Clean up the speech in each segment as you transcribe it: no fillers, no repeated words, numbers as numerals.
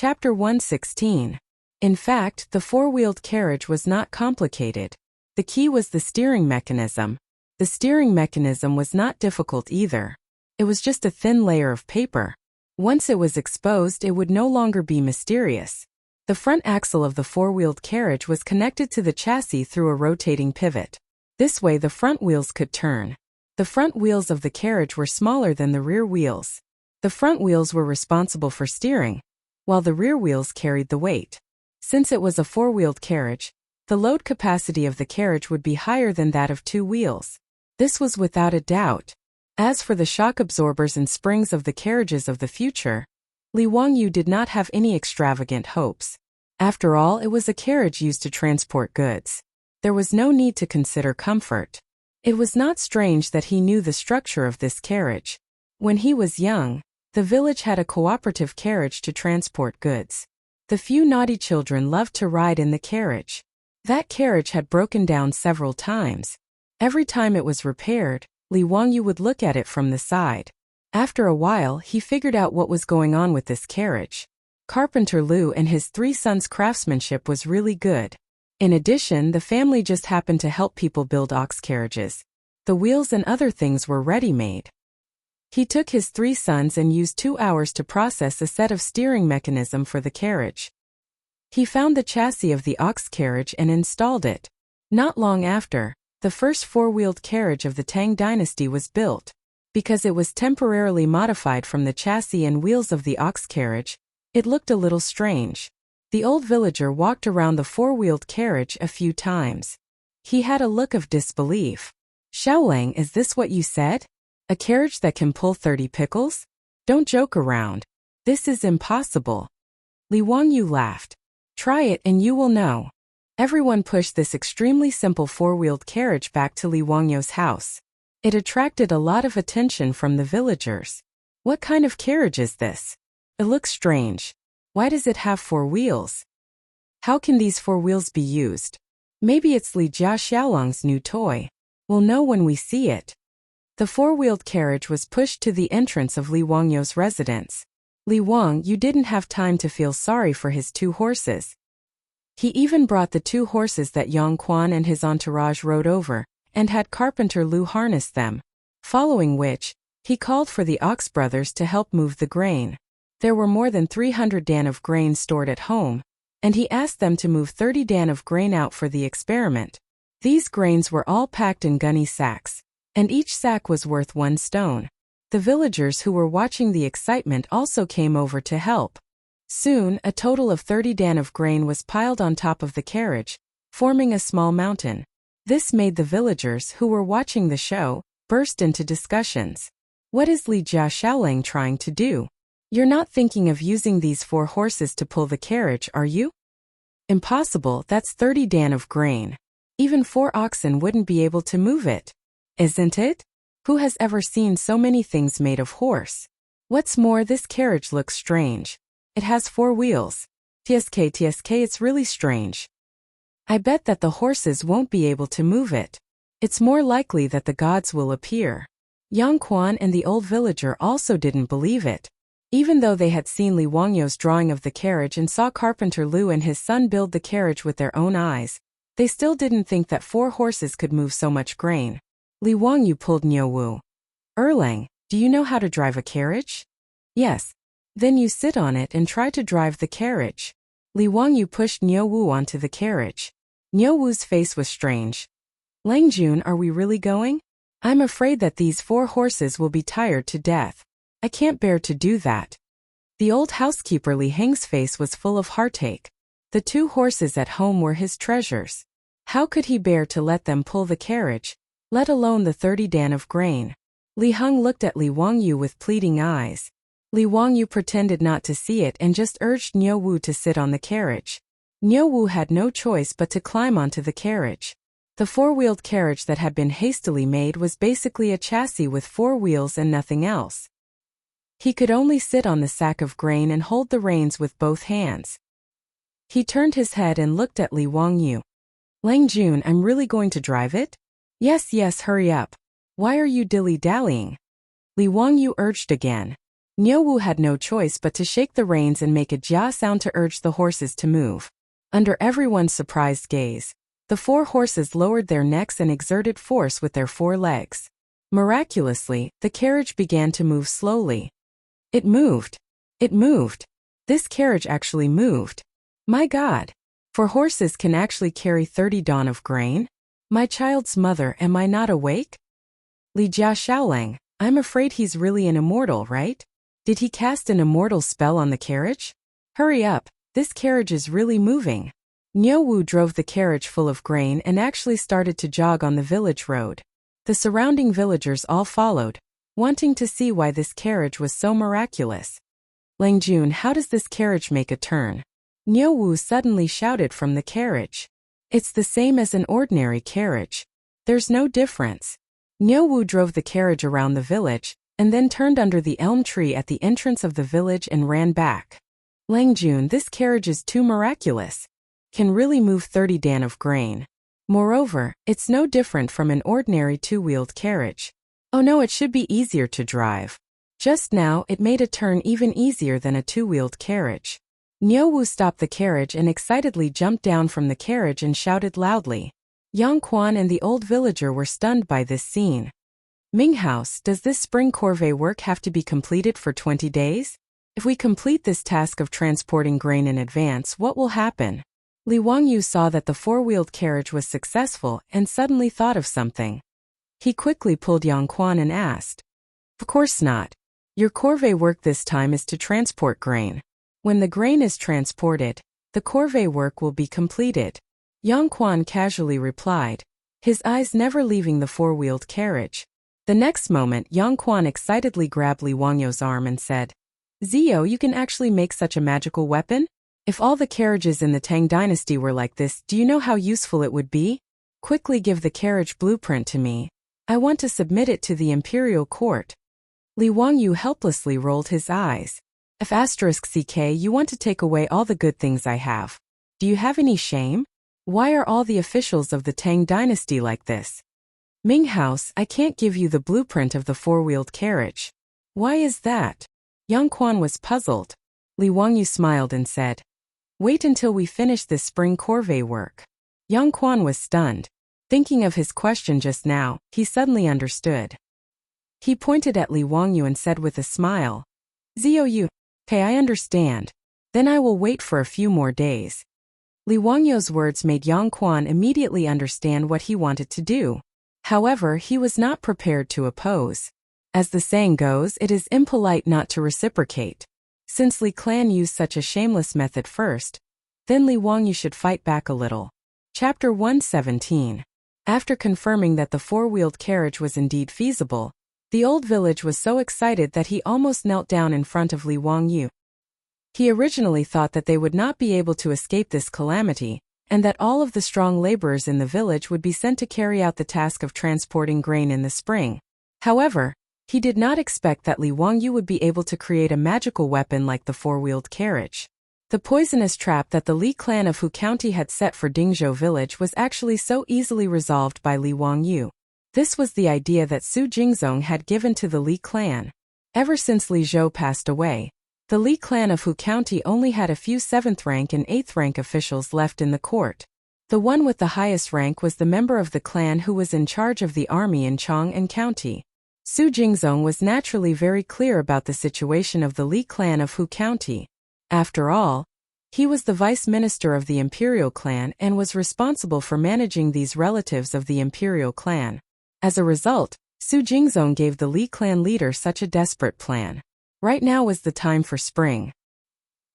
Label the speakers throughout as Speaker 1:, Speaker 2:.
Speaker 1: Chapter 116. In fact, the four-wheeled carriage was not complicated. The key was the steering mechanism. The steering mechanism was not difficult either. It was just a thin layer of paper. Once it was exposed, it would no longer be mysterious. The front axle of the four-wheeled carriage was connected to the chassis through a rotating pivot. This way the front wheels could turn. The front wheels of the carriage were smaller than the rear wheels. The front wheels were responsible for steering, while the rear wheels carried the weight. Since it was a four-wheeled carriage, the load capacity of the carriage would be higher than that of two wheels. This was without a doubt. As for the shock absorbers and springs of the carriages of the future, Li Wangyu did not have any extravagant hopes. After all, it was a carriage used to transport goods. There was no need to consider comfort. It was not strange that he knew the structure of this carriage. When he was young, the village had a cooperative carriage to transport goods. The few naughty children loved to ride in the carriage. That carriage had broken down several times. Every time it was repaired, Li Wangyu would look at it from the side. After a while, he figured out what was going on with this carriage. Carpenter Lu and his three sons' craftsmanship was really good. In addition, the family just happened to help people build ox carriages. The wheels and other things were ready-made. He took his three sons and used 2 hours to process a set of steering mechanism for the carriage. He found the chassis of the ox carriage and installed it. Not long after, the first four-wheeled carriage of the Tang dynasty was built. Because it was temporarily modified from the chassis and wheels of the ox carriage, it looked a little strange. The old villager walked around the four-wheeled carriage a few times. He had a look of disbelief. "Xiaolang, is this what you said? A carriage that can pull 30 pickles? Don't joke around. This is impossible." Li Wangyu laughed. "Try it and you will know." Everyone pushed this extremely simple four-wheeled carriage back to Li Wangyu's house. It attracted a lot of attention from the villagers. "What kind of carriage is this? It looks strange. Why does it have 4 wheels? How can these 4 wheels be used? Maybe it's Li Jia Xiaolang's new toy. We'll know when we see it." The four-wheeled carriage was pushed to the entrance of Li Wangyu's residence. Li Wangyu didn't have time to feel sorry for his 2 horses. He even brought the 2 horses that Yang Quan and his entourage rode over, and had Carpenter Lu harness them. Following which, he called for the Ox brothers to help move the grain. There were more than 300 dan of grain stored at home, and he asked them to move 30 dan of grain out for the experiment. These grains were all packed in gunny sacks, and each sack was worth 1 stone. The villagers who were watching the excitement also came over to help. Soon, a total of 30 dan of grain was piled on top of the carriage, forming a small mountain. This made the villagers who were watching the show burst into discussions. "What is Li Jia Xiaolang trying to do? You're not thinking of using these 4 horses to pull the carriage, are you? Impossible, that's 30 dan of grain. Even 4 oxen wouldn't be able to move it. Isn't it? Who has ever seen so many things made of horse? What's more, this carriage looks strange. It has 4 wheels. TSK, it's really strange. I bet that the horses won't be able to move it. It's more likely that the gods will appear." Yang Quan and the old villager also didn't believe it. Even though they had seen Li Wangyu's drawing of the carriage and saw Carpenter Lu and his son build the carriage with their own eyes, they still didn't think that 4 horses could move so much grain. Li Wangyu pulled Niu Wu. "Erlang, do you know how to drive a carriage?" "Yes." "Then you sit on it and try to drive the carriage." Li Wangyu pushed Niu Wu onto the carriage. Niu Wu's face was strange. "Lang Jun, are we really going? I'm afraid that these 4 horses will be tired to death. I can't bear to do that." The old housekeeper Li Heng's face was full of heartache. The 2 horses at home were his treasures. How could he bear to let them pull the carriage, let alone the 30 dan of grain? Li Heng looked at Li Wangyu with pleading eyes. Li Wangyu pretended not to see it and just urged Niu Wu to sit on the carriage. Niu Wu had no choice but to climb onto the carriage. The four-wheeled carriage that had been hastily made was basically a chassis with 4 wheels and nothing else. He could only sit on the sack of grain and hold the reins with both hands. He turned his head and looked at Li Wangyu. "Lang Jun, I'm really going to drive it?" Yes, hurry up. Why are you dilly-dallying?" Li Wangyu urged again. Niuwu had no choice but to shake the reins and make a jia sound to urge the horses to move. Under everyone's surprised gaze, the 4 horses lowered their necks and exerted force with their 4 legs. Miraculously, the carriage began to move slowly. It moved. It moved. This carriage actually moved. My God! 4 horses can actually carry 30 dawn of grain? My child's mother, am I not awake? Li Jia Xiaolang, I'm afraid he's really an immortal, right? Did he cast an immortal spell on the carriage? Hurry up, this carriage is really moving. Niuwu drove the carriage full of grain and actually started to jog on the village road. The surrounding villagers all followed, wanting to see why this carriage was so miraculous. Langjun, how does this carriage make a turn? Niuwu suddenly shouted from the carriage. It's the same as an ordinary carriage. There's no difference. Niuwu drove the carriage around the village, and then turned under the elm tree at the entrance of the village and ran back. Langjun, this carriage is too miraculous. Can really move 30 dan of grain. Moreover, it's no different from an ordinary 2-wheeled carriage. Oh no, it should be easier to drive. Just now, it made a turn even easier than a 2-wheeled carriage. Niuwu stopped the carriage and excitedly jumped down from the carriage and shouted loudly. Yang Quan and the old villager were stunned by this scene. Minghouse, does this spring corvée work have to be completed for 20 days? If we complete this task of transporting grain in advance, what will happen? Li Wangyu saw that the 4-wheeled carriage was successful and suddenly thought of something. He quickly pulled Yang Quan and asked, Of course not. Your corvée work this time is to transport grain. When the grain is transported, the corvée work will be completed. Yang Quan casually replied, his eyes never leaving the 4-wheeled carriage. The next moment, Yang Quan excitedly grabbed Li Wangyu's arm and said, Zio, you can actually make such a magical weapon? If all the carriages in the Tang dynasty were like this, do you know how useful it would be? Quickly give the carriage blueprint to me. I want to submit it to the imperial court. Li Wangyu helplessly rolled his eyes. If *CK, you want to take away all the good things I have. Do you have any shame? Why are all the officials of the Tang dynasty like this? Minghouse, I can't give you the blueprint of the 4-wheeled carriage. Why is that? Yang Quan was puzzled. Li Wangyu smiled and said, Wait until we finish this spring corvée work. Yang Quan was stunned. Thinking of his question just now, he suddenly understood. He pointed at Li Wangyu and said with a smile, Zio you. Okay, I understand. Then I will wait for a few more days. Li Wangyu's words made Yang Quan immediately understand what he wanted to do. However, he was not prepared to oppose. As the saying goes, it is impolite not to reciprocate. Since Li clan used such a shameless method first, then Li Wangyu should fight back a little. Chapter 117. After confirming that the 4-wheeled carriage was indeed feasible, the old village was so excited that he almost knelt down in front of Li Wangyu. He originally thought that they would not be able to escape this calamity, and that all of the strong laborers in the village would be sent to carry out the task of transporting grain in the spring. However, he did not expect that Li Wangyu would be able to create a magical weapon like the 4-wheeled carriage. The poisonous trap that the Li clan of Hu County had set for Dingzhou village was actually so easily resolved by Li Wangyu. This was the idea that Su Jingzong had given to the Li clan. Ever since Li Zhou passed away, the Li clan of Hu County only had a few 7th rank and 8th rank officials left in the court. The one with the highest rank was the member of the clan who was in charge of the army in Chang'an County. Su Jingzong was naturally very clear about the situation of the Li clan of Hu County. After all, he was the vice minister of the imperial clan and was responsible for managing these relatives of the imperial clan. As a result, Su Jingzong gave the Li clan leader such a desperate plan. Right now was the time for spring.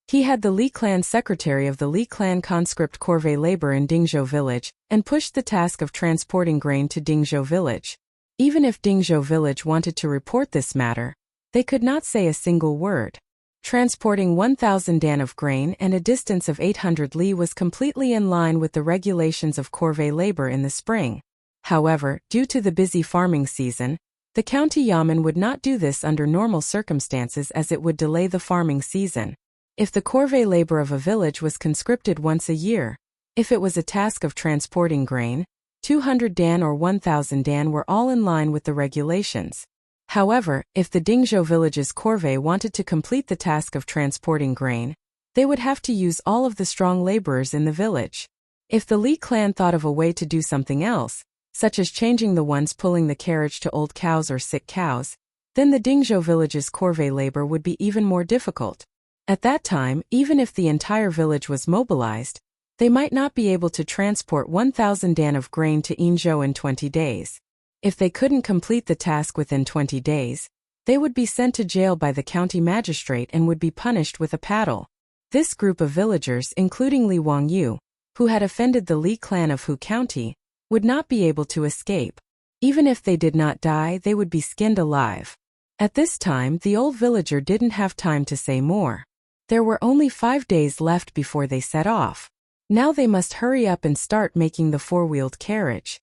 Speaker 1: He had the Li clan secretary of the Li clan conscript corvée labor in Dingzhou village, and pushed the task of transporting grain to Dingzhou village. Even if Dingzhou village wanted to report this matter, they could not say a single word. Transporting 1,000 dan of grain and a distance of 800 li was completely in line with the regulations of corvée labor in the spring. However, due to the busy farming season, the county yamen would not do this under normal circumstances as it would delay the farming season. If the corvée labor of a village was conscripted once a year, if it was a task of transporting grain, 200 dan or 1,000 dan were all in line with the regulations. However, if the Dingzhou village's corvée wanted to complete the task of transporting grain, they would have to use all of the strong laborers in the village. If the Li clan thought of a way to do something else, such as changing the ones pulling the carriage to old cows or sick cows, then the Dingzhou village's corvée labor would be even more difficult. At that time, even if the entire village was mobilized, they might not be able to transport 1,000 dan of grain to Yinzhou in 20 days. If they couldn't complete the task within 20 days, they would be sent to jail by the county magistrate and would be punished with a paddle. This group of villagers, including Li Wangyu, who had offended the Li clan of Hu County, would not be able to escape. Even if they did not die, they would be skinned alive. At this time, the old villager didn't have time to say more. There were only 5 days left before they set off. Now they must hurry up and start making the four-wheeled carriage.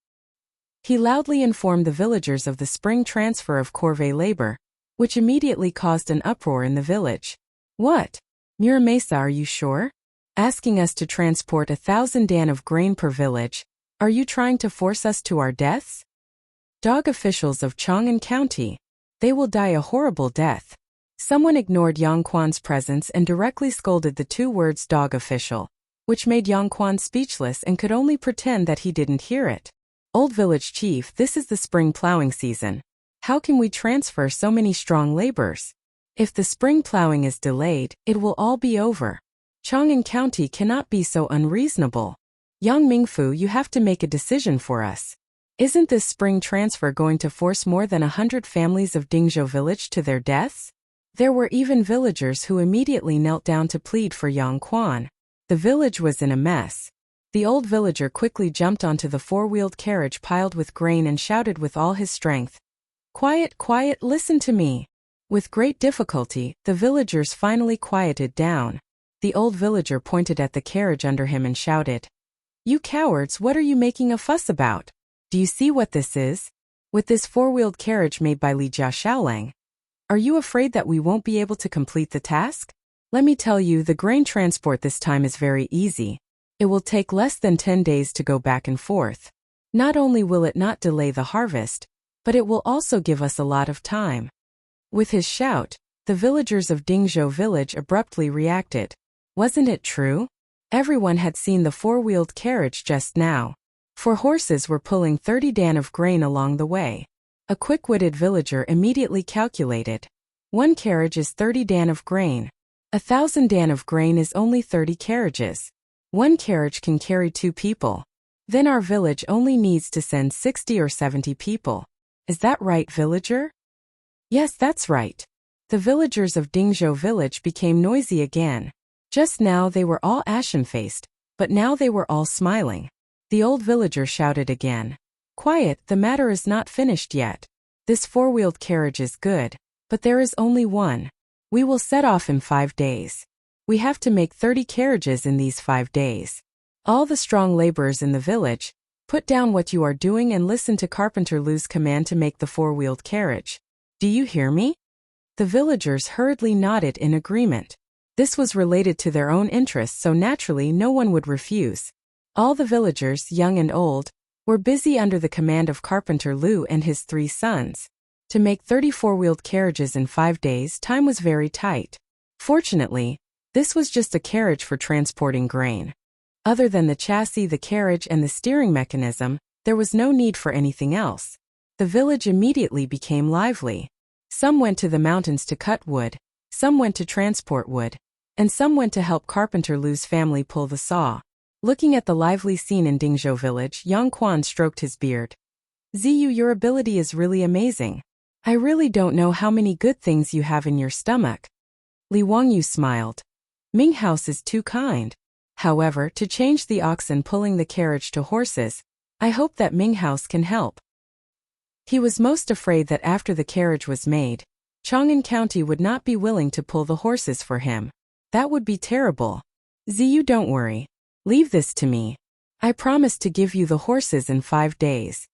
Speaker 1: He loudly informed the villagers of the spring transfer of corvée labor, which immediately caused an uproar in the village. What? Muramesa, are you sure? Asking us to transport 1,000 dan of grain per village, are you trying to force us to our deaths? Dog officials of Chang'an County. They will die a horrible death. Someone ignored Yang Quan's presence and directly scolded the 2 words dog official, which made Yang Quan speechless and could only pretend that he didn't hear it. Old village chief, this is the spring plowing season. How can we transfer so many strong laborers? If the spring plowing is delayed, it will all be over. Chang'an County cannot be so unreasonable. Yang Mingfu, you have to make a decision for us. Isn't this spring transfer going to force more than 100 families of Dingzhou village to their deaths? There were even villagers who immediately knelt down to plead for Yang Quan. The village was in a mess. The old villager quickly jumped onto the four-wheeled carriage piled with grain and shouted with all his strength, "Quiet, quiet, listen to me." With great difficulty, the villagers finally quieted down. The old villager pointed at the carriage under him and shouted, "You cowards, what are you making a fuss about? Do you see what this is? With this four-wheeled carriage made by Li Jiaxiaolang, are you afraid that we won't be able to complete the task? Let me tell you, the grain transport this time is very easy. It will take less than 10 days to go back and forth. Not only will it not delay the harvest, but it will also give us a lot of time." With his shout, the villagers of Dingzhou village abruptly reacted. Wasn't it true? Everyone had seen the four-wheeled carriage just now. 4 horses were pulling 30 dan of grain along the way. A quick-witted villager immediately calculated. 1 carriage is 30 dan of grain. 1,000 dan of grain is only 30 carriages. 1 carriage can carry 2 people. Then our village only needs to send 60 or 70 people. Is that right, villager? Yes, that's right. The villagers of Dingzhou village became noisy again. Just now they were all ashen-faced, but now they were all smiling. The old villager shouted again. "Quiet, the matter is not finished yet. This four-wheeled carriage is good, but there is only one. We will set off in 5 days. We have to make 30 carriages in these 5 days. All the strong laborers in the village, put down what you are doing and listen to Carpenter Lu's command to make the four-wheeled carriage. Do you hear me?" The villagers hurriedly nodded in agreement. This was related to their own interests, so naturally no one would refuse. All the villagers, young and old, were busy under the command of Carpenter Lu and his 3 sons. To make 30 four-wheeled carriages in 5 days, time was very tight. Fortunately, this was just a carriage for transporting grain. Other than the chassis, the carriage, and the steering mechanism, there was no need for anything else. The village immediately became lively. Some went to the mountains to cut wood, some went to transport wood, and some went to help Carpenter Lu's family pull the saw. Looking at the lively scene in Dingzhou village, Yang Quan stroked his beard. "Ziyu, your ability is really amazing. I really don't know how many good things you have in your stomach." Li Wangyu smiled. "Ming House is too kind. However, to change the oxen pulling the carriage to horses, I hope that Ming House can help." He was most afraid that after the carriage was made, Chang'an County would not be willing to pull the horses for him. That would be terrible. "Ziyu, don't worry. Leave this to me. I promise to give you the horses in 5 days."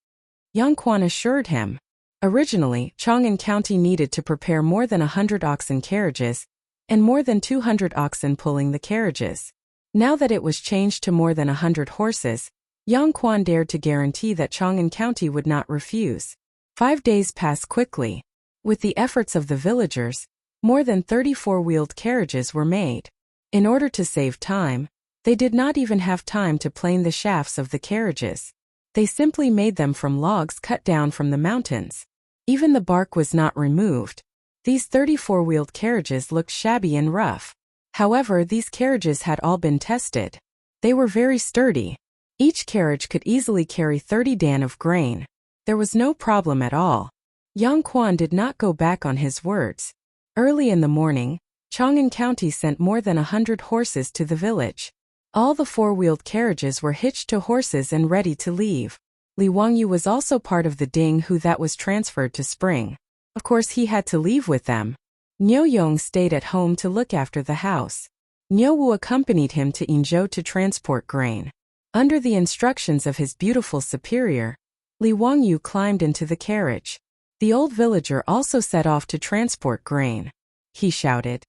Speaker 1: Yang Quan assured him. Originally, Chang'an County needed to prepare more than 100 oxen carriages, and more than 200 oxen pulling the carriages. Now that it was changed to more than 100 horses, Yang Quan dared to guarantee that Chang'an County would not refuse. 5 days passed quickly. With the efforts of the villagers, more than 30 four-wheeled carriages were made. In order to save time, they did not even have time to plane the shafts of the carriages. They simply made them from logs cut down from the mountains. Even the bark was not removed. These 30 four-wheeled carriages looked shabby and rough. However, these carriages had all been tested. They were very sturdy. Each carriage could easily carry 30 dan of grain. There was no problem at all. Yang Quan did not go back on his words. Early in the morning, Chang'an County sent more than 100 horses to the village. All the four-wheeled carriages were hitched to horses and ready to leave. Li Wangyu was also part of the ding who that was transferred to Spring. Of course he had to leave with them. Niu Yong stayed at home to look after the house. Niu Wu accompanied him to Yinzhou to transport grain. Under the instructions of his beautiful superior, Li Wangyu climbed into the carriage. The old villager also set off to transport grain. He shouted,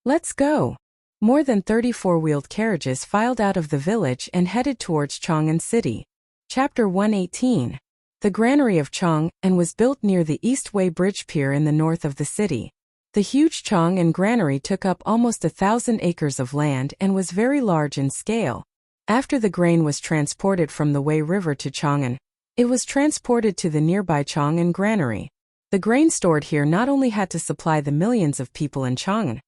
Speaker 1: "Let's go!" More than 30 four-wheeled carriages filed out of the village and headed towards Chang'an City. Chapter 118. The granary of Chang'an was built near the East-Way Bridge Pier in the north of the city. The huge Chang'an granary took up almost 1,000 acres of land and was very large in scale. After the grain was transported from the Wei River to Chang'an, it was transported to the nearby Chang'an granary. The grain stored here not only had to supply the millions of people in Chang'an,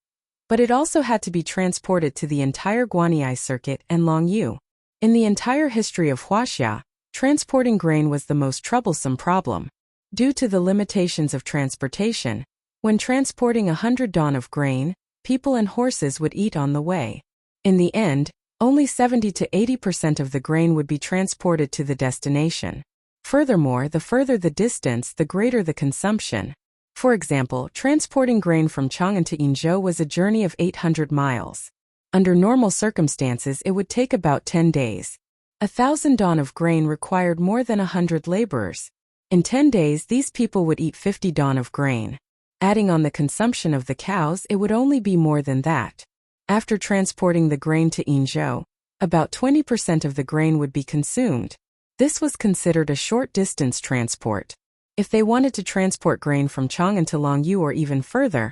Speaker 1: but it also had to be transported to the entire Guanyi circuit and Longyu. In the entire history of Huaxia, transporting grain was the most troublesome problem. Due to the limitations of transportation, when transporting 100 dan of grain, people and horses would eat on the way. In the end, only 70 to 80% of the grain would be transported to the destination. Furthermore, the further the distance, the greater the consumption. For example, transporting grain from Chang'an to Yinzhou was a journey of 800 miles. Under normal circumstances, it would take about 10 days. 1,000 dan of grain required more than 100 laborers. In 10 days, these people would eat 50 dan of grain. Adding on the consumption of the cows, it would only be more than that. After transporting the grain to Yinzhou, about 20% of the grain would be consumed. This was considered a short-distance transport. If they wanted to transport grain from Chang'an to Longyu or even further,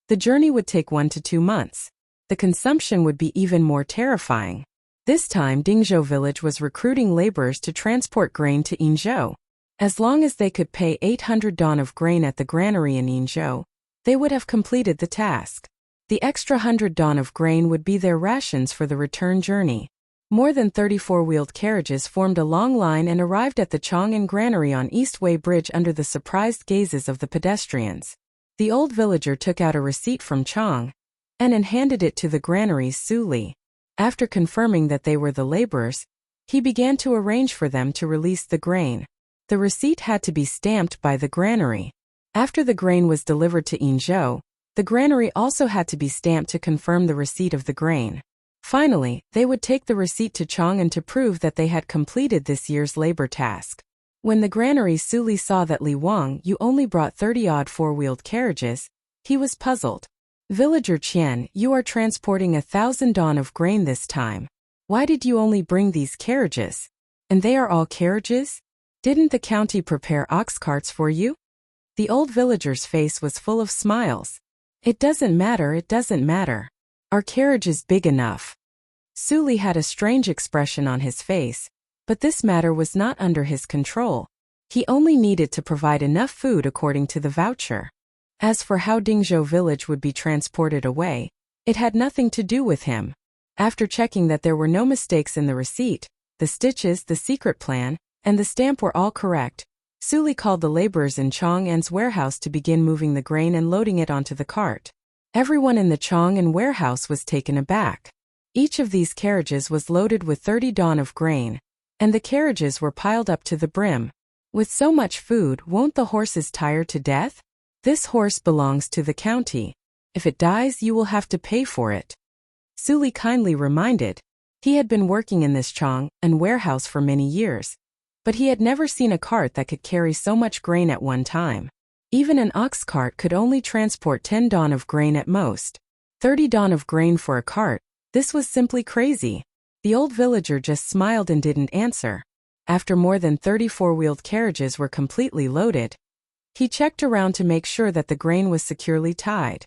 Speaker 1: the journey would take 1 to 2 months. The consumption would be even more terrifying. This time, Dingzhou village was recruiting laborers to transport grain to Yinzhou. As long as they could pay 800 dan of grain at the granary in Yinzhou, they would have completed the task. The extra 100 dan of grain would be their rations for the return journey. More than 30 four-wheeled carriages formed a long line and arrived at the Chang'an granary on East-Way Bridge under the surprised gazes of the pedestrians. The old villager took out a receipt from Chang'an and handed it to the granary's Su Li. After confirming that they were the laborers, he began to arrange for them to release the grain. The receipt had to be stamped by the granary. After the grain was delivered to Yinzhou, the granary also had to be stamped to confirm the receipt of the grain. Finally, they would take the receipt to Chang'an to prove that they had completed this year's labor task. When the granary Su Li saw that Li Wangyu only brought 30-odd four-wheeled carriages, he was puzzled. "Villager Qian, you are transporting 1,000 dan of grain this time. Why did you only bring these carriages? And they are all carriages? Didn't the county prepare ox carts for you?" The old villager's face was full of smiles. It doesn't matter. Our carriage is big enough." Su Li had a strange expression on his face, but this matter was not under his control. He only needed to provide enough food according to the voucher. As for how Dingzhou village would be transported away, it had nothing to do with him. After checking that there were no mistakes in the receipt, the stitches, the secret plan, and the stamp were all correct, Su Li called the laborers in Chang'an's warehouse to begin moving the grain and loading it onto the cart. Everyone in the Chang'an warehouse was taken aback. Each of these carriages was loaded with 30 dan of grain, and the carriages were piled up to the brim. With so much food, won't the horses tire to death? This horse belongs to the county. If it dies, you will have to pay for it. Su Li kindly reminded. He had been working in this Chang'an warehouse for many years, but he had never seen a cart that could carry so much grain at one time. Even an ox cart could only transport 10 dan of grain at most. 30 dan of grain for a cart, this was simply crazy. The old villager just smiled and didn't answer. After more than 30 four-wheeled carriages were completely loaded, He checked around to make sure that the grain was securely tied.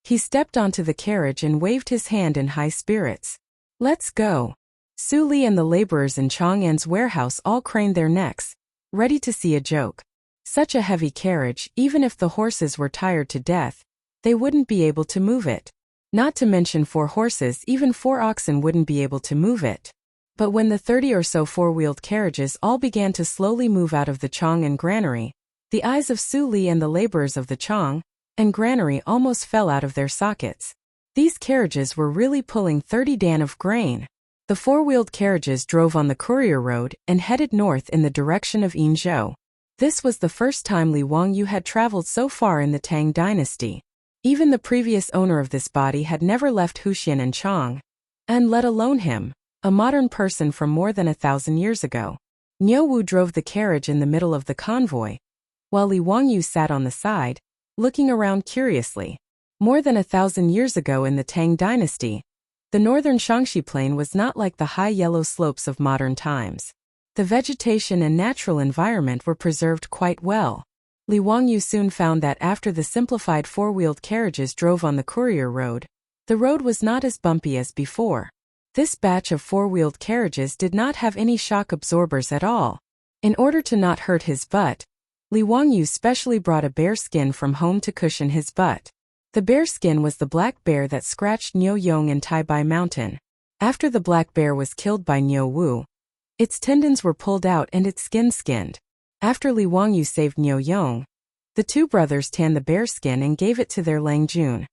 Speaker 1: He stepped onto the carriage and waved his hand in high spirits. "Let's go." Su Li and the laborers in Chang'an's warehouse all craned their necks, ready to see a joke. Such a heavy carriage, even if the horses were tired to death, they wouldn't be able to move it. Not to mention 4 horses, even 4 oxen wouldn't be able to move it. But when the 30 or so 4-wheeled carriages all began to slowly move out of the Chang'an granary, the eyes of Su Li and the laborers of the Chang'an granary almost fell out of their sockets. These carriages were really pulling 30 dan of grain. The 4-wheeled carriages drove on the courier road and headed north in the direction of Yinzhou. This was the first time Li Wangyu had traveled so far in the Tang dynasty. Even the previous owner of this body had never left Huxian and Chang, and let alone him, a modern person from more than 1,000 years ago. Niu Wu drove the carriage in the middle of the convoy, while Li Wangyu sat on the side, looking around curiously. More than 1,000 years ago in the Tang dynasty, the northern Shaanxi plain was not like the high yellow slopes of modern times. The vegetation and natural environment were preserved quite well. Li Wangyu soon found that after the simplified 4-wheeled carriages drove on the courier road, the road was not as bumpy as before. This batch of 4-wheeled carriages did not have any shock absorbers at all. In order to not hurt his butt, Li Wangyu specially brought a bear skin from home to cushion his butt. The bear skin was the black bear that scratched Niu Yong in Taibai Mountain. After the black bear was killed by Niu Wu, its tendons were pulled out and its skin skinned. After Li Wangyu saved Niu Yong, the 2 brothers tanned the bear skin and gave it to their Lang Jun.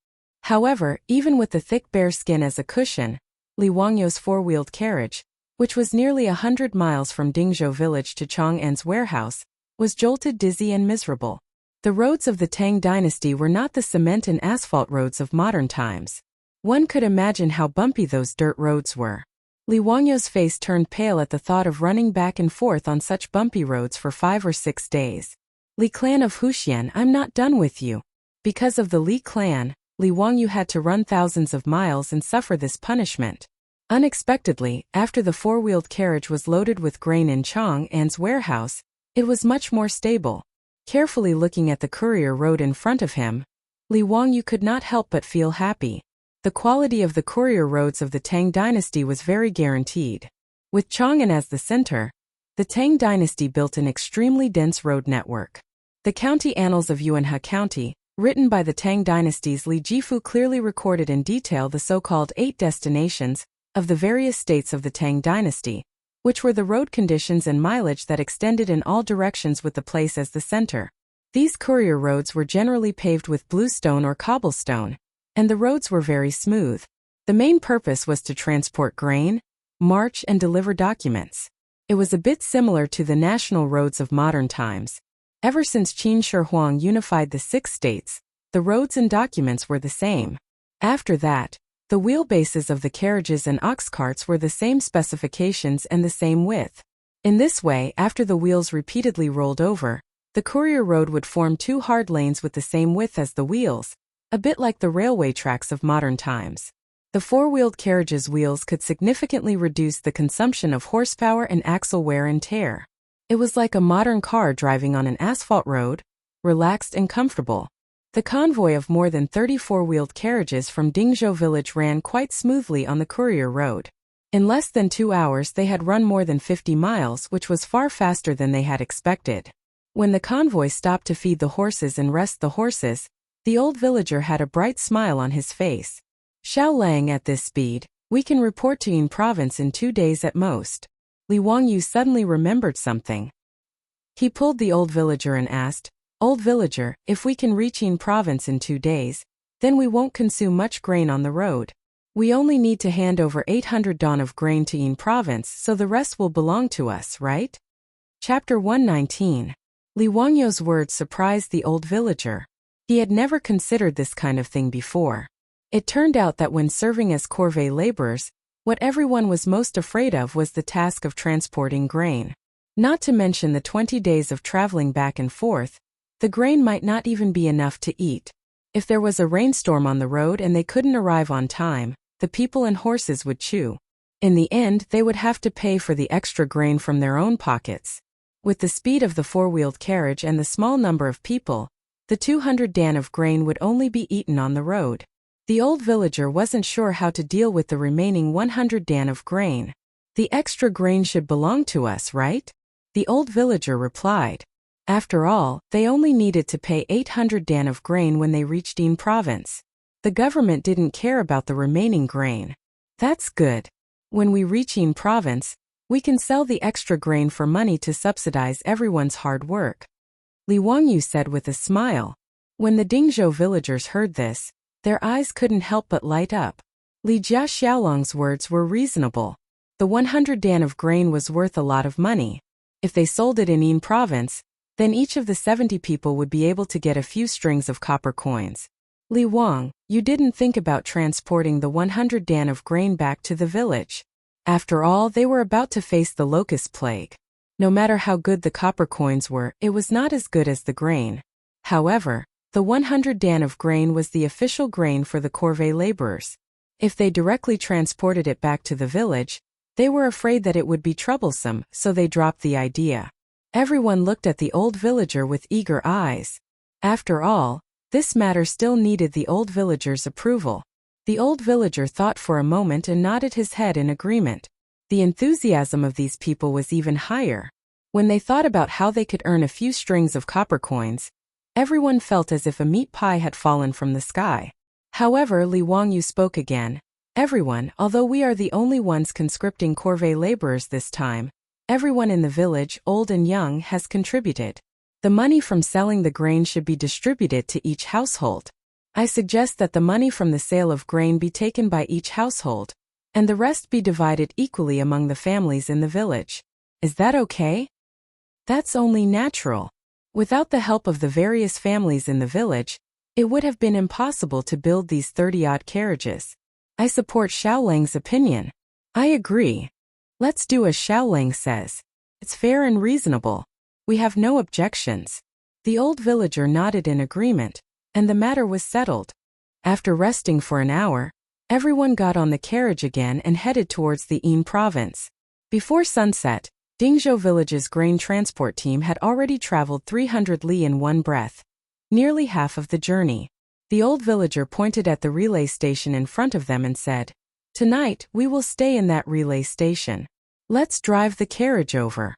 Speaker 1: However, even with the thick bear skin as a cushion, Li Wangyu's 4-wheeled carriage, which was nearly 100 miles from Dingzhou village to Chang'an's warehouse, was jolted, dizzy and miserable. The roads of the Tang dynasty were not the cement and asphalt roads of modern times. One could imagine how bumpy those dirt roads were. Li Wangyu's face turned pale at the thought of running back and forth on such bumpy roads for 5 or 6 days. Li clan of Huxian, I'm not done with you. Because of the Li clan, Li Wangyu had to run thousands of miles and suffer this punishment. Unexpectedly, after the 4-wheeled carriage was loaded with grain in Chang'an's warehouse, it was much more stable. Carefully looking at the courier road in front of him, Li Wangyu could not help but feel happy. The quality of the courier roads of the Tang dynasty was very guaranteed. With Chang'an as the center, the Tang dynasty built an extremely dense road network. The county annals of Yuanhe County, written by the Tang dynasty's Li Jifu, clearly recorded in detail the so-called 8 destinations of the various states of the Tang dynasty, which were the road conditions and mileage that extended in all directions with the place as the center. These courier roads were generally paved with bluestone or cobblestone, and the roads were very smooth. The main purpose was to transport grain, march and deliver documents. It was a bit similar to the national roads of modern times. Ever since Qin Shi Huang unified the 6 states, the roads and documents were the same. After that, the wheelbases of the carriages and ox carts were the same specifications and the same width. In this way, after the wheels repeatedly rolled over, the courier road would form 2 hard lanes with the same width as the wheels, a bit like the railway tracks of modern times. The 4-wheeled carriage's wheels could significantly reduce the consumption of horsepower and axle wear and tear. It was like a modern car driving on an asphalt road, relaxed and comfortable. The convoy of more than 30 4-wheeled carriages from Dingzhou village ran quite smoothly on the courier road. In less than 2 hours they had run more than 50 miles, which was far faster than they had expected. When the convoy stopped to feed the horses and rest the horses, the old villager had a bright smile on his face. Xiao Lang, at this speed, we can report to Yin province in 2 days at most. Li Wangyu suddenly remembered something. He pulled the old villager and asked, Old villager, if we can reach Yin province in 2 days, then we won't consume much grain on the road. We only need to hand over 800 don of grain to Yin province, so the rest will belong to us, right? Chapter 119. Li Wangyu's words surprised the old villager. He had never considered this kind of thing before. It turned out that when serving as corvée laborers, what everyone was most afraid of was the task of transporting grain. Not to mention the 20 days of traveling back and forth, the grain might not even be enough to eat. If there was a rainstorm on the road and they couldn't arrive on time, the people and horses would chew. In the end, they would have to pay for the extra grain from their own pockets. With the speed of the four-wheeled carriage and the small number of people, the 200 dan of grain would only be eaten on the road. The old villager wasn't sure how to deal with the remaining 100 dan of grain. The extra grain should belong to us, right? The old villager replied. After all, they only needed to pay 800 dan of grain when they reached Yin province. The government didn't care about the remaining grain. That's good. When we reach Yin province, we can sell the extra grain for money to subsidize everyone's hard work. Li Wangyu said with a smile. When the Dingzhou villagers heard this, their eyes couldn't help but light up. Li Jia Xiaolong's words were reasonable. The 100 dan of grain was worth a lot of money. If they sold it in Yin province, then each of the 70 people would be able to get a few strings of copper coins. Li Wang, you didn't think about transporting the 100 dan of grain back to the village. After all, they were about to face the locust plague. No matter how good the copper coins were, it was not as good as the grain. However, the 100 dan of grain was the official grain for the corvée laborers. If they directly transported it back to the village, they were afraid that it would be troublesome, so they dropped the idea. Everyone looked at the old villager with eager eyes. After all, this matter still needed the old villager's approval. The old villager thought for a moment and nodded his head in agreement. The enthusiasm of these people was even higher. When they thought about how they could earn a few strings of copper coins, everyone felt as if a meat pie had fallen from the sky. However, Li Wangyu spoke again. Everyone, although we are the only ones conscripting corvée laborers this time, everyone in the village, old and young, has contributed. The money from selling the grain should be distributed to each household. I suggest that the money from the sale of grain be taken by each household, and the rest be divided equally among the families in the village. Is that okay? That's only natural. Without the help of the various families in the village, it would have been impossible to build these 30-odd carriages. I support Xiaolang's opinion. I agree. Let's do as Xiaolang says. It's fair and reasonable. We have no objections. The old villager nodded in agreement, and the matter was settled. After resting for an hour, everyone got on the carriage again and headed towards the Yin province. Before sunset, Dingzhou village's grain transport team had already traveled 300 li in one breath, nearly half of the journey. The old villager pointed at the relay station in front of them and said, "Tonight, we will stay in that relay station. Let's drive the carriage over."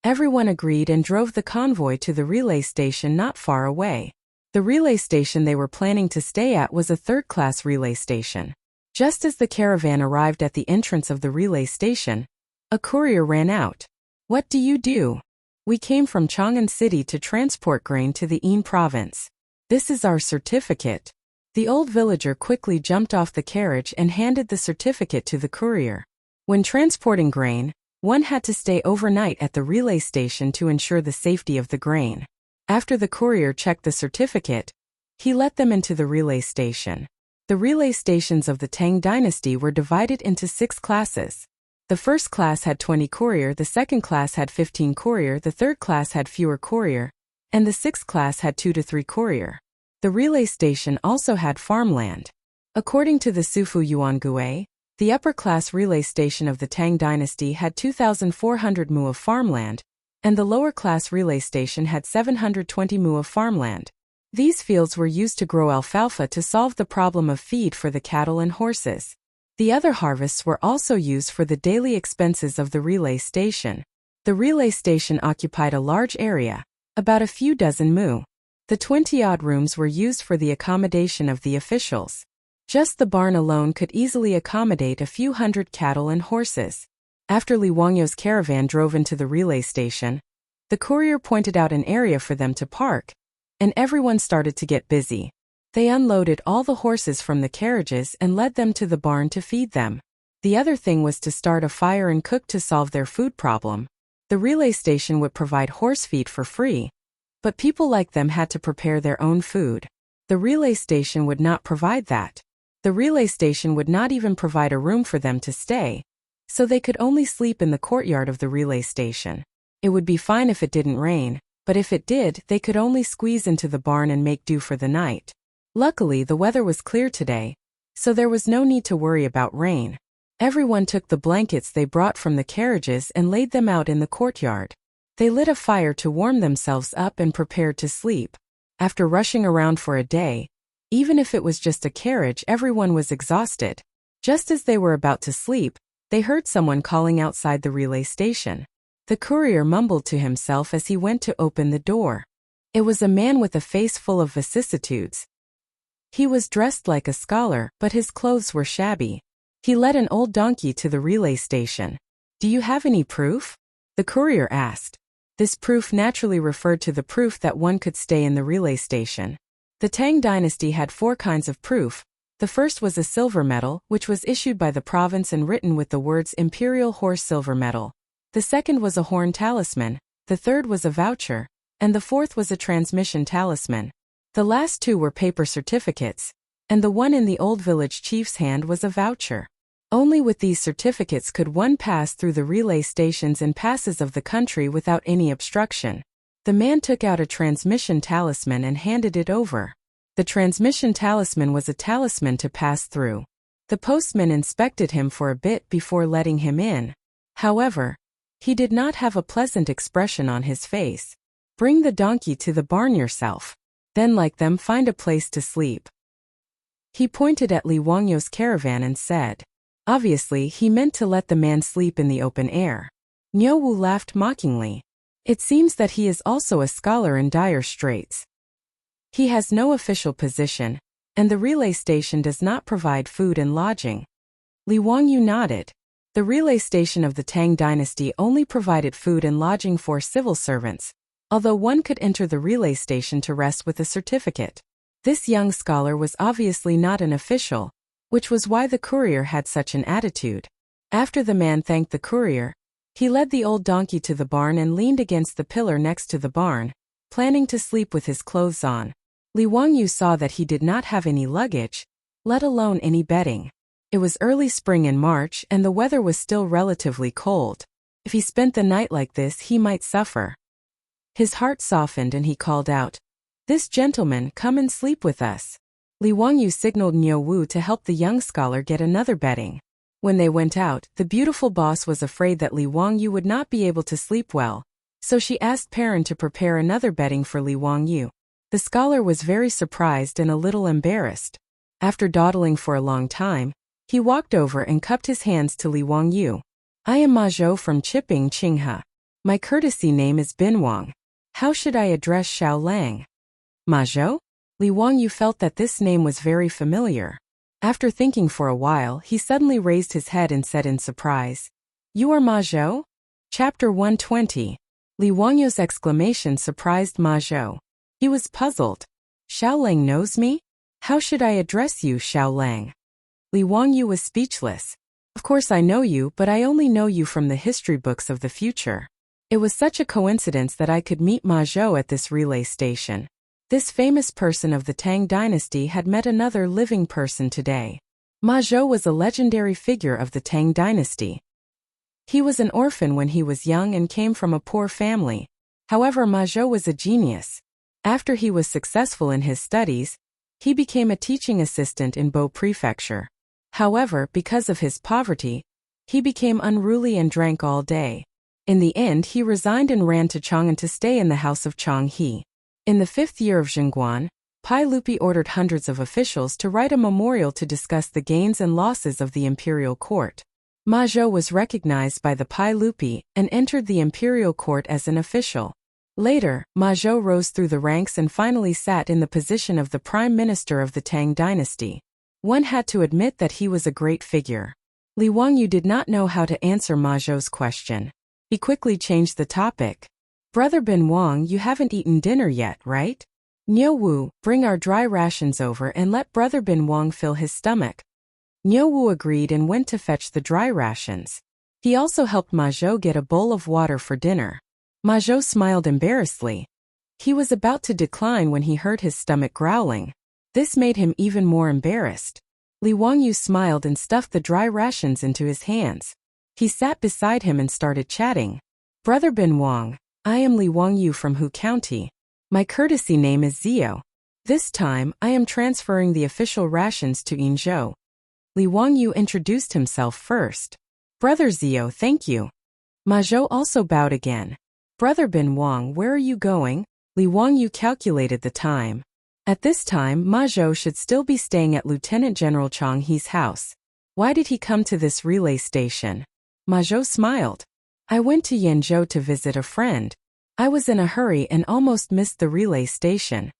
Speaker 1: Everyone agreed and drove the convoy to the relay station not far away. The relay station they were planning to stay at was a third-class relay station. Just as the caravan arrived at the entrance of the relay station, a courier ran out. "What do you do?" "We came from Chang'an City to transport grain to the Yin province. This is our certificate." The old villager quickly jumped off the carriage and handed the certificate to the courier. When transporting grain, one had to stay overnight at the relay station to ensure the safety of the grain. After the courier checked the certificate, he let them into the relay station. The relay stations of the Tang dynasty were divided into 6 classes. The first class had 20 courier, the second class had 15 courier, the third class had fewer courier, and the sixth class had 2 to 3 courier. The relay station also had farmland. According to the Sufu Yuangue, the upper-class relay station of the Tang dynasty had 2,400 mu of farmland, and the lower-class relay station had 720 mu of farmland. These fields were used to grow alfalfa to solve the problem of feed for the cattle and horses. The other harvests were also used for the daily expenses of the relay station. The relay station occupied a large area, about a few dozen mu. The 20-odd rooms were used for the accommodation of the officials. Just the barn alone could easily accommodate a few hundred cattle and horses. After Li Wangyu's caravan drove into the relay station, the courier pointed out an area for them to park, and everyone started to get busy. They unloaded all the horses from the carriages and led them to the barn to feed them. The other thing was to start a fire and cook to solve their food problem. The relay station would provide horse feed for free, but people like them had to prepare their own food. The relay station would not provide that. The relay station would not even provide a room for them to stay, so they could only sleep in the courtyard of the relay station. It would be fine if it didn't rain, but if it did, they could only squeeze into the barn and make do for the night. Luckily, the weather was clear today, so there was no need to worry about rain. Everyone took the blankets they brought from the carriages and laid them out in the courtyard. They lit a fire to warm themselves up and prepared to sleep. After rushing around for a day, even if it was just a carriage, everyone was exhausted. Just as they were about to sleep, they heard someone calling outside the relay station. The courier mumbled to himself as he went to open the door. It was a man with a face full of vicissitudes. He was dressed like a scholar, but his clothes were shabby. He led an old donkey to the relay station. "Do you have any proof?" the courier asked. This proof naturally referred to the proof that one could stay in the relay station. The Tang dynasty had 4 kinds of proof. The first was a silver medal, which was issued by the province and written with the words Imperial Horse Silver Medal. The second was a horn talisman, the third was a voucher, and the fourth was a transmission talisman. The last 2 were paper certificates, and the one in the old village chief's hand was a voucher. Only with these certificates could one pass through the relay stations and passes of the country without any obstruction. The man took out a transmission talisman and handed it over. The transmission talisman was a talisman to pass through. The postman inspected him for a bit before letting him in. However, he did not have a pleasant expression on his face. "Bring the donkey to the barn yourself. Then, like them, find a place to sleep." He pointed at Li Wangyu's caravan and said. Obviously, he meant to let the man sleep in the open air. Niu Wu laughed mockingly. It seems that he is also a scholar in dire straits. He has no official position, and the relay station does not provide food and lodging. Li Wangyu nodded. The relay station of the Tang dynasty only provided food and lodging for civil servants, although one could enter the relay station to rest with a certificate. This young scholar was obviously not an official, which was why the courier had such an attitude. After the man thanked the courier, he led the old donkey to the barn and leaned against the pillar next to the barn, planning to sleep with his clothes on. Li Wangyu saw that he did not have any luggage, let alone any bedding. It was early spring in March and the weather was still relatively cold. If he spent the night like this, he might suffer. His heart softened and he called out, "This gentleman, come and sleep with us." Li Wangyu signaled Niu Wu to help the young scholar get another bedding. When they went out, the beautiful boss was afraid that Li Wangyu would not be able to sleep well, so she asked Perrin to prepare another bedding for Li Wangyu. The scholar was very surprised and a little embarrassed. After dawdling for a long time, he walked over and cupped his hands to Li Wangyu. "I am Ma Zhou from Chiping, Qinghe. My courtesy name is Bin Wang. How should I address Xiao Lang?" "Ma Zhou?" Li Wangyu felt that this name was very familiar. After thinking for a while, he suddenly raised his head and said in surprise, "You are Ma Zhou?" Chapter 120. Li Wangyu's exclamation surprised Ma Zhou. He was puzzled. "Xiao Lang knows me? How should I address you, Xiao Lang?" Li Wangyu was speechless. "Of course I know you, but I only know you from the history books of the future. It was such a coincidence that I could meet Ma Zhou at this relay station." This famous person of the Tang dynasty had met another living person today. Ma Zhou was a legendary figure of the Tang dynasty. He was an orphan when he was young and came from a poor family. However, Ma Zhou was a genius. After he was successful in his studies, he became a teaching assistant in Bo Prefecture. However, because of his poverty, he became unruly and drank all day. In the end, he resigned and ran to Chang'an to stay in the house of Chang He. In the 5th year of Zhengguan, Pai Lupi ordered hundreds of officials to write a memorial to discuss the gains and losses of the imperial court. Ma Zhou was recognized by the Pai Lupi and entered the imperial court as an official. Later, Ma Zhou rose through the ranks and finally sat in the position of the prime minister of the Tang dynasty. One had to admit that he was a great figure. Li Wangyu did not know how to answer Ma Zhou's question. He quickly changed the topic. "Brother Bin Wang, you haven't eaten dinner yet, right? Niu Wu, bring our dry rations over and let Brother Bin Wang fill his stomach." Niu Wu agreed and went to fetch the dry rations. He also helped Ma Zhou get a bowl of water for dinner. Ma Zhou smiled embarrassedly. He was about to decline when he heard his stomach growling. This made him even more embarrassed. Li Wangyu smiled and stuffed the dry rations into his hands. He sat beside him and started chatting. "Brother Bin Wang, I am Li Wangyu from Hu County. My courtesy name is Zio. This time, I am transferring the official rations to Yinzhou." Li Wangyu introduced himself first. "Brother Zio, thank you." Ma Zhou also bowed again. Brother Bin Wang, where are you going? Li Wangyu calculated the time. At this time, Ma Zhou should still be staying at Lieutenant General Chang He's house. Why did he come to this relay station? Ma Zhou smiled. I went to Yanzhou to visit a friend. I was in a hurry and almost missed the relay station.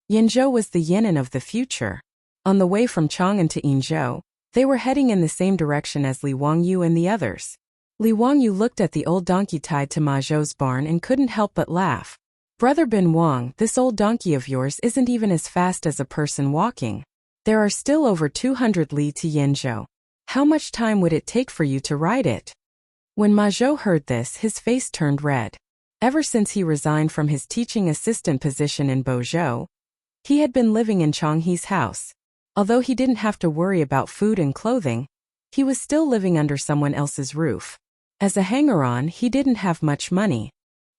Speaker 1: Yanzhou was the Yan'an of the future. On the way from Chang'an to Yinzhou, they were heading in the same direction as Li Wangyu and the others. Li Wangyu looked at the old donkey tied to Ma Zhou's barn and couldn't help but laugh. Brother Bin Wang, this old donkey of yours isn't even as fast as a person walking. There are still over 200 li to Yinzhou. How much time would it take for you to ride it? When Ma Zhou heard this, his face turned red. Ever since he resigned from his teaching assistant position in Bozhou, he had been living in Chang He's house. Although he didn't have to worry about food and clothing, he was still living under someone else's roof. As a hanger-on, he didn't have much money.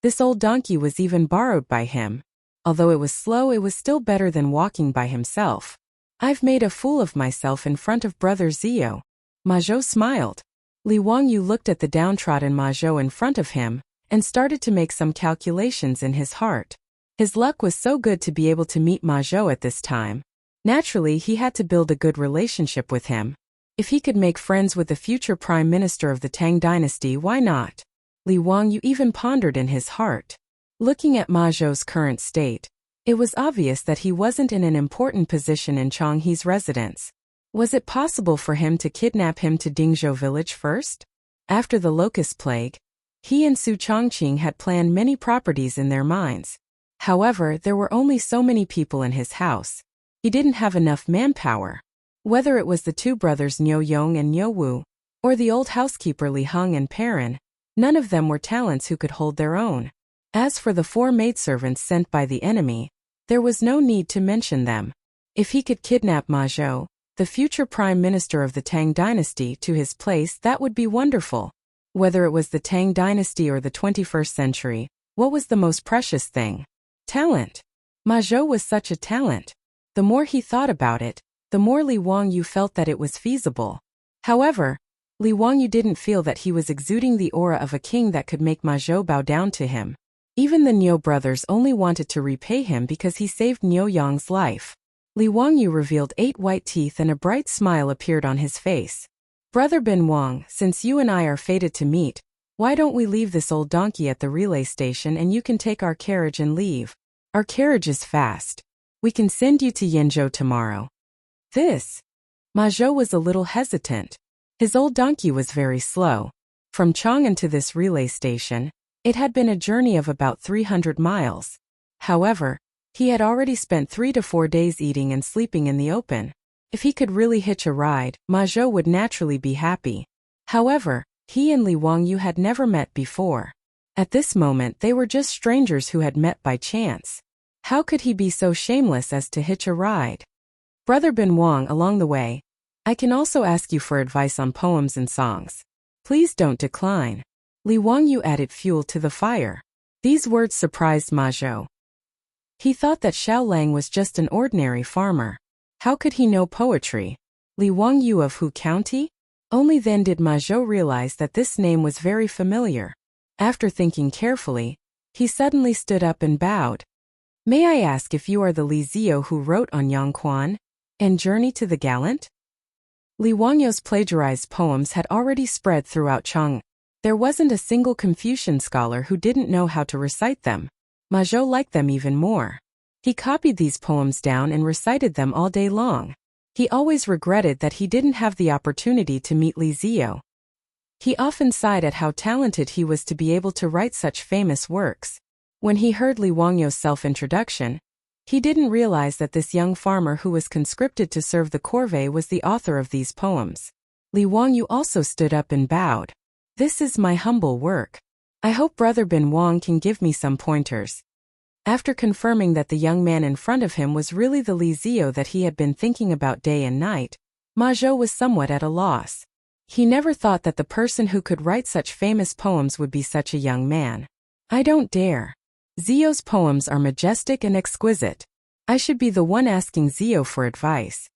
Speaker 1: This old donkey was even borrowed by him. Although it was slow, it was still better than walking by himself. I've made a fool of myself in front of Brother Zio. Ma Zhou smiled. Li Wangyu looked at the downtrodden Ma Zhou in front of him and started to make some calculations in his heart. His luck was so good to be able to meet Ma Zhou at this time. Naturally, he had to build a good relationship with him. If he could make friends with the future prime minister of the Tang dynasty, why not? Li Wangyu even pondered in his heart. Looking at Ma Zhou's current state, it was obvious that he wasn't in an important position in Chang He's residence. Was it possible for him to kidnap him to Dingzhou village first? After the locust plague, he and Su Chongqing had planned many properties in their minds. However, there were only so many people in his house. He didn't have enough manpower. Whether it was the two brothers Niu Yong and Niu Wu, or the old housekeeper Li Heng and Perrin, none of them were talents who could hold their own. As for the 4 maidservants sent by the enemy, there was no need to mention them. If he could kidnap Ma Zhou, the future prime minister of the Tang dynasty, to his place, that would be wonderful. Whether it was the Tang dynasty or the 21st century, what was the most precious thing? Talent. Ma Zhou was such a talent. The more he thought about it, the more Li Wangyu felt that it was feasible. However, Li Wangyu didn't feel that he was exuding the aura of a king that could make Ma Zhou bow down to him. Even the Niu brothers only wanted to repay him because he saved Niu Yang's life. Li Wangyu revealed 8 white teeth and a bright smile appeared on his face. Brother Bin Wang, since you and I are fated to meet, why don't we leave this old donkey at the relay station and you can take our carriage and leave? Our carriage is fast. We can send you to Yinzhou tomorrow. This. Ma Zhou was a little hesitant. His old donkey was very slow. From Chang'an to this relay station, it had been a journey of about 300 miles. However, he had already spent 3 to 4 days eating and sleeping in the open. If he could really hitch a ride, Ma Zhou would naturally be happy. However, he and Li Wangyu had never met before. At this moment, they were just strangers who had met by chance. How could he be so shameless as to hitch a ride? Brother Bin Wang, along the way, I can also ask you for advice on poems and songs. Please don't decline. Li Wangyu added fuel to the fire. These words surprised Ma Zhou. He thought that Xiao Lang was just an ordinary farmer. How could he know poetry? Li Wangyu of Hu County? Only then did Ma Zhou realize that this name was very familiar. After thinking carefully, he suddenly stood up and bowed. May I ask if you are the Li Zio who wrote on Yang Quan and Journey to the Gallant? Li Wangyu's plagiarized poems had already spread throughout Chang. There wasn't a single Confucian scholar who didn't know how to recite them. Ma Zhou liked them even more. He copied these poems down and recited them all day long. He always regretted that he didn't have the opportunity to meet Li Zio. He often sighed at how talented he was to be able to write such famous works. When he heard Li Wangyu's self-introduction, he didn't realize that this young farmer who was conscripted to serve the corvée was the author of these poems. Li Wangyu also stood up and bowed. This is my humble work. I hope Brother Bin Wang can give me some pointers. After confirming that the young man in front of him was really the Li Zio that he had been thinking about day and night, Ma Zhou was somewhat at a loss. He never thought that the person who could write such famous poems would be such a young man. I don't dare. Zio's poems are majestic and exquisite. I should be the one asking Zio for advice.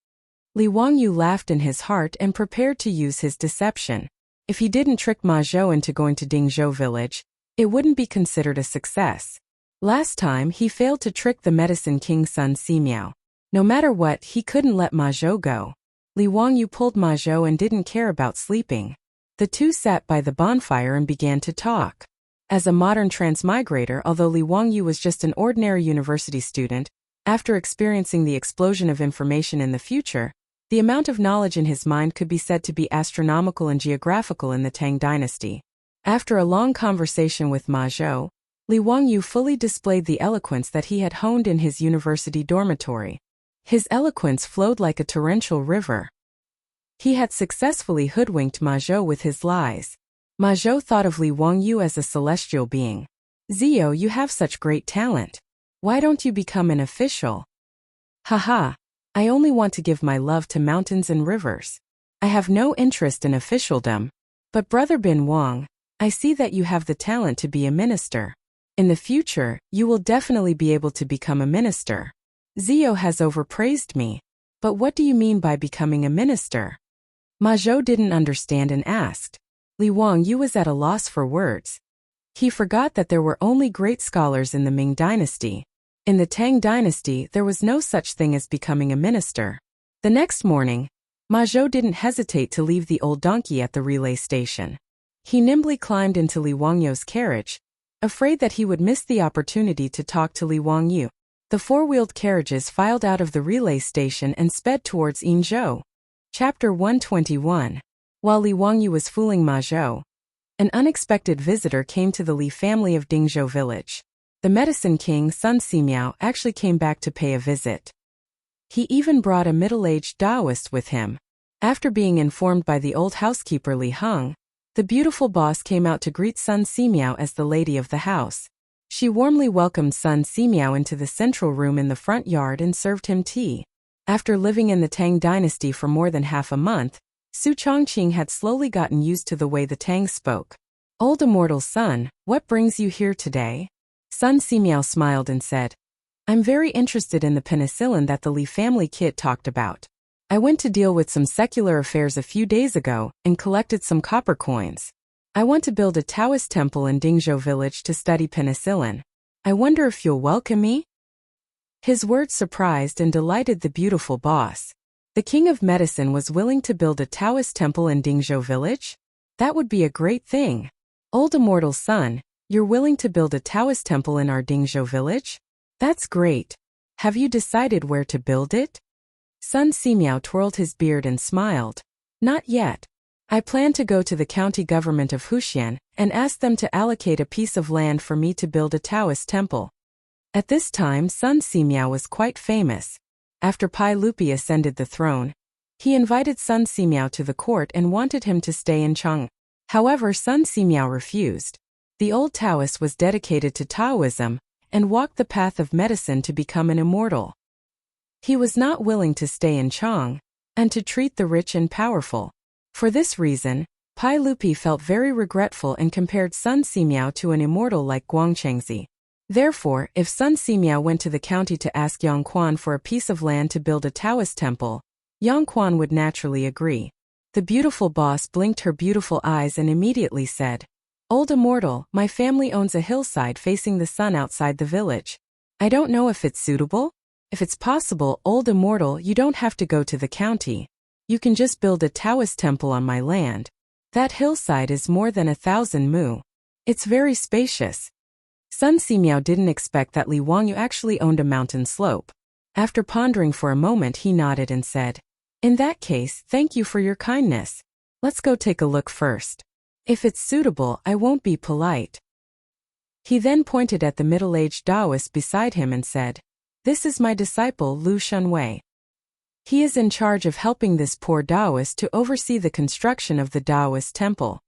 Speaker 1: Li Wangyu laughed in his heart and prepared to use his deception. If he didn't trick Ma Zhou into going to Dingzhou village, it wouldn't be considered a success. Last time he failed to trick the Medicine King Sun Simiao. No matter what, he couldn't let Ma Zhou go. Li Wangyu pulled Ma Zhou and didn't care about sleeping. The two sat by the bonfire and began to talk. As a modern transmigrator, although Li Wangyu was just an ordinary university student, after experiencing the explosion of information in the future, the amount of knowledge in his mind could be said to be astronomical and geographical in the Tang dynasty. After a long conversation with Ma Zhou, Li Wangyu fully displayed the eloquence that he had honed in his university dormitory. His eloquence flowed like a torrential river. He had successfully hoodwinked Ma Zhou with his lies. Ma Zhou thought of Li Wangyu as a celestial being. Zio, you have such great talent. Why don't you become an official? Haha. I only want to give my love to mountains and rivers. I have no interest in officialdom. But Brother Bin Wang, I see that you have the talent to be a minister. In the future, you will definitely be able to become a minister. Zio has overpraised me. But what do you mean by becoming a minister? Ma Zhou didn't understand and asked. Li Wangyu was at a loss for words. He forgot that there were only great scholars in the Ming dynasty. In the Tang dynasty, there was no such thing as becoming a minister. The next morning, Ma Zhou didn't hesitate to leave the old donkey at the relay station. He nimbly climbed into Li Wangyu's carriage, afraid that he would miss the opportunity to talk to Li Wangyu. The four-wheeled carriages filed out of the relay station and sped towards Yinzhou. Chapter 121. While Li Wangyu was fooling Ma Zhou, an unexpected visitor came to the Li family of Dingzhou village. The Medicine King Sun Simiao actually came back to pay a visit. He even brought a middle-aged Taoist with him. After being informed by the old housekeeper Li Heng, the beautiful boss came out to greet Sun Simiao as the lady of the house. She warmly welcomed Sun Simiao into the central room in the front yard and served him tea. After living in the Tang dynasty for more than half a month, Su Chongqing had slowly gotten used to the way the Tang spoke. Old immortal son, what brings you here today? Sun Simiao smiled and said, I'm very interested in the penicillin that the Li family kid talked about. I went to deal with some secular affairs a few days ago and collected some copper coins. I want to build a Taoist temple in Dingzhou village to study penicillin. I wonder if you'll welcome me? His words surprised and delighted the beautiful boss. The king of medicine was willing to build a Taoist temple in Dingzhou village? That would be a great thing. Old immortal son, you're willing to build a Taoist temple in our Dingzhou village? That's great. Have you decided where to build it? Sun Simiao twirled his beard and smiled. Not yet. I plan to go to the county government of Huxian and ask them to allocate a piece of land for me to build a Taoist temple. At this time, Sun Simiao was quite famous. After Pai Lupi ascended the throne, he invited Sun Simiao to the court and wanted him to stay in Cheng. However, Sun Simiao refused. The old Taoist was dedicated to Taoism and walked the path of medicine to become an immortal. He was not willing to stay in Cheng and to treat the rich and powerful. For this reason, Pai Lupi felt very regretful and compared Sun Simiao to an immortal like Guangchengzi. Therefore, if Sun Simiao went to the county to ask Yang Quan for a piece of land to build a Taoist temple, Yang Quan would naturally agree. The beautiful boss blinked her beautiful eyes and immediately said, Old immortal, my family owns a hillside facing the sun outside the village. I don't know if it's suitable. If it's possible, old immortal, you don't have to go to the county. You can just build a Taoist temple on my land. That hillside is more than 1,000 mu. It's very spacious. Sun Simiao didn't expect that Li Wangyu actually owned a mountain slope. After pondering for a moment, he nodded and said, In that case, thank you for your kindness. Let's go take a look first. If it's suitable, I won't be polite. He then pointed at the middle-aged Taoist beside him and said, This is my disciple Lu Shunwei. He is in charge of helping this poor Taoist to oversee the construction of the Taoist temple.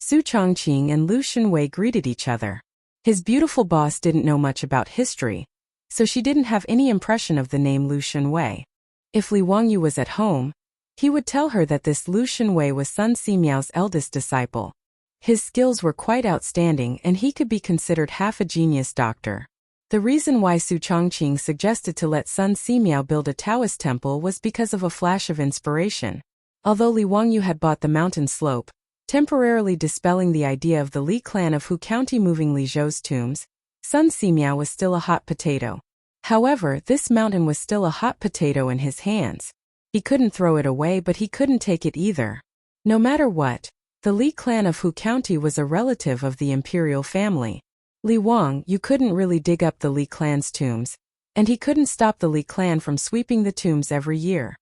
Speaker 1: Su Chongqing and Lu Shunwei greeted each other. His beautiful boss didn't know much about history, so she didn't have any impression of the name Lu Shunwei. If Li Wangyu was at home, he would tell her that this Lu Shunwei was Sun Simiao's eldest disciple. His skills were quite outstanding and he could be considered half a genius doctor. The reason why Su Chongqing suggested to let Sun Simiao build a Taoist temple was because of a flash of inspiration. Although Li Wangyu had bought the mountain slope, Temporarily dispelling the idea of the Li clan of Hu County moving Li Zhou's tombs, Sun Simiao was still a hot potato. However, this mountain was still a hot potato in his hands. He couldn't throw it away, but he couldn't take it either. No matter what, the Li clan of Hu County was a relative of the imperial family. Li Wang, you couldn't really dig up the Li clan's tombs, and he couldn't stop the Li clan from sweeping the tombs every year.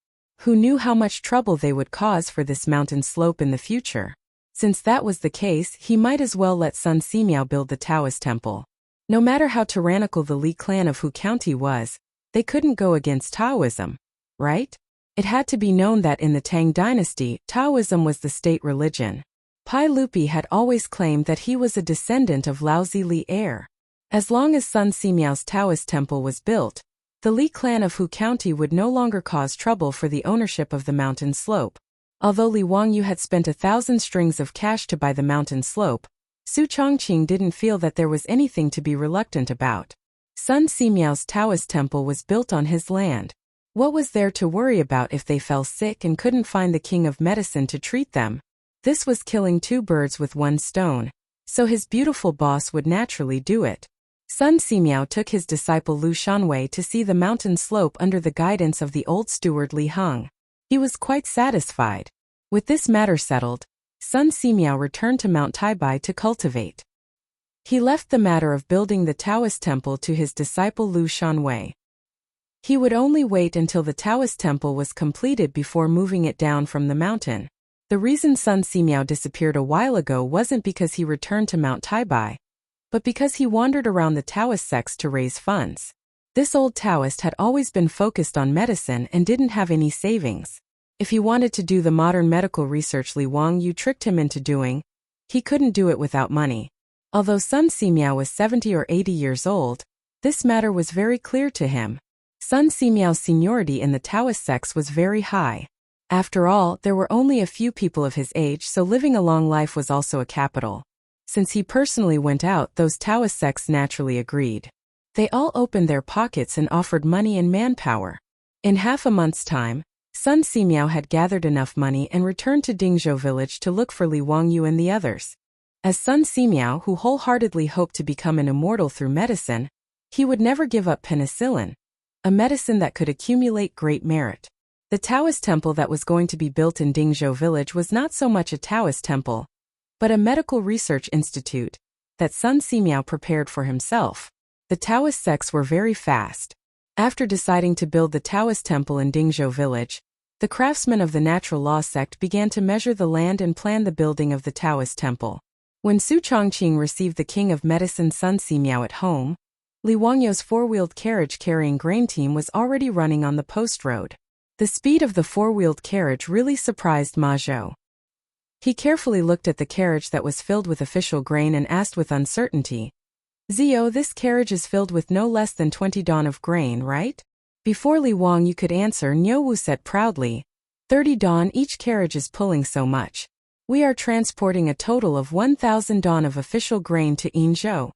Speaker 1: Who knew how much trouble they would cause for this mountain slope in the future? Since that was the case, he might as well let Sun Simiao build the Taoist temple. No matter how tyrannical the Li clan of Hu County was, they couldn't go against Taoism, right? It had to be known that in the Tang dynasty, Taoism was the state religion. Pai Lupi had always claimed that he was a descendant of Laozi Li heir. As long as Sun Simiao's Taoist temple was built, the Li clan of Hu County would no longer cause trouble for the ownership of the mountain slope. Although Li Wangyu had spent 1,000 strings of cash to buy the mountain slope, Su Chongqing didn't feel that there was anything to be reluctant about. Sun Simiao's Taoist temple was built on his land. What was there to worry about if they fell sick and couldn't find the king of medicine to treat them? This was killing two birds with one stone, so his beautiful boss would naturally do it. Sun Simiao took his disciple Lu Shanwei to see the mountain slope under the guidance of the old steward Li Heng. He was quite satisfied. With this matter settled, Sun Simiao returned to Mount Taibai to cultivate. He left the matter of building the Taoist temple to his disciple Lu Shanwei. He would only wait until the Taoist temple was completed before moving it down from the mountain. The reason Sun Simiao disappeared a while ago wasn't because he returned to Mount Taibai, but because he wandered around the Taoist sects to raise funds. This old Taoist had always been focused on medicine and didn't have any savings. If he wanted to do the modern medical research Li Wangyu tricked him into doing, he couldn't do it without money. Although Sun Simiao was 70 or 80 years old, this matter was very clear to him. Sun Simiao's seniority in the Taoist sects was very high. After all, there were only a few people of his age, so living a long life was also a capital. Since he personally went out, those Taoist sects naturally agreed. They all opened their pockets and offered money and manpower. In half a month's time, Sun Simiao had gathered enough money and returned to Dingzhou village to look for Li Wangyu and the others. As Sun Simiao, who wholeheartedly hoped to become an immortal through medicine, he would never give up penicillin, a medicine that could accumulate great merit. The Taoist temple that was going to be built in Dingzhou village was not so much a Taoist temple, but a medical research institute that Sun Simiao prepared for himself. The Taoist sects were very fast. After deciding to build the Taoist temple in Dingzhou village, the craftsmen of the natural law sect began to measure the land and plan the building of the Taoist temple. When Su Chongqing received the king of medicine Sun Simiao at home, Li Wangyu's four-wheeled carriage carrying grain team was already running on the post road. The speed of the four-wheeled carriage really surprised Ma Zhou. He carefully looked at the carriage that was filled with official grain and asked with uncertainty, "Zio, this carriage is filled with no less than 20 dawn of grain, right?" Before Li Wangyu could answer, Niu Wu said proudly, 30 dawn, each carriage is pulling so much. We are transporting a total of 1,000 dawn of official grain to Yinzhou.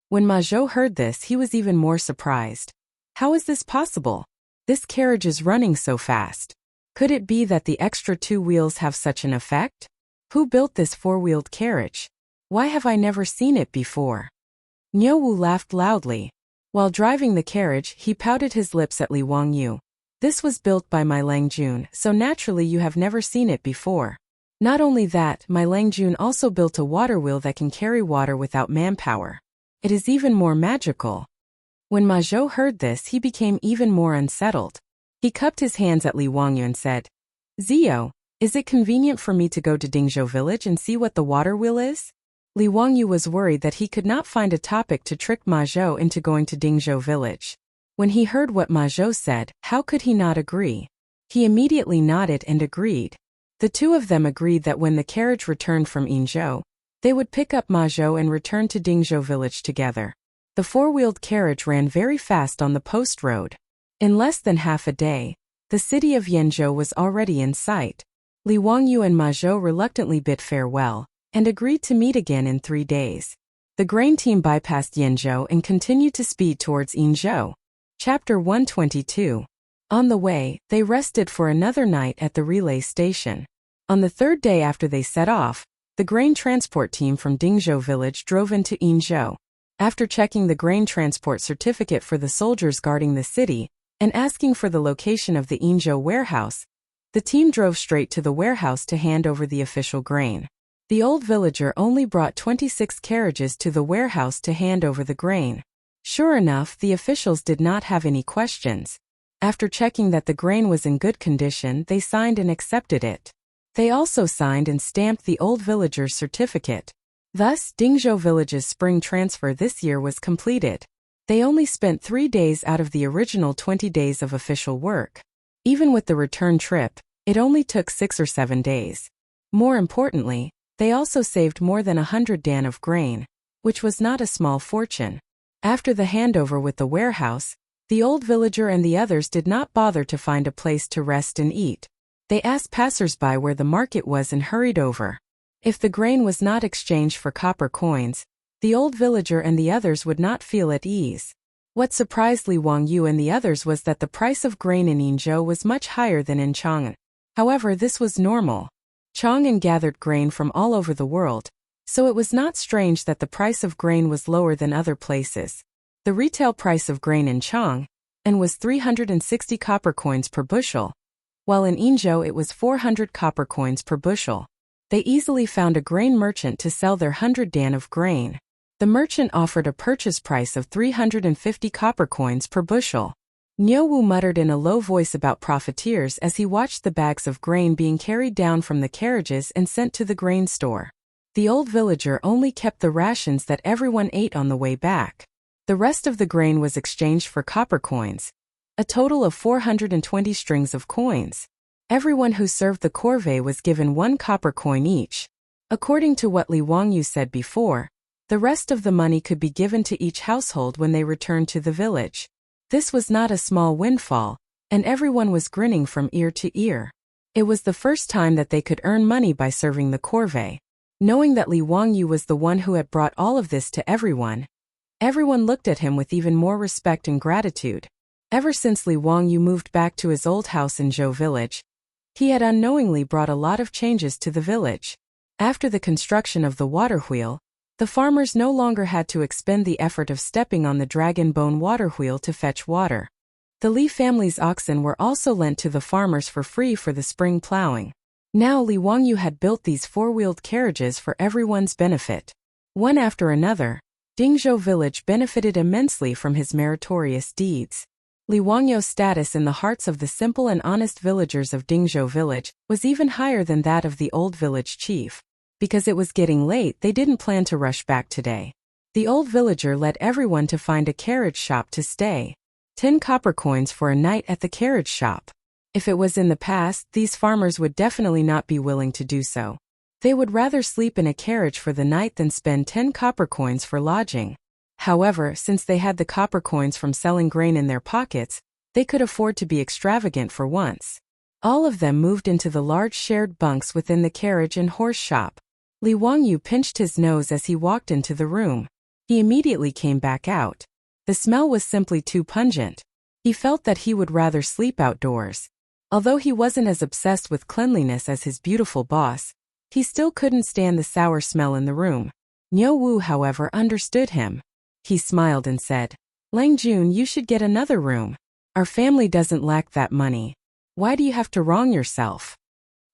Speaker 1: When Ma Zhou heard this, he was even more surprised. How is this possible? This carriage is running so fast. Could it be that the extra two wheels have such an effect? Who built this four-wheeled carriage? Why have I never seen it before? Niu Wu laughed loudly. While driving the carriage, he pouted his lips at Li Wangyu. This was built by my Langjun, so naturally you have never seen it before. Not only that, my Langjun also built a water wheel that can carry water without manpower. It is even more magical. When Ma Zhou heard this, he became even more unsettled. He cupped his hands at Li Wangyu and said, Zio, is it convenient for me to go to Dingzhou village and see what the water wheel is? Li Wangyu was worried that he could not find a topic to trick Ma Zhou into going to Dingzhou village. When he heard what Ma Zhou said, how could he not agree? He immediately nodded and agreed. The two of them agreed that when the carriage returned from Yinzhou, they would pick up Ma Zhou and return to Dingzhou village together. The four-wheeled carriage ran very fast on the post road. In less than half a day, the city of Yenzhou was already in sight. Li Wangyu and Ma Zhou reluctantly bid farewell and agreed to meet again in 3 days. The grain team bypassed Yenzhou and continued to speed towards Yinzhou. Chapter 122. On the way, they rested for another night at the relay station. On the third day after they set off, the grain transport team from Dingzhou village drove into Yinzhou. After checking the grain transport certificate for the soldiers guarding the city and asking for the location of the Yinzhou warehouse, the team drove straight to the warehouse to hand over the official grain. The old villager only brought 26 carriages to the warehouse to hand over the grain. Sure enough, the officials did not have any questions. After checking that the grain was in good condition, they signed and accepted it. They also signed and stamped the old villager's certificate. Thus, Dingzhou village's spring transfer this year was completed. They only spent 3 days out of the original 20 days of official work. Even with the return trip, it only took 6 or 7 days. More importantly, they also saved more than 100 dan of grain, which was not a small fortune. After the handover with the warehouse, the old villager and the others did not bother to find a place to rest and eat. They asked passers-by where the market was and hurried over. If the grain was not exchanged for copper coins, the old villager and the others would not feel at ease. What surprised Li Wangyu and the others was that the price of grain in Yinzhou was much higher than in Chang'an. However, this was normal. Chang'an gathered grain from all over the world, so it was not strange that the price of grain was lower than other places. The retail price of grain in Chang'an was 360 copper coins per bushel, while in Yinzhou it was 400 copper coins per bushel. They easily found a grain merchant to sell their 100 dan of grain. The merchant offered a purchase price of 350 copper coins per bushel. Niu Wu muttered in a low voice about profiteers as he watched the bags of grain being carried down from the carriages and sent to the grain store. The old villager only kept the rations that everyone ate on the way back. The rest of the grain was exchanged for copper coins, a total of 420 strings of coins. Everyone who served the corvée was given 1 copper coin each. According to what Li Wangyu said before, the rest of the money could be given to each household when they returned to the village. This was not a small windfall, and everyone was grinning from ear to ear. It was the first time that they could earn money by serving the corvée. Knowing that Li Wangyu was the one who had brought all of this to everyone looked at him with even more respect and gratitude. Ever since Li Wangyu moved back to his old house in Zhou village, he had unknowingly brought a lot of changes to the village. After the construction of the water wheel, the farmers no longer had to expend the effort of stepping on the dragon bone water wheel to fetch water. The Li family's oxen were also lent to the farmers for free for the spring plowing. Now Li Wangyu had built these 4-wheeled carriages for everyone's benefit. One after another, Dingzhou village benefited immensely from his meritorious deeds. Li Wangyu's status in the hearts of the simple and honest villagers of Dingzhou village was even higher than that of the old village chief. Because it was getting late, they didn't plan to rush back today. The old villager led everyone to find a carriage shop to stay. 10 copper coins for a night at the carriage shop. If it was in the past, these farmers would definitely not be willing to do so. They would rather sleep in a carriage for the night than spend 10 copper coins for lodging. However, since they had the copper coins from selling grain in their pockets, they could afford to be extravagant for once. All of them moved into the large shared bunks within the carriage and horse shop. Li Wangyu pinched his nose as he walked into the room. He immediately came back out. The smell was simply too pungent. He felt that he would rather sleep outdoors. Although he wasn't as obsessed with cleanliness as his beautiful boss, he still couldn't stand the sour smell in the room. Niu Wu, however, understood him. He smiled and said, "Lang Jun, you should get another room. Our family doesn't lack that money. Why do you have to wrong yourself?"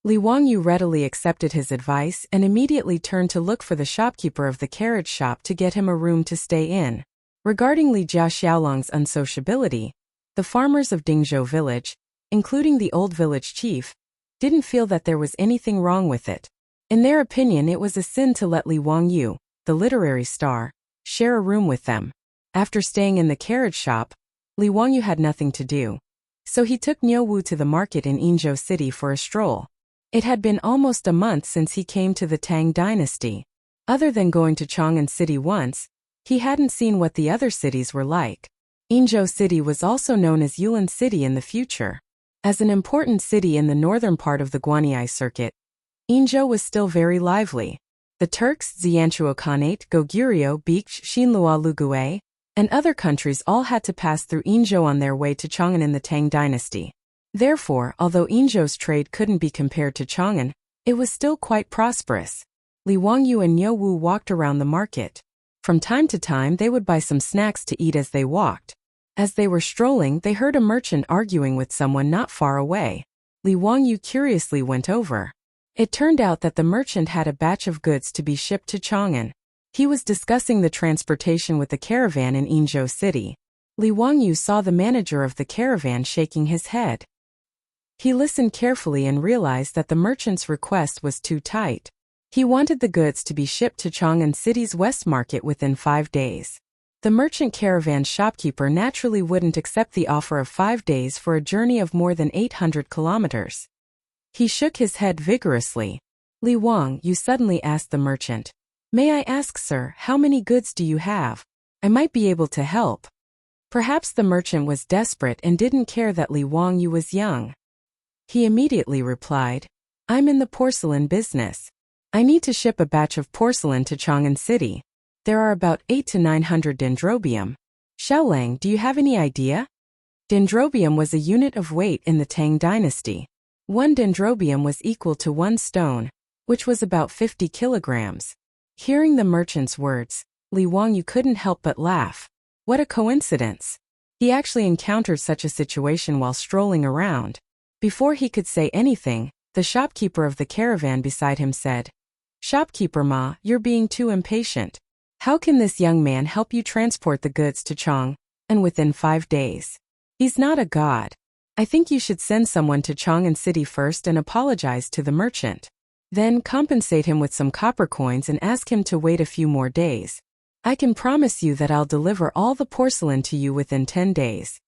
Speaker 1: Li Wangyu readily accepted his advice and immediately turned to look for the shopkeeper of the carriage shop to get him a room to stay in. Regarding Li Jia Xiaolong's unsociability, the farmers of Dingzhou village, including the old village chief, didn't feel that there was anything wrong with it. In their opinion, it was a sin to let Li Wangyu, the literary star, share a room with them. After staying in the carriage shop, Li Wangyu had nothing to do. So he took Niu Wu to the market in Yinzhou City for a stroll. It had been almost a month since he came to the Tang dynasty. Other than going to Chang'an City once, he hadn't seen what the other cities were like. Yinzhou City was also known as Yulin City in the future. As an important city in the northern part of the Guanyi circuit, Yinzhou was still very lively. The Turks, Xianchuo Khanate, Goguryeo, Biqi, Xinlua Lugue, and other countries all had to pass through Yinzhou on their way to Chang'an in the Tang dynasty. Therefore, although Yinzhou's trade couldn't be compared to Chang'an, it was still quite prosperous. Li Wangyu and Niu Wu walked around the market. From time to time they would buy some snacks to eat as they walked. As they were strolling, they heard a merchant arguing with someone not far away. Li Wangyu curiously went over. It turned out that the merchant had a batch of goods to be shipped to Chang'an. He was discussing the transportation with the caravan in Yinzhou City. Li Wangyu saw the manager of the caravan shaking his head. He listened carefully and realized that the merchant's request was too tight. He wanted the goods to be shipped to Chang'an City's West Market within 5 days. The merchant caravan shopkeeper naturally wouldn't accept the offer of 5 days for a journey of more than 800 kilometers. He shook his head vigorously. Li Wang, you suddenly asked the merchant. May I ask, sir, how many goods do you have? I might be able to help. Perhaps the merchant was desperate and didn't care that Li Wangyu was young. He immediately replied, I'm in the porcelain business. I need to ship a batch of porcelain to Chang'an City. There are about 800 to 900 dendrobium. Xiaolang, do you have any idea? Dendrobium was a unit of weight in the Tang dynasty. 1 dendrobium was equal to 1 stone, which was about 50 kilograms. Hearing the merchant's words, Li Wangyu couldn't help but laugh. What a coincidence. He actually encountered such a situation while strolling around. Before he could say anything, the shopkeeper of the caravan beside him said, Shopkeeper Ma, you're being too impatient. How can this young man help you transport the goods to Chang'an within 5 days? He's not a god. I think you should send someone to Chang'an City first and apologize to the merchant. Then compensate him with some copper coins and ask him to wait a few more days. I can promise you that I'll deliver all the porcelain to you within 10 days.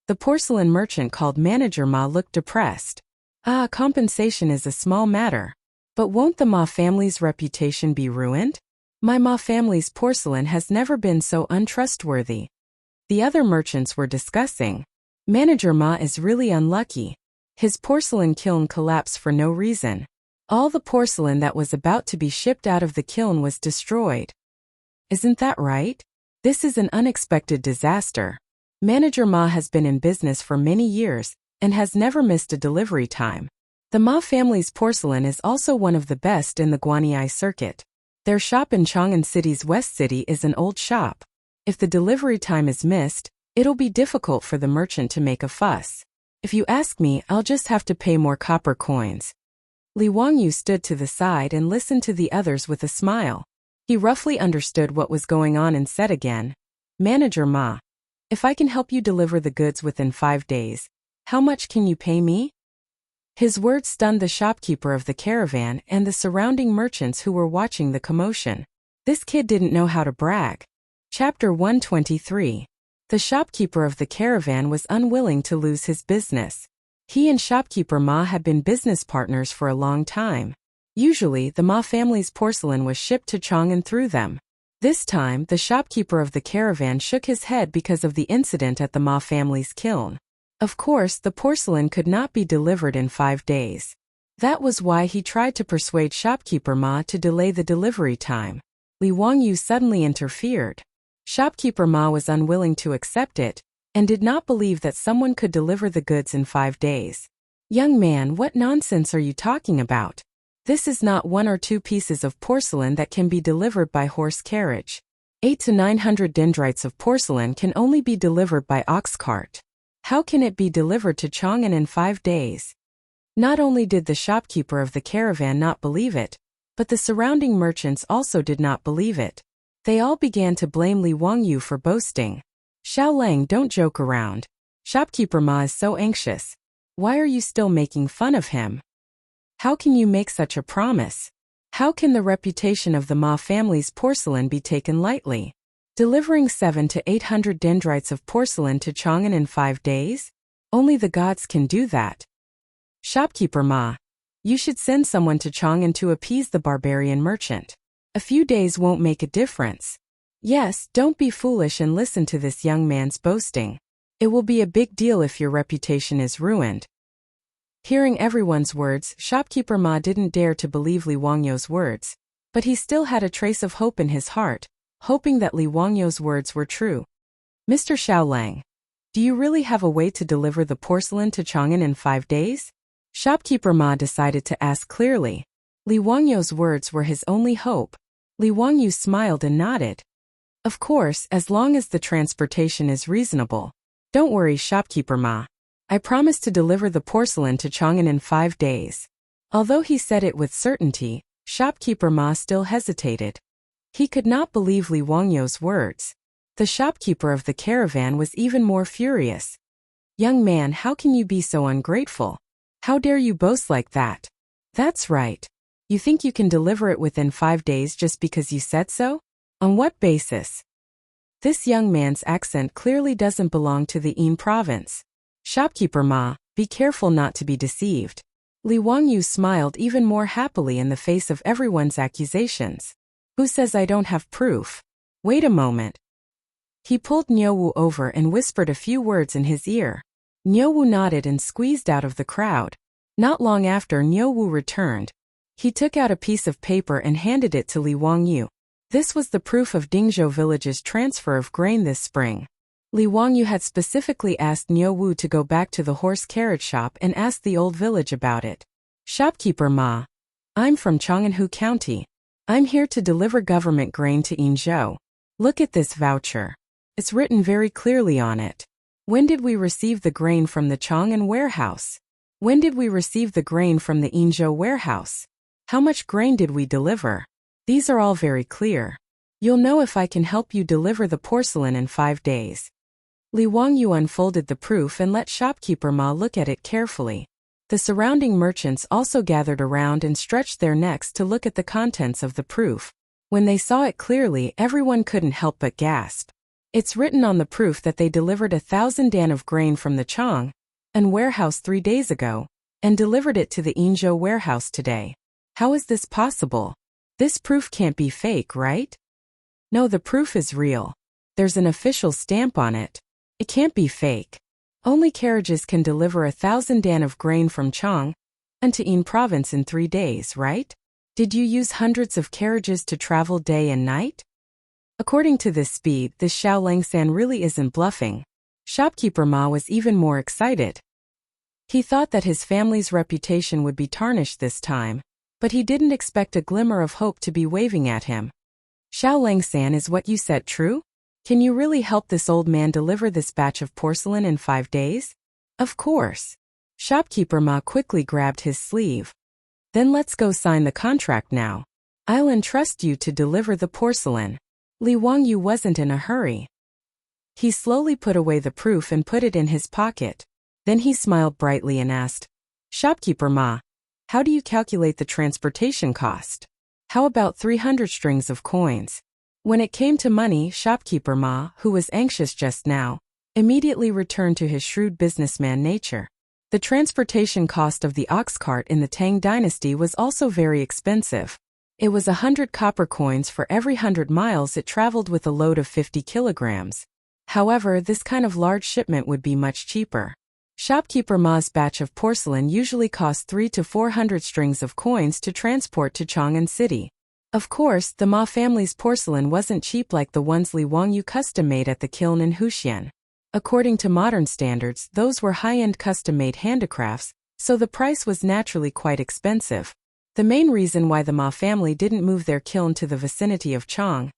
Speaker 1: The porcelain merchant called Manager Ma looked depressed. Compensation is a small matter. But won't the Ma family's reputation be ruined? My Ma family's porcelain has never been so untrustworthy. The other merchants were discussing. Manager Ma is really unlucky. His porcelain kiln collapsed for no reason. All the porcelain that was about to be shipped out of the kiln was destroyed. Isn't that right? This is an unexpected disaster. Manager Ma has been in business for many years and has never missed a delivery time. The Ma family's porcelain is also one of the best in the Guanyi circuit. Their shop in Chang'an City's West City is an old shop. If the delivery time is missed, it'll be difficult for the merchant to make a fuss. If you ask me, I'll just have to pay more copper coins. Li Wangyu stood to the side and listened to the others with a smile. He roughly understood what was going on and said again, Manager Ma, if I can help you deliver the goods within 5 days, how much can you pay me? His words stunned the shopkeeper of the caravan and the surrounding merchants who were watching the commotion. This kid didn't know how to brag. Chapter 123. The shopkeeper of the caravan was unwilling to lose his business. He and shopkeeper Ma had been business partners for a long time. Usually, the Ma family's porcelain was shipped to Chang'an through them. This time, the shopkeeper of the caravan shook his head because of the incident at the Ma family's kiln. Of course, the porcelain could not be delivered in 5 days. That was why he tried to persuade shopkeeper Ma to delay the delivery time. Li Wangyu suddenly interfered. Shopkeeper Ma was unwilling to accept it, and did not believe that someone could deliver the goods in 5 days. Young man, what nonsense are you talking about? This is not 1 or 2 pieces of porcelain that can be delivered by horse carriage. 800 to 900 dendrites of porcelain can only be delivered by ox cart. How can it be delivered to Chang'an in 5 days? Not only did the shopkeeper of the caravan not believe it, but the surrounding merchants also did not believe it. They all began to blame Li Wangyu for boasting. Xiaolang, don't joke around. Shopkeeper Ma is so anxious. Why are you still making fun of him? How can you make such a promise? How can the reputation of the Ma family's porcelain be taken lightly? Delivering 700 to 800 dendrites of porcelain to Chang'an in 5 days? Only the gods can do that. Shopkeeper Ma, you should send someone to Chang'an to appease the barbarian merchant. A few days won't make a difference. Yes, don't be foolish and listen to this young man's boasting. It will be a big deal if your reputation is ruined. Hearing everyone's words, shopkeeper Ma didn't dare to believe Li Wangyu's words, but he still had a trace of hope in his heart, hoping that Li Wangyu's words were true. Mr. Xiaolang, do you really have a way to deliver the porcelain to Chang'an in 5 days? Shopkeeper Ma decided to ask clearly. Li Wangyu's words were his only hope. Li Wangyu smiled and nodded. Of course, as long as the transportation is reasonable. Don't worry, shopkeeper Ma. I promise to deliver the porcelain to Chang'an in 5 days. Although he said it with certainty, shopkeeper Ma still hesitated. He could not believe Li Wangyu's words. The shopkeeper of the caravan was even more furious. Young man, how can you be so ungrateful? How dare you boast like that? That's right. You think you can deliver it within 5 days just because you said so? On what basis? This young man's accent clearly doesn't belong to the Yin province. Shopkeeper Ma, be careful not to be deceived. Li Wangyu smiled even more happily in the face of everyone's accusations. Who says I don't have proof? Wait a moment. He pulled Niuwu over and whispered a few words in his ear. Niuwu nodded and squeezed out of the crowd. Not long after, Niuwu returned. He took out a piece of paper and handed it to Li Wangyu. This was the proof of Dingzhou village's transfer of grain this spring. Li Wangyu had specifically asked Niuwu to go back to the horse carriage shop and ask the old village about it. Shopkeeper Ma. I'm from Chang'anhu County. I'm here to deliver government grain to Yinzhou. Look at this voucher. It's written very clearly on it. When did we receive the grain from the Chang'an warehouse? When did we receive the grain from the Yinzhou warehouse? How much grain did we deliver? These are all very clear. You'll know if I can help you deliver the porcelain in 5 days. Li Wangyu unfolded the proof and let shopkeeper Ma look at it carefully. The surrounding merchants also gathered around and stretched their necks to look at the contents of the proof. When they saw it clearly, everyone couldn't help but gasp. It's written on the proof that they delivered 1,000 dan of grain from the Chang'an warehouse 3 days ago, and delivered it to the Yinzhou warehouse today. How is this possible? This proof can't be fake, right? No, the proof is real. There's an official stamp on it. It can't be fake. Only carriages can deliver 1,000 dan of grain from Chang'an to Yin province in 3 days, right? Did you use hundreds of carriages to travel day and night? According to this speed, this Xiao Langsan really isn't bluffing. Shopkeeper Ma was even more excited. He thought that his family's reputation would be tarnished this time, but he didn't expect a glimmer of hope to be waving at him. Xiao Langsan, is what you said true? Can you really help this old man deliver this batch of porcelain in 5 days? Of course. Shopkeeper Ma quickly grabbed his sleeve. Then let's go sign the contract now. I'll entrust you to deliver the porcelain. Li Wangyu wasn't in a hurry. He slowly put away the proof and put it in his pocket. Then he smiled brightly and asked, Shopkeeper Ma, how do you calculate the transportation cost? How about 300 strings of coins? When it came to money, Shopkeeper Ma, who was anxious just now, immediately returned to his shrewd businessman nature. The transportation cost of the ox cart in the Tang dynasty was also very expensive. It was 100 copper coins for every 100 miles it traveled with a load of 50 kilograms. However, this kind of large shipment would be much cheaper. Shopkeeper Ma's batch of porcelain usually cost 300 to 400 strings of coins to transport to Chang'an City. Of course, the Ma family's porcelain wasn't cheap like the ones Li Wangyu custom-made at the kiln in Huxian. According to modern standards, those were high-end custom-made handicrafts, so the price was naturally quite expensive. The main reason why the Ma family didn't move their kiln to the vicinity of Chang'an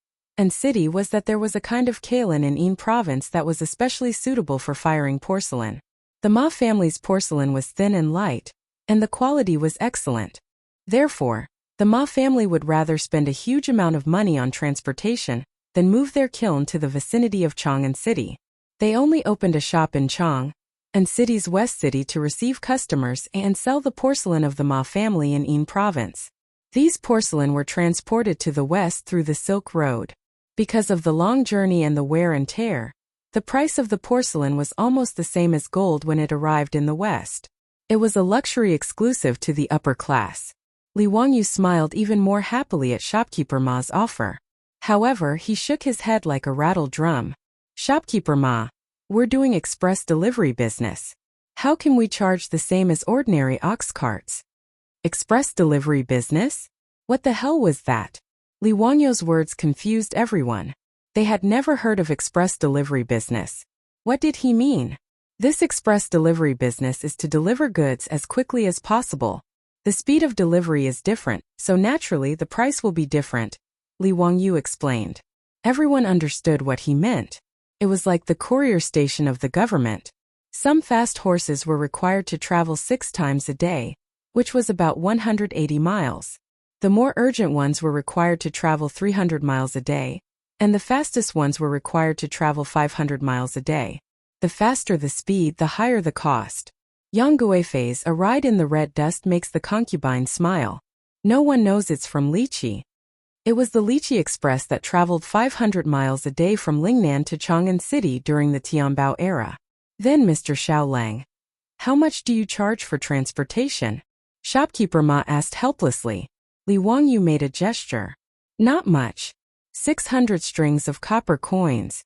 Speaker 1: City was that there was a kind of kaolin in Yin province that was especially suitable for firing porcelain. The Ma family's porcelain was thin and light, and the quality was excellent. Therefore, the Ma family would rather spend a huge amount of money on transportation than move their kiln to the vicinity of Chang'an City. They only opened a shop in Chang'an City's West City to receive customers and sell the porcelain of the Ma family in Yin province. These porcelain were transported to the west through the Silk Road. Because of the long journey and the wear and tear, the price of the porcelain was almost the same as gold when it arrived in the West. It was a luxury exclusive to the upper class. Li Wangyu smiled even more happily at Shopkeeper Ma's offer. However, he shook his head like a rattled drum. Shopkeeper Ma, we're doing express delivery business. How can we charge the same as ordinary ox carts? Express delivery business? What the hell was that? Li Wangyu's words confused everyone. They had never heard of express delivery business. What did he mean? This express delivery business is to deliver goods as quickly as possible. The speed of delivery is different, so naturally the price will be different, Li Wangyu explained. Everyone understood what he meant. It was like the courier station of the government. Some fast horses were required to travel 6 times a day, which was about 180 miles. The more urgent ones were required to travel 300 miles a day, and the fastest ones were required to travel 500 miles a day. The faster the speed, the higher the cost. Yang Guifei's A Ride in the Red Dust makes the concubine smile. No one knows it's from Liqi. It was the Liqi Express that traveled 500 miles a day from Lingnan to Chang'an City during the Tianbao era. Then Mr. Xiaolang, how much do you charge for transportation? Shopkeeper Ma asked helplessly. Li Wangyu made a gesture. Not much. 600 strings of copper coins.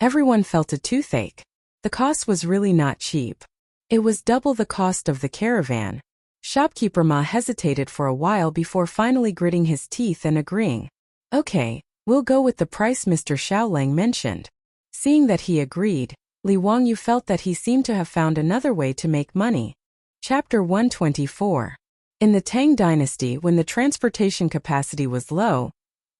Speaker 1: Everyone felt a toothache. The cost was really not cheap. It was double the cost of the caravan. Shopkeeper Ma hesitated for a while before finally gritting his teeth and agreeing. Okay, we'll go with the price Mr. Xiaolang mentioned. Seeing that he agreed, Li Wangyu felt that he seemed to have found another way to make money. Chapter 124. In the Tang dynasty, when the transportation capacity was low,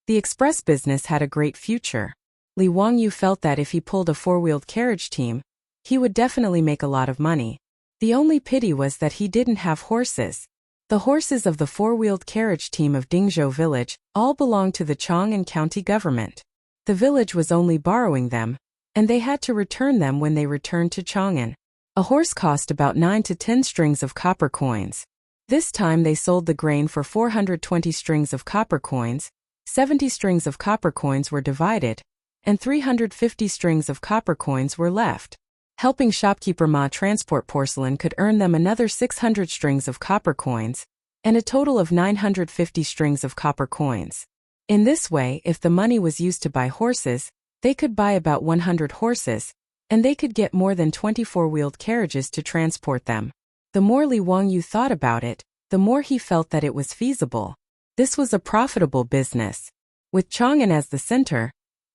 Speaker 1: the express business had a great future. Li Wangyu felt that if he pulled a 4-wheeled carriage team, he would definitely make a lot of money. The only pity was that he didn't have horses. The horses of the 4-wheeled carriage team of Dingzhou village all belonged to the Chang'an county government. The village was only borrowing them, and they had to return them when they returned to Chang'an. A horse cost about 9 to 10 strings of copper coins. This time they sold the grain for 420 strings of copper coins, 70 strings of copper coins were divided, and 350 strings of copper coins were left. Helping shopkeeper Ma transport porcelain could earn them another 600 strings of copper coins, and a total of 950 strings of copper coins. In this way, if the money was used to buy horses, they could buy about 100 horses, and they could get more than 24-wheeled carriages to transport them. The more Li Wangyu thought about it, the more he felt that it was feasible. This was a profitable business. With Chang'an as the center,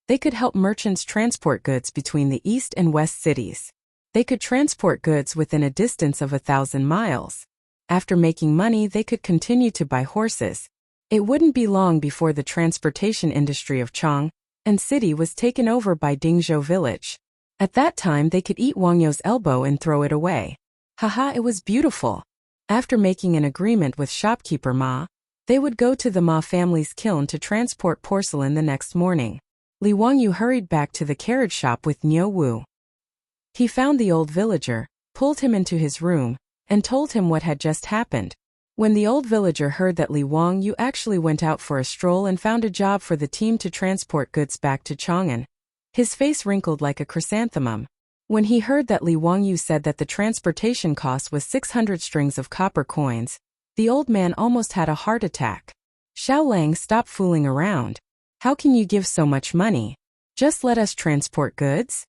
Speaker 1: they could help merchants transport goods between the east and west cities. They could transport goods within a distance of 1,000 miles. After making money, they could continue to buy horses. It wouldn't be long before the transportation industry of Chang'an City was taken over by Dingzhou village. At that time, they could eat Wangyou's elbow and throw it away. Haha, it was beautiful. After making an agreement with shopkeeper Ma, they would go to the Ma family's kiln to transport porcelain the next morning. Li Wangyu hurried back to the carriage shop with Niu Wu. He found the old villager, pulled him into his room, and told him what had just happened. When the old villager heard that Li Wangyu actually went out for a stroll and found a job for the team to transport goods back to Chang'an, his face wrinkled like a chrysanthemum. When he heard that Li Wangyu said that the transportation cost was 600 strings of copper coins, the old man almost had a heart attack. Xiaolang, stop fooling around. How can you give so much money? Just let us transport goods?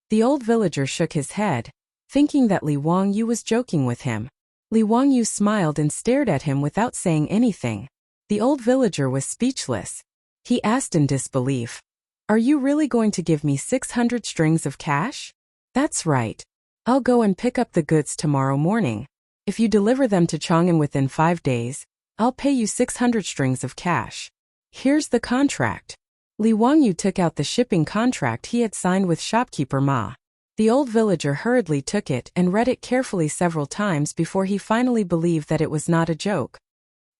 Speaker 1: The old villager shook his head, thinking that Li Wangyu was joking with him. Li Wangyu smiled and stared at him without saying anything. The old villager was speechless. He asked in disbelief, "Are you really going to give me 600 strings of cash?" "That's right. I'll go and pick up the goods tomorrow morning. If you deliver them to Chang'an within 5 days, I'll pay you 600 strings of cash. Here's the contract." Li Wangyu took out the shipping contract he had signed with shopkeeper Ma. The old villager hurriedly took it and read it carefully several times before he finally believed that it was not a joke.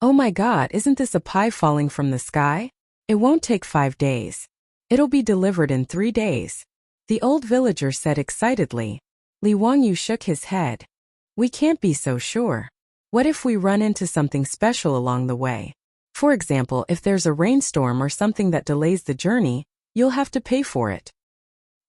Speaker 1: "Oh my God, isn't this a pie falling from the sky? It won't take 5 days. It'll be delivered in 3 days." The old villager said excitedly. Li Wangyu shook his head. "We can't be so sure. What if we run into something special along the way? For example, if there's a rainstorm or something that delays the journey, you'll have to pay for it."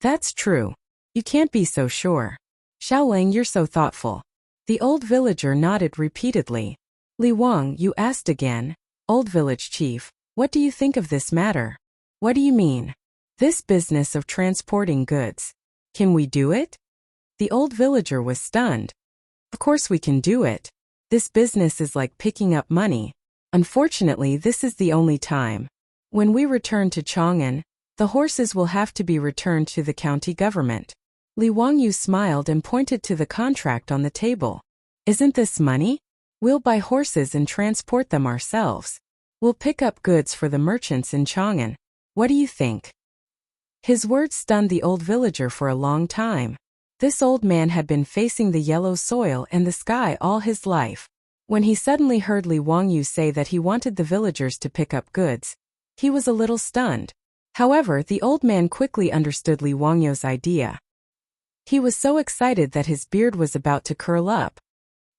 Speaker 1: "That's true. You can't be so sure. Xiaolang, you're so thoughtful." The old villager nodded repeatedly. "Li Wang," you asked again. "Old village chief, what do you think of this matter?" "What do you mean?" "This business of transporting goods. Can we do it?" The old villager was stunned. "Of course we can do it. This business is like picking up money. Unfortunately, this is the only time. When we return to Chang'an, the horses will have to be returned to the county government." Li Wangyu smiled and pointed to the contract on the table. "Isn't this money?" We'll buy horses and transport them ourselves. We'll pick up goods for the merchants in Chang'an. What do you think? His words stunned the old villager for a long time. This old man had been facing the yellow soil and the sky all his life. When he suddenly heard Li Wangyu say that he wanted the villagers to pick up goods, he was a little stunned. However, the old man quickly understood Li Wangyu's idea. He was so excited that his beard was about to curl up.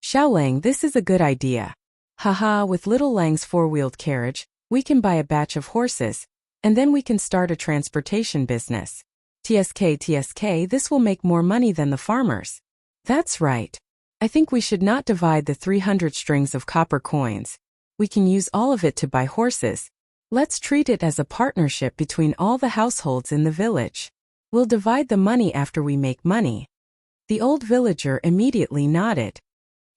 Speaker 1: Xiaolang, this is a good idea. Haha, with little Lang's four-wheeled carriage, we can buy a batch of horses, and then we can start a transportation business. TSK, this will make more money than the farmers. That's right. I think we should not divide the 300 strings of copper coins. We can use all of it to buy horses. Let's treat it as a partnership between all the households in the village. We'll divide the money after we make money. The old villager immediately nodded.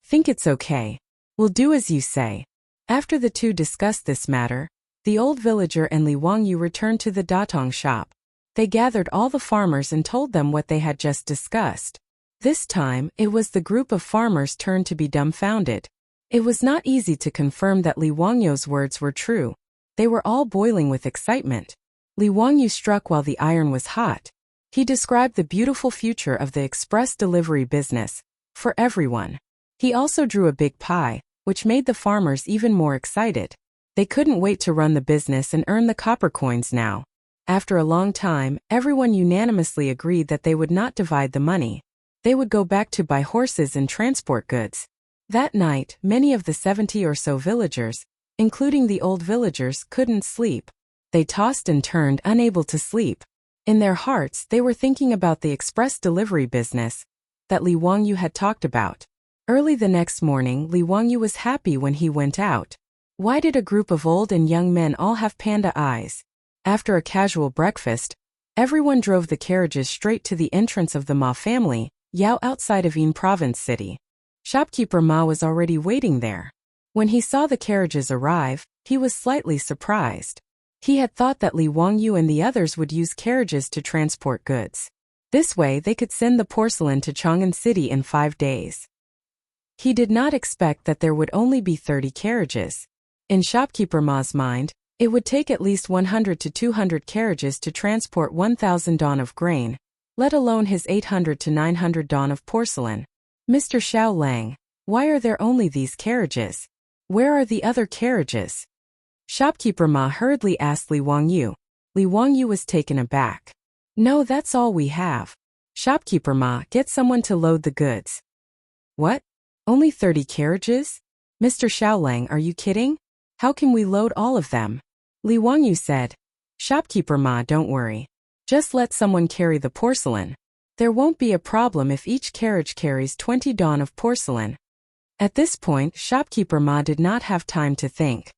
Speaker 1: Think it's okay. We'll do as you say. After the two discussed this matter, the old villager and Li Wangyu returned to the datong shop. They gathered all the farmers and told them what they had just discussed. This time, it was the group of farmers' turn to be dumbfounded. It was not easy to confirm that Li Wangyu's words were true. They were all boiling with excitement. Li Wangyu struck while the iron was hot. He described the beautiful future of the express delivery business for everyone. He also drew a big pie, which made the farmers even more excited. They couldn't wait to run the business and earn the copper coins now. After a long time, everyone unanimously agreed that they would not divide the money. They would go back to buy horses and transport goods. That night, many of the 70 or so villagers, including the old villagers, couldn't sleep. They tossed and turned, unable to sleep. In their hearts, they were thinking about the express delivery business that Li Wangyu had talked about. Early the next morning, Li Wangyu was happy when he went out. Why did a group of old and young men all have panda eyes? After a casual breakfast, everyone drove the carriages straight to the entrance of the Ma family, Yao, outside of Yin Province City. Shopkeeper Ma was already waiting there. When he saw the carriages arrive, he was slightly surprised. He had thought that Li Wangyu and the others would use carriages to transport goods. This way they could send the porcelain to Chang'an City in 5 days. He did not expect that there would only be 30 carriages. In Shopkeeper Ma's mind, it would take at least 100 to 200 carriages to transport 1,000 don of grain, let alone his 800 to 900 don of porcelain. Mr. Xiaolang, why are there only these carriages? Where are the other carriages? Shopkeeper Ma hurriedly asked Li Wangyu. Li Wangyu was taken aback. No, that's all we have. Shopkeeper Ma, get someone to load the goods. What? Only 30 carriages? Mr. Xiaolang, are you kidding? How can we load all of them? Li Wangyu said. Shopkeeper Ma, don't worry. Just let someone carry the porcelain. There won't be a problem if each carriage carries 20 don of porcelain. At this point, Shopkeeper Ma did not have time to think.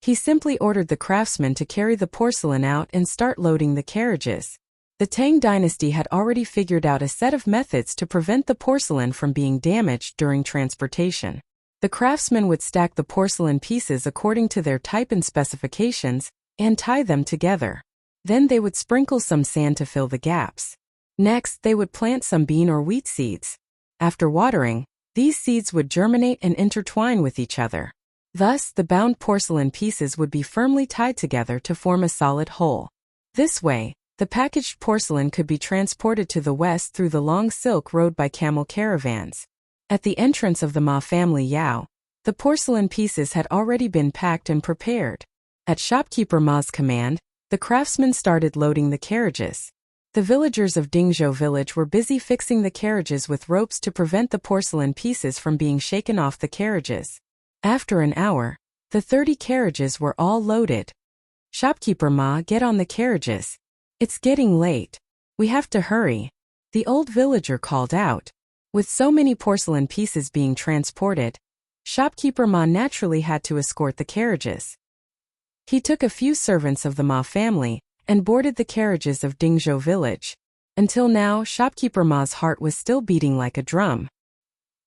Speaker 1: He simply ordered the craftsmen to carry the porcelain out and start loading the carriages. The Tang dynasty had already figured out a set of methods to prevent the porcelain from being damaged during transportation. The craftsmen would stack the porcelain pieces according to their type and specifications, and tie them together. Then they would sprinkle some sand to fill the gaps. Next, they would plant some bean or wheat seeds. After watering, these seeds would germinate and intertwine with each other. Thus, the bound porcelain pieces would be firmly tied together to form a solid whole. This way, the packaged porcelain could be transported to the west through the long Silk Road by camel caravans. At the entrance of the Ma family Yao, the porcelain pieces had already been packed and prepared. At Shopkeeper Ma's command, the craftsmen started loading the carriages. The villagers of Dingzhou village were busy fixing the carriages with ropes to prevent the porcelain pieces from being shaken off the carriages. After an hour, the 30 carriages were all loaded. Shopkeeper Ma, get on the carriages. It's getting late. We have to hurry. The old villager called out. With so many porcelain pieces being transported, Shopkeeper Ma naturally had to escort the carriages. He took a few servants of the Ma family and boarded the carriages of Dingzhou village. Until now, Shopkeeper Ma's heart was still beating like a drum.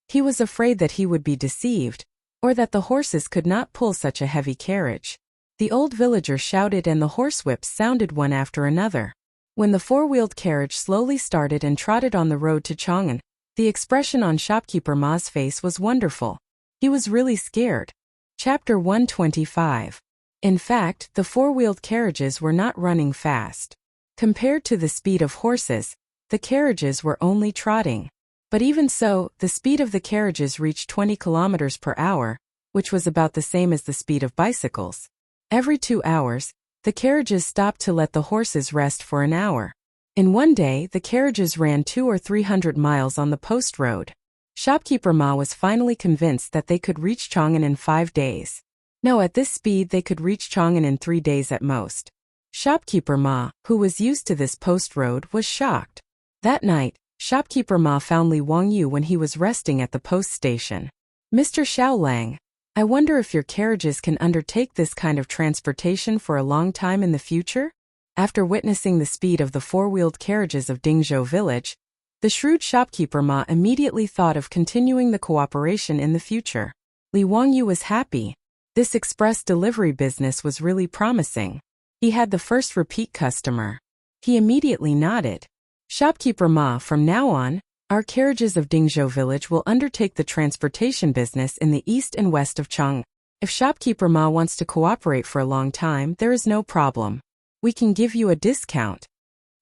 Speaker 1: He was afraid that he would be deceived, or that the horses could not pull such a heavy carriage. The old villager shouted and the horsewhips sounded one after another. When the four-wheeled carriage slowly started and trotted on the road to Chang'an, the expression on Shopkeeper Ma's face was wonderful. He was really scared. Chapter 125. In fact, the four-wheeled carriages were not running fast. Compared to the speed of horses, the carriages were only trotting. But even so, the speed of the carriages reached 20 kilometers per hour, which was about the same as the speed of bicycles. Every 2 hours, the carriages stopped to let the horses rest for an hour. In one day, the carriages ran 200 or 300 miles on the post road. Shopkeeper Ma was finally convinced that they could reach Chang'an in 5 days. No, at this speed they could reach Chang'an in 3 days at most. Shopkeeper Ma, who was used to this post road, was shocked. That night, Shopkeeper Ma found Li Wangyu when he was resting at the post station. "Mr. Xiaolang, I wonder if your carriages can undertake this kind of transportation for a long time in the future?" After witnessing the speed of the four-wheeled carriages of Dingzhou village, the shrewd Shopkeeper Ma immediately thought of continuing the cooperation in the future. Li Wangyu was happy. This express delivery business was really promising. He had the first repeat customer. He immediately nodded. "Shopkeeper Ma, from now on, our carriages of Dingzhou village will undertake the transportation business in the east and west of Chang. If Shopkeeper Ma wants to cooperate for a long time, there is no problem. We can give you a discount."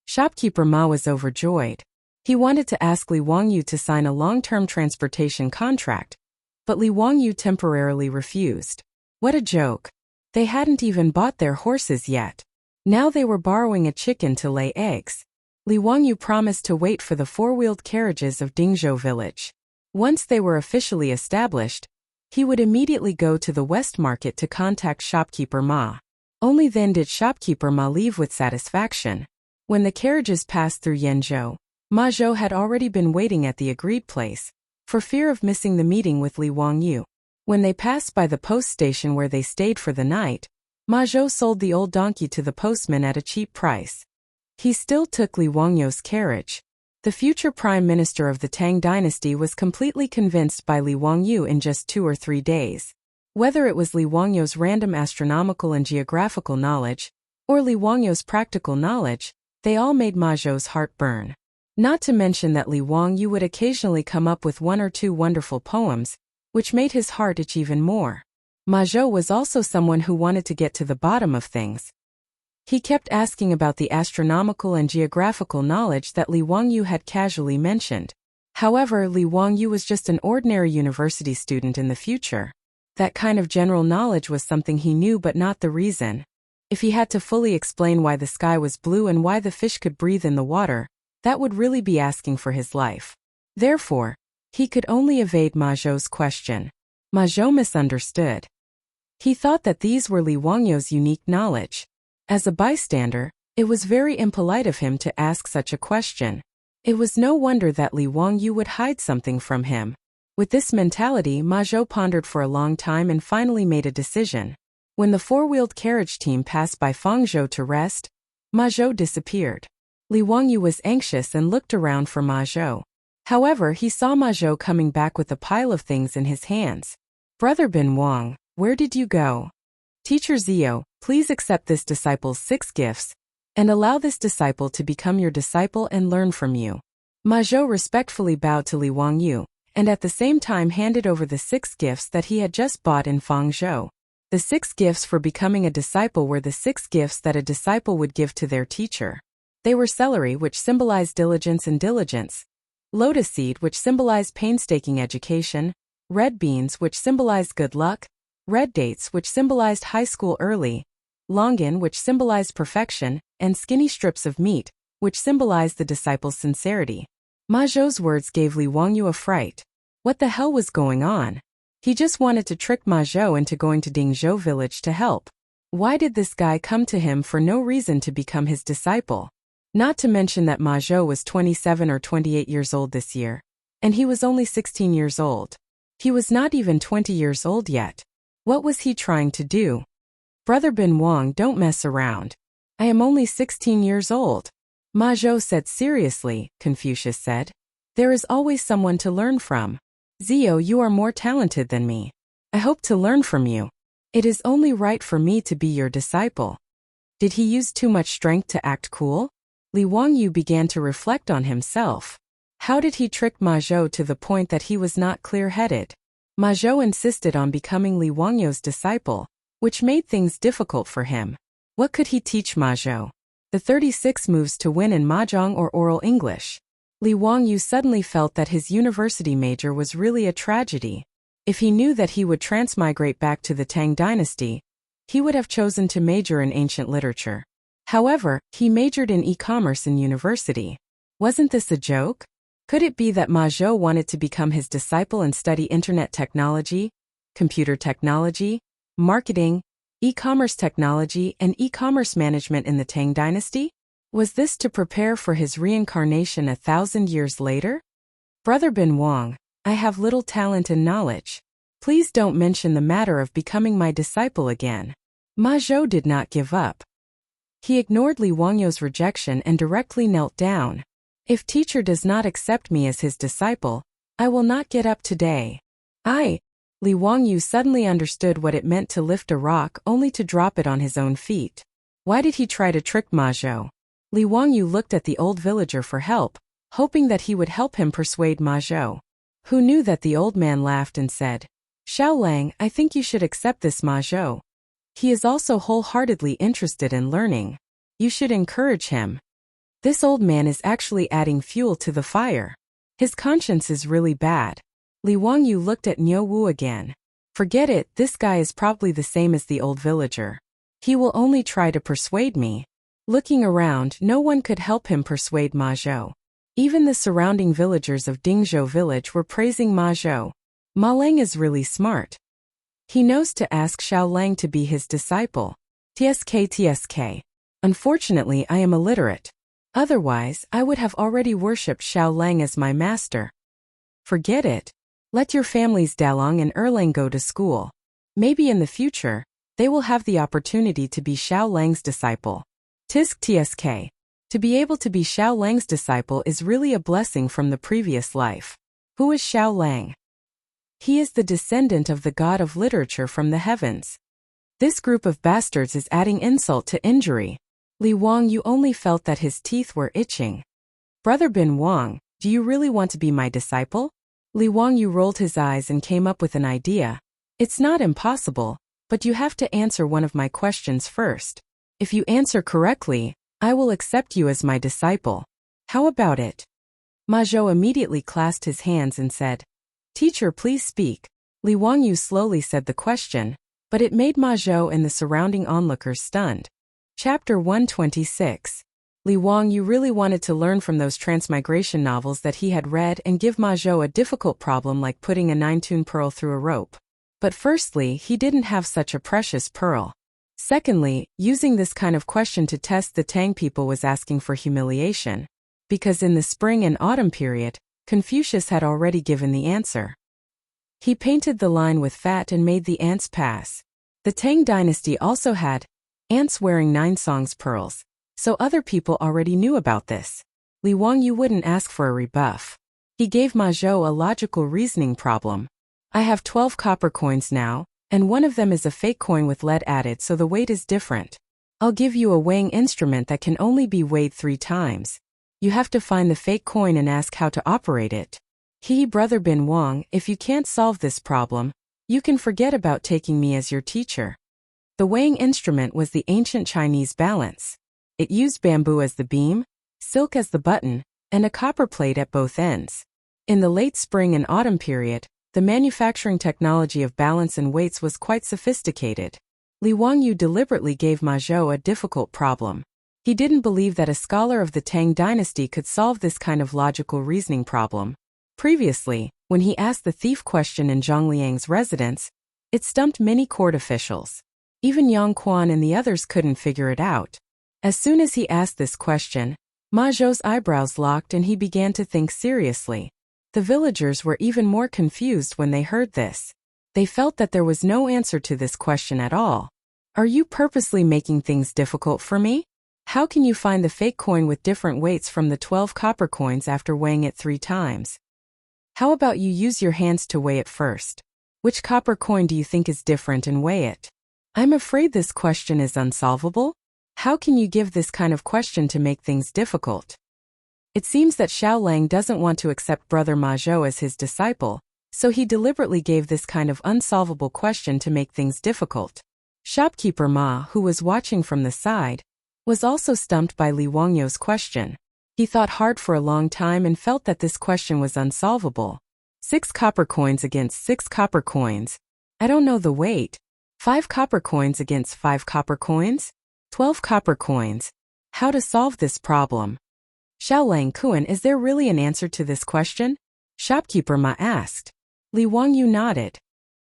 Speaker 1: Shopkeeper Ma was overjoyed. He wanted to ask Li Wangyu to sign a long-term transportation contract, but Li Wangyu temporarily refused. What a joke. They hadn't even bought their horses yet. Now they were borrowing a chicken to lay eggs. Li Wangyu promised to wait for the four-wheeled carriages of Dingzhou village. Once they were officially established, he would immediately go to the West Market to contact Shopkeeper Ma. Only then did Shopkeeper Ma leave with satisfaction. When the carriages passed through Yenzhou, Ma Zhou had already been waiting at the agreed place, for fear of missing the meeting with Li Wangyu. When they passed by the post station where they stayed for the night, Ma Zhou sold the old donkey to the postman at a cheap price. He still took Li Wangyu's carriage. The future prime minister of the Tang dynasty was completely convinced by Li Wangyu in just 2 or 3 days. Whether it was Li Wangyu's random astronomical and geographical knowledge, or Li Wangyu's practical knowledge, they all made Ma Zhou's heart burn. Not to mention that Li Wangyu would occasionally come up with 1 or 2 wonderful poems, which made his heart itch even more. Ma Zhou was also someone who wanted to get to the bottom of things. He kept asking about the astronomical and geographical knowledge that Li Wangyu had casually mentioned. However, Li Wangyu was just an ordinary university student in the future. That kind of general knowledge was something he knew but not the reason. If he had to fully explain why the sky was blue and why the fish could breathe in the water, that would really be asking for his life. Therefore, he could only evade Ma Zhou's question. Ma Zhou misunderstood. He thought that these were Li Wangyu's unique knowledge. As a bystander, it was very impolite of him to ask such a question. It was no wonder that Li Wangyu would hide something from him. With this mentality, Ma Zhou pondered for a long time and finally made a decision. When the four-wheeled carriage team passed by Fangzhou to rest, Ma Zhou disappeared. Li Wangyu was anxious and looked around for Ma Zhou. However, he saw Ma Zhou coming back with a pile of things in his hands. "Brother Bin Wang, where did you go?" "Teacher Zio, please accept this disciple's 6 gifts, and allow this disciple to become your disciple and learn from you." Ma Zhou respectfully bowed to Li Wangyu, and at the same time handed over the 6 gifts that he had just bought in Fangzhou. The 6 gifts for becoming a disciple were the 6 gifts that a disciple would give to their teacher. They were celery, which symbolized diligence and diligence; lotus seed, which symbolized painstaking education; red beans, which symbolized good luck; red dates, which symbolized high school early; longan, which symbolized perfection; and skinny strips of meat, which symbolized the disciple's sincerity. Ma Zhou's words gave Li Wangyu a fright. What the hell was going on? He just wanted to trick Ma Zhou into going to Dingzhou village to help. Why did this guy come to him for no reason to become his disciple? Not to mention that Ma Zhou was 27 or 28 years old this year, and he was only 16 years old. He was not even 20 years old yet. What was he trying to do? "Brother Bin Wang, don't mess around. I am only 16 years old." Ma Zhou said seriously. Confucius said, "There is always someone to learn from. Zio, you are more talented than me. I hope to learn from you. It is only right for me to be your disciple." Did he use too much strength to act cool? Li Wangyu began to reflect on himself. How did he trick Ma Zhou to the point that he was not clear-headed? Ma Zhou insisted on becoming Li Wangyou's disciple, which made things difficult for him. What could he teach Ma Zhou? The 36 moves to win in Mahjong or oral English. Li Wangyou suddenly felt that his university major was really a tragedy. If he knew that he would transmigrate back to the Tang dynasty, he would have chosen to major in ancient literature. However, he majored in e-commerce in university. Wasn't this a joke? Could it be that Ma Zhou wanted to become his disciple and study internet technology, computer technology, marketing, e-commerce technology, and e-commerce management in the Tang dynasty? Was this to prepare for his reincarnation 1,000 years later? Brother Bin Wang, I have little talent and knowledge. Please don't mention the matter of becoming my disciple again. Ma Zhou did not give up. He ignored Li Wangyou's rejection and directly knelt down. If teacher does not accept me as his disciple, I will not get up today. Li Wangyou suddenly understood what it meant to lift a rock only to drop it on his own feet. Why did he try to trick Ma Zhou? Li Wangyou looked at the old villager for help, hoping that he would help him persuade Ma Zhou. Who knew that the old man laughed and said, Xiao Lang, I think you should accept this Ma Zhou. He is also wholeheartedly interested in learning. You should encourage him. This old man is actually adding fuel to the fire. His conscience is really bad. Li Wangyou looked at Niu Wu again. Forget it, this guy is probably the same as the old villager. He will only try to persuade me. Looking around, no one could help him persuade Ma Zhou. Even the surrounding villagers of Dingzhou village were praising Ma Zhou. Ma Lang is really smart. He knows to ask Xiao Lang to be his disciple. TSK. Unfortunately, I am illiterate. Otherwise, I would have already worshipped Xiao Lang as my master. Forget it. Let your families Dalong and Erlang go to school. Maybe in the future, they will have the opportunity to be Xiao Lang's disciple. TSK. To be able to be Xiao Lang's disciple is really a blessing from the previous life. Who is Xiao Lang? He is the descendant of the god of literature from the heavens. This group of bastards is adding insult to injury. Li Wangyou only felt that his teeth were itching. Brother Bin Wang, do you really want to be my disciple? Li Wangyou rolled his eyes and came up with an idea. It's not impossible, but you have to answer one of my questions first. If you answer correctly, I will accept you as my disciple. How about it? Ma Zhou immediately clasped his hands and said, Teacher, please speak. Li Wangyou slowly said the question, but it made Ma Zhou and the surrounding onlookers stunned. Chapter 126. Li Wangyou really wanted to learn from those transmigration novels that he had read and give Ma Zhou a difficult problem like putting a 9-tune pearl through a rope. But firstly, he didn't have such a precious pearl. Secondly, using this kind of question to test the Tang people was asking for humiliation. Because in the spring and autumn period, Confucius had already given the answer. He painted the line with fat and made the ants pass. The Tang dynasty also had ants wearing 9 songs pearls, so other people already knew about this. Li Wangyou wouldn't ask for a rebuff. He gave Ma Zhou a logical reasoning problem. I have 12 copper coins now, and one of them is a fake coin with lead added, so the weight is different. I'll give you a weighing instrument that can only be weighed 3 times. You have to find the fake coin and ask how to operate it. Brother Bin Wang, if you can't solve this problem, you can forget about taking me as your teacher. The weighing instrument was the ancient Chinese balance. It used bamboo as the beam, silk as the button, and a copper plate at both ends. In the late spring and autumn period, the manufacturing technology of balance and weights was quite sophisticated. Li Wangyou deliberately gave Ma Zhou a difficult problem. He didn't believe that a scholar of the Tang dynasty could solve this kind of logical reasoning problem. Previously, when he asked the thief question in Zhang Liang's residence, it stumped many court officials. Even Yang Quan and the others couldn't figure it out. As soon as he asked this question, Ma Zhou's eyebrows locked and he began to think seriously. The villagers were even more confused when they heard this. They felt that there was no answer to this question at all. Are you purposely making things difficult for me? How can you find the fake coin with different weights from the 12 copper coins after weighing it 3 times? How about you use your hands to weigh it first? Which copper coin do you think is different and weigh it? I'm afraid this question is unsolvable. How can you give this kind of question to make things difficult? It seems that Xiao Lang doesn't want to accept Brother Ma Zhou as his disciple, So he deliberately gave this kind of unsolvable question to make things difficult. Shopkeeper Ma, who was watching from the side, was also stumped by Li Wangyu's question. He thought hard for a long time and felt that this question was unsolvable. 6 copper coins against 6 copper coins. I don't know the weight. 5 copper coins against 5 copper coins? 12 copper coins. How to solve this problem? Xiaolang Kuan, is there really an answer to this question? Shopkeeper Ma asked. Li Wangyu nodded.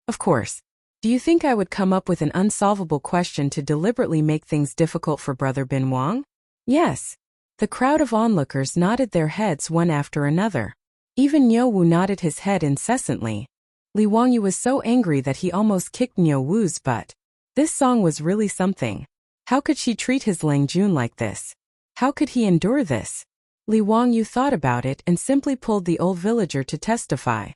Speaker 1: Of course. Do you think I would come up with an unsolvable question to deliberately make things difficult for Brother Bin Wang? Yes. The crowd of onlookers nodded their heads one after another. Even Niu Wu nodded his head incessantly. Li Wangyu was so angry that he almost kicked Niu Wu's butt. This song was really something. How could she treat his Lang Jun like this? How could he endure this? Li Wangyu thought about it and simply pulled the old villager to testify.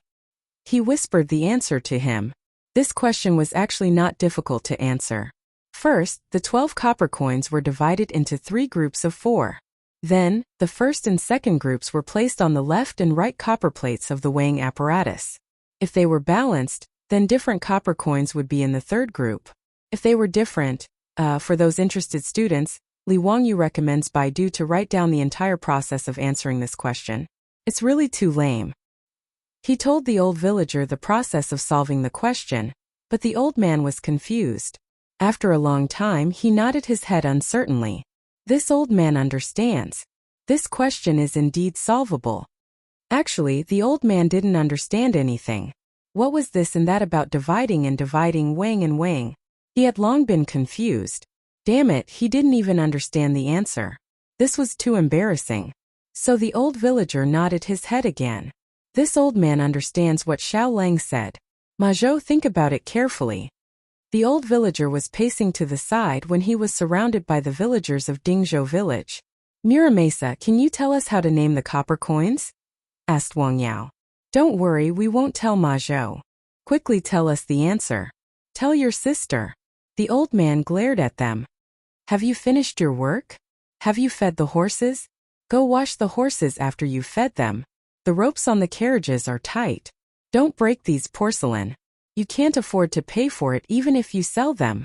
Speaker 1: He whispered the answer to him. This question was actually not difficult to answer. First, the 12 copper coins were divided into 3 groups of 4. Then, the first and second groups were placed on the left and right copper plates of the weighing apparatus. If they were balanced, then different copper coins would be in the third group. If they were different, for those interested students, Li Wangyu recommends Baidu to write down the entire process of answering this question. It's really too lame. He told the old villager the process of solving the question, but the old man was confused. After a long time, he nodded his head uncertainly. This old man understands. This question is indeed solvable. Actually, the old man didn't understand anything. What was this and that about dividing and dividing, weighing and weighing? He had long been confused. Damn it, he didn't even understand the answer. This was too embarrassing. So the old villager nodded his head again. This old man understands what Xiao Lang said. Ma Zhou, think about it carefully. The old villager was pacing to the side when he was surrounded by the villagers of Dingzhou village. Miramesa, can you tell us how to name the copper coins? Asked Wang Yao. Don't worry, we won't tell Ma Zhou. Quickly tell us the answer. Tell your sister. The old man glared at them. Have you finished your work? Have you fed the horses? Go wash the horses after you've fed them. The ropes on the carriages are tight. Don't break these porcelain. You can't afford to pay for it even if you sell them.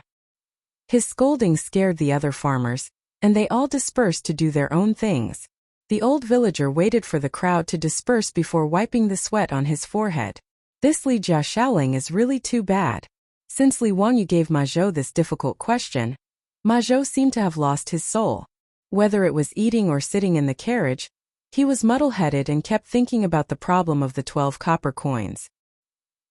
Speaker 1: His scolding scared the other farmers, and they all dispersed to do their own things. The old villager waited for the crowd to disperse before wiping the sweat on his forehead. This Li Jia Xiaoling is really too bad. Since Li Wangyu gave Ma Zhou this difficult question, Ma Zhou seemed to have lost his soul. Whether it was eating or sitting in the carriage, he was muddle-headed and kept thinking about the problem of the 12 copper coins.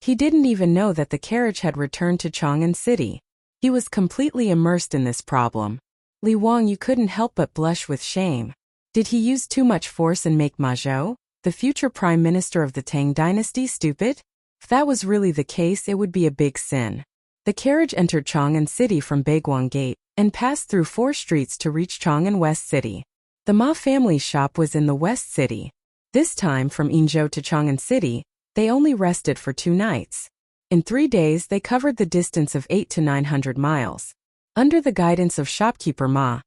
Speaker 1: He didn't even know that the carriage had returned to Chang'an City. He was completely immersed in this problem. Li Wangyu couldn't help but blush with shame. Did he use too much force and make Ma Zhou, the future prime minister of the Tang dynasty, stupid? If that was really the case, it would be a big sin. The carriage entered Chang'an City from Beiguang Gate and passed through 4 streets to reach Chang'an West City. The Ma family's shop was in the West City. This time, from Yinzhou to Chang'an City, they only rested for 2 nights. In 3 days, they covered the distance of 800 to 900 miles. Under the guidance of shopkeeper Ma,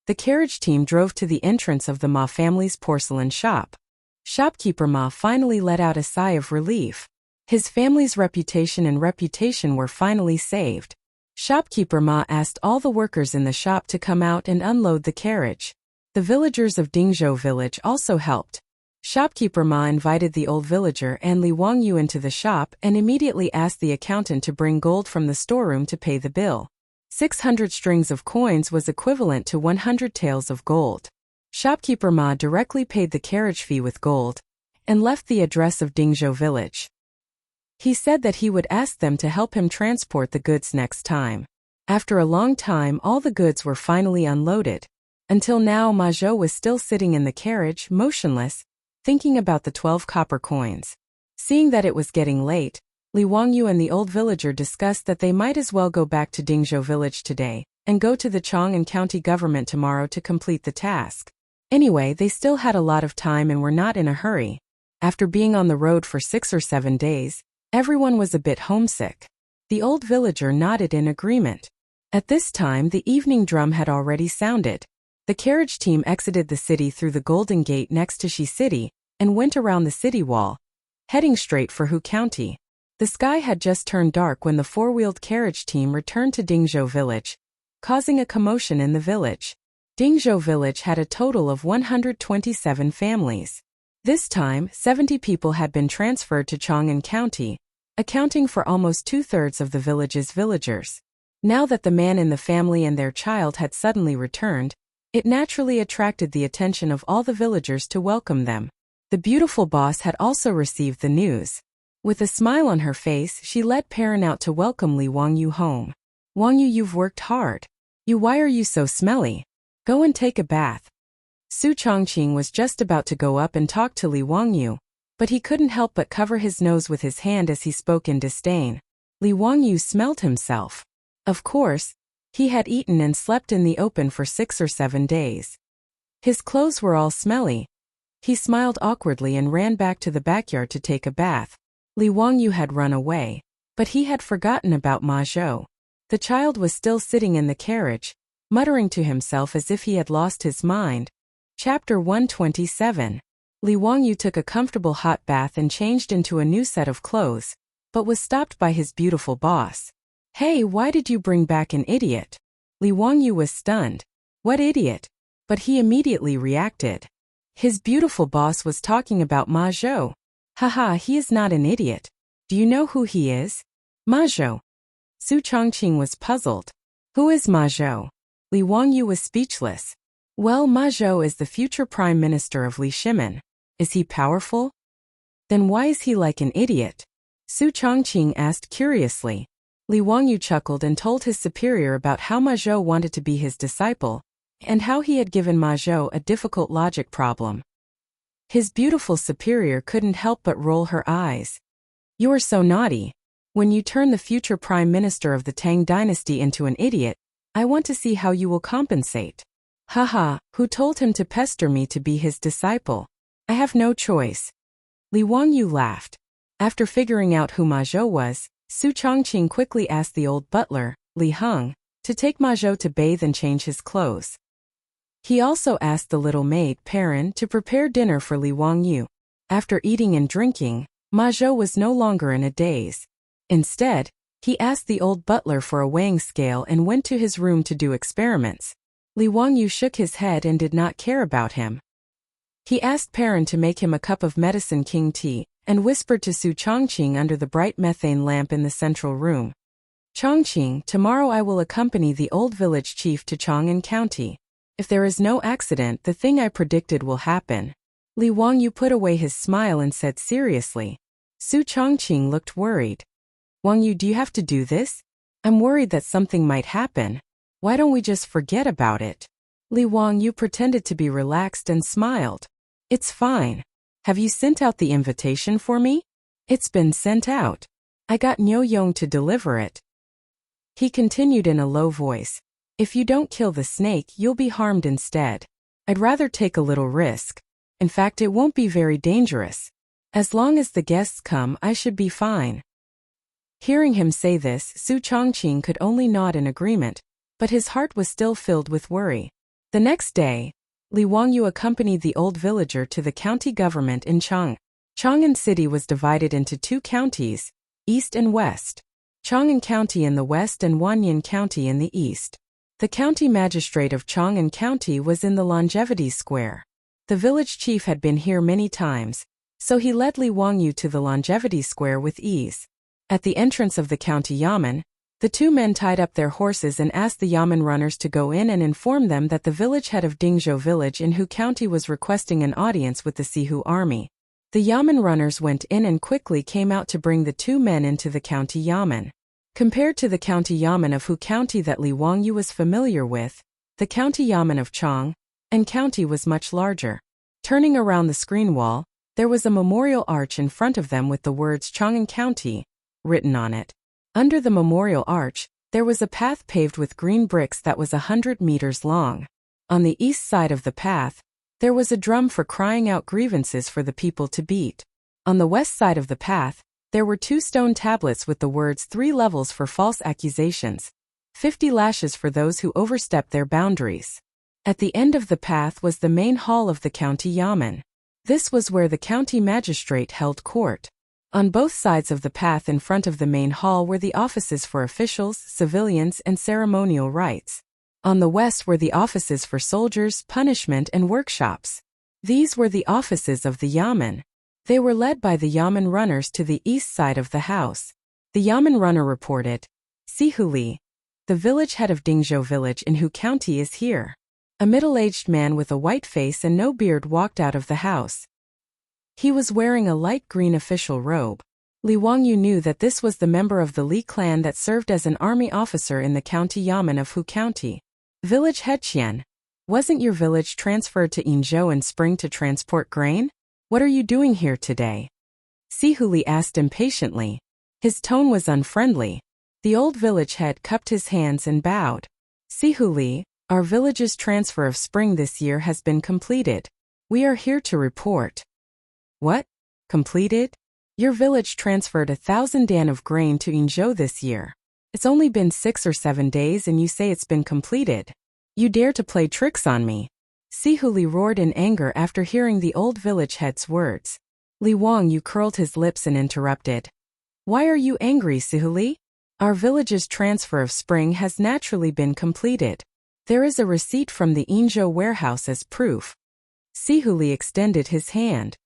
Speaker 1: the carriage team drove to the entrance of the Ma family's porcelain shop. Shopkeeper Ma finally let out a sigh of relief. His family's reputation were finally saved. Shopkeeper Ma asked all the workers in the shop to come out and unload the carriage. The villagers of Dingzhou village also helped. Shopkeeper Ma invited the old villager and Li Wangyu into the shop and immediately asked the accountant to bring gold from the storeroom to pay the bill. 600 strings of coins was equivalent to 100 taels of gold. Shopkeeper Ma directly paid the carriage fee with gold and left the address of Dingzhou village. He said that he would ask them to help him transport the goods next time. After a long time, all the goods were finally unloaded. Until now, Ma Zhou was still sitting in the carriage, motionless, thinking about the 12 copper coins. Seeing that it was getting late, Li Wangyu and the old villager discussed that they might as well go back to Dingzhou village today and go to the Chang'an County government tomorrow to complete the task. Anyway, they still had a lot of time and were not in a hurry. After being on the road for 6 or 7 days, everyone was a bit homesick. The old villager nodded in agreement. At this time, the evening drum had already sounded. The carriage team exited the city through the Golden Gate next to Shi City and went around the city wall, heading straight for Hu County. The sky had just turned dark when the four-wheeled carriage team returned to Dingzhou Village, causing a commotion in the village. Dingzhou Village had a total of 127 families. This time, 70 people had been transferred to Chang'an County, accounting for almost two-thirds of the village's villagers. Now that the man in the family and their child had suddenly returned, it naturally attracted the attention of all the villagers to welcome them. The beautiful boss had also received the news. With a smile on her face, she led Perrin out to welcome Li Wangyu home. "Wangyu, you've worked hard. Why are you so smelly? Go and take a bath." Su Chongqing was just about to go up and talk to Li Wangyu, but he couldn't help but cover his nose with his hand as he spoke in disdain. Li Wangyu smelled himself. Of course, he had eaten and slept in the open for 6 or 7 days. His clothes were all smelly. He smiled awkwardly and ran back to the backyard to take a bath. Li Wangyu had run away, but he had forgotten about Ma Zhou. The child was still sitting in the carriage, muttering to himself as if he had lost his mind. Chapter 127. Li Wangyu took a comfortable hot bath and changed into a new set of clothes, but was stopped by his beautiful boss. "Hey, why did you bring back an idiot?" Li Wangyu was stunned. "What idiot?" But he immediately reacted. His beautiful boss was talking about Ma Zhou. "Haha, he is not an idiot. Do you know who he is?" "Ma Zhou." Su Chongqing was puzzled. "Who is Ma Zhou?" Li Wangyu was speechless. "Well, Ma Zhou is the future prime minister of Li Shimen. Is he powerful? Then why is he like an idiot?" Su Chongqing asked curiously. Li Wangyu chuckled and told his superior about how Ma Zhou wanted to be his disciple, and how he had given Ma Zhou a difficult logic problem. His beautiful superior couldn't help but roll her eyes. "You are so naughty. When you turn the future prime minister of the Tang dynasty into an idiot, I want to see how you will compensate." "Haha, who told him to pester me to be his disciple? I have no choice." Li Wangyu laughed. After figuring out who Ma Zhou was, Su Chongqing quickly asked the old butler, Li Heng, to take Ma Zhou to bathe and change his clothes. He also asked the little maid, Perrin, to prepare dinner for Li Wangyu. After eating and drinking, Ma Zhou was no longer in a daze. Instead, he asked the old butler for a weighing scale and went to his room to do experiments. Li Wangyu shook his head and did not care about him. He asked Perrin to make him a cup of medicine king tea, and whispered to Su Chongqing under the bright methane lamp in the central room. "Chongqing, tomorrow I will accompany the old village chief to Chang'an County. If there is no accident, the thing I predicted will happen." Li Wangyu put away his smile and said seriously. Su Chongqing looked worried. "Wangyu, do you have to do this? I'm worried that something might happen. Why don't we just forget about it?" Li Wangyu pretended to be relaxed and smiled. "It's fine. Have you sent out the invitation for me?" "It's been sent out. I got Niu Yong to deliver it." He continued in a low voice. "If you don't kill the snake, you'll be harmed instead. I'd rather take a little risk. In fact, it won't be very dangerous. As long as the guests come, I should be fine." Hearing him say this, Su Chongqing could only nod in agreement, but his heart was still filled with worry. The next day, Li Wangyu accompanied the old villager to the county government in Chang. Chang'an City was divided into 2 counties, east and west. Chang'an County in the west and Wanyan County in the east. The county magistrate of Chang'an County was in the Longevity Square. The village chief had been here many times, so he led Li Wangyu to the Longevity Square with ease. At the entrance of the county yamen, the 2 men tied up their horses and asked the yamen runners to go in and inform them that the village head of Dingzhou Village in Hu County was requesting an audience with the Sihu army. The yamen runners went in and quickly came out to bring the 2 men into the county yamen. Compared to the county yamen of Hu County that Li Wangyu was familiar with, the county yamen of Chang'an County was much larger. Turning around the screen wall, there was a memorial arch in front of them with the words Chang'an County written on it. Under the memorial arch, there was a path paved with green bricks that was 100 meters long. On the east side of the path, there was a drum for crying out grievances for the people to beat. On the west side of the path, there were 2 stone tablets with the words 3 levels for false accusations, 50 lashes for those who overstep their boundaries. At the end of the path was the main hall of the county yamen. This was where the county magistrate held court. On both sides of the path in front of the main hall were the offices for officials, civilians, and ceremonial rites. On the west were the offices for soldiers, punishment, and workshops. These were the offices of the yamen. They were led by the yamen runners to the east side of the house. The yamen runner reported, "Sihuli, the village head of Dingzhou village in Hu County is here." A middle-aged man with a white face and no beard walked out of the house. He was wearing a light green official robe. Li Wangyu knew that this was the member of the Li clan that served as an army officer in the county yamen of Hu County. "Village head Qian, wasn't your village transferred to Yinzhou in spring to transport grain? What are you doing here today?" Sihuli asked impatiently. His tone was unfriendly. The old village head cupped his hands and bowed. "Sihuli, our village's transfer of spring this year has been completed. We are here to report." "What? Completed? Your village transferred 1,000 dan of grain to Yinzhou this year. It's only been 6 or 7 days and you say it's been completed. You dare to play tricks on me." Sihuli roared in anger after hearing the old village head's words. Li Wangyu curled his lips and interrupted. "Why are you angry, Sihuli? Our village's transfer of spring has naturally been completed. There is a receipt from the Yinzhou warehouse as proof." Sihuli extended his hand.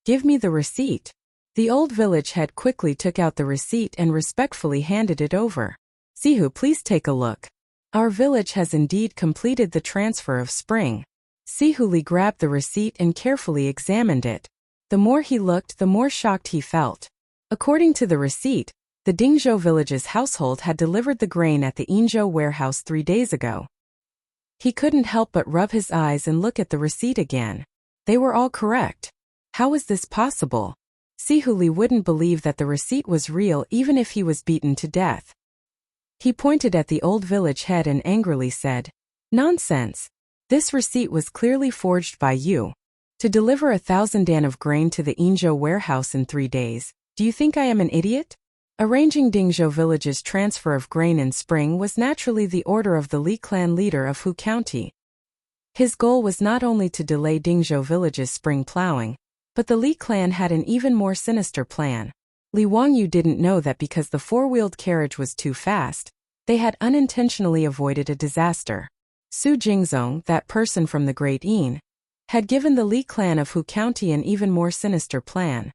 Speaker 1: "Give me the receipt." The old village head quickly took out the receipt and respectfully handed it over. "Sihu, please take a look. Our village has indeed completed the transfer of spring." Sihuli grabbed the receipt and carefully examined it. The more he looked, the more shocked he felt. According to the receipt, the Dingzhou village's household had delivered the grain at the Yinzhou warehouse 3 days ago. He couldn't help but rub his eyes and look at the receipt again. They were all correct. How was this possible? Sihuli wouldn't believe that the receipt was real even if he was beaten to death. He pointed at the old village head and angrily said, "Nonsense. This receipt was clearly forged by you. To deliver 1,000 dan of grain to the Yinzhou warehouse in 3 days, do you think I am an idiot?" Arranging Dingzhou village's transfer of grain in spring was naturally the order of the Li clan leader of Hu County. His goal was not only to delay Dingzhou village's spring plowing, but the Li clan had an even more sinister plan. Li Wangyu didn't know that because the four-wheeled carriage was too fast, they had unintentionally avoided a disaster. Su Jingzong, that person from the Great Yin, had given the Li clan of Hu County an even more sinister plan.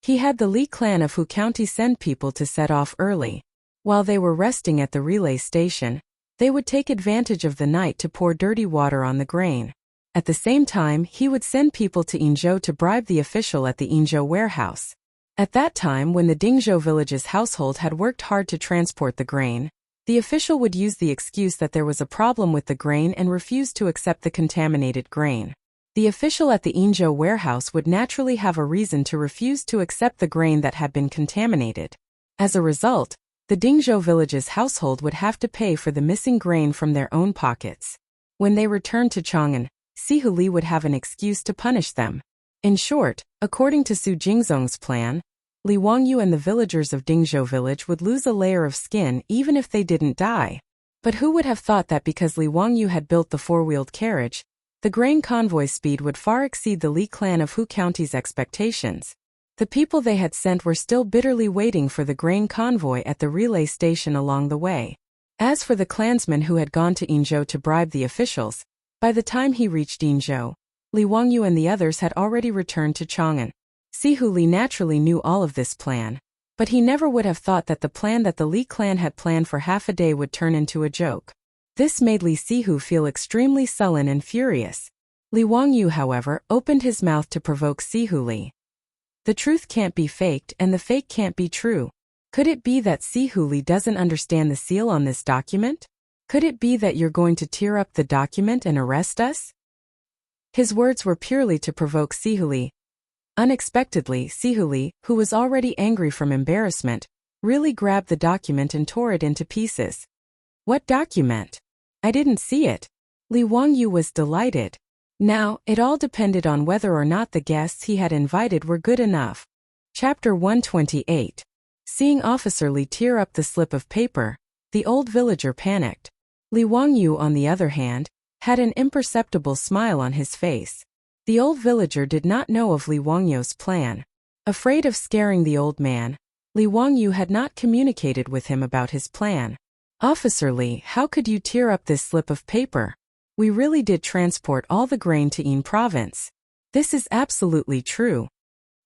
Speaker 1: He had the Li clan of Hu County send people to set off early. While they were resting at the relay station, they would take advantage of the night to pour dirty water on the grain. At the same time, he would send people to Yinzhou to bribe the official at the Yinzhou warehouse. At that time, when the Dingzhou village's household had worked hard to transport the grain, the official would use the excuse that there was a problem with the grain and refuse to accept the contaminated grain. The official at the Yinzhou warehouse would naturally have a reason to refuse to accept the grain that had been contaminated. As a result, the Dingzhou village's household would have to pay for the missing grain from their own pockets. When they returned to Chang'an, Sihuli would have an excuse to punish them. In short, according to Su Jingzong's plan, Li Wangyu and the villagers of Dingzhou village would lose a layer of skin even if they didn't die. But who would have thought that because Li Wangyu had built the four-wheeled carriage, the grain convoy speed would far exceed the Li clan of Hu County's expectations. The people they had sent were still bitterly waiting for the grain convoy at the relay station along the way. As for the clansman who had gone to Yinzhou to bribe the officials, by the time he reached Yinzhou, Li Wangyu and the others had already returned to Chang'an. Sihuli naturally knew all of this plan, but he never would have thought that the plan that the Li clan had planned for half a day would turn into a joke. This made Li Sihu feel extremely sullen and furious. Li Wangyu, however, opened his mouth to provoke Sihuli. The truth can't be faked and the fake can't be true. Could it be that Sihuli doesn't understand the seal on this document? Could it be that you're going to tear up the document and arrest us? His words were purely to provoke Sihuli. Unexpectedly, Sihuli, who was already angry from embarrassment, really grabbed the document and tore it into pieces. "What document? I didn't see it." Li Wangyu was delighted. Now, it all depended on whether or not the guests he had invited were good enough. Chapter 128. Seeing Officer Li tear up the slip of paper, the old villager panicked. Li Wangyu, on the other hand, had an imperceptible smile on his face. The old villager did not know of Li Wangyu's plan. Afraid of scaring the old man, Li Wangyu had not communicated with him about his plan. "Officer Li, how could you tear up this slip of paper? We really did transport all the grain to Yin province. This is absolutely true."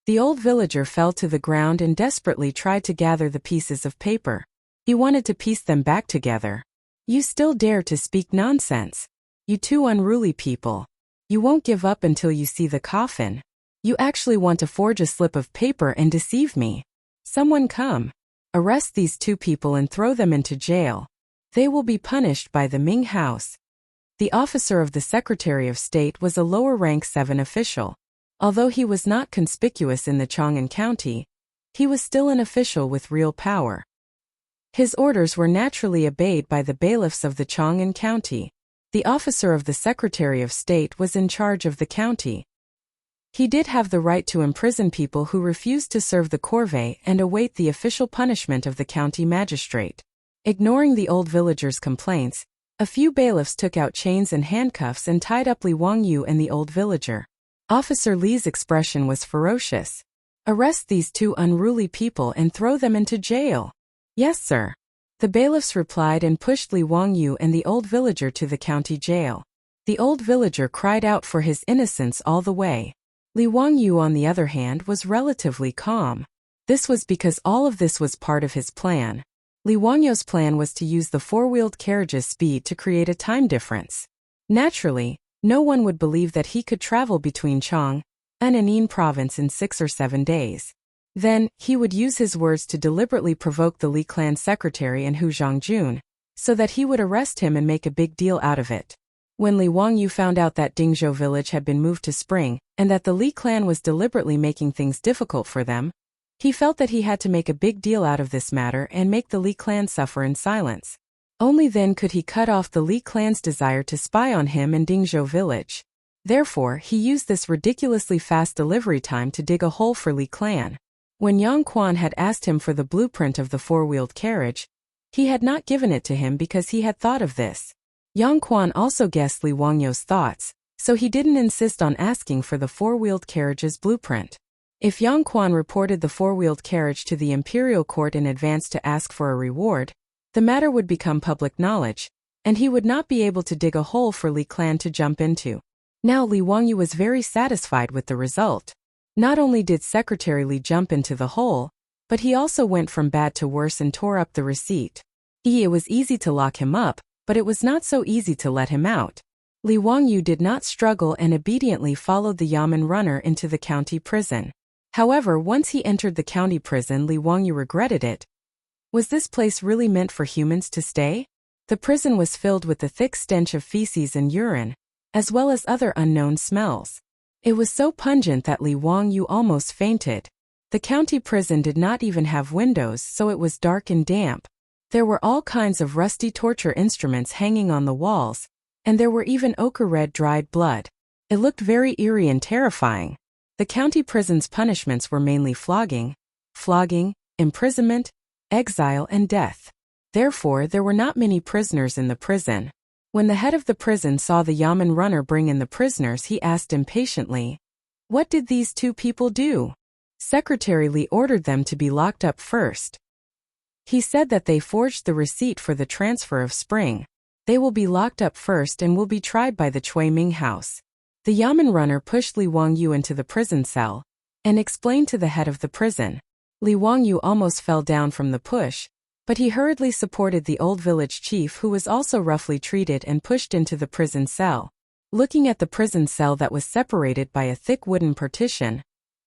Speaker 1: The old villager fell to the ground and desperately tried to gather the pieces of paper. He wanted to piece them back together. "You still dare to speak nonsense? You two unruly people. You won't give up until you see the coffin. You actually want to forge a slip of paper and deceive me. Someone come. Arrest these two people and throw them into jail. They will be punished by the Ming House." The officer of the Secretary of State was a lower rank 7 official. Although he was not conspicuous in the Chang'an County, he was still an official with real power. His orders were naturally obeyed by the bailiffs of the Chang'an County. The officer of the Secretary of State was in charge of the county. He did have the right to imprison people who refused to serve the corvée and await the official punishment of the county magistrate. Ignoring the old villager's complaints, a few bailiffs took out chains and handcuffs and tied up Li Wangyu and the old villager. Officer Li's expression was ferocious. "Arrest these two unruly people and throw them into jail." "Yes, sir." The bailiffs replied and pushed Li Wangyu and the old villager to the county jail. The old villager cried out for his innocence all the way. Li Wangyu, on the other hand, was relatively calm. This was because all of this was part of his plan. Li Wangyu's plan was to use the four-wheeled carriage's speed to create a time difference. Naturally, no one would believe that he could travel between Chang'an and Yin province in 6 or 7 days. Then, he would use his words to deliberately provoke the Li clan secretary and Hu Zhongjun, so that he would arrest him and make a big deal out of it. When Li Wangyu found out that Dingzhou village had been moved to Spring, and that the Li clan was deliberately making things difficult for them, he felt that he had to make a big deal out of this matter and make the Li clan suffer in silence. Only then could he cut off the Li clan's desire to spy on him and Dingzhou village. Therefore, he used this ridiculously fast delivery time to dig a hole for Li clan. When Yang Quan had asked him for the blueprint of the four-wheeled carriage, he had not given it to him because he had thought of this. Yang Quan also guessed Li Wangyu's thoughts, so he didn't insist on asking for the four-wheeled carriage's blueprint. If Yang Quan reported the four-wheeled carriage to the imperial court in advance to ask for a reward, the matter would become public knowledge, and he would not be able to dig a hole for Li clan to jump into. Now Li Wangyu was very satisfied with the result. Not only did Secretary Li jump into the hole, but he also went from bad to worse and tore up the receipt. It was easy to lock him up, but it was not so easy to let him out. Li Wangyu did not struggle and obediently followed the Yamen runner into the county prison. However, once he entered the county prison, Li Wangyu regretted it. Was this place really meant for humans to stay? The prison was filled with the thick stench of feces and urine, as well as other unknown smells. It was so pungent that Li Wangyu almost fainted. The county prison did not even have windows, so it was dark and damp. There were all kinds of rusty torture instruments hanging on the walls, and there were even ochre-red dried blood. It looked very eerie and terrifying. The county prison's punishments were mainly flogging, imprisonment, exile, and death. Therefore, there were not many prisoners in the prison. When the head of the prison saw the Yamen runner bring in the prisoners, he asked impatiently, "What did these two people do?" Secretary Li ordered them to be locked up first. He said that they forged the receipt for the transfer of Spring. They will be locked up first and will be tried by the Chui Ming House. The Yamen runner pushed Li Wangyu into the prison cell and explained to the head of the prison. Li Wangyu almost fell down from the push, but he hurriedly supported the old village chief, who was also roughly treated and pushed into the prison cell. Looking at the prison cell that was separated by a thick wooden partition,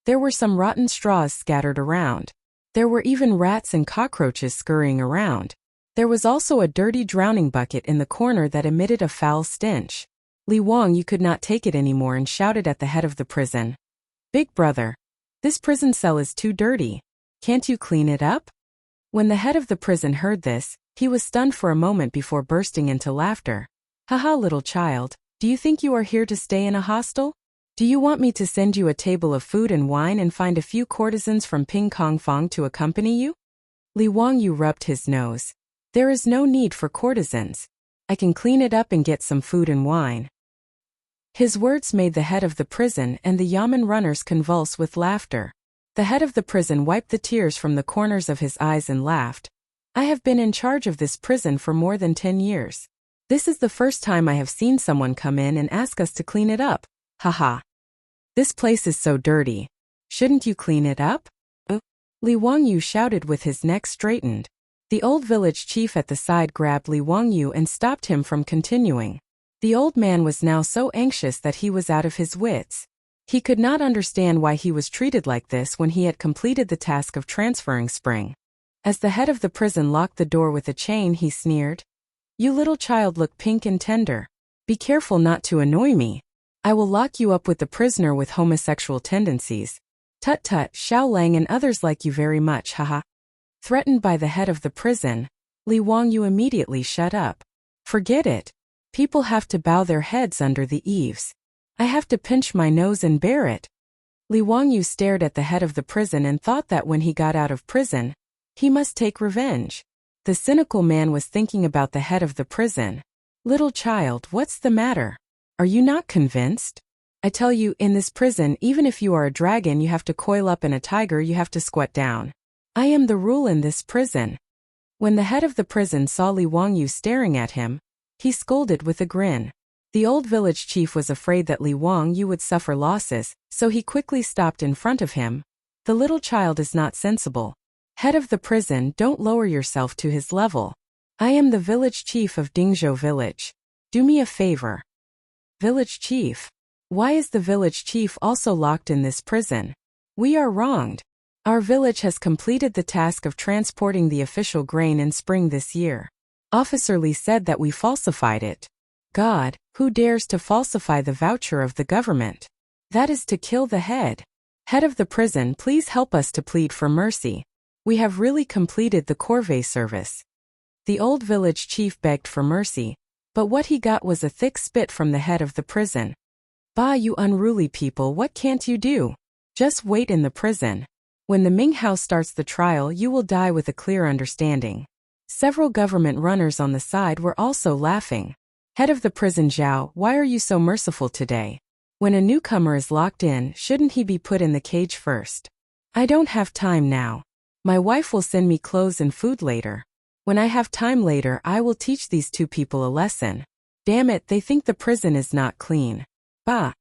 Speaker 1: there were some rotten straws scattered around. There were even rats and cockroaches scurrying around. There was also a dirty drowning bucket in the corner that emitted a foul stench. Li Wangyu could not take it anymore and shouted at the head of the prison, "Big brother, this prison cell is too dirty. Can't you clean it up?" When the head of the prison heard this, he was stunned for a moment before bursting into laughter. "Haha, little child, do you think you are here to stay in a hostel? Do you want me to send you a table of food and wine and find a few courtesans from Ping Kong Fong to accompany you?" Li Wangyu rubbed his nose. "There is no need for courtesans. I can clean it up and get some food and wine." His words made the head of the prison and the Yamen runners convulse with laughter. The head of the prison wiped the tears from the corners of his eyes and laughed. I have been in charge of this prison for more than 10 years. This is the first time I have seen someone come in and ask us to clean it up. Haha. This place is so dirty. Shouldn't you clean it up? Li Wangyu shouted with his neck straightened. The old village chief at the side grabbed Li Wangyu and stopped him from continuing. The old man was now so anxious that he was out of his wits. He could not understand why he was treated like this when he had completed the task of transferring Spring. As the head of the prison locked the door with a chain, he sneered. You little child look pink and tender. Be careful not to annoy me. I will lock you up with the prisoner with homosexual tendencies. Tut tut, Xiao Lang and others like you very much, haha. Threatened by the head of the prison, Li Wangyu immediately shut up. Forget it. People have to bow their heads under the eaves. I have to pinch my nose and bear it. Li Wangyu stared at the head of the prison and thought that when he got out of prison, he must take revenge. The cynical man was thinking about the head of the prison. Little child, what's the matter? Are you not convinced? I tell you, in this prison, even if you are a dragon, you have to coil up, and a tiger, you have to squat down. I am the rule in this prison. When the head of the prison saw Li Wangyu staring at him, he scolded with a grin. The old village chief was afraid that Li Wangyu would suffer losses, so he quickly stopped in front of him. The little child is not sensible. Head of the prison, don't lower yourself to his level. I am the village chief of Dingzhou village. Do me a favor. Village chief? Why is the village chief also locked in this prison? We are wronged. Our village has completed the task of transporting the official grain in spring this year. Officer Li said that we falsified it. God, who dares to falsify the voucher of the government? That is to kill the head. Head of the prison, please help us to plead for mercy. We have really completed the corvée service. The old village chief begged for mercy, but what he got was a thick spit from the head of the prison. Bah, you unruly people, what can't you do? Just wait in the prison. When the Ming House starts the trial, you will die with a clear understanding. Several government runners on the side were also laughing. Head of the prison Zhao, why are you so merciful today? When a newcomer is locked in, shouldn't he be put in the cage first? I don't have time now. My wife will send me clothes and food later. When I have time later, I will teach these two people a lesson. Damn it, they think the prison is not clean. Bah!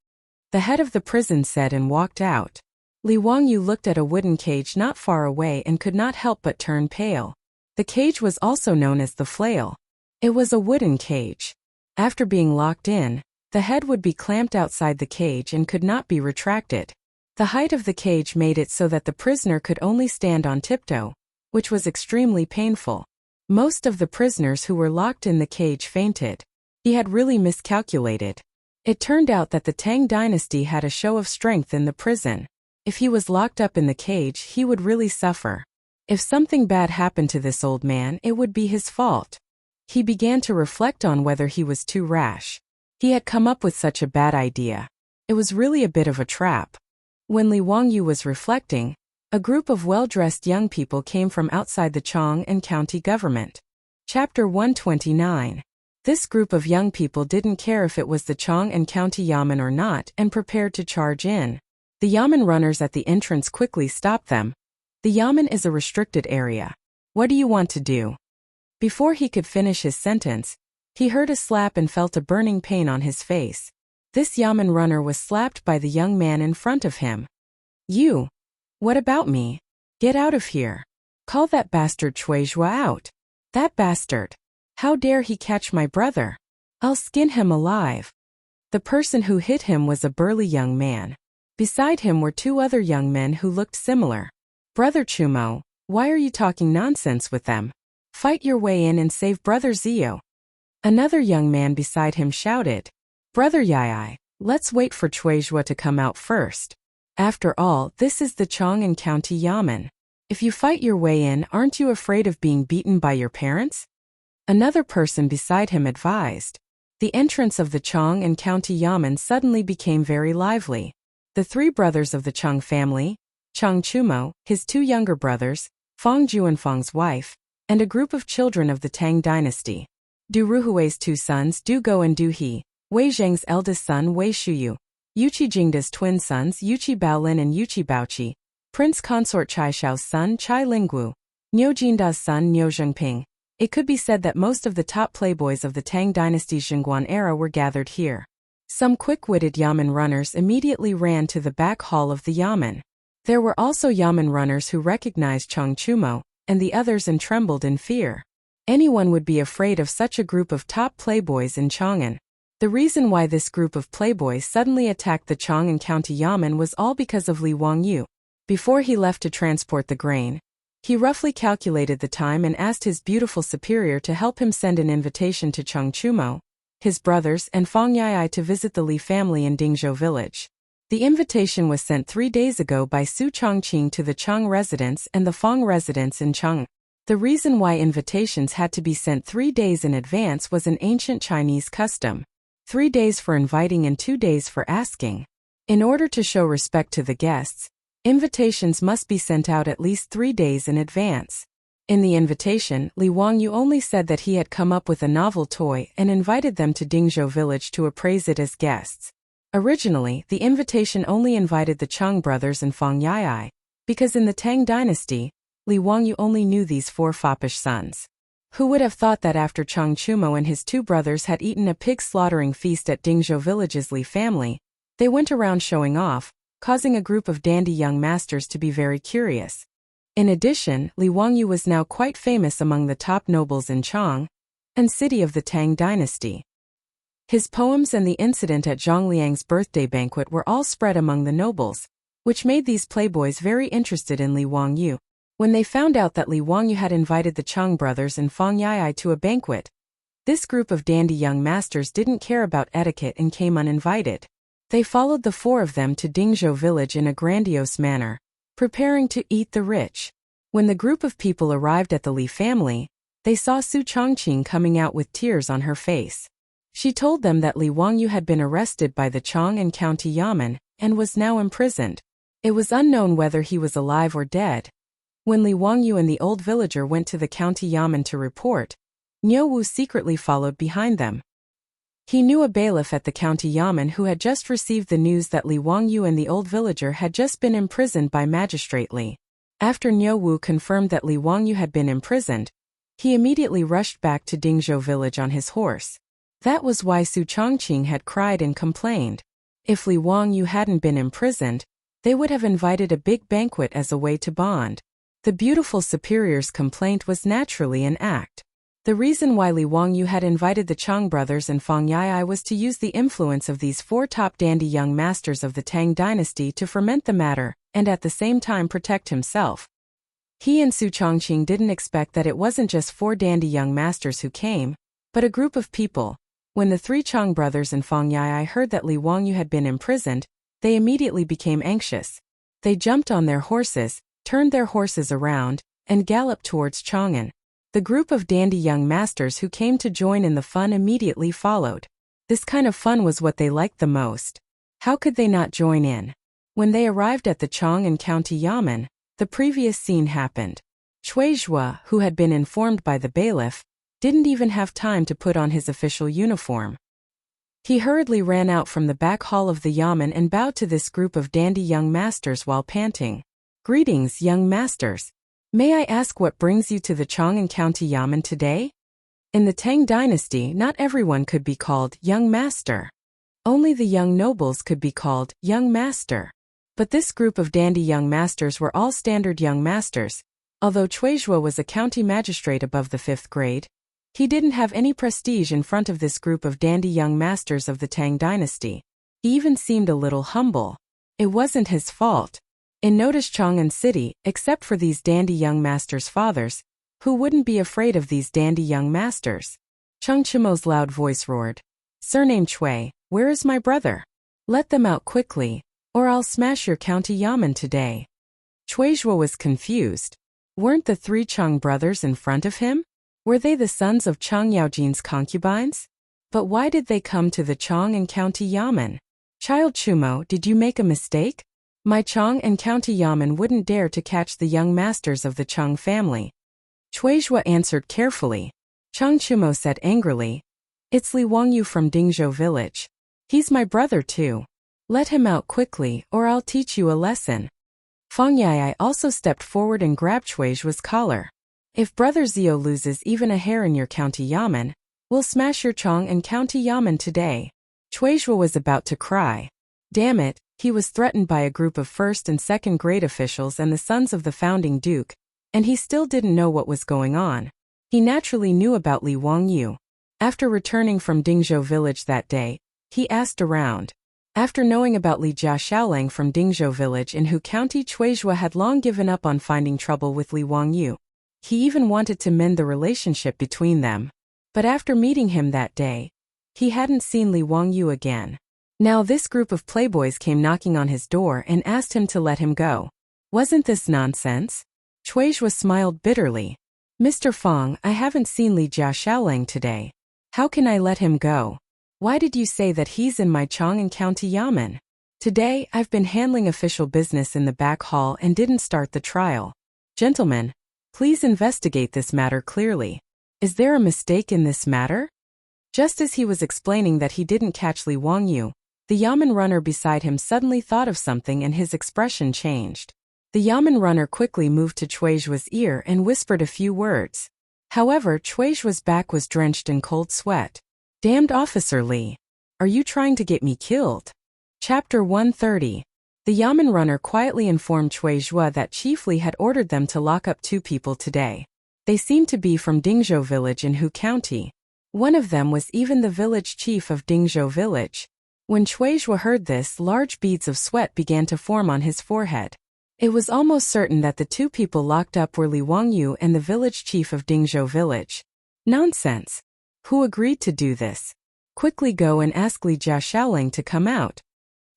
Speaker 1: The head of the prison said and walked out. Li Wangyu looked at a wooden cage not far away and could not help but turn pale. The cage was also known as the flail. It was a wooden cage. After being locked in, the head would be clamped outside the cage and could not be retracted. The height of the cage made it so that the prisoner could only stand on tiptoe, which was extremely painful. Most of the prisoners who were locked in the cage fainted. He had really miscalculated. It turned out that the Tang dynasty had a show of strength in the prison. If he was locked up in the cage, he would really suffer. If something bad happened to this old man, it would be his fault. He began to reflect on whether he was too rash. He had come up with such a bad idea. It was really a bit of a trap. When Li Wangyu was reflecting, a group of well-dressed young people came from outside the Chang and county government. Chapter 129. This group of young people didn't care if it was the Chang and county yamen or not and prepared to charge in. The yamen runners at the entrance quickly stopped them. The yamen is a restricted area. What do you want to do? Before he could finish his sentence, he heard a slap and felt a burning pain on his face. This yamen runner was slapped by the young man in front of him. You! What about me? Get out of here. Call that bastard Cui Zhua out. That bastard. How dare he catch my brother? I'll skin him alive. The person who hit him was a burly young man. Beside him were two other young men who looked similar. Brother Chumo, why are you talking nonsense with them? Fight your way in and save Brother Zio. Another young man beside him shouted. Brother Yai, let's wait for Cui Zhua to come out first. After all, this is the Chang and County Yamen. If you fight your way in, aren't you afraid of being beaten by your parents? Another person beside him advised. The entrance of the Chang and County Yamen suddenly became very lively. The three brothers of the Chang family, Chang Chumo, his two younger brothers, Fang Juanfang's wife, and a group of children of the Tang dynasty. Du Ruhui's two sons Du Go and Du He, Wei Zheng's eldest son Wei Shuyu, Yuqi Jingda's twin sons Yuqi Baolin and Yuqi Baoqi, Prince Consort Chai Xiao's son Chai Lingwu, Niu Jinda's son Niu Zhengping. It could be said that most of the top playboys of the Tang dynasty's Xinguan era were gathered here. Some quick-witted yamen runners immediately ran to the back hall of the yamen. There were also yamen runners who recognized Chang Chumo, and the others and trembled in fear. Anyone would be afraid of such a group of top playboys in Chang'an. The reason why this group of playboys suddenly attacked the Chang'an County Yamen was all because of Li Wangyu. Before he left to transport the grain, he roughly calculated the time and asked his beautiful superior to help him send an invitation to Chang Chumo, his brothers, and Fang Yai to visit the Li family in Dingzhou village. The invitation was sent 3 days ago by Su Chongqing to the Chang residence and the Fang residence in Chang. The reason why invitations had to be sent 3 days in advance was an ancient Chinese custom. 3 days for inviting and 2 days for asking. In order to show respect to the guests, invitations must be sent out at least 3 days in advance. In the invitation, Li Wangyu only said that he had come up with a novel toy and invited them to Dingzhou village to appraise it as guests. Originally, the invitation only invited the Chang brothers and Fang Yai, because in the Tang dynasty, Li Wangyu only knew these 4 foppish sons. Who would have thought that after Chang Chumo and his 2 brothers had eaten a pig slaughtering feast at Dingzhou village's Li family, they went around showing off, causing a group of dandy young masters to be very curious. In addition, Li Wangyu was now quite famous among the top nobles in Chang, and city of the Tang dynasty. His poems and the incident at Zhang Liang's birthday banquet were all spread among the nobles, which made these playboys very interested in Li Wangyu. When they found out that Li Wangyu had invited the Chang brothers and Fang Yai to a banquet, this group of dandy young masters didn't care about etiquette and came uninvited. They followed the 4 of them to Dingzhou village in a grandiose manner, preparing to eat the rich. When the group of people arrived at the Li family, they saw Su Chongqing coming out with tears on her face. She told them that Li Wangyu had been arrested by the Chang and County Yamen and was now imprisoned. It was unknown whether he was alive or dead. When Li Wangyu and the old villager went to the County Yamen to report, Niu Wu secretly followed behind them. He knew a bailiff at the County Yamen who had just received the news that Li Wangyu and the old villager had just been imprisoned by Magistrate Li. After Niu Wu confirmed that Li Wangyu had been imprisoned, he immediately rushed back to Dingzhou village on his horse. That was why Su Chongqing had cried and complained. If Li Wangyu hadn't been imprisoned, they would have invited a big banquet as a way to bond. The beautiful superior's complaint was naturally an act. The reason why Li Wangyu had invited the Chang brothers and Fang Yai was to use the influence of these 4 top dandy young masters of the Tang dynasty to ferment the matter, and at the same time protect himself. He and Su Chongqing didn't expect that it wasn't just 4 dandy young masters who came, but a group of people. When the 3 Chang brothers and Fang Yai heard that Li Wangyu had been imprisoned, they immediately became anxious. They jumped on their horses, turned their horses around, and galloped towards Chang'an. The group of dandy young masters who came to join in the fun immediately followed. This kind of fun was what they liked the most. How could they not join in? When they arrived at the Chang and County Yamen, the previous scene happened. Cui Zhua, who had been informed by the bailiff, didn't even have time to put on his official uniform. He hurriedly ran out from the back hall of the Yamen and bowed to this group of dandy young masters while panting. "Greetings, young masters. May I ask what brings you to the Chang and County Yamen today?" In the Tang dynasty, not everyone could be called young master. Only the young nobles could be called young master. But this group of dandy young masters were all standard young masters. Although Cui Zhua was a county magistrate above the 5th grade, he didn't have any prestige in front of this group of dandy young masters of the Tang dynasty. He even seemed a little humble. It wasn't his fault. In notice Chang'an city, except for these dandy young masters' fathers, who wouldn't be afraid of these dandy young masters? Chang Chimo's loud voice roared. "Surname Cui, where is my brother? Let them out quickly, or I'll smash your County Yamen today." Cui Zhua was confused. Weren't the 3 Chang brothers in front of him? Were they the sons of Chang Yaojin's concubines? But why did they come to the Chang and County Yamen? "Child Chumo, did you make a mistake? My Chang and County Yamen wouldn't dare to catch the young masters of the Chang family." Cui Zhua answered carefully. Chang Chumo said angrily, "It's Li Wangyu from Dingzhou village. He's my brother too. Let him out quickly or I'll teach you a lesson." Fang Yai also stepped forward and grabbed Chuizhua's collar. If Brother Zio loses even a hair in your county yamen, we'll smash your Chong and county yamen today. Chuizhua was about to cry. Damn it, he was threatened by a group of first and second grade officials and the sons of the founding duke, and he still didn't know what was going on. He naturally knew about Li Wangyu. After returning from Dingzhou village that day, he asked around. After knowing about Li Jia Xiaolang from Dingzhou village in Hu County, Chuizhua had long given up on finding trouble with Li Wangyu. He even wanted to mend the relationship between them. But after meeting him that day, he hadn't seen Li Wangyu again. Now this group of playboys came knocking on his door and asked him to let him go. Wasn't this nonsense? Chuizhua smiled bitterly. Mr. Fang, I haven't seen Li Jia Xiaolang today. How can I let him go? Why did you say that he's in my Chong and County Yamen? Today, I've been handling official business in the back hall and didn't start the trial. Gentlemen, please investigate this matter clearly. Is there a mistake in this matter? Just as he was explaining that he didn't catch Li Wangyu, the Yamen runner beside him suddenly thought of something and his expression changed. The Yamen runner quickly moved to Chuizhua's ear and whispered a few words. However, Chuizhua's back was drenched in cold sweat. Damned Officer Li! Are you trying to get me killed? Chapter 130. The Yamen runner quietly informed Chuizhua that Chief Li had ordered them to lock up 2 people today. They seemed to be from Dingzhou village in Hu County. One of them was even the village chief of Dingzhou village. When Chuizhua heard this, large beads of sweat began to form on his forehead. It was almost certain that the 2 people locked up were Li Wangyu and the village chief of Dingzhou village. Nonsense! Who agreed to do this? Quickly go and ask Li Jia Xiaolang to come out.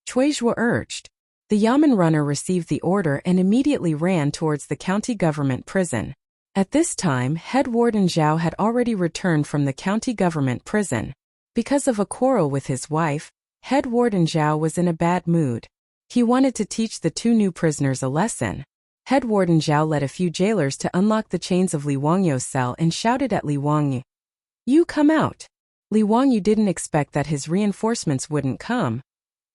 Speaker 1: Chuizhua urged. The Yamen runner received the order and immediately ran towards the county government prison. At this time, head warden Zhao had already returned from the county government prison. Because of a quarrel with his wife, head warden Zhao was in a bad mood. He wanted to teach the 2 new prisoners a lesson. Head warden Zhao led a few jailers to unlock the chains of Li Wangyu's cell and shouted at Li Wangyu. You come out. Li Wangyu didn't expect that his reinforcements wouldn't come.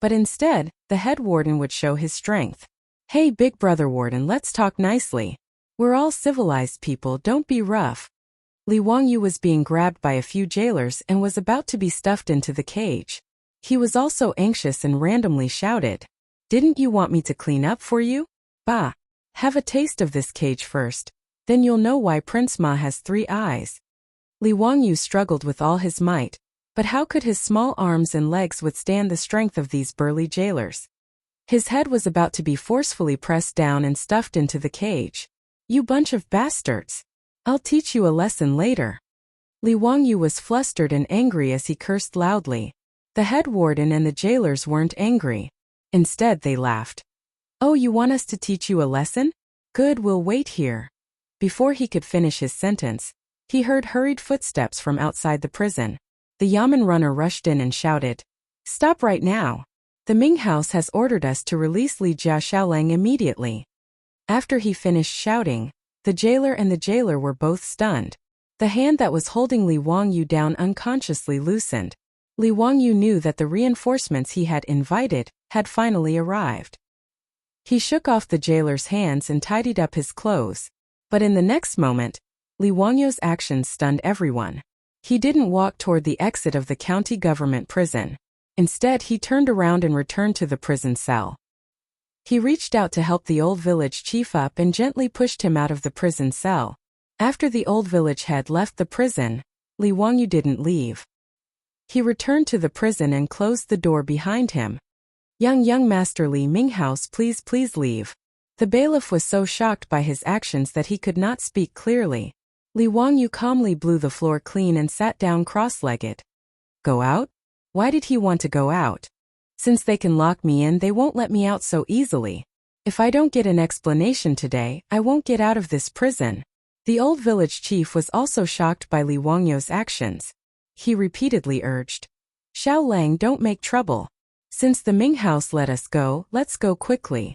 Speaker 1: But instead, the head warden would show his strength. Hey big brother warden, let's talk nicely. We're all civilized people, don't be rough. Li Wangyu was being grabbed by a few jailers and was about to be stuffed into the cage. He was also anxious and randomly shouted. Didn't you want me to clean up for you? Bah! Have a taste of this cage first. Then you'll know why Prince Ma has 3 eyes. Li Wangyu struggled with all his might, but how could his small arms and legs withstand the strength of these burly jailers? His head was about to be forcefully pressed down and stuffed into the cage. You bunch of bastards! I'll teach you a lesson later. Li Wangyu was flustered and angry as he cursed loudly. The head warden and the jailers weren't angry. Instead, they laughed. Oh, you want us to teach you a lesson? Good, we'll wait here. Before he could finish his sentence, he heard hurried footsteps from outside the prison. The Yamen runner rushed in and shouted, Stop right now. The Ming House has ordered us to release Li Jia Xiaolang immediately. After he finished shouting, the jailer and the jailer were both stunned. The hand that was holding Li Wangyu down unconsciously loosened. Li Wangyu knew that the reinforcements he had invited had finally arrived. He shook off the jailer's hands and tidied up his clothes. But in the next moment, Li Wangyu's actions stunned everyone. He didn't walk toward the exit of the county government prison. Instead, he turned around and returned to the prison cell. He reached out to help the old village chief up and gently pushed him out of the prison cell. After the old village head left the prison, Li Wangyu didn't leave. He returned to the prison and closed the door behind him. Young Master Li Minghouse, please leave. The bailiff was so shocked by his actions that he could not speak clearly. Li Wangyu calmly blew the floor clean and sat down cross-legged. Go out? Why did he want to go out? Since they can lock me in, they won't let me out so easily. If I don't get an explanation today, I won't get out of this prison. The old village chief was also shocked by Li Wangyu's actions. He repeatedly urged, Xiaolang, don't make trouble. Since the Ming House let us go, let's go quickly.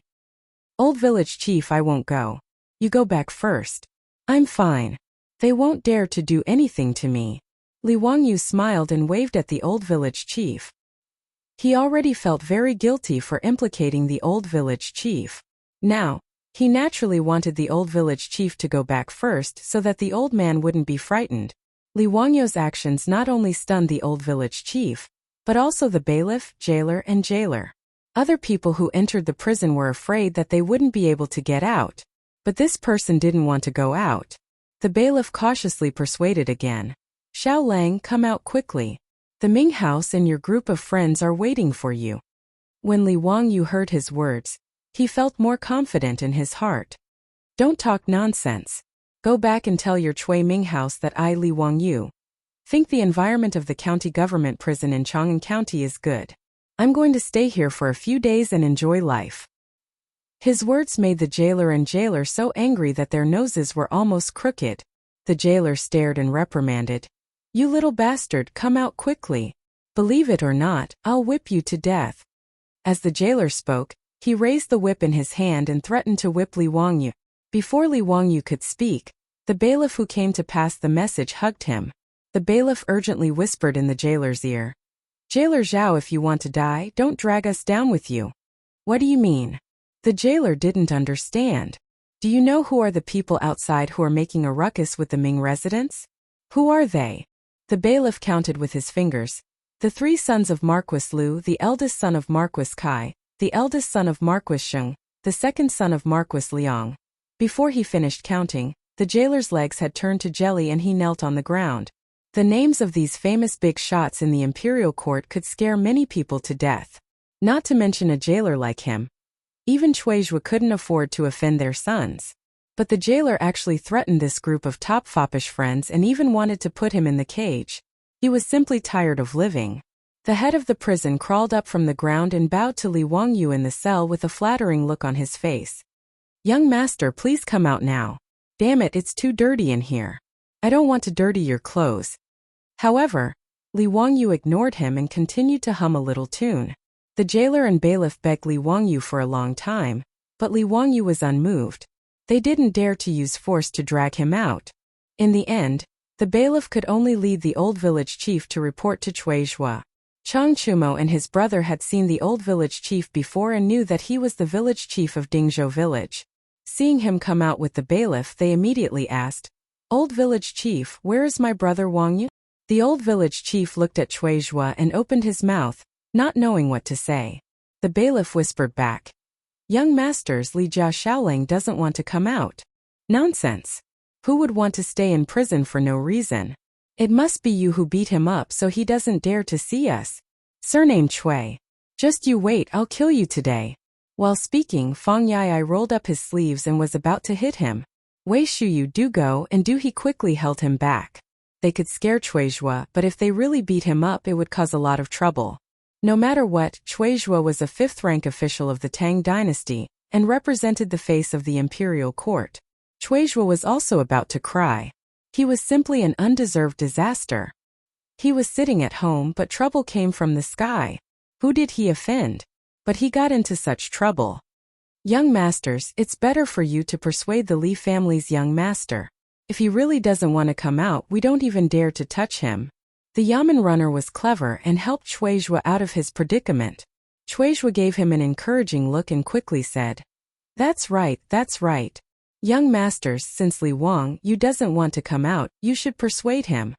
Speaker 1: Old village chief, I won't go. You go back first. I'm fine. They won't dare to do anything to me. Li Wangyu smiled and waved at the old village chief. He already felt very guilty for implicating the old village chief. Now, He naturally wanted the old village chief to go back first so that the old man wouldn't be frightened. Li Wangyu's actions not only stunned the old village chief, but also the bailiff, jailer, and jailer. Other people who entered the prison were afraid that they wouldn't be able to get out. But this person didn't want to go out. The bailiff cautiously persuaded again. Xiao Lang, come out quickly. The Ming house and your group of friends are waiting for you. When Li Wangyu heard his words, he felt more confident in his heart. Don't talk nonsense. Go back and tell your Chui Ming house that I, Li Wangyu, think the environment of the county government prison in Chang'an County is good. I'm going to stay here for a few days and enjoy life. His words made the jailer and jailer so angry that their noses were almost crooked. The jailer stared and reprimanded. You little bastard, come out quickly. Believe it or not, I'll whip you to death. As the jailer spoke, he raised the whip in his hand and threatened to whip Li Wangyu. Before Li Wangyu could speak, the bailiff who came to pass the message hugged him. The bailiff urgently whispered in the jailer's ear. Jailer Zhao, if you want to die, don't drag us down with you. What do you mean? The jailer didn't understand. Do you know who are the people outside who are making a ruckus with the Ming residents? Who are they? The bailiff counted with his fingers. The 3 sons of Marquis Lu, the eldest son of Marquis Kai, the eldest son of Marquis Sheng, the second son of Marquis Liang. Before he finished counting, the jailer's legs had turned to jelly and he knelt on the ground. The names of these famous big shots in the imperial court could scare many people to death. Not to mention a jailer like him. Even Chuizhua couldn't afford to offend their sons. But the jailer actually threatened this group of top foppish friends and even wanted to put him in the cage. He was simply tired of living. The head of the prison crawled up from the ground and bowed to Li Wangyu in the cell with a flattering look on his face. Young master, please come out now. Damn it, it's too dirty in here. I don't want to dirty your clothes. However, Li Wangyu ignored him and continued to hum a little tune. The jailer and bailiff begged Li Wangyu for a long time, but Li Wangyu was unmoved. They didn't dare to use force to drag him out. In the end, the bailiff could only lead the old village chief to report to Chuizhua. Chang Chumo and his brother had seen the old village chief before and knew that he was the village chief of Dingzhou village. Seeing him come out with the bailiff, they immediately asked, Old village chief, where is my brother Wangyu? The old village chief looked at Chuizhua and opened his mouth, not knowing what to say. The bailiff whispered back. Young masters, Li Xiaolang doesn't want to come out. Nonsense. Who would want to stay in prison for no reason? It must be you who beat him up so he doesn't dare to see us. Surname Chui. Just you wait, I'll kill you today. While speaking, Fang Yai rolled up his sleeves and was about to hit him. Wei Shuyu, do go, and he quickly held him back. They could scare Chuizhua, but if they really beat him up it would cause a lot of trouble. No matter what, Chuizhua was a 5th-rank official of the Tang dynasty, and represented the face of the imperial court. Chuizhua was also about to cry. He was simply an undeserved disaster. He was sitting at home, but trouble came from the sky. Who did he offend? But he got into such trouble. Young masters, it's better for you to persuade the Li family's young master. If he really doesn't want to come out, we don't even dare to touch him. The Yamen runner was clever and helped Chuizhua out of his predicament. Chuizhua gave him an encouraging look and quickly said, That's right, that's right. Young masters, since Li Wangyu doesn't want to come out, you should persuade him.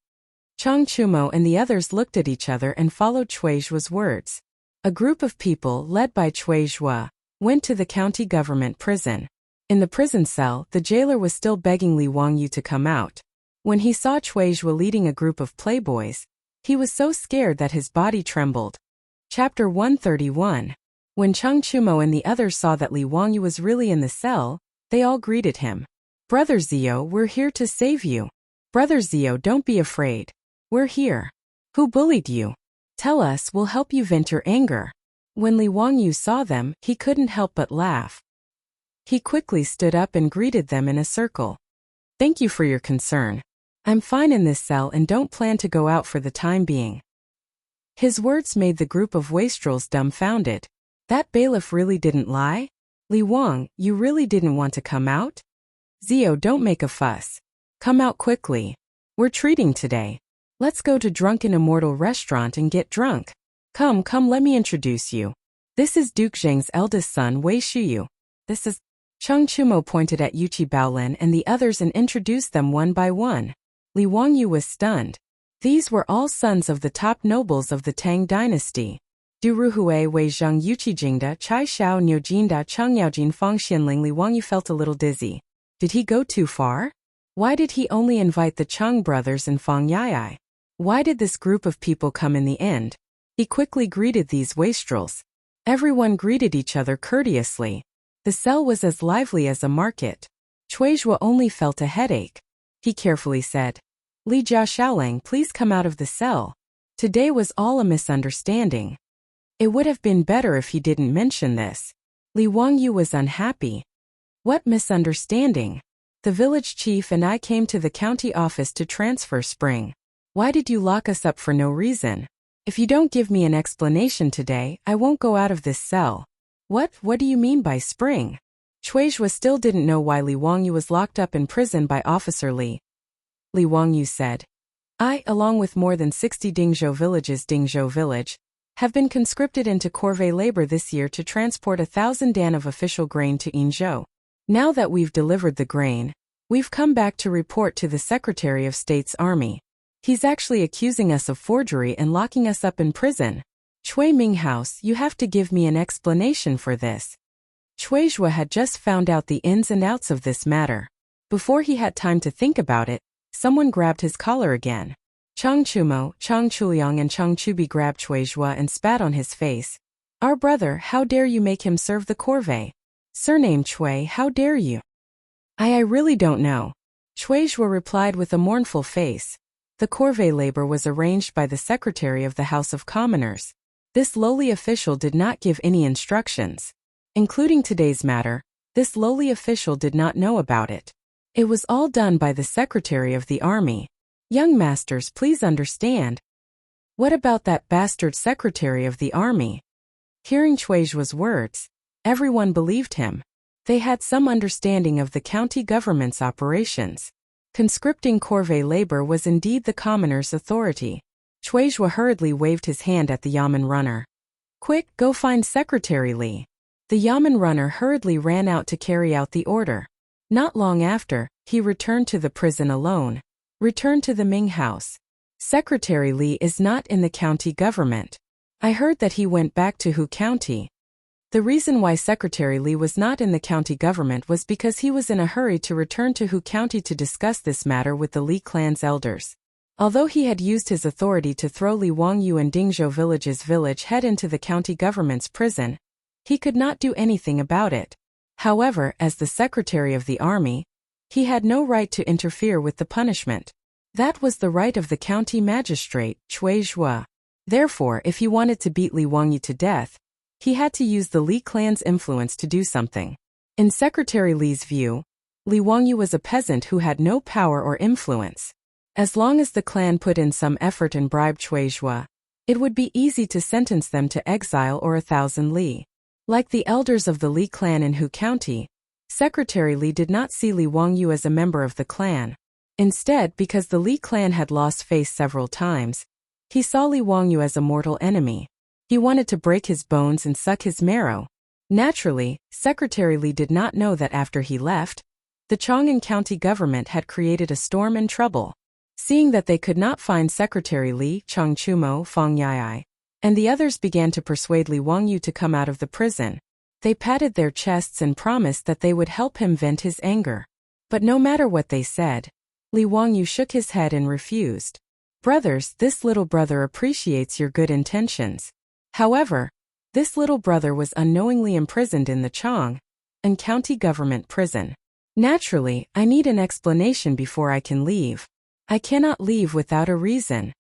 Speaker 1: Chang Chumo and the others looked at each other and followed Chuizhua's words. A group of people, led by Chuizhua, went to the county government prison. In the prison cell, the jailer was still begging Li Wangyu to come out. When he saw Chuizhua leading a group of playboys, he was so scared that his body trembled. Chapter 131. When Chang Chumo and the others saw that Li Wangyu was really in the cell, they all greeted him. Brother Zio, we're here to save you. Brother Zio, don't be afraid. We're here. Who bullied you? Tell us, we'll help you vent your anger. When Li Wangyu saw them, he couldn't help but laugh. He quickly stood up and greeted them in a circle. Thank you for your concern. I'm fine in this cell and don't plan to go out for the time being. His words made the group of wastrels dumbfounded. That bailiff really didn't lie? Li Wang, you really didn't want to come out? Zio, don't make a fuss. Come out quickly. We're treating today. Let's go to Drunken Immortal Restaurant and get drunk. Come, let me introduce you. This is Duke Zheng's eldest son, Wei Shuyu. This is Cheng Chumo pointed at Yuchi Baolin and the others and introduced them one by one. Li Wangyu was stunned. These were all sons of the top nobles of the Tang dynasty. Du Ruhui Wei Zheng Yuchi Jingda Chai Xiao Niu Jinda Cheng Yaojin Feng Xianling. Li Wangyu felt a little dizzy. Did he go too far? Why did he only invite the Cheng brothers and Feng Yai? Why did this group of people come in the end? He quickly greeted these wastrels. Everyone greeted each other courteously. The cell was as lively as a market. Chuizhua only felt a headache. He carefully said, Li Jia Xiaolang, please come out of the cell. Today was all a misunderstanding. It would have been better if he didn't mention this. Li Wangyu was unhappy. What misunderstanding? The village chief and I came to the county office to transfer Spring. Why did you lock us up for no reason? If you don't give me an explanation today, I won't go out of this cell. What do you mean by Spring? Chuizhua still didn't know why Li Wangyu was locked up in prison by Officer Li. Li Wangyu said, I, along with more than 60 Dingzhou villages Dingzhou village, have been conscripted into corvée labor this year to transport 1,000 dan of official grain to Yinzhou. Now that we've delivered the grain, we've come back to report to the Secretary of State's army. He's actually accusing us of forgery and locking us up in prison. Cui Minghouse, you have to give me an explanation for this. Chuizhua had just found out the ins and outs of this matter. Before he had time to think about it, someone grabbed his collar again. Cheng Chumo, Cheng Chuliang and Cheng Chubi grabbed Chuizhua and spat on his face. Our brother, how dare you make him serve the corvée? Surname Cui, how dare you? I really don't know. Chuizhua replied with a mournful face. The corvée labor was arranged by the Secretary of the House of Commoners. This lowly official did not give any instructions. Including today's matter, this lowly official did not know about it. It was all done by the Secretary of the Army. Young masters, please understand. What about that bastard Secretary of the Army? Hearing Chuizhua's words, everyone believed him. They had some understanding of the county government's operations. Conscripting corvée labor was indeed the commoner's authority. Chuizhua hurriedly waved his hand at the Yamen runner. Quick, go find Secretary Li. The Yamen runner hurriedly ran out to carry out the order. Not long after, he returned to the prison alone. Returned to the Ming house. Secretary Li is not in the county government. I heard that he went back to Hu County. The reason why Secretary Li was not in the county government was because he was in a hurry to return to Hu County to discuss this matter with the Li clan's elders. Although he had used his authority to throw Li Wangyu and Dingzhou village's village head into the county government's prison, he could not do anything about it. However, as the Secretary of the Army, he had no right to interfere with the punishment. That was the right of the county magistrate, Chuizhua. Therefore, if he wanted to beat Li Wangyu to death, he had to use the Li clan's influence to do something. In Secretary Li's view, Li Wangyu was a peasant who had no power or influence. As long as the clan put in some effort and bribed Chuizhua, it would be easy to sentence them to exile or 1,000 li. Like the elders of the Li clan in Hu County, Secretary Li did not see Li Wangyu as a member of the clan. Instead, because the Li clan had lost face several times, he saw Li Wangyu as a mortal enemy. He wanted to break his bones and suck his marrow. Naturally, Secretary Li did not know that after he left, the Chang'an County government had created a storm and trouble. Seeing that they could not find Secretary Li, Cheng Chumo, Feng Yai, and the others began to persuade Li Wangyu to come out of the prison. They patted their chests and promised that they would help him vent his anger. But no matter what they said, Li Wangyu shook his head and refused. Brothers, this little brother appreciates your good intentions. However, this little brother was unknowingly imprisoned in the Chang'an County government prison. Naturally, I need an explanation before I can leave. I cannot leave without a reason.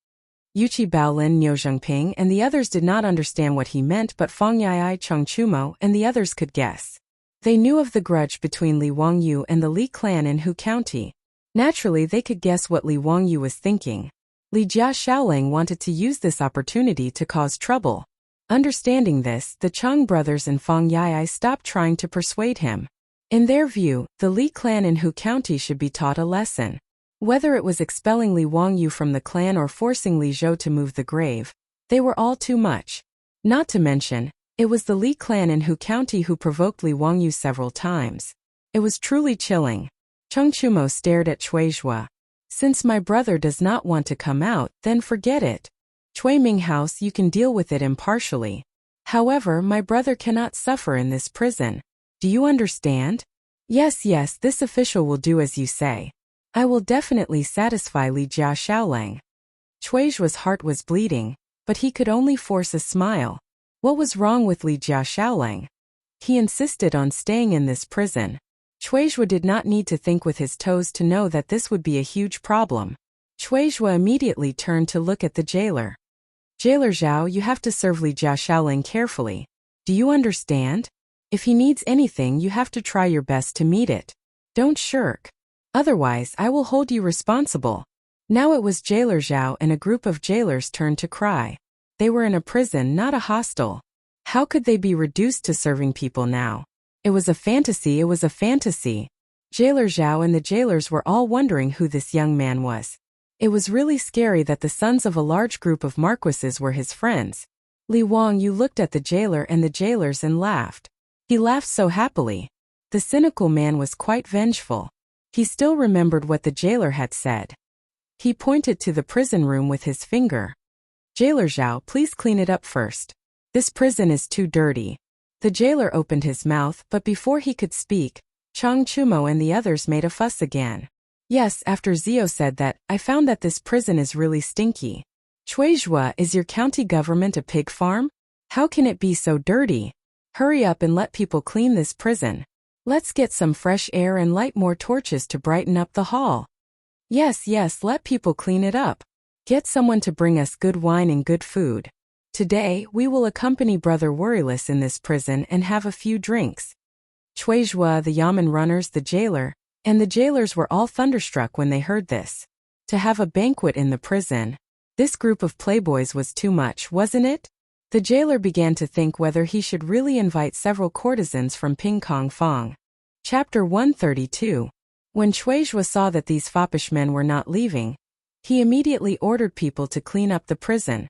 Speaker 1: Yuchi Baolin, Niu Zhengping and the others did not understand what he meant, but Feng Yai, Cheng Chumo and the others could guess. They knew of the grudge between Li Wangyu and the Li clan in Hu County. Naturally, they could guess what Li Wangyu was thinking. Li Jia Xiaolang wanted to use this opportunity to cause trouble. Understanding this, the Cheng brothers and Feng Yai stopped trying to persuade him. In their view, the Li clan in Hu County should be taught a lesson. Whether it was expelling Li Wangyu from the clan or forcing Li Zhou to move the grave, they were all too much. Not to mention, it was the Li clan in Hu County who provoked Li Wangyu several times. It was truly chilling. Cheng Chumo stared at Cui Zhua. Since my brother does not want to come out, then forget it. Cui Ming House, you can deal with it impartially. However, my brother cannot suffer in this prison. Do you understand? Yes, yes, this official will do as you say. I will definitely satisfy Li Jia Xiaolang. Cui Zhua's heart was bleeding, but he could only force a smile. What was wrong with Li Jia Xiaolang? He insisted on staying in this prison. Cui Zhua did not need to think with his toes to know that this would be a huge problem. Cui Zhua immediately turned to look at the jailer. Jailer Zhao, you have to serve Li Jia Xiaolang carefully. Do you understand? If he needs anything, you have to try your best to meet it. Don't shirk. Otherwise, I will hold you responsible. Now it was Jailer Zhao and a group of jailers turned to cry. They were in a prison, not a hostel. How could they be reduced to serving people now? It was a fantasy, it was a fantasy. Jailer Zhao and the jailers were all wondering who this young man was. It was really scary that the sons of a large group of marquises were his friends. Li Wang, you looked at the jailer and the jailers and laughed. He laughed so happily. The cynical man was quite vengeful. He still remembered what the jailer had said. He pointed to the prison room with his finger. Jailer Zhao, please clean it up first. This prison is too dirty. The jailer opened his mouth, but before he could speak, Chang Chumo and the others made a fuss again. Yes, after Zio said that, I found that this prison is really stinky. Cui Zhua, is your county government a pig farm? How can it be so dirty? Hurry up and let people clean this prison. Let's get some fresh air and light more torches to brighten up the hall. Yes, yes, let people clean it up. Get someone to bring us good wine and good food. Today, we will accompany Brother Worryless in this prison and have a few drinks. Cui Zhua, the Yamen runners, the jailer, and the jailers were all thunderstruck when they heard this. To have a banquet in the prison. This group of playboys was too much, wasn't it? The jailer began to think whether he should really invite several courtesans from Ping Kong Fong. Chapter 132. When Cui Zhua saw that these foppish men were not leaving, he immediately ordered people to clean up the prison.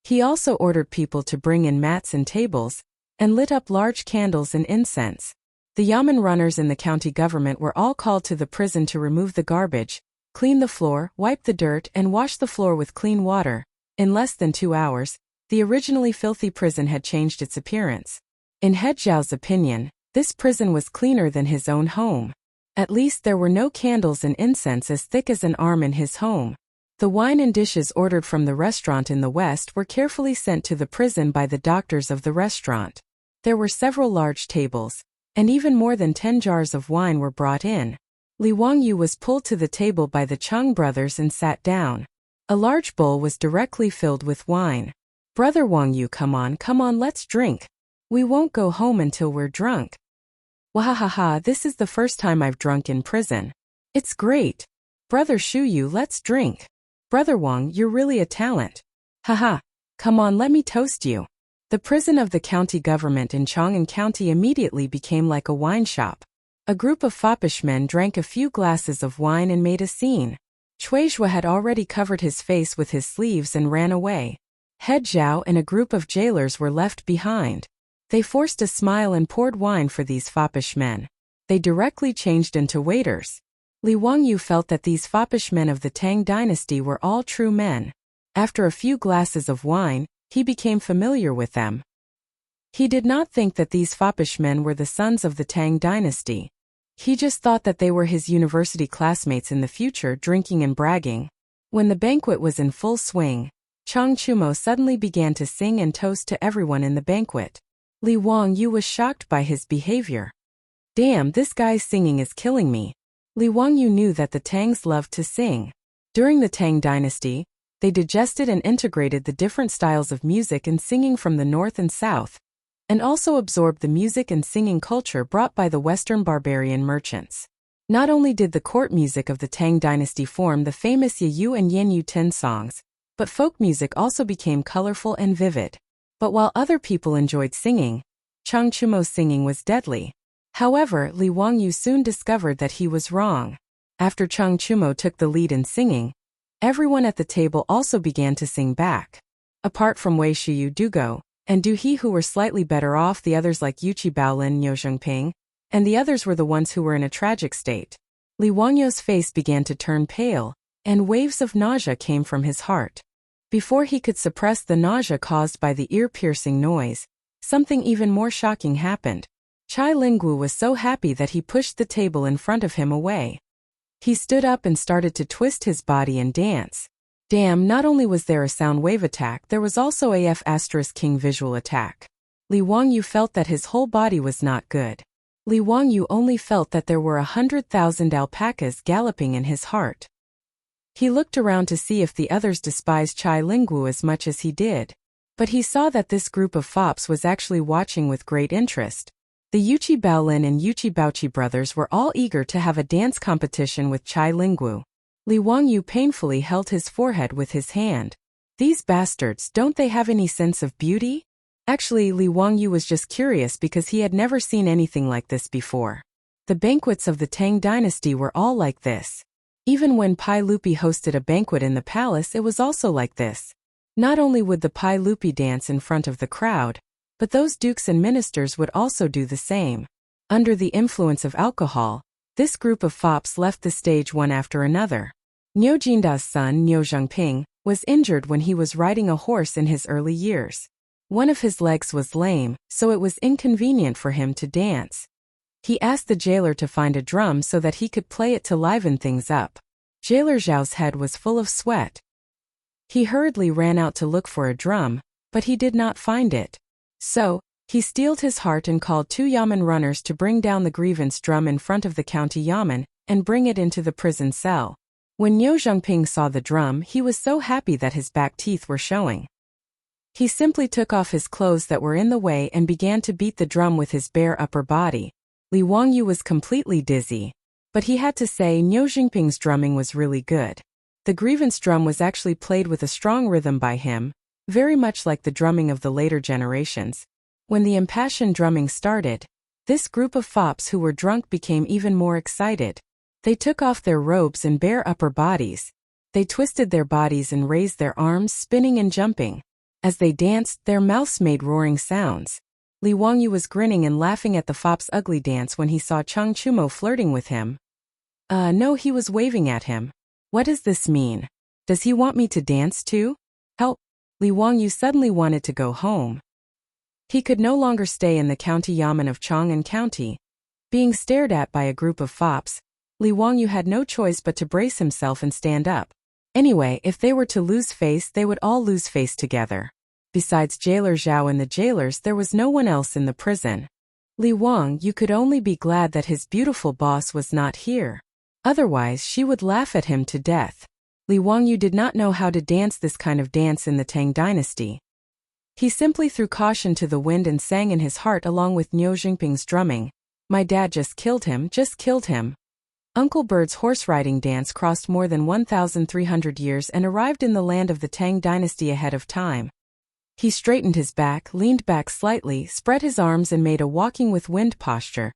Speaker 1: He also ordered people to bring in mats and tables, and lit up large candles and incense. The Yamen runners in the county government were all called to the prison to remove the garbage, clean the floor, wipe the dirt, and wash the floor with clean water. In less than 2 hours, the originally filthy prison had changed its appearance. In He Zhao's opinion, this prison was cleaner than his own home. At least there were no candles and incense as thick as an arm in his home. The wine and dishes ordered from the restaurant in the west were carefully sent to the prison by the doctors of the restaurant. There were several large tables, and even more than 10 jars of wine were brought in. Li Wangyu was pulled to the table by the Chung brothers and sat down. A large bowl was directly filled with wine. Brother Wangyu, come on, let's drink. We won't go home until we're drunk. Wahahaha, this is the first time I've drunk in prison. It's great. Brother Shuyu, let's drink. Brother Wang, you're really a talent. Haha. Come on, let me toast you. The prison of the county government in Chang'an County immediately became like a wine shop. A group of foppish men drank a few glasses of wine and made a scene. Cui Zhua had already covered his face with his sleeves and ran away. He Zhao and a group of jailers were left behind. They forced a smile and poured wine for these foppish men. They directly changed into waiters. Li Wangyu felt that these foppish men of the Tang dynasty were all true men. After a few glasses of wine, he became familiar with them. He did not think that these foppish men were the sons of the Tang dynasty. He just thought that they were his university classmates in the future, drinking and bragging. When the banquet was in full swing, Chang Chumo suddenly began to sing and toast to everyone in the banquet. Li Wangyu was shocked by his behavior. Damn, this guy's singing is killing me. Li Wangyu knew that the Tangs loved to sing. During the Tang dynasty, they digested and integrated the different styles of music and singing from the north and south, and also absorbed the music and singing culture brought by the Western barbarian merchants. Not only did the court music of the Tang dynasty form the famous Ye and Yan Ten songs, but folk music also became colorful and vivid. But while other people enjoyed singing, Chang Chumo's singing was deadly. However, Li Wangyu soon discovered that he was wrong. After Chang Chumo took the lead in singing, everyone at the table also began to sing back. Apart from Wei Shiyu Dugo and Du He, who were slightly better off, the others like Yuchi Baolin, Niu Zhengping, and the others were the ones who were in a tragic state. Li Wangyu's face began to turn pale, and waves of nausea came from his heart. Before he could suppress the nausea caused by the ear-piercing noise, something even more shocking happened. Chai Lingwu was so happy that he pushed the table in front of him away. He stood up and started to twist his body and dance. Damn, not only was there a sound wave attack, there was also a F*King visual attack. Li Wangyu felt that his whole body was not good. Li Wangyu only felt that there were 100,000 alpacas galloping in his heart. He looked around to see if the others despised Chai Lingwu as much as he did. But he saw that this group of fops was actually watching with great interest. The Yuchi Baolin and Yuchi Baochi brothers were all eager to have a dance competition with Chai Lingwu. Li Wangyu painfully held his forehead with his hand. These bastards, don't they have any sense of beauty? Actually, Li Wangyu was just curious because he had never seen anything like this before. The banquets of the Tang dynasty were all like this. Even when Pai Lupi hosted a banquet in the palace, it was also like this. Not only would the Pai Lupi dance in front of the crowd, but those dukes and ministers would also do the same. Under the influence of alcohol, this group of fops left the stage one after another. Niu Jinda's son, Niu Zhengping, was injured when he was riding a horse in his early years. One of his legs was lame, so it was inconvenient for him to dance. He asked the jailer to find a drum so that he could play it to liven things up. Jailer Zhao's head was full of sweat. He hurriedly ran out to look for a drum, but he did not find it. So, he steeled his heart and called 2 yamen runners to bring down the grievance drum in front of the county yamen and bring it into the prison cell. When Niu Zhengping saw the drum, he was so happy that his back teeth were showing. He simply took off his clothes that were in the way and began to beat the drum with his bare upper body. Li Wangyu was completely dizzy. But he had to say Niu Zhengping's drumming was really good. The grievance drum was actually played with a strong rhythm by him, very much like the drumming of the later generations. When the impassioned drumming started, this group of fops who were drunk became even more excited. They took off their robes and bare upper bodies. They twisted their bodies and raised their arms, spinning and jumping. As they danced, their mouths made roaring sounds. Li Wangyu was grinning and laughing at the fop's ugly dance when he saw Chang Chumo flirting with him. No, he was waving at him. What does this mean? Does he want me to dance too? Help! Li Wangyu suddenly wanted to go home. He could no longer stay in the county yamen of Chang'an County. Being stared at by a group of fops, Li Wangyu had no choice but to brace himself and stand up. Anyway, if they were to lose face, they would all lose face together. Besides Jailer Zhao and the jailers, there was no one else in the prison. Li Wangyu could only be glad that his beautiful boss was not here. Otherwise, she would laugh at him to death. Li Wangyu did not know how to dance this kind of dance in the Tang dynasty. He simply threw caution to the wind and sang in his heart along with Niu Zhengping's drumming. My dad just killed him, just killed him. Uncle Bird's horse-riding dance crossed more than 1,300 years and arrived in the land of the Tang dynasty ahead of time. He straightened his back, leaned back slightly, spread his arms and made a walking with wind posture,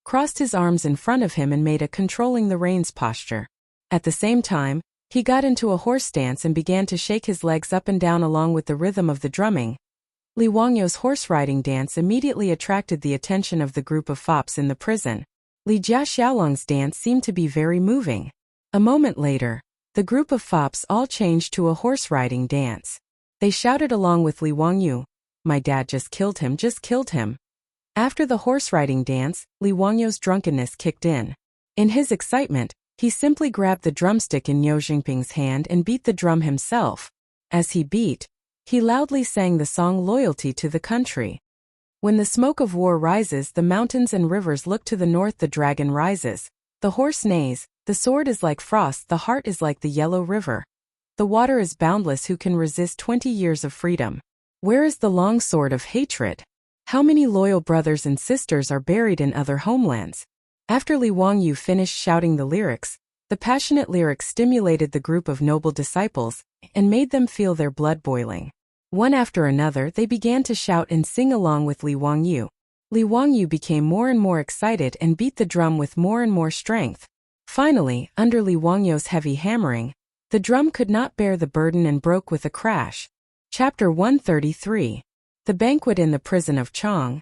Speaker 1: crossed his arms in front of him and made a controlling the reins posture. At the same time, he got into a horse dance and began to shake his legs up and down along with the rhythm of the drumming. Li Wangyu's horse-riding dance immediately attracted the attention of the group of fops in the prison. Li Jia Xiaolong's dance seemed to be very moving. A moment later, the group of fops all changed to a horse-riding dance. They shouted along with Li Wangyu, my dad just killed him, just killed him. After the horse-riding dance, Li Wangyu's drunkenness kicked in. In his excitement, he simply grabbed the drumstick in Niu Zhengping's hand and beat the drum himself. As he beat, he loudly sang the song Loyalty to the Country. When the smoke of war rises, the mountains and rivers look to the north, the dragon rises. The horse neighs, the sword is like frost, the heart is like the yellow river. The water is boundless, who can resist 20 years of freedom? Where is the long sword of hatred? How many loyal brothers and sisters are buried in other homelands? After Li Wangyu finished shouting the lyrics, the passionate lyrics stimulated the group of noble disciples and made them feel their blood boiling. One after another, they began to shout and sing along with Li Wangyu. Li Wangyu became more and more excited and beat the drum with more and more strength. Finally, under Li Wangyu's heavy hammering, the drum could not bear the burden and broke with a crash. Chapter 133. The banquet in the prison of Chang'an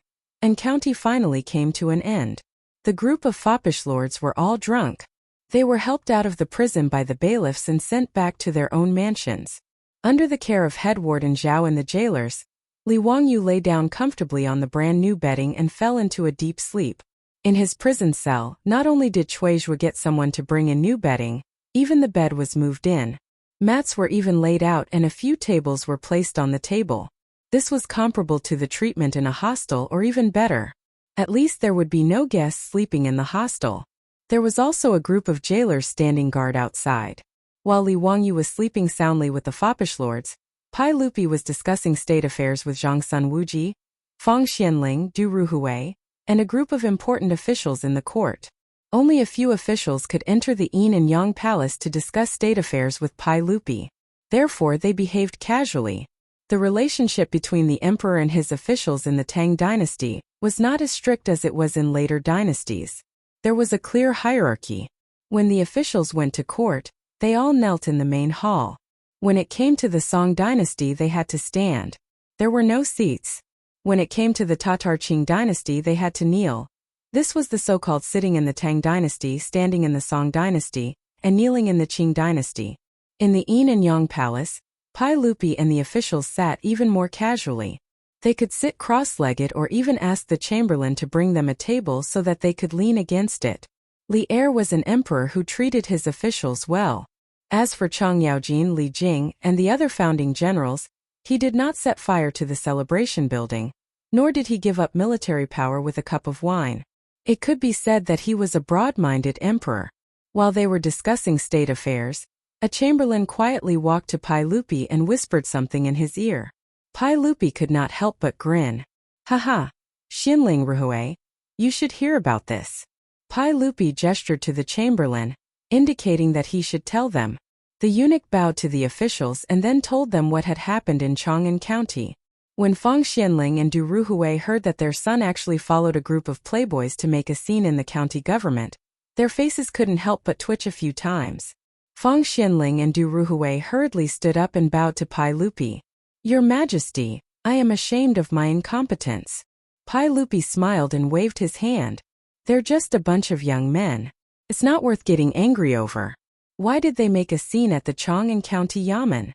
Speaker 1: County finally came to an end. The group of foppish lords were all drunk. They were helped out of the prison by the bailiffs and sent back to their own mansions. Under the care of head warden Zhao and the jailers, Li Wangyu lay down comfortably on the brand new bedding and fell into a deep sleep. In his prison cell, not only did Chuizhua get someone to bring in new bedding, even the bed was moved in. Mats were even laid out and a few tables were placed on the table. This was comparable to the treatment in a hostel or even better. At least there would be no guests sleeping in the hostel. There was also a group of jailers standing guard outside. While Li Wangyu was sleeping soundly with the foppish lords, Pai Lupi was discussing state affairs with Zhongsun Wuji, Fang Xianling, Du Ruhui, and a group of important officials in the court. Only a few officials could enter the Yin and Yang Palace to discuss state affairs with Pai Lupi. Therefore they behaved casually. The relationship between the emperor and his officials in the Tang dynasty was not as strict as it was in later dynasties. There was a clear hierarchy. When the officials went to court, they all knelt in the main hall. When it came to the Song dynasty, they had to stand. There were no seats. When it came to the Tatar Qing dynasty, they had to kneel. This was the so-called sitting in the Tang dynasty, standing in the Song dynasty, and kneeling in the Qing dynasty. In the Yin and Yang Palace, Pai Lupi and the officials sat even more casually. They could sit cross-legged or even ask the chamberlain to bring them a table so that they could lean against it. Li Er was an emperor who treated his officials well. As for Chang Yaojin, Li Jing, and the other founding generals, he did not set fire to the celebration building, nor did he give up military power with a cup of wine. It could be said that he was a broad-minded emperor. While they were discussing state affairs, a chamberlain quietly walked to Pai Lupi and whispered something in his ear. Pai Lupi could not help but grin. Haha, Xinling Ruhui, you should hear about this. Pai Lupi gestured to the chamberlain, indicating that he should tell them. The eunuch bowed to the officials and then told them what had happened in Chang'an County. When Fang Xianling and Du Ruhui heard that their son actually followed a group of playboys to make a scene in the county government, their faces couldn't help but twitch a few times. Fang Xianling and Du Ruhui hurriedly stood up and bowed to Pai Lupi. Your Majesty, I am ashamed of my incompetence. Pai Lupi smiled and waved his hand. They're just a bunch of young men. It's not worth getting angry over. Why did they make a scene at the Chang'an County Yamen?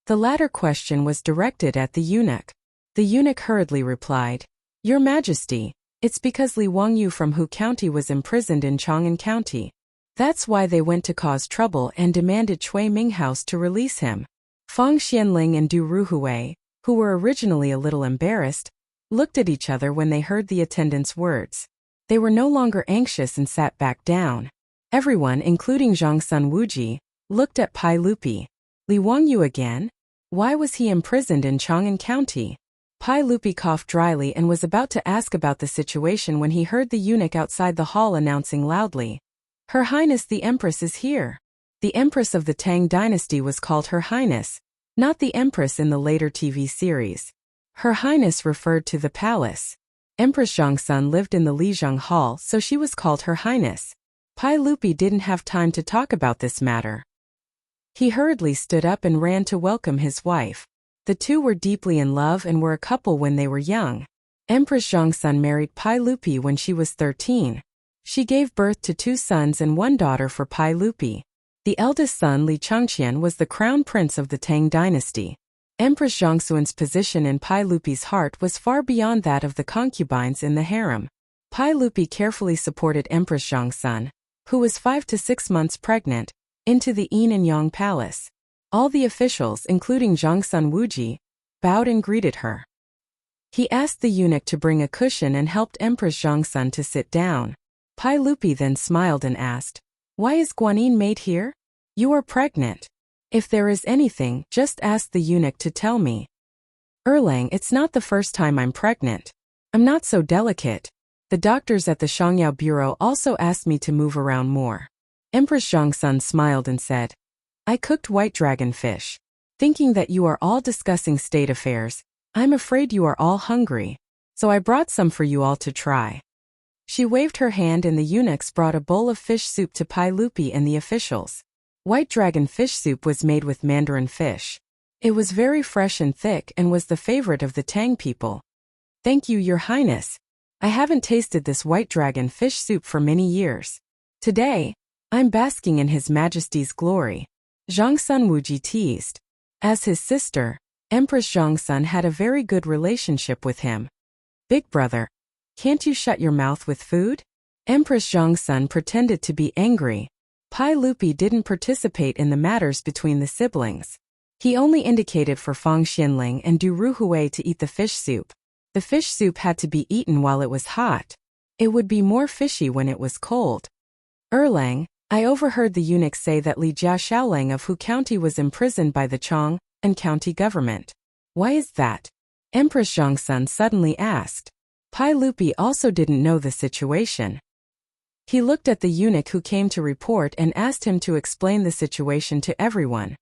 Speaker 1: The latter question was directed at the eunuch. The eunuch hurriedly replied, Your Majesty, it's because Li Wangyu from Hu County was imprisoned in Chang'an County. That's why they went to cause trouble and demanded Cui Ming House to release him. Fang Xianling and Du Ruhui, who were originally a little embarrassed, looked at each other when they heard the attendant's words. They were no longer anxious and sat back down. Everyone, including Zhongsun Wuji, looked at Pai Lupi. Li Wangyu again? Why was he imprisoned in Chang'an County? Pai Lupi coughed dryly and was about to ask about the situation when he heard the eunuch outside the hall announcing loudly, Her Highness the Empress is here. The Empress of the Tang dynasty was called Her Highness, not the Empress in the later TV series. Her Highness referred to the palace. Empress Zhongsun lived in the Lijiang Hall, so she was called Her Highness. Pai Lupi didn't have time to talk about this matter. He hurriedly stood up and ran to welcome his wife. The two were deeply in love and were a couple when they were young. Empress Zhongsun married Pai Lupi when she was 13. She gave birth to 2 sons and 1 daughter for Pai Lupi. The eldest son, Li Changqian, was the crown prince of the Tang dynasty. Empress Zhongsun's position in Pai Lupi's heart was far beyond that of the concubines in the harem. Pai Lupi carefully supported Empress Zhongsun, who was 5 to 6 months pregnant, into the Yin and Yang Palace. All the officials, including Zhongsun Wuji, bowed and greeted her. He asked the eunuch to bring a cushion and helped Empress Zhongsun to sit down. Pai Lupi then smiled and asked, Why is Guanyin maid here? You are pregnant. If there is anything, just ask the eunuch to tell me. Erlang, it's not the first time I'm pregnant. I'm not so delicate. The doctors at the Shangyao Bureau also asked me to move around more. Empress Zhongsun smiled and said, I cooked white dragon fish. Thinking that you are all discussing state affairs, I'm afraid you are all hungry. So I brought some for you all to try. She waved her hand and the eunuchs brought a bowl of fish soup to Pai Lupi and the officials. White dragon fish soup was made with mandarin fish. It was very fresh and thick and was the favorite of the Tang people. Thank you, Your Highness. I haven't tasted this white dragon fish soup for many years. Today, I'm basking in His Majesty's glory. Zhongsun Wuji teased. As his sister, Empress Zhongsun had a very good relationship with him. Big brother, can't you shut your mouth with food? Empress Zhongsun pretended to be angry. Pai Lupi didn't participate in the matters between the siblings. He only indicated for Fang Xianling and Du Ruhui to eat the fish soup. The fish soup had to be eaten while it was hot. It would be more fishy when it was cold. Erlang, I overheard the eunuch say that Li Jiaxiaolang of Hu County was imprisoned by the Chang and county government. Why is that? Empress Zhongsun suddenly asked. Pai Lupi also didn't know the situation. He looked at the eunuch who came to report and asked him to explain the situation to everyone.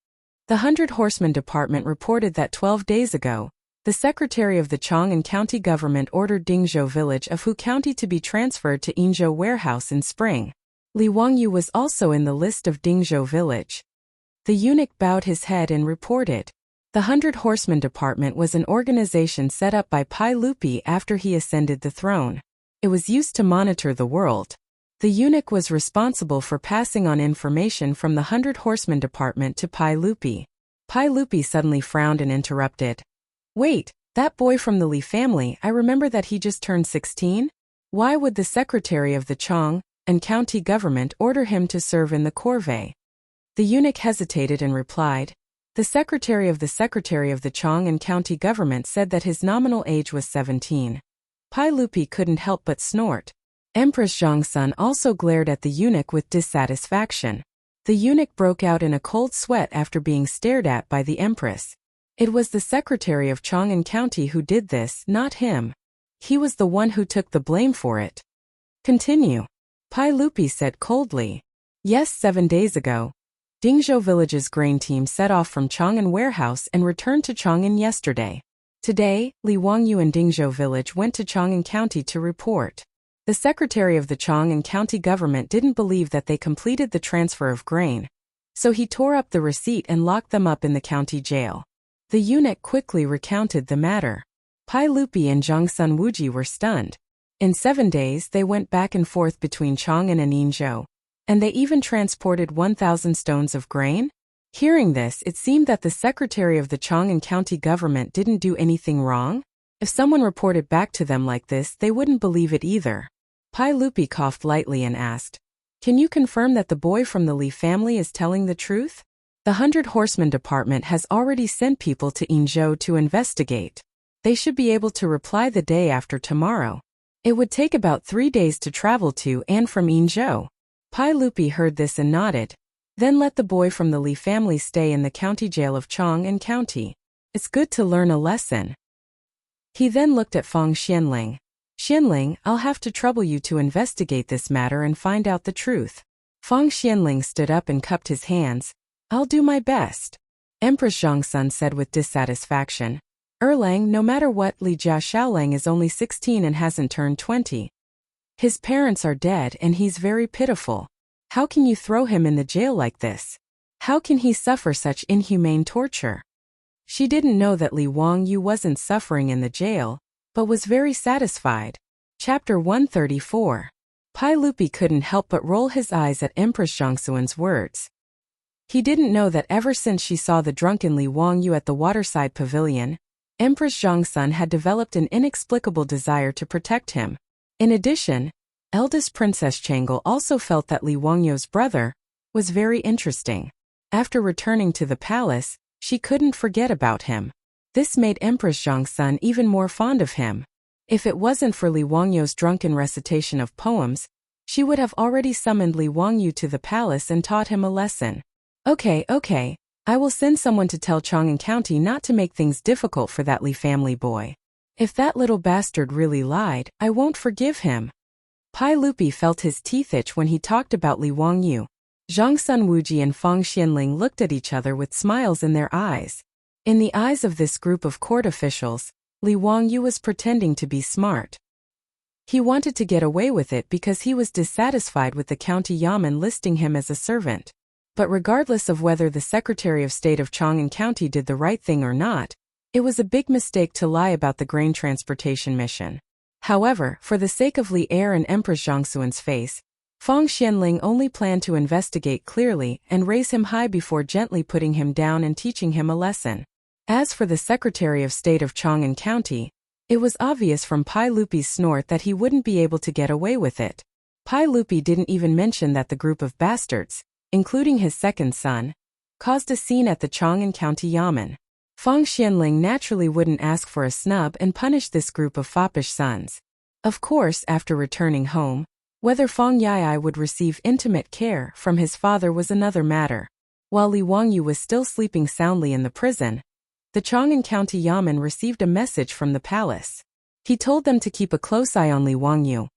Speaker 1: The 100 Horsemen Department reported that 12 days ago, the secretary of the Chang'an County government ordered Dingzhou village of Hu County to be transferred to Yinzhou warehouse in spring. Li Wangyu was also in the list of Dingzhou village. The eunuch bowed his head and reported. The 100 Horsemen Department was an organization set up by Pai Lupi after he ascended the throne. It was used to monitor the world. The eunuch was responsible for passing on information from the 100 Horsemen Department to Pai Lupi. Pai Lupi suddenly frowned and interrupted. Wait, that boy from the Li family, I remember that he just turned 16? Why would the secretary of the Chang and county government order him to serve in the corvée? The eunuch hesitated and replied. The secretary of the Chang and county government said that his nominal age was 17. Pai Lupi couldn't help but snort. Empress Zhongsun also glared at the eunuch with dissatisfaction. The eunuch broke out in a cold sweat after being stared at by the empress. It was the secretary of Chang'an County who did this, not him. He was the one who took the blame for it. Continue. Pai Lupi said coldly. Yes, 7 days ago. Dingzhou village's grain team set off from Chang'an warehouse and returned to Chang'an yesterday. Today, Li Wangyu and Dingzhou village went to Chang'an County to report. The secretary of the Chang'an County government didn't believe that they completed the transfer of grain, so he tore up the receipt and locked them up in the county jail. The eunuch quickly recounted the matter. Pai Lupi and Zhongsun Wuji were stunned. In 7 days they went back and forth between Chang'an and Yinzhou, and they even transported 1,000 stones of grain? Hearing this, it seemed that the secretary of the Chang'an County government didn't do anything wrong. If someone reported back to them like this, they wouldn't believe it either. Pai Lupi coughed lightly and asked, Can you confirm that the boy from the Li family is telling the truth? The 100 Horsemen Department has already sent people to Yinzhou to investigate. They should be able to reply the day after tomorrow. It would take about 3 days to travel to and from Yinzhou. Pai Lupi heard this and nodded. Then let the boy from the Li family stay in the county jail of Chang'an County. It's good to learn a lesson. He then looked at Fang Xianling. Xianling, I'll have to trouble you to investigate this matter and find out the truth. Fang Xianling stood up and cupped his hands. I'll do my best. Empress Zhongsun said with dissatisfaction. Erlang, no matter what, Li Jiaxiaolang is only 16 and hasn't turned 20. His parents are dead and he's very pitiful. How can you throw him in the jail like this? How can he suffer such inhumane torture? She didn't know that Li Wangyu wasn't suffering in the jail, but was very satisfied. Chapter 134. Pai Lupi couldn't help but roll his eyes at Empress Zhongsun's words. He didn't know that ever since she saw the drunken Li Wangyu at the waterside pavilion, Empress Zhongsun had developed an inexplicable desire to protect him. In addition, eldest Princess Changel also felt that Li Wangyu's brother was very interesting. After returning to the palace, she couldn't forget about him. This made Empress Zhongsun even more fond of him. If it wasn't for Li Wangyu's drunken recitation of poems, she would have already summoned Li Wangyu to the palace and taught him a lesson. Okay, I will send someone to tell Chang'an County not to make things difficult for that Li family boy. If that little bastard really lied, I won't forgive him. Pai Lupi felt his teeth itch when he talked about Li Wangyu. Zhongsun Wuji and Fang Xianling looked at each other with smiles in their eyes. In the eyes of this group of court officials, Li Wangyu was pretending to be smart. He wanted to get away with it because he was dissatisfied with the county yamen listing him as a servant. But regardless of whether the Secretary of State of Chang'an County did the right thing or not, it was a big mistake to lie about the grain transportation mission. However, for the sake of Li Er and Empress Zhongxuan's face, Feng Xianling only planned to investigate clearly and raise him high before gently putting him down and teaching him a lesson. As for the Secretary of State of Chang'an County, it was obvious from Pai Lupi's snort that he wouldn't be able to get away with it. Pai Lupi didn't even mention that the group of bastards, including his second son, caused a scene at the Chang'an County Yamen. Feng Xianling naturally wouldn't ask for a snub and punish this group of foppish sons. Of course, after returning home, whether Feng Yai would receive intimate care from his father was another matter. While Li Wangyu was still sleeping soundly in the prison, the Chang'an County Yamen received a message from the palace. He told them to keep a close eye on Li Wangyu,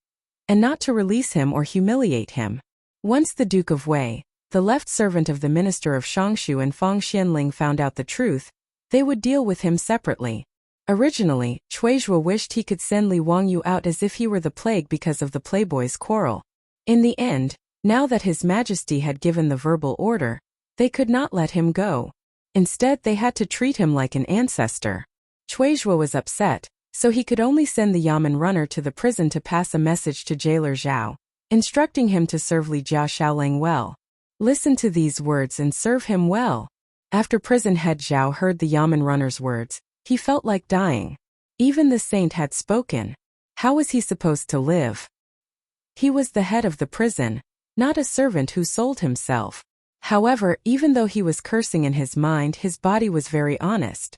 Speaker 1: and not to release him or humiliate him. Once the Duke of Wei, the left servant of the minister of Shangshu, and Feng Xianling found out the truth, they would deal with him separately. Originally, Chuizhua wished he could send Li Wangyu out as if he were the plague because of the playboys' quarrel. In the end, now that His Majesty had given the verbal order, they could not let him go. Instead, they had to treat him like an ancestor. Chuizhua was upset, so he could only send the Yamen runner to the prison to pass a message to jailer Zhao, instructing him to serve Li Jia Xiaolang well. Listen to these words and serve him well. After prison head Zhao heard the Yamen runner's words, he felt like dying. Even the saint had spoken. How was he supposed to live? He was the head of the prison, not a servant who sold himself. However, even though he was cursing in his mind, his body was very honest.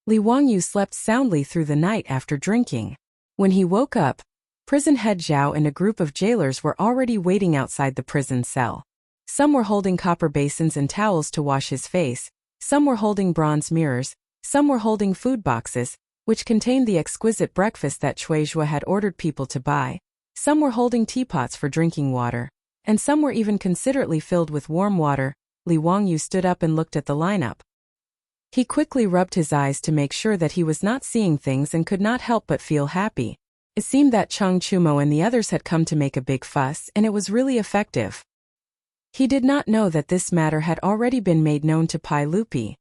Speaker 1: Li Wangyu slept soundly through the night after drinking. When he woke up, prison head Zhao and a group of jailers were already waiting outside the prison cell. Some were holding copper basins and towels to wash his face, some were holding bronze mirrors, some were holding food boxes, which contained the exquisite breakfast that Chuizhua had ordered people to buy, some were holding teapots for drinking water, and some were even considerately filled with warm water. Li Wangyu stood up and looked at the lineup. He quickly rubbed his eyes to make sure that he was not seeing things and could not help but feel happy. It seemed that Chang Chumo and the others had come to make a big fuss, and it was really effective. He did not know that this matter had already been made known to Pai Lupi.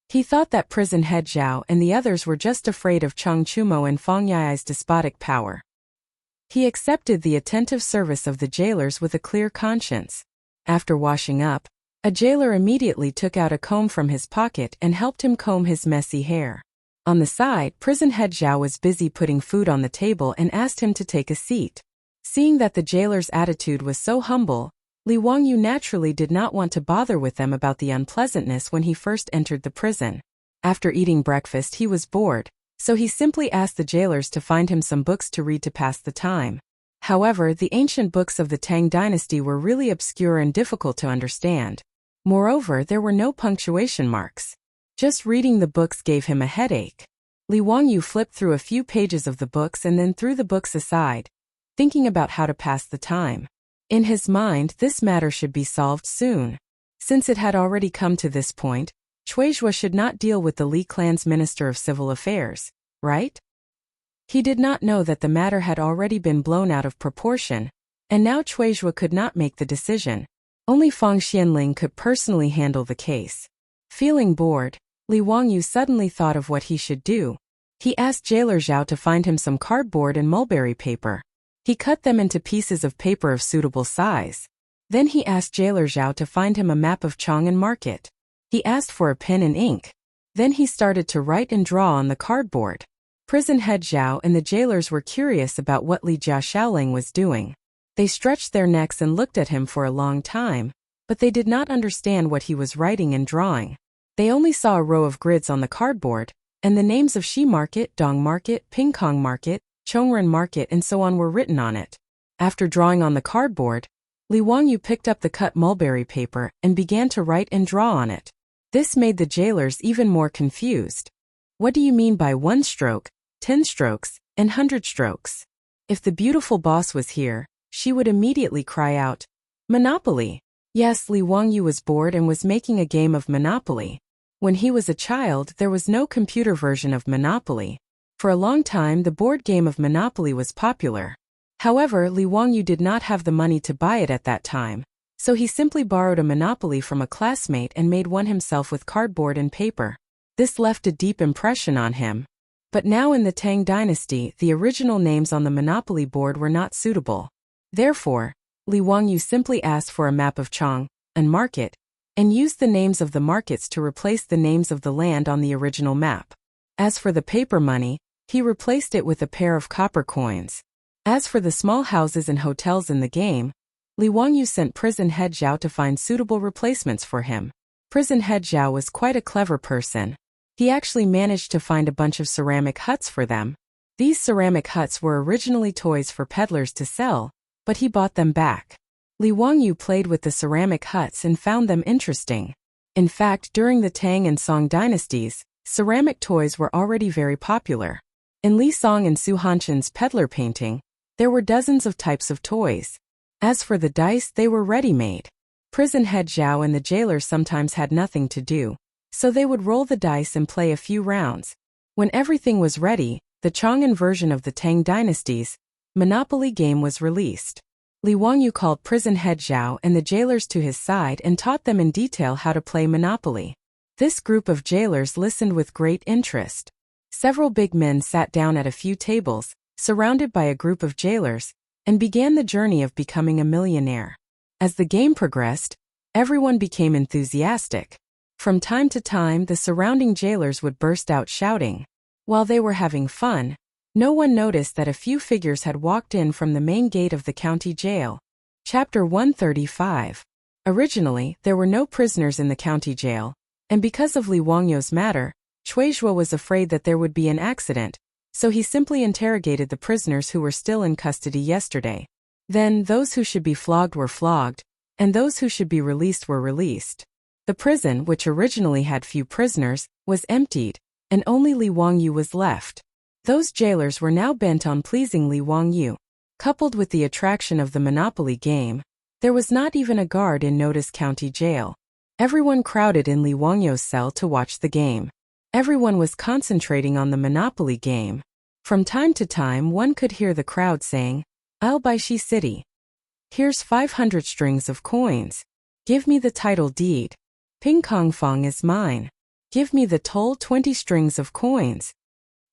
Speaker 1: He thought that prison head Zhao and the others were just afraid of Chang Chumo and Feng Yai's despotic power. He accepted the attentive service of the jailers with a clear conscience. After washing up, a jailer immediately took out a comb from his pocket and helped him comb his messy hair. On the side, prison head Zhao was busy putting food on the table and asked him to take a seat. Seeing that the jailer's attitude was so humble, Li Wangyu naturally did not want to bother with them about the unpleasantness when he first entered the prison. After eating breakfast, he was bored, so he simply asked the jailers to find him some books to read to pass the time. However, the ancient books of the Tang dynasty were really obscure and difficult to understand. Moreover, there were no punctuation marks. Just reading the books gave him a headache. Li Wangyu flipped through a few pages of the books and then threw the books aside, thinking about how to pass the time. In his mind, this matter should be solved soon. Since it had already come to this point, Chuizhua should not deal with the Li clan's Minister of Civil Affairs, right? He did not know that the matter had already been blown out of proportion, and now Chuizhua could not make the decision. Only Feng Xianling could personally handle the case. Feeling bored, Li Wangyu suddenly thought of what he should do. He asked jailer Zhao to find him some cardboard and mulberry paper. He cut them into pieces of paper of suitable size. Then he asked jailer Zhao to find him a map of Chang'an Market. He asked for a pen and ink. Then he started to write and draw on the cardboard. Prison head Zhao and the jailers were curious about what Li Jia Xiaolang was doing. They stretched their necks and looked at him for a long time, but they did not understand what he was writing and drawing. They only saw a row of grids on the cardboard, and the names of Shi Market, Dong Market, Pingkong Market, Chongren Market and so on were written on it. After drawing on the cardboard, Li Wangyu picked up the cut mulberry paper and began to write and draw on it. This made the jailers even more confused. What do you mean by 1 stroke, 10 strokes, and 100 strokes? If the beautiful boss was here, she would immediately cry out, Monopoly! Yes, Li Wangyu was bored and was making a game of Monopoly. When he was a child, there was no computer version of Monopoly. For a long time, the board game of Monopoly was popular. However, Li Wangyu did not have the money to buy it at that time, so he simply borrowed a Monopoly from a classmate and made one himself with cardboard and paper. This left a deep impression on him. But now in the Tang dynasty, the original names on the monopoly board were not suitable. Therefore, Li Wangyu simply asked for a map of Chang, and market, and used the names of the markets to replace the names of the land on the original map. As for the paper money, he replaced it with a pair of copper coins. As for the small houses and hotels in the game, Li Wangyu sent prison head Zhao to find suitable replacements for him. Prison head Zhao was quite a clever person. He actually managed to find a bunch of ceramic huts for them. These ceramic huts were originally toys for peddlers to sell, but he bought them back. Li Wangyu played with the ceramic huts and found them interesting. In fact, during the Tang and Song dynasties, ceramic toys were already very popular. In Li Song and Su Hanshen's peddler painting, there were dozens of types of toys. As for the dice, they were ready-made. Prison head Zhao and the jailers sometimes had nothing to do, so they would roll the dice and play a few rounds. When everything was ready, the Chang'an version of the Tang dynasties Monopoly game was released. Li Wangyu called prison head Zhao and the jailers to his side and taught them in detail how to play Monopoly. This group of jailers listened with great interest. Several big men sat down at a few tables, surrounded by a group of jailers, and began the journey of becoming a millionaire. As the game progressed, everyone became enthusiastic. From time to time, the surrounding jailers would burst out shouting. While they were having fun, no one noticed that a few figures had walked in from the main gate of the county jail. Chapter 135. Originally, there were no prisoners in the county jail, and because of Li Wangyu's matter, Chuizhua was afraid that there would be an accident, so he simply interrogated the prisoners who were still in custody yesterday. Then, those who should be flogged were flogged, and those who should be released were released. The prison, which originally had few prisoners, was emptied, and only Li Wangyu was left. Those jailers were now bent on pleasing Li Wangyu. Coupled with the attraction of the Monopoly game, there was not even a guard in Notice County Jail. Everyone crowded in Li Wangyu's cell to watch the game. Everyone was concentrating on the Monopoly game. From time to time, one could hear the crowd saying, "I'll buy Shi City. Here's 500 strings of coins. Give me the title deed. Ping Kong Fong is mine. Give me the toll 20 strings of coins."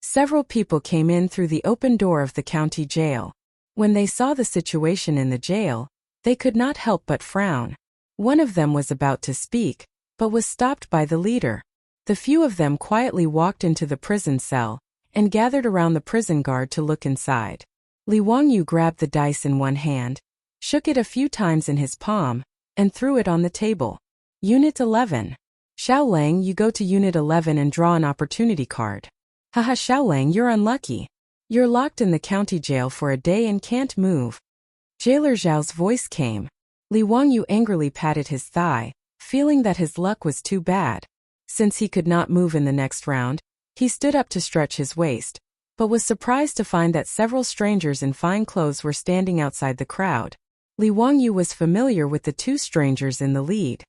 Speaker 1: Several people came in through the open door of the county jail. When they saw the situation in the jail, they could not help but frown. One of them was about to speak, but was stopped by the leader. The few of them quietly walked into the prison cell and gathered around the prison guard to look inside. Li Wangyu grabbed the dice in one hand, shook it a few times in his palm, and threw it on the table. Unit 11. Xiaolang, you go to Unit 11 and draw an opportunity card. Haha, Xiaolang, you're unlucky. You're locked in the county jail for a day and can't move. Jailer Zhao's voice came. Li Wangyu angrily patted his thigh, feeling that his luck was too bad. Since he could not move in the next round, he stood up to stretch his waist, but was surprised to find that several strangers in fine clothes were standing outside the crowd. Li Wangyu was familiar with the two strangers in the lead.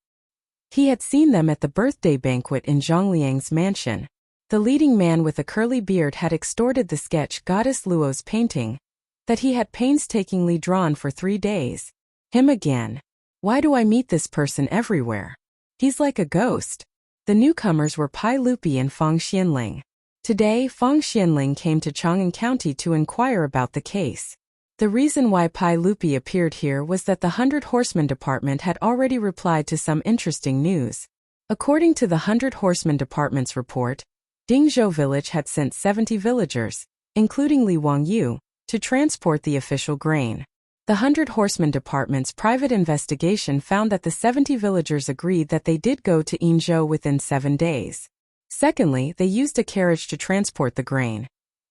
Speaker 1: He had seen them at the birthday banquet in Zhongliang's mansion. The leading man with a curly beard had extorted the sketch Goddess Luo's painting that he had painstakingly drawn for 3 days. Him again. Why do I meet this person everywhere? He's like a ghost. The newcomers were Pai Lupi and Fang Xianling. Today, Fang Xianling came to Chang'an County to inquire about the case. The reason why Pai Lupi appeared here was that the 100 Horsemen Department had already replied to some interesting news. According to the 100 Horsemen Department's report, Dingzhou village had sent 70 villagers, including Li Wangyu, to transport the official grain. The 100 Horsemen Department's private investigation found that the 70 villagers agreed that they did go to Yinzhou within 7 days. Secondly, they used a carriage to transport the grain,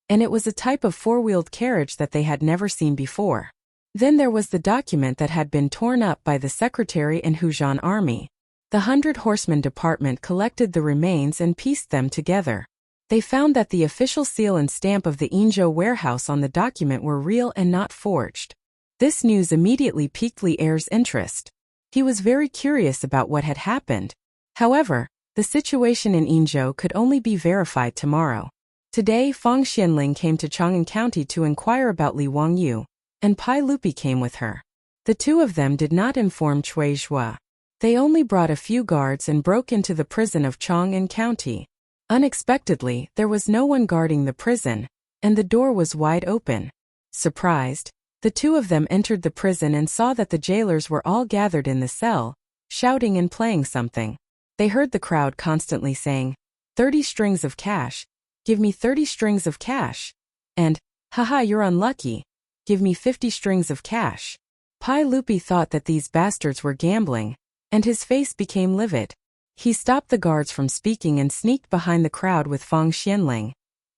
Speaker 1: and it was a type of four-wheeled carriage that they had never seen before. Then there was the document that had been torn up by the Secretary and Huzhan Army. The 100 Horsemen Department collected the remains and pieced them together. They found that the official seal and stamp of the Yinzhou warehouse on the document were real and not forged. This news immediately piqued Li Er's interest. He was very curious about what had happened. However, the situation in Yinzhou could only be verified tomorrow. Today, Fang Xianling came to Chang'an County to inquire about Li Wangyu, and Pai Lupi came with her. The two of them did not inform Chuizhua. They only brought a few guards and broke into the prison of Chang'an County. Unexpectedly, there was no one guarding the prison, and the door was wide open. Surprised, the two of them entered the prison and saw that the jailers were all gathered in the cell, shouting and playing something. They heard the crowd constantly saying, 30 strings of cash, give me 30 strings of cash, and, haha, you're unlucky, give me 50 strings of cash. Pai Lupi thought that these bastards were gambling, and his face became livid. He stopped the guards from speaking and sneaked behind the crowd with Fang Xianling,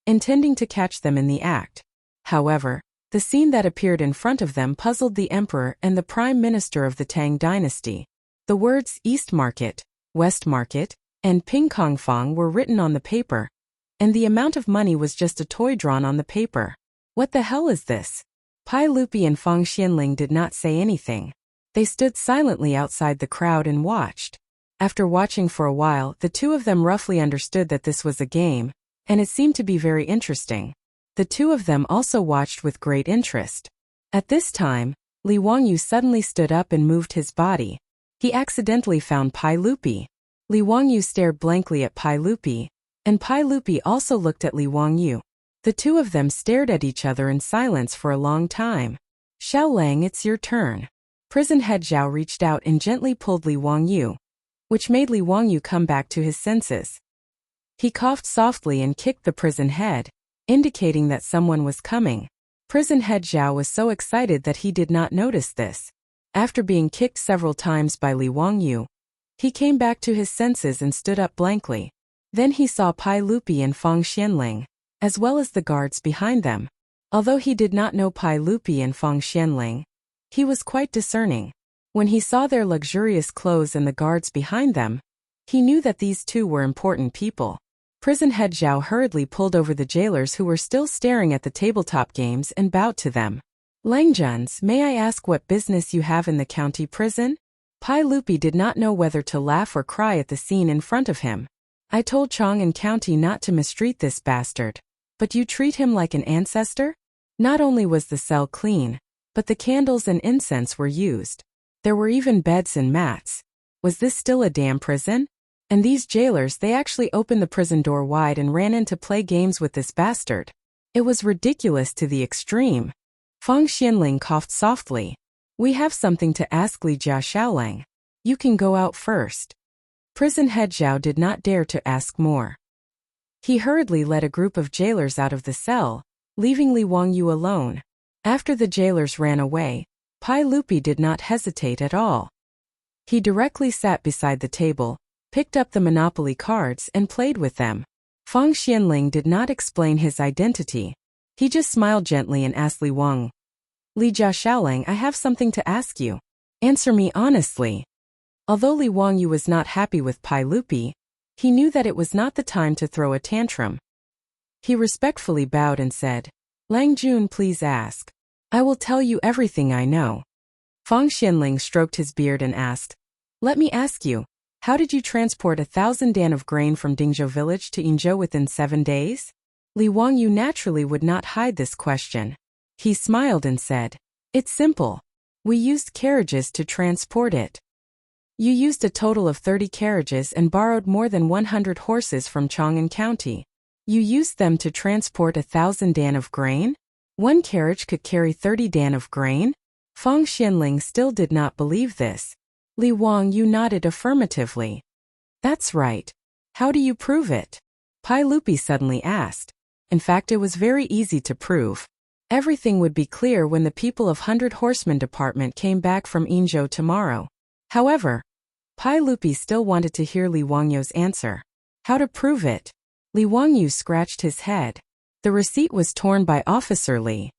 Speaker 1: intending to catch them in the act. However, the scene that appeared in front of them puzzled the emperor and the prime minister of the Tang dynasty. The words East Market, West Market, and Ping Kong Fang were written on the paper, and the amount of money was just a toy drawn on the paper. What the hell is this? Pai Lupi and Fang Xianling did not say anything. They stood silently outside the crowd and watched. After watching for a while, the two of them roughly understood that this was a game, and it seemed to be very interesting. The two of them also watched with great interest. At this time, Li Wangyu suddenly stood up and moved his body. He accidentally found Pai Lupi. Li Wangyu stared blankly at Pai Lupi, and Pai Lupi also looked at Li Wangyu. The two of them stared at each other in silence for a long time. Xiao Lang, it's your turn. Prison head Zhao reached out and gently pulled Li Wangyu, which made Li Wangyu come back to his senses. He coughed softly and kicked the prison head, indicating that someone was coming. Prison head Zhao was so excited that he did not notice this. After being kicked several times by Li Wangyu, he came back to his senses and stood up blankly. Then he saw Pai Lupi and Fang Xianling, as well as the guards behind them. Although he did not know Pai Lupi and Fang Xianling, he was quite discerning. When he saw their luxurious clothes and the guards behind them, he knew that these two were important people. Prison head Zhao hurriedly pulled over the jailers who were still staring at the tabletop games and bowed to them. Langjuns, may I ask what business you have in the county prison? Pai Lupi did not know whether to laugh or cry at the scene in front of him. I told Chong and County not to mistreat this bastard. But you treat him like an ancestor? Not only was the cell clean, but the candles and incense were used. There were even beds and mats. Was this still a damn prison? And these jailers, they actually opened the prison door wide and ran in to play games with this bastard. It was ridiculous to the extreme. Fang Xianling coughed softly. We have something to ask Li Xiaolang. You can go out first. Prison head Zhao did not dare to ask more. He hurriedly led a group of jailers out of the cell, leaving Li Wangyu alone. After the jailers ran away, Pai Lupi did not hesitate at all. He directly sat beside the table, picked up the Monopoly cards and played with them. Fang Xianling did not explain his identity. He just smiled gently and asked Li Wang, Li Xiaolang, I have something to ask you. Answer me honestly. Although Li Wangyu was not happy with Pai Lupi, he knew that it was not the time to throw a tantrum. He respectfully bowed and said, Lang Jun, please ask. I will tell you everything I know. Fang Xianling stroked his beard and asked, Let me ask you, how did you transport 1,000 dan of grain from Dingzhou village to Yinzhou within 7 days? Li Wangyu naturally would not hide this question. He smiled and said, It's simple. We used carriages to transport it. You used a total of 30 carriages and borrowed more than 100 horses from Chang'an County. You used them to transport 1,000 dan of grain? One carriage could carry 30 dan of grain? Fang Xianling still did not believe this. Li Wangyu nodded affirmatively. That's right. How do you prove it? Pai Lupi suddenly asked. In fact, it was very easy to prove. Everything would be clear when the people of 100 Horsemen Department came back from Yinzhou tomorrow. However, Pai Lupi still wanted to hear Li Wangyu's answer. How to prove it? Li Wangyu scratched his head. The receipt was torn by Officer Li.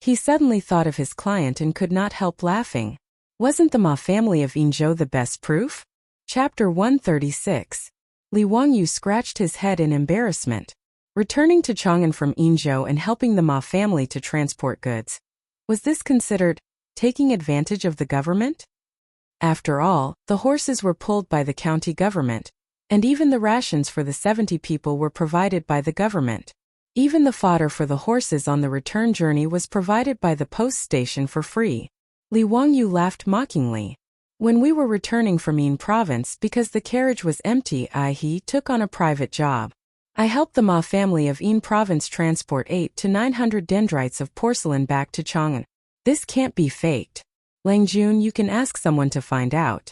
Speaker 1: He suddenly thought of his client and could not help laughing. Wasn't the Ma family of Yinzhou the best proof? Chapter 136. Li Wangyu scratched his head in embarrassment. Returning to Chang'an from Yinzhou and helping the Ma family to transport goods. Was this considered taking advantage of the government? After all, the horses were pulled by the county government, and even the rations for the 70 people were provided by the government. Even the fodder for the horses on the return journey was provided by the post station for free. Li Wangyu laughed mockingly. When we were returning from Yin province because the carriage was empty, he took on a private job. I helped the Ma family of Yin province transport 8 to 900 dendrites of porcelain back to Chang'an. This can't be faked. Lang Jun, you can ask someone to find out.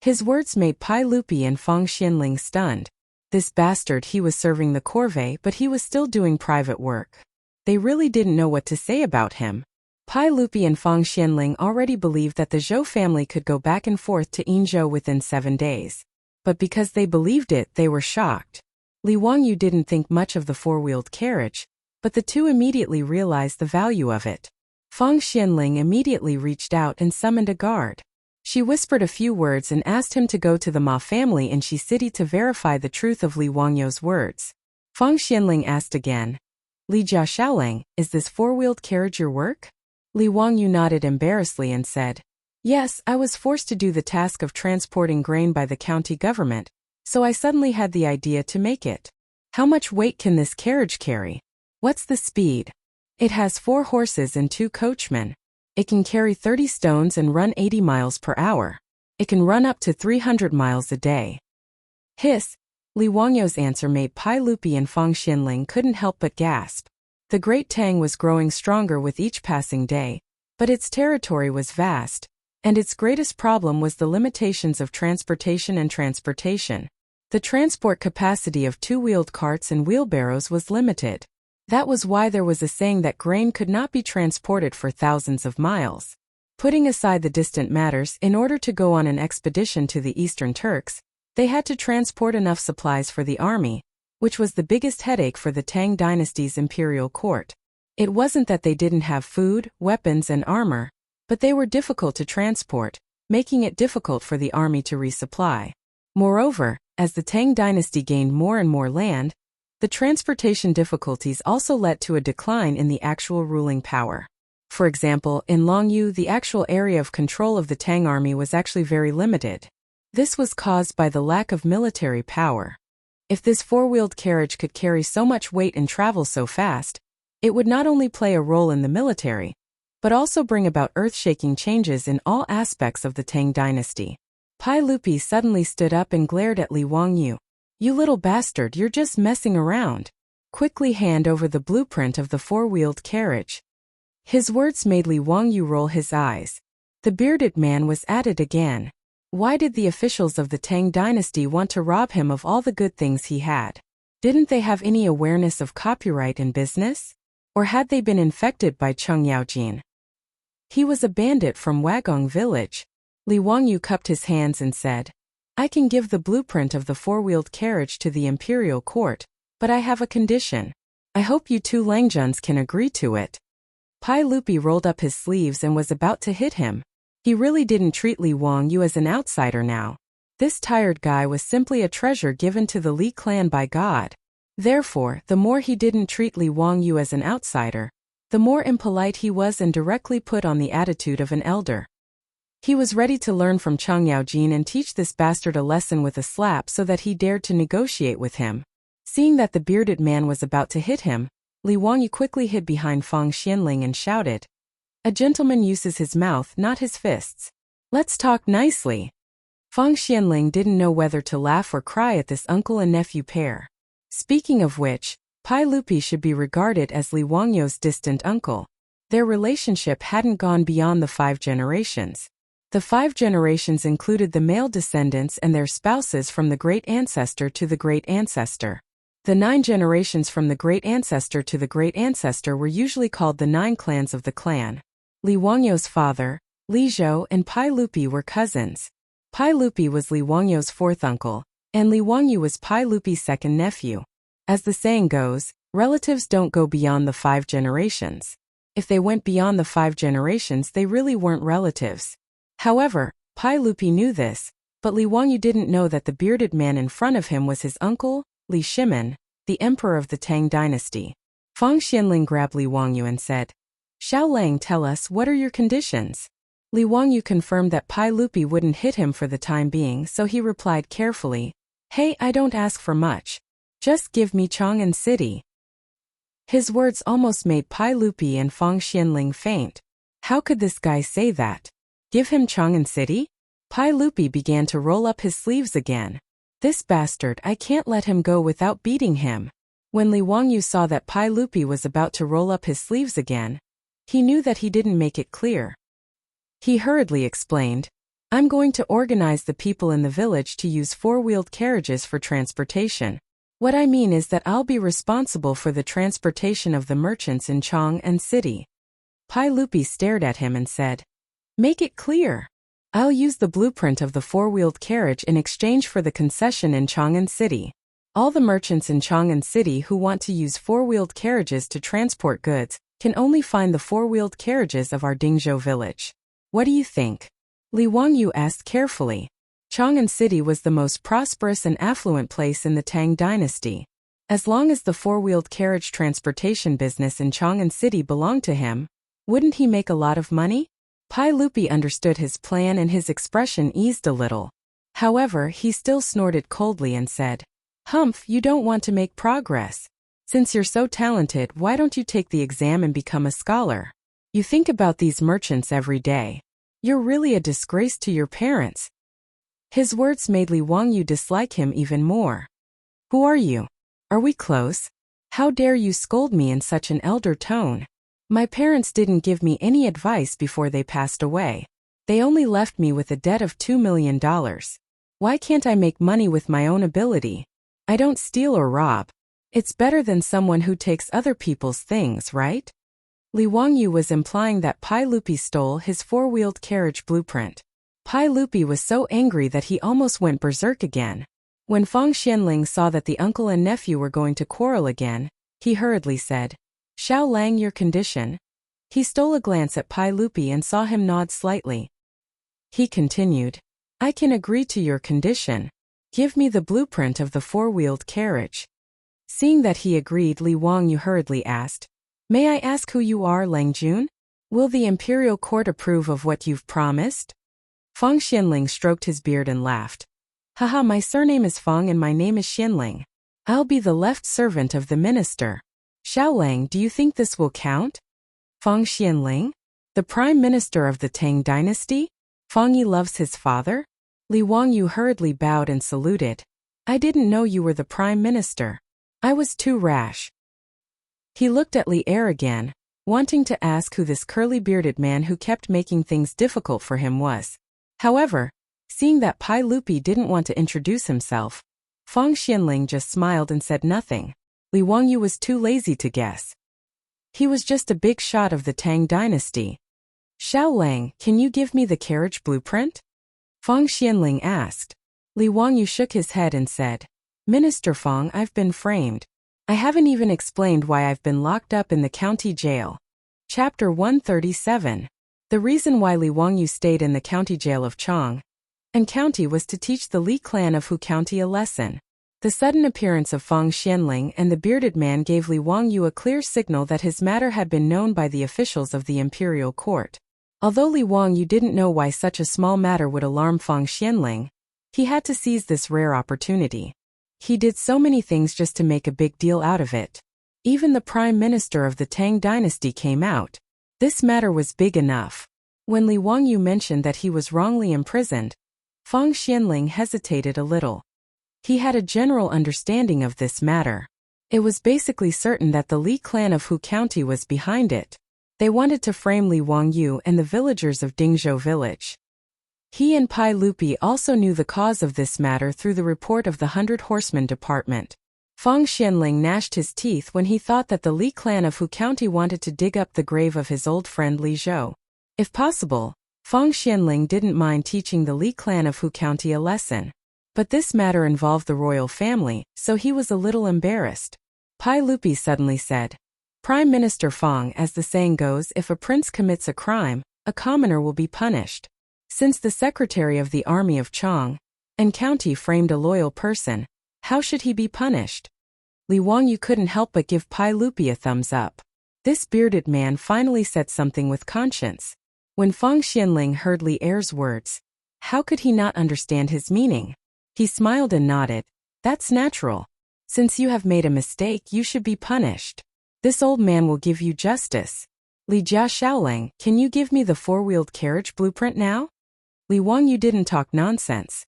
Speaker 1: His words made Pai Lupi and Feng Xianling stunned. This bastard, he was serving the corvée, but he was still doing private work. They really didn't know what to say about him. Pai Lupi and Feng Xianling already believed that the Zhou family could go back and forth to Yinzhou within 7 days. But because they believed it, they were shocked. Li Wangyu didn't think much of the four-wheeled carriage, but the two immediately realized the value of it. Feng Xianling immediately reached out and summoned a guard. She whispered a few words and asked him to go to the Ma family in Shi City to verify the truth of Li Wangyu's words. Feng Xianling asked again, Li Jia Xiaolang, is this four-wheeled carriage your work? Li Wangyu nodded embarrassedly and said, Yes, I was forced to do the task of transporting grain by the county government, so I suddenly had the idea to make it. How much weight can this carriage carry? What's the speed? It has 4 horses and 2 coachmen. It can carry 30 stones and run 80 miles per hour. It can run up to 300 miles a day. Hiss! Li Wangyu's answer made Pai Lupi and Feng Xianling couldn't help but gasp. The great Tang was growing stronger with each passing day, but its territory was vast, and its greatest problem was the limitations of transportation and transportation. The transport capacity of 2-wheeled carts and wheelbarrows was limited. That was why there was a saying that grain could not be transported for thousands of miles. Putting aside the distant matters, in order to go on an expedition to the Eastern Turks, they had to transport enough supplies for the army, which was the biggest headache for the Tang dynasty's imperial court. It wasn't that they didn't have food, weapons, and armor, but they were difficult to transport, making it difficult for the army to resupply. Moreover, as the Tang dynasty gained more and more land, the transportation difficulties also led to a decline in the actual ruling power. For example, in Longyu, the actual area of control of the Tang army was actually very limited. This was caused by the lack of military power. If this four-wheeled carriage could carry so much weight and travel so fast, it would not only play a role in the military, but also bring about earth-shaking changes in all aspects of the Tang dynasty. Pai Lupi suddenly stood up and glared at Li Wangyu. You little bastard, you're just messing around. Quickly hand over the blueprint of the four-wheeled carriage. His words made Li Wangyu roll his eyes. The bearded man was at it again. Why did the officials of the Tang dynasty want to rob him of all the good things he had? Didn't they have any awareness of copyright in business? Or had they been infected by Cheng Yaojin? He was a bandit from Wagong village. Li Wangyu cupped his hands and said, I can give the blueprint of the four-wheeled carriage to the imperial court, but I have a condition. I hope you two Langjuns can agree to it. Pai Lupi rolled up his sleeves and was about to hit him. He really didn't treat Li Wangyu as an outsider now. This tired guy was simply a treasure given to the Li clan by God. Therefore, the more he didn't treat Li Wangyu as an outsider, the more impolite he was and directly put on the attitude of an elder. He was ready to learn from Cheng Yaojin and teach this bastard a lesson with a slap so that he dared to negotiate with him. Seeing that the bearded man was about to hit him, Li Wangyu quickly hid behind Feng Xianling and shouted, A gentleman uses his mouth, not his fists. Let's talk nicely. Feng Xianling didn't know whether to laugh or cry at this uncle and nephew pair. Speaking of which, Pai Lupi should be regarded as Li Wangyu's distant uncle. Their relationship hadn't gone beyond the 5 generations. The 5 generations included the male descendants and their spouses from the great ancestor to the great ancestor. The 9 generations from the great ancestor to the great ancestor were usually called the 9 clans of the clan. Li Wangyu's father, Li Zhou, and Pai Lupi were cousins. Pai Lupi was Li Wangyu's 4th uncle, and Li Wangyu was Pai Lupi's 2nd nephew. As the saying goes, relatives don't go beyond the 5 generations. If they went beyond the 5 generations, they really weren't relatives. However, Pai Lupi knew this, but Li Wangyu didn't know that the bearded man in front of him was his uncle, Li Shimen, the emperor of the Tang dynasty. Feng Xianling grabbed Li Wangyu and said, Xiao Lang, tell us, what are your conditions? Li Wangyu confirmed that Pai Lupi wouldn't hit him for the time being, so he replied carefully, Hey, I don't ask for much. Just give me Chang'an City. His words almost made Pai Lupi and Feng Xianling faint. How could this guy say that? Give him Chang'an City? Pai Lupi began to roll up his sleeves again. This bastard, I can't let him go without beating him. When Li Wangyu saw that Pai Lupi was about to roll up his sleeves again, he knew that he didn't make it clear. He hurriedly explained, I'm going to organize the people in the village to use four-wheeled carriages for transportation. What I mean is that I'll be responsible for the transportation of the merchants in Chang'an City. Pai Lupi stared at him and said, Make it clear. I'll use the blueprint of the four-wheeled carriage in exchange for the concession in Chang'an City. All the merchants in Chang'an City who want to use four-wheeled carriages to transport goods can only find the four-wheeled carriages of our Dingzhou village. What do you think? Li Wangyu asked carefully. Chang'an City was the most prosperous and affluent place in the Tang dynasty. As long as the four-wheeled carriage transportation business in Chang'an City belonged to him, wouldn't he make a lot of money? Pai Lupi understood his plan and his expression eased a little. However, he still snorted coldly and said, Humph, you don't want to make progress. Since you're so talented, why don't you take the exam and become a scholar? You think about these merchants every day. You're really a disgrace to your parents. His words made Li Wangyu dislike him even more. Who are you? Are we close? How dare you scold me in such an elder tone? My parents didn't give me any advice before they passed away. They only left me with a debt of $2 million. Why can't I make money with my own ability? I don't steal or rob. It's better than someone who takes other people's things, right? Li Wangyu was implying that Pai Lupi stole his four-wheeled carriage blueprint. Pai Lupi was so angry that he almost went berserk again. When Feng Xianling saw that the uncle and nephew were going to quarrel again, he hurriedly said, Xiao Lang, your condition? He stole a glance at Pai Lupi and saw him nod slightly. He continued, I can agree to your condition. Give me the blueprint of the four-wheeled carriage. Seeing that he agreed, Li Wangyu hurriedly asked, May I ask who you are, Lang Jun? Will the imperial court approve of what you've promised? Feng Xianling stroked his beard and laughed. Haha, my surname is Feng and my name is Xianling. I'll be the left servant of the minister. Xiao Lang, do you think this will count? Feng Xianling? The prime minister of the Tang dynasty? Feng Yi loves his father? Li Wangyu hurriedly bowed and saluted. I didn't know you were the prime minister. I was too rash. He looked at Li Er again, wanting to ask who this curly-bearded man who kept making things difficult for him was. However, seeing that Pai Lupi didn't want to introduce himself, Feng Xianling just smiled and said nothing. Li Wangyu was too lazy to guess. He was just a big shot of the Tang dynasty. Xiao Lang, can you give me the carriage blueprint? Feng Xianling asked. Li Wangyu shook his head and said, Minister Feng, I've been framed. I haven't even explained why I've been locked up in the county jail. Chapter 137. The reason why Li Wangyu stayed in the county jail of Chang'an County was to teach the Li clan of Hu County a lesson. The sudden appearance of Feng Xianling and the bearded man gave Li Wangyu a clear signal that his matter had been known by the officials of the imperial court. Although Li Wangyu didn't know why such a small matter would alarm Feng Xianling, he had to seize this rare opportunity. He did so many things just to make a big deal out of it. Even the prime minister of the Tang dynasty came out. This matter was big enough. When Li Wangyu mentioned that he was wrongly imprisoned, Feng Xianling hesitated a little. He had a general understanding of this matter. It was basically certain that the Li clan of Hu County was behind it. They wanted to frame Li Wangyu and the villagers of Dingzhou village. He and Pai Lupi also knew the cause of this matter through the report of the 100 Horsemen Department. Feng Xianling gnashed his teeth when he thought that the Li clan of Hu County wanted to dig up the grave of his old friend Li Zhou. If possible, Feng Xianling didn't mind teaching the Li clan of Hu County a lesson. But this matter involved the royal family, so he was a little embarrassed. Pai Lupi suddenly said, Prime Minister Feng, as the saying goes, if a prince commits a crime, a commoner will be punished. Since the secretary of the army of Chang'an County framed a loyal person, how should he be punished? Li Wangyu couldn't help but give Pai Lupi a thumbs up. This bearded man finally said something with conscience. When Feng Xianling heard Li Er's words, how could he not understand his meaning? He smiled and nodded. That's natural. Since you have made a mistake, you should be punished. This old man will give you justice. Li Xiaolang, can you give me the four-wheeled carriage blueprint now? Li Wangyu didn't talk nonsense.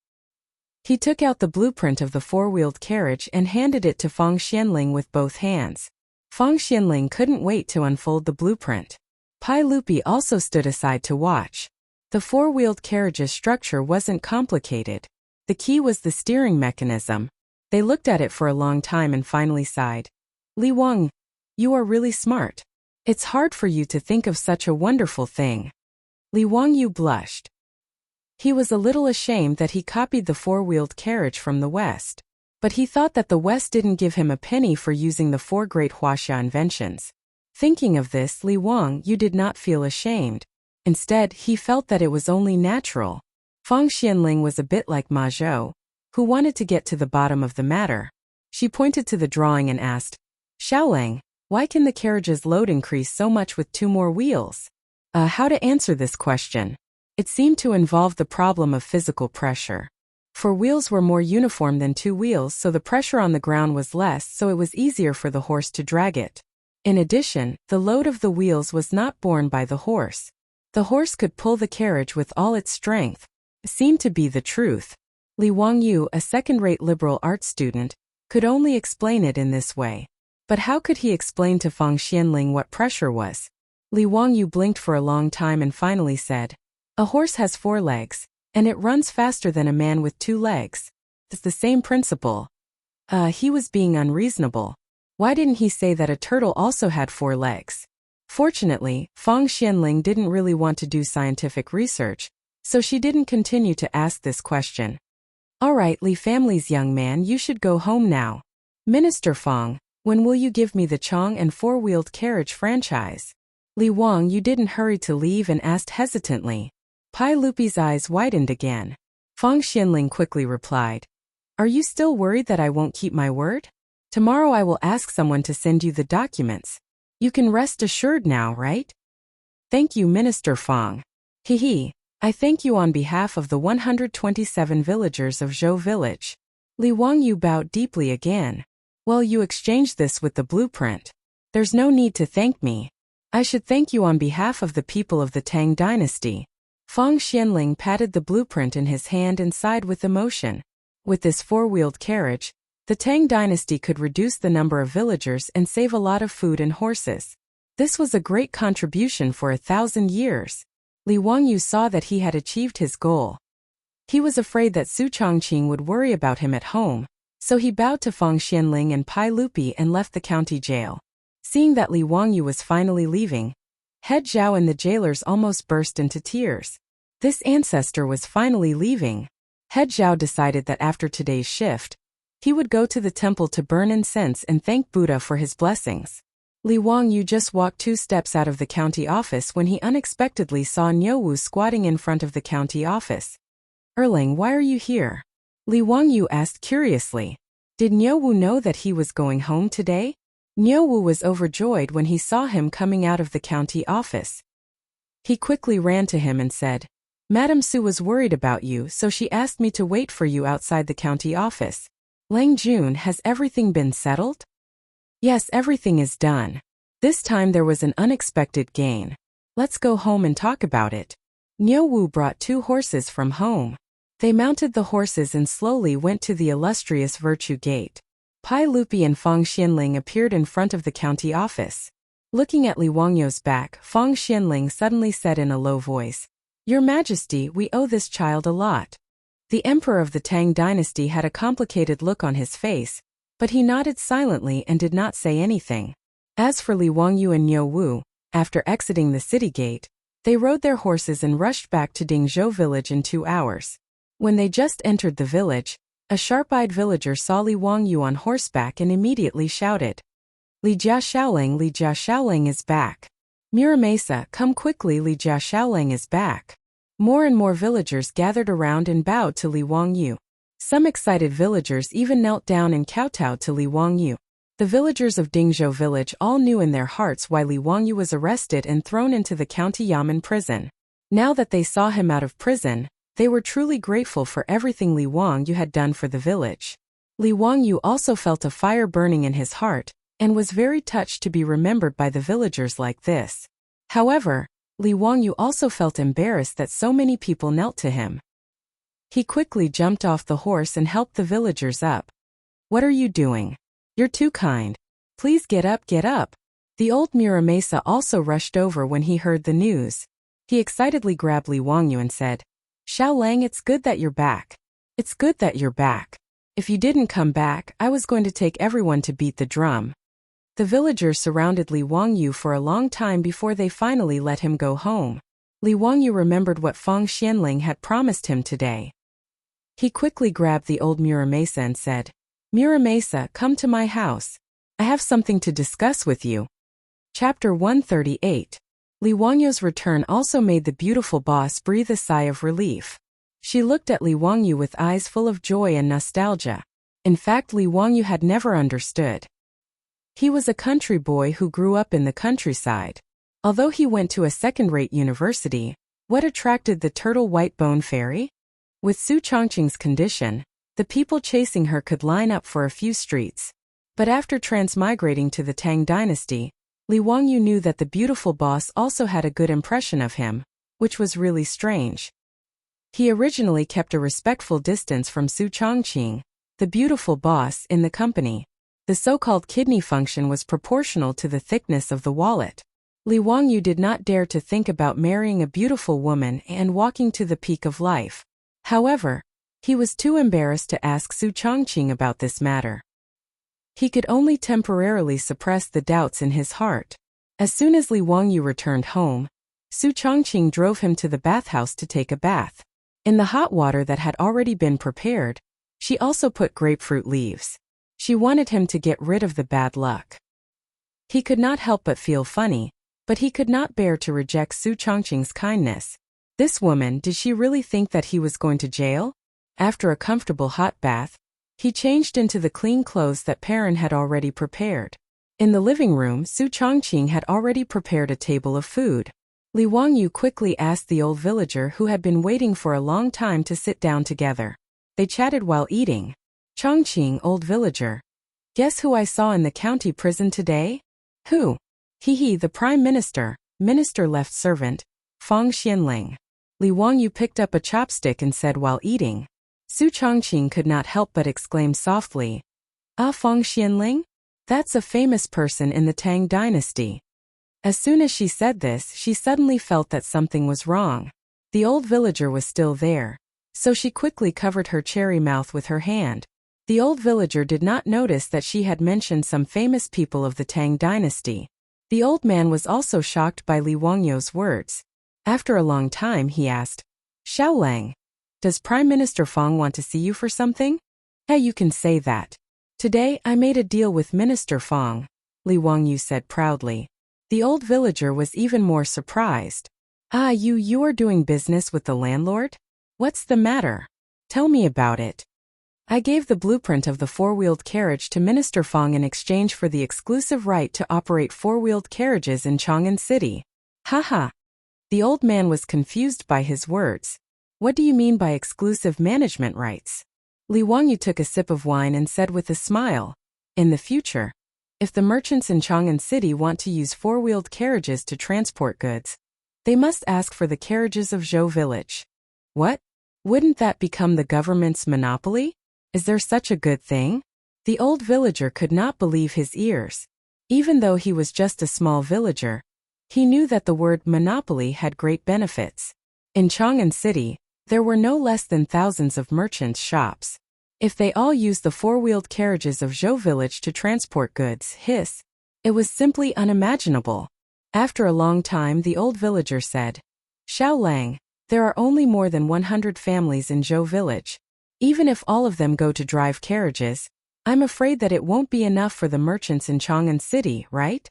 Speaker 1: He took out the blueprint of the four-wheeled carriage and handed it to Feng Xianling with both hands. Feng Xianling couldn't wait to unfold the blueprint. Pai Lupi also stood aside to watch. The four-wheeled carriage's structure wasn't complicated. The key was the steering mechanism. They looked at it for a long time and finally sighed. Li Wang, you are really smart. It's hard for you to think of such a wonderful thing. Li Wangyu blushed. He was a little ashamed that he copied the four-wheeled carriage from the West. But he thought that the West didn't give him a penny for using the four great Huaxia inventions. Thinking of this, Li Wangyu did not feel ashamed. Instead, he felt that it was only natural. Feng Xianling was a bit like Ma Zhou, who wanted to get to the bottom of the matter. She pointed to the drawing and asked, Xiaolang, why can the carriage's load increase so much with 2 more wheels? How to answer this question? It seemed to involve the problem of physical pressure. 4 wheels were more uniform than 2 wheels, so the pressure on the ground was less, so it was easier for the horse to drag it. In addition, the load of the wheels was not borne by the horse. The horse could pull the carriage with all its strength. It seemed to be the truth. Li Wangyu, a second-rate liberal arts student, could only explain it in this way. But how could he explain to Feng Xianling what pressure was? Li Wangyu blinked for a long time and finally said, a horse has 4 legs, and it runs faster than a man with 2 legs. It's the same principle. He was being unreasonable. Why didn't he say that a turtle also had 4 legs? Fortunately, Feng Xianling didn't really want to do scientific research, so she didn't continue to ask this question. All right, Li family's young man, you should go home now. Minister Feng, when will you give me the Chong and four-wheeled carriage franchise? Li Wangyu didn't hurry to leave and asked hesitantly. Pai Lupi's eyes widened again. Feng Xianling quickly replied, are you still worried that I won't keep my word? Tomorrow I will ask someone to send you the documents. You can rest assured now, right? Thank you, Minister Feng. Hehe. I thank you on behalf of the 127 villagers of Zhou village. Li Wangyu bowed deeply again. Well, you exchanged this with the blueprint. There's no need to thank me. I should thank you on behalf of the people of the Tang dynasty. Feng Xianling patted the blueprint in his hand and sighed with emotion. With this four-wheeled carriage, the Tang dynasty could reduce the number of villagers and save a lot of food and horses. This was a great contribution for 1,000 years. Li Wangyu saw that he had achieved his goal. He was afraid that Su Chongqing would worry about him at home, so he bowed to Feng Xianling and Pai Lupi and left the county jail. Seeing that Li Wangyu was finally leaving, Head Zhao and the jailers almost burst into tears. This ancestor was finally leaving. Head Zhao decided that after today's shift, he would go to the temple to burn incense and thank Buddha for his blessings. Li Wangyu just walked 2 steps out of the county office when he unexpectedly saw Niuwu squatting in front of the county office. Erling, why are you here? Li Wangyu asked curiously. Did Niuwu know that he was going home today? Niuwu was overjoyed when he saw him coming out of the county office. He quickly ran to him and said, Madam Su was worried about you, so she asked me to wait for you outside the county office. Lang Jun, has everything been settled? Yes, everything is done. This time there was an unexpected gain. Let's go home and talk about it. Niuwu brought 2 horses from home. They mounted the horses and slowly went to the illustrious Virtue Gate. Pai Lupi and Feng Xianling appeared in front of the county office. Looking at Li Wangyu's back, Feng Xianling suddenly said in a low voice, Your Majesty, we owe this child a lot. The emperor of the Tang dynasty had a complicated look on his face, but he nodded silently and did not say anything. As for Li Wangyu and Niuwu, after exiting the city gate, they rode their horses and rushed back to Dingzhou village in 2 hours. When they just entered the village, a sharp-eyed villager saw Li Wangyu on horseback and immediately shouted, Li Jia Shaoling is back. Miramesa, come quickly, Li Jia Shaoling is back. More and more villagers gathered around and bowed to Li Wangyu. Some excited villagers even knelt down and kowtowed to Li Wangyu. The villagers of Dingzhou village all knew in their hearts why Li Wangyu was arrested and thrown into the county yamen prison. Now that they saw him out of prison, they were truly grateful for everything Li Wangyu had done for the village. Li Wangyu also felt a fire burning in his heart, and was very touched to be remembered by the villagers like this. However, Li Wangyu also felt embarrassed that so many people knelt to him. He quickly jumped off the horse and helped the villagers up. "What are you doing? You're too kind. Please get up, get up." The old Muramasa also rushed over when he heard the news. He excitedly grabbed Li Wangyu and said, "Xiao Lang, it's good that you're back. It's good that you're back. If you didn't come back, I was going to take everyone to beat the drum." The villagers surrounded Li Wangyu for a long time before they finally let him go home. Li Wangyu remembered what Feng Xianling had promised him today. He quickly grabbed the old Muramasa and said, "Muramasa, come to my house. I have something to discuss with you." Chapter 138. Li Wangyu's return also made the beautiful boss breathe a sigh of relief. She looked at Li Wangyu with eyes full of joy and nostalgia. In fact, Li Wangyu had never understood. He was a country boy who grew up in the countryside. Although he went to a second-rate university, what attracted the turtle white-bone fairy? With Su Chongqing's condition, the people chasing her could line up for a few streets. But after transmigrating to the Tang dynasty, Li Wangyu knew that the beautiful boss also had a good impression of him, which was really strange. He originally kept a respectful distance from Su Chongqing, the beautiful boss, in the company. The so-called kidney function was proportional to the thickness of the wallet. Li Wangyu did not dare to think about marrying a beautiful woman and walking to the peak of life. However, he was too embarrassed to ask Su Chongqing about this matter. He could only temporarily suppress the doubts in his heart. As soon as Li Wangyu returned home, Su Chongqing drove him to the bathhouse to take a bath. In the hot water that had already been prepared, she also put grapefruit leaves. She wanted him to get rid of the bad luck. He could not help but feel funny, but he could not bear to reject Su Chongqing's kindness. This woman, did she really think that he was going to jail? After a comfortable hot bath, he changed into the clean clothes that Perrin had already prepared. In the living room, Su Chongqing had already prepared a table of food. Li Wangyu quickly asked the old villager who had been waiting for a long time to sit down together. They chatted while eating. "Chongqing, old villager. Guess who I saw in the county prison today?" "Who?" "He, the Prime Minister, Minister-left servant, Feng Xianling." Li Wangyu picked up a chopstick and said while eating. Su Chongqing could not help but exclaim softly, "Ah, Feng Xianling? That's a famous person in the Tang dynasty." As soon as she said this, she suddenly felt that something was wrong. The old villager was still there, so she quickly covered her cherry mouth with her hand. The old villager did not notice that she had mentioned some famous people of the Tang dynasty. The old man was also shocked by Li Wangyu's words. After a long time, he asked, "Xiao Lang, does Prime Minister Feng want to see you for something?" "Hey, you can say that. Today, I made a deal with Minister Feng," Li Wangyu said proudly. The old villager was even more surprised. "Ah, you are doing business with the landlord? What's the matter? Tell me about it." "I gave the blueprint of the four-wheeled carriage to Minister Feng in exchange for the exclusive right to operate four-wheeled carriages in Chang'an City." "Haha." The old man was confused by his words. "What do you mean by exclusive management rights?" Li Wangyu took a sip of wine and said with a smile, "In the future, if the merchants in Chang'an City want to use four-wheeled carriages to transport goods, they must ask for the carriages of Zhou Village." "What? Wouldn't that become the government's monopoly? Is there such a good thing?" The old villager could not believe his ears. Even though he was just a small villager, he knew that the word monopoly had great benefits. In Chang'an City, there were no less than thousands of merchants' shops. If they all used the four-wheeled carriages of Zhou Village to transport goods, it was simply unimaginable. After a long time, the old villager said, "Xiao Lang, there are only more than 100 families in Zhou Village. Even if all of them go to drive carriages, I'm afraid that it won't be enough for the merchants in Chang'an City, right?"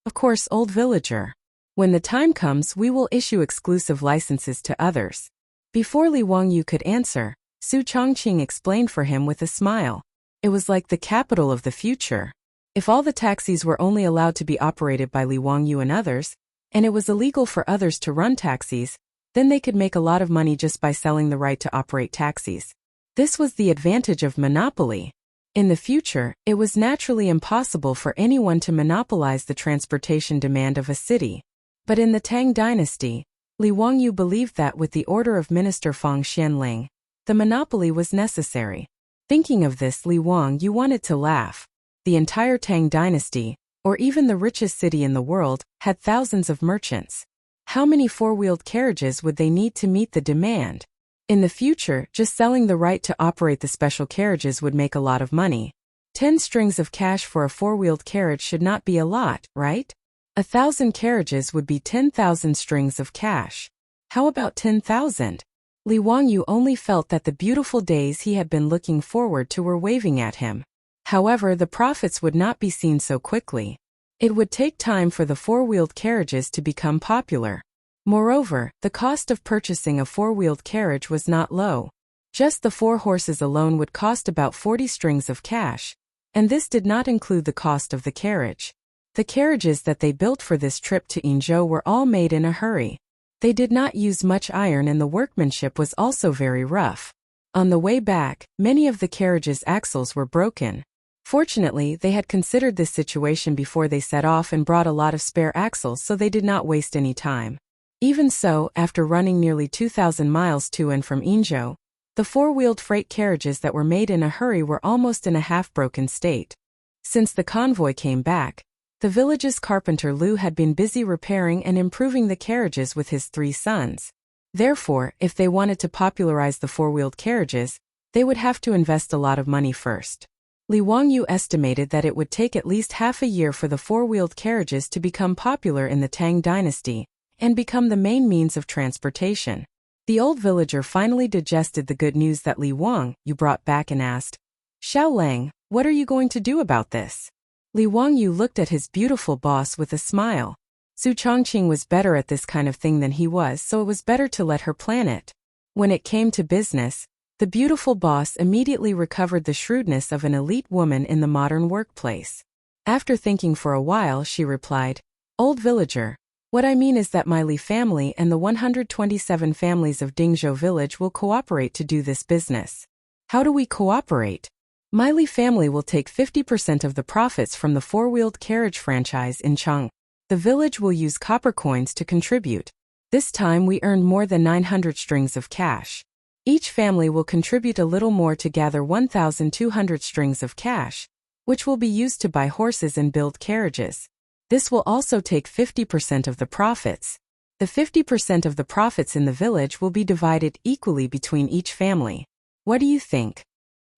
Speaker 1: "Of course, old villager. When the time comes, we will issue exclusive licenses to others." Before Li Wangyu could answer, Su Chongqing explained for him with a smile. It was like the capital of the future. If all the taxis were only allowed to be operated by Li Wangyu and others, and it was illegal for others to run taxis, then they could make a lot of money just by selling the right to operate taxis. This was the advantage of monopoly. In the future, it was naturally impossible for anyone to monopolize the transportation demand of a city. But in the Tang dynasty, Li Wangyu believed that with the order of Minister Feng Xianling, The monopoly was necessary. Thinking of this, Li Wangyu wanted to laugh. The entire Tang dynasty, or even the richest city in the world, had thousands of merchants. How many four-wheeled carriages would they need to meet the demand? In the future, just selling the right to operate the special carriages would make a lot of money. 10 strings of cash for a four-wheeled carriage should not be a lot, right? 1,000 carriages would be 10,000 strings of cash. How about 10,000? Li Wangyu only felt that the beautiful days he had been looking forward to were waving at him. However, the profits would not be seen so quickly. It would take time for the four-wheeled carriages to become popular. Moreover, the cost of purchasing a four-wheeled carriage was not low. Just the 4 horses alone would cost about 40 strings of cash, and this did not include the cost of the carriage. The carriages that they built for this trip to Yingzhou were all made in a hurry. They did not use much iron and the workmanship was also very rough. On the way back, many of the carriage's axles were broken. Fortunately, they had considered this situation before they set off and brought a lot of spare axles, so they did not waste any time. Even so, after running nearly 2,000 miles to and from Yingzhou, the four-wheeled freight carriages that were made in a hurry were almost in a half-broken state. Since the convoy came back, the village's carpenter Lu had been busy repairing and improving the carriages with his 3 sons. Therefore, if they wanted to popularize the four-wheeled carriages, they would have to invest a lot of money first. Li Wangyu estimated that it would take at least half a year for the four-wheeled carriages to become popular in the Tang dynasty and become the main means of transportation. The old villager finally digested the good news that Li Wangyu brought back and asked, "Xiao Lang, what are you going to do about this?" Li Wangyu looked at his beautiful boss with a smile. Su Chongqing was better at this kind of thing than he was, so it was better to let her plan it. When it came to business, the beautiful boss immediately recovered the shrewdness of an elite woman in the modern workplace. After thinking for a while, she replied, "Old villager, what I mean is that my Li family and the 127 families of Dingzhou village will cooperate to do this business." "How do we cooperate?" "My Li family will take 50% of the profits from the four-wheeled carriage franchise in Chang. The village will use copper coins to contribute. This time we earned more than 900 strings of cash. Each family will contribute a little more to gather 1,200 strings of cash, which will be used to buy horses and build carriages. This will also take 50% of the profits. The 50% of the profits in the village will be divided equally between each family. What do you think?"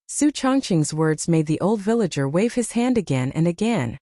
Speaker 1: Su Chongqing's words made the old villager wave his hand again and again.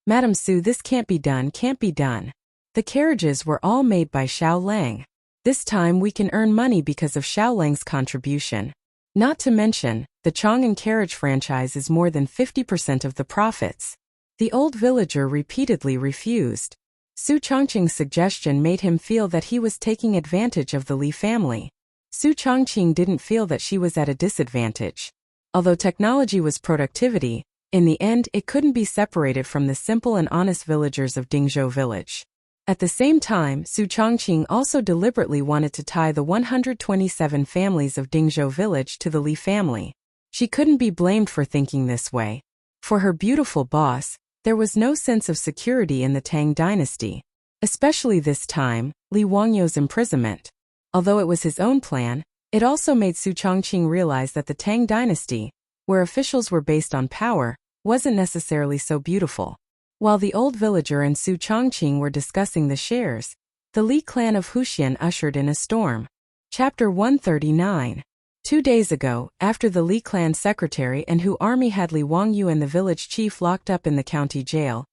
Speaker 1: "Madam Su, this can't be done, can't be done. The carriages were all made by Xiao Lang. This time we can earn money because of Xiao Lang's contribution. Not to mention, the Chang'an carriage franchise is more than 50% of the profits." The old villager repeatedly refused. Su Chongqing's suggestion made him feel that he was taking advantage of the Li family. Su Chongqing didn't feel that she was at a disadvantage. Although technology was productivity, in the end it couldn't be separated from the simple and honest villagers of Dingzhou village. At the same time, Su Chongqing also deliberately wanted to tie the 127 families of Dingzhou village to the Li family. She couldn't be blamed for thinking this way. For her beautiful boss, there was no sense of security in the Tang dynasty, especially this time, Li Wangyu's imprisonment. Although it was his own plan, it also made Su Chongqing realize that the Tang dynasty, where officials were based on power, wasn't necessarily so beautiful. While the old villager and Su Chongqing were discussing the shares, the Li clan of Huxian ushered in a storm. Chapter 139. 2 days ago, after the Li clan secretary and Hu army had Li Wangyu and the village chief locked up in the county jail,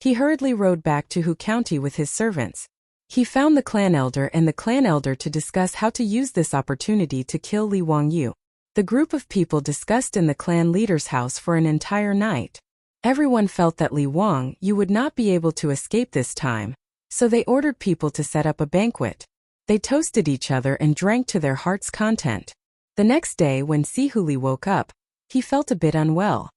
Speaker 1: he hurriedly rode back to Hu County with his servants. He found the clan elder and the clan elder to discuss how to use this opportunity to kill Li Wangyu. The group of people discussed in the clan leader's house for an entire night. Everyone felt that Li Wangyu would not be able to escape this time, so they ordered people to set up a banquet. They toasted each other and drank to their heart's content. The next day when Sihuli woke up, he felt a bit unwell.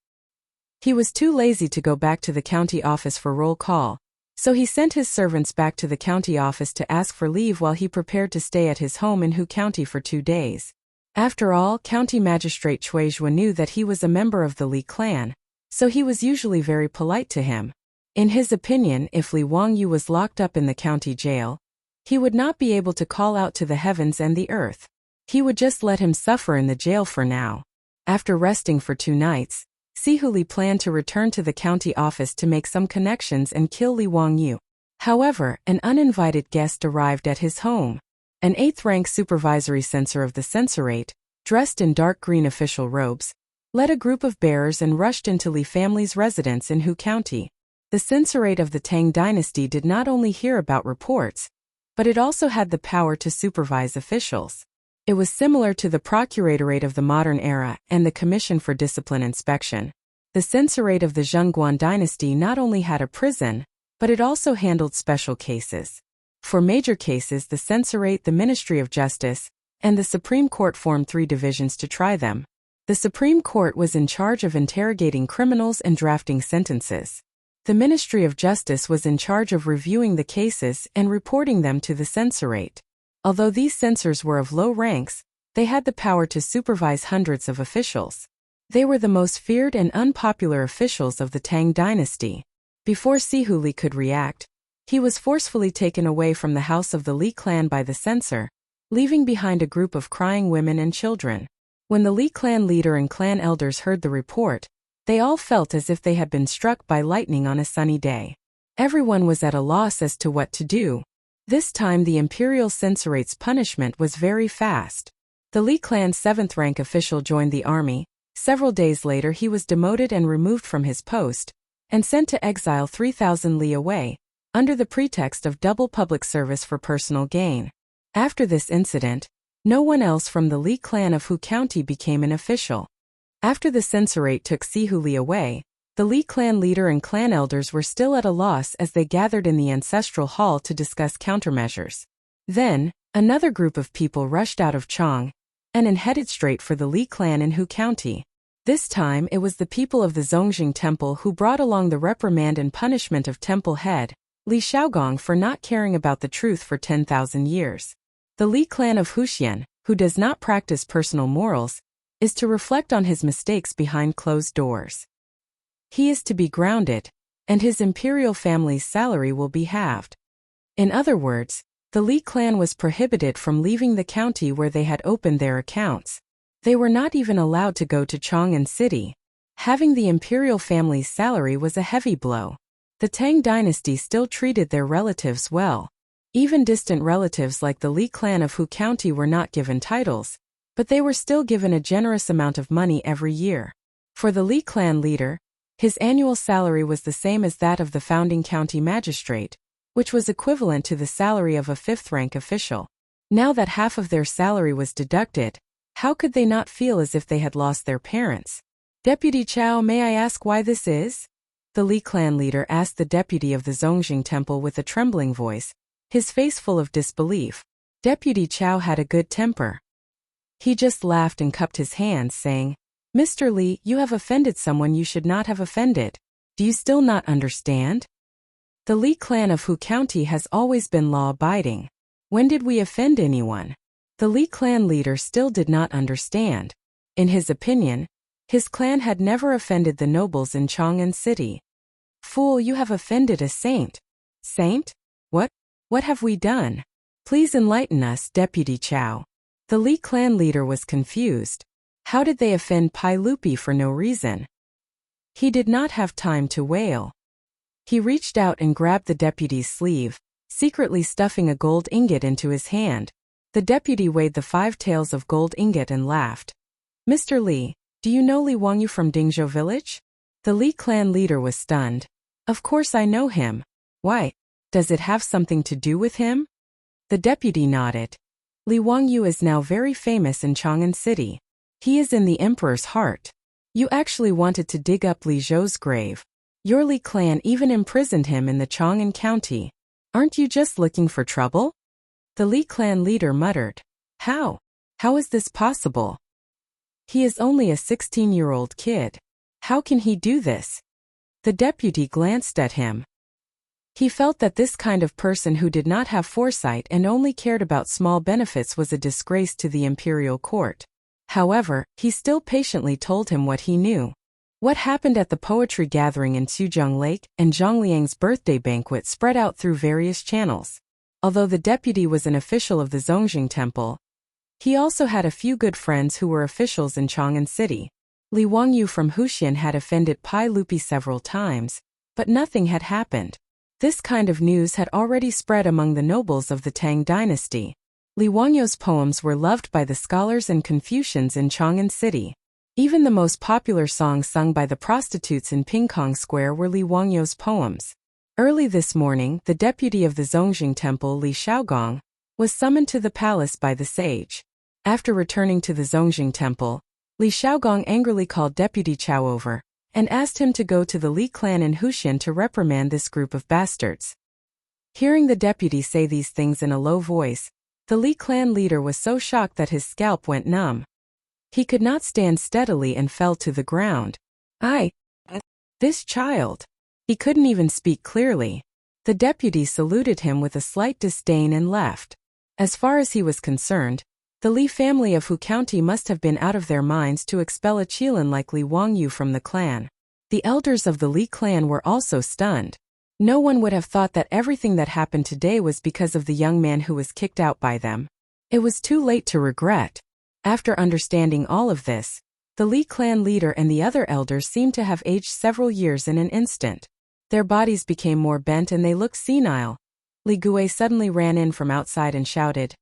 Speaker 1: He was too lazy to go back to the county office for roll call, so he sent his servants back to the county office to ask for leave while he prepared to stay at his home in Hu County for 2 days. After all, County Magistrate Cui Zhuo knew that he was a member of the Li clan, so he was usually very polite to him. In his opinion, if Li Wangyu was locked up in the county jail, he would not be able to call out to the heavens and the earth. He would just let him suffer in the jail for now. After resting for 2 nights, Sihuli planned to return to the county office to make some connections and kill Li Wangyu. However, an uninvited guest arrived at his home. An 8th-rank supervisory censor of the censorate, dressed in dark green official robes, led a group of bearers and rushed into Li family's residence in Hu County. The censorate of the Tang dynasty did not only hear about reports, but it also had the power to supervise officials. It was similar to the procuratorate of the modern era and the Commission for Discipline Inspection. The censorate of the Zhengguan dynasty not only had a prison, but it also handled special cases. For major cases, the censorate, the Ministry of Justice, and the Supreme Court formed 3 divisions to try them. The Supreme Court was in charge of interrogating criminals and drafting sentences. The Ministry of Justice was in charge of reviewing the cases and reporting them to the censorate. Although these censors were of low ranks, they had the power to supervise hundreds of officials. They were the most feared and unpopular officials of the Tang dynasty. Before Sihuli could react, he was forcefully taken away from the house of the Li clan by the censor, leaving behind a group of crying women and children. When the Li clan leader and clan elders heard the report, they all felt as if they had been struck by lightning on a sunny day. Everyone was at a loss as to what to do. This time the imperial censorate's punishment was very fast. The Li clan's 7th-rank official joined the army. Several days later he was demoted and removed from his post, and sent to exile 3,000 li away, under the pretext of double public service for personal gain. After this incident, no one else from the Li clan of Hu County became an official. After the censorate took Sihuli away, the Li clan leader and clan elders were still at a loss as they gathered in the ancestral hall to discuss countermeasures. Then, another group of people rushed out of Chang and headed straight for the Li clan in Hu County. This time it was the people of the Zongjing Temple who brought along the reprimand and punishment of temple head, Li Shaogong, for not caring about the truth for 10,000 years. The Li clan of Huxian, who does not practice personal morals, is to reflect on his mistakes behind closed doors. He is to be grounded, and his imperial family's salary will be halved. In other words, the Li clan was prohibited from leaving the county where they had opened their accounts. They were not even allowed to go to Chang'an City. Having the imperial family's salary was a heavy blow. The Tang dynasty still treated their relatives well. Even distant relatives like the Li clan of Hu County were not given titles, but they were still given a generous amount of money every year. For the Li clan leader, his annual salary was the same as that of the founding county magistrate, which was equivalent to the salary of a 5th-rank official. Now that half of their salary was deducted, how could they not feel as if they had lost their parents? Deputy Chao, may I ask why this is? The Li clan leader asked the deputy of the Zongjing Temple with a trembling voice, his face full of disbelief. Deputy Chao had a good temper. He just laughed and cupped his hands, saying, "Mr. Li, you have offended someone you should not have offended. Do you still not understand? The Li clan of Hu County has always been law-abiding. When did we offend anyone?" The Li clan leader still did not understand. In his opinion, his clan had never offended the nobles in Chang'an City. "Fool, you have offended a saint." "Saint? What have we done? Please enlighten us, Deputy Chao." The Li clan leader was confused. How did they offend Pai Lupi for no reason? He did not have time to wail. He reached out and grabbed the deputy's sleeve, secretly stuffing a gold ingot into his hand. The deputy weighed the 5 taels of gold ingot and laughed. "Mr. Li, do you know Li Wangyu from Dingzhou village?" The Li clan leader was stunned. "Of course I know him. Why? Does it have something to do with him?" The deputy nodded. "Li Wangyu is now very famous in Chang'an City. He is in the emperor's heart. You actually wanted to dig up Li Zhou's grave. Your Li clan even imprisoned him in the Chang'an County. Aren't you just looking for trouble?" The Li clan leader muttered. How is this possible? He is only a 16-year-old kid. How can he do this?" The deputy glanced at him. He felt that this kind of person who did not have foresight and only cared about small benefits was a disgrace to the imperial court. However, he still patiently told him what he knew. What happened at the poetry gathering in Suzhong Lake and Zhang Liang's birthday banquet spread out through various channels. Although the deputy was an official of the Zongjing Temple, He also had a few good friends who were officials in Chang'an City. Li Wangyu from Huxian had offended Pai Lupi several times, but nothing had happened. This kind of news had already spread among the nobles of the Tang dynasty. Li Wangyu's poems were loved by the scholars and Confucians in Chang'an City. Even the most popular songs sung by the prostitutes in Pingkong Square were Li Wangyu's poems. Early this morning, the deputy of the Zongjing Temple, Li Shaogong, was summoned to the palace by the sage. After returning to the Zongjing Temple, Li Shaogong angrily called Deputy Chao over and asked him to go to the Li clan in Huxian to reprimand this group of bastards. Hearing the deputy say these things in a low voice, the Li clan leader was so shocked that his scalp went numb. He could not stand steadily and fell to the ground. This child. He couldn't even speak clearly. The deputy saluted him with a slight disdain and left. As far as he was concerned, the Li family of Hu County must have been out of their minds to expel a Qilin like Li Wangyu from the clan. The elders of the Li clan were also stunned. No one would have thought that everything that happened today was because of the young man who was kicked out by them. It was too late to regret. After understanding all of this, the Li clan leader and the other elders seemed to have aged several years in an instant. Their bodies became more bent and they looked senile. Li Gui suddenly ran in from outside and shouted,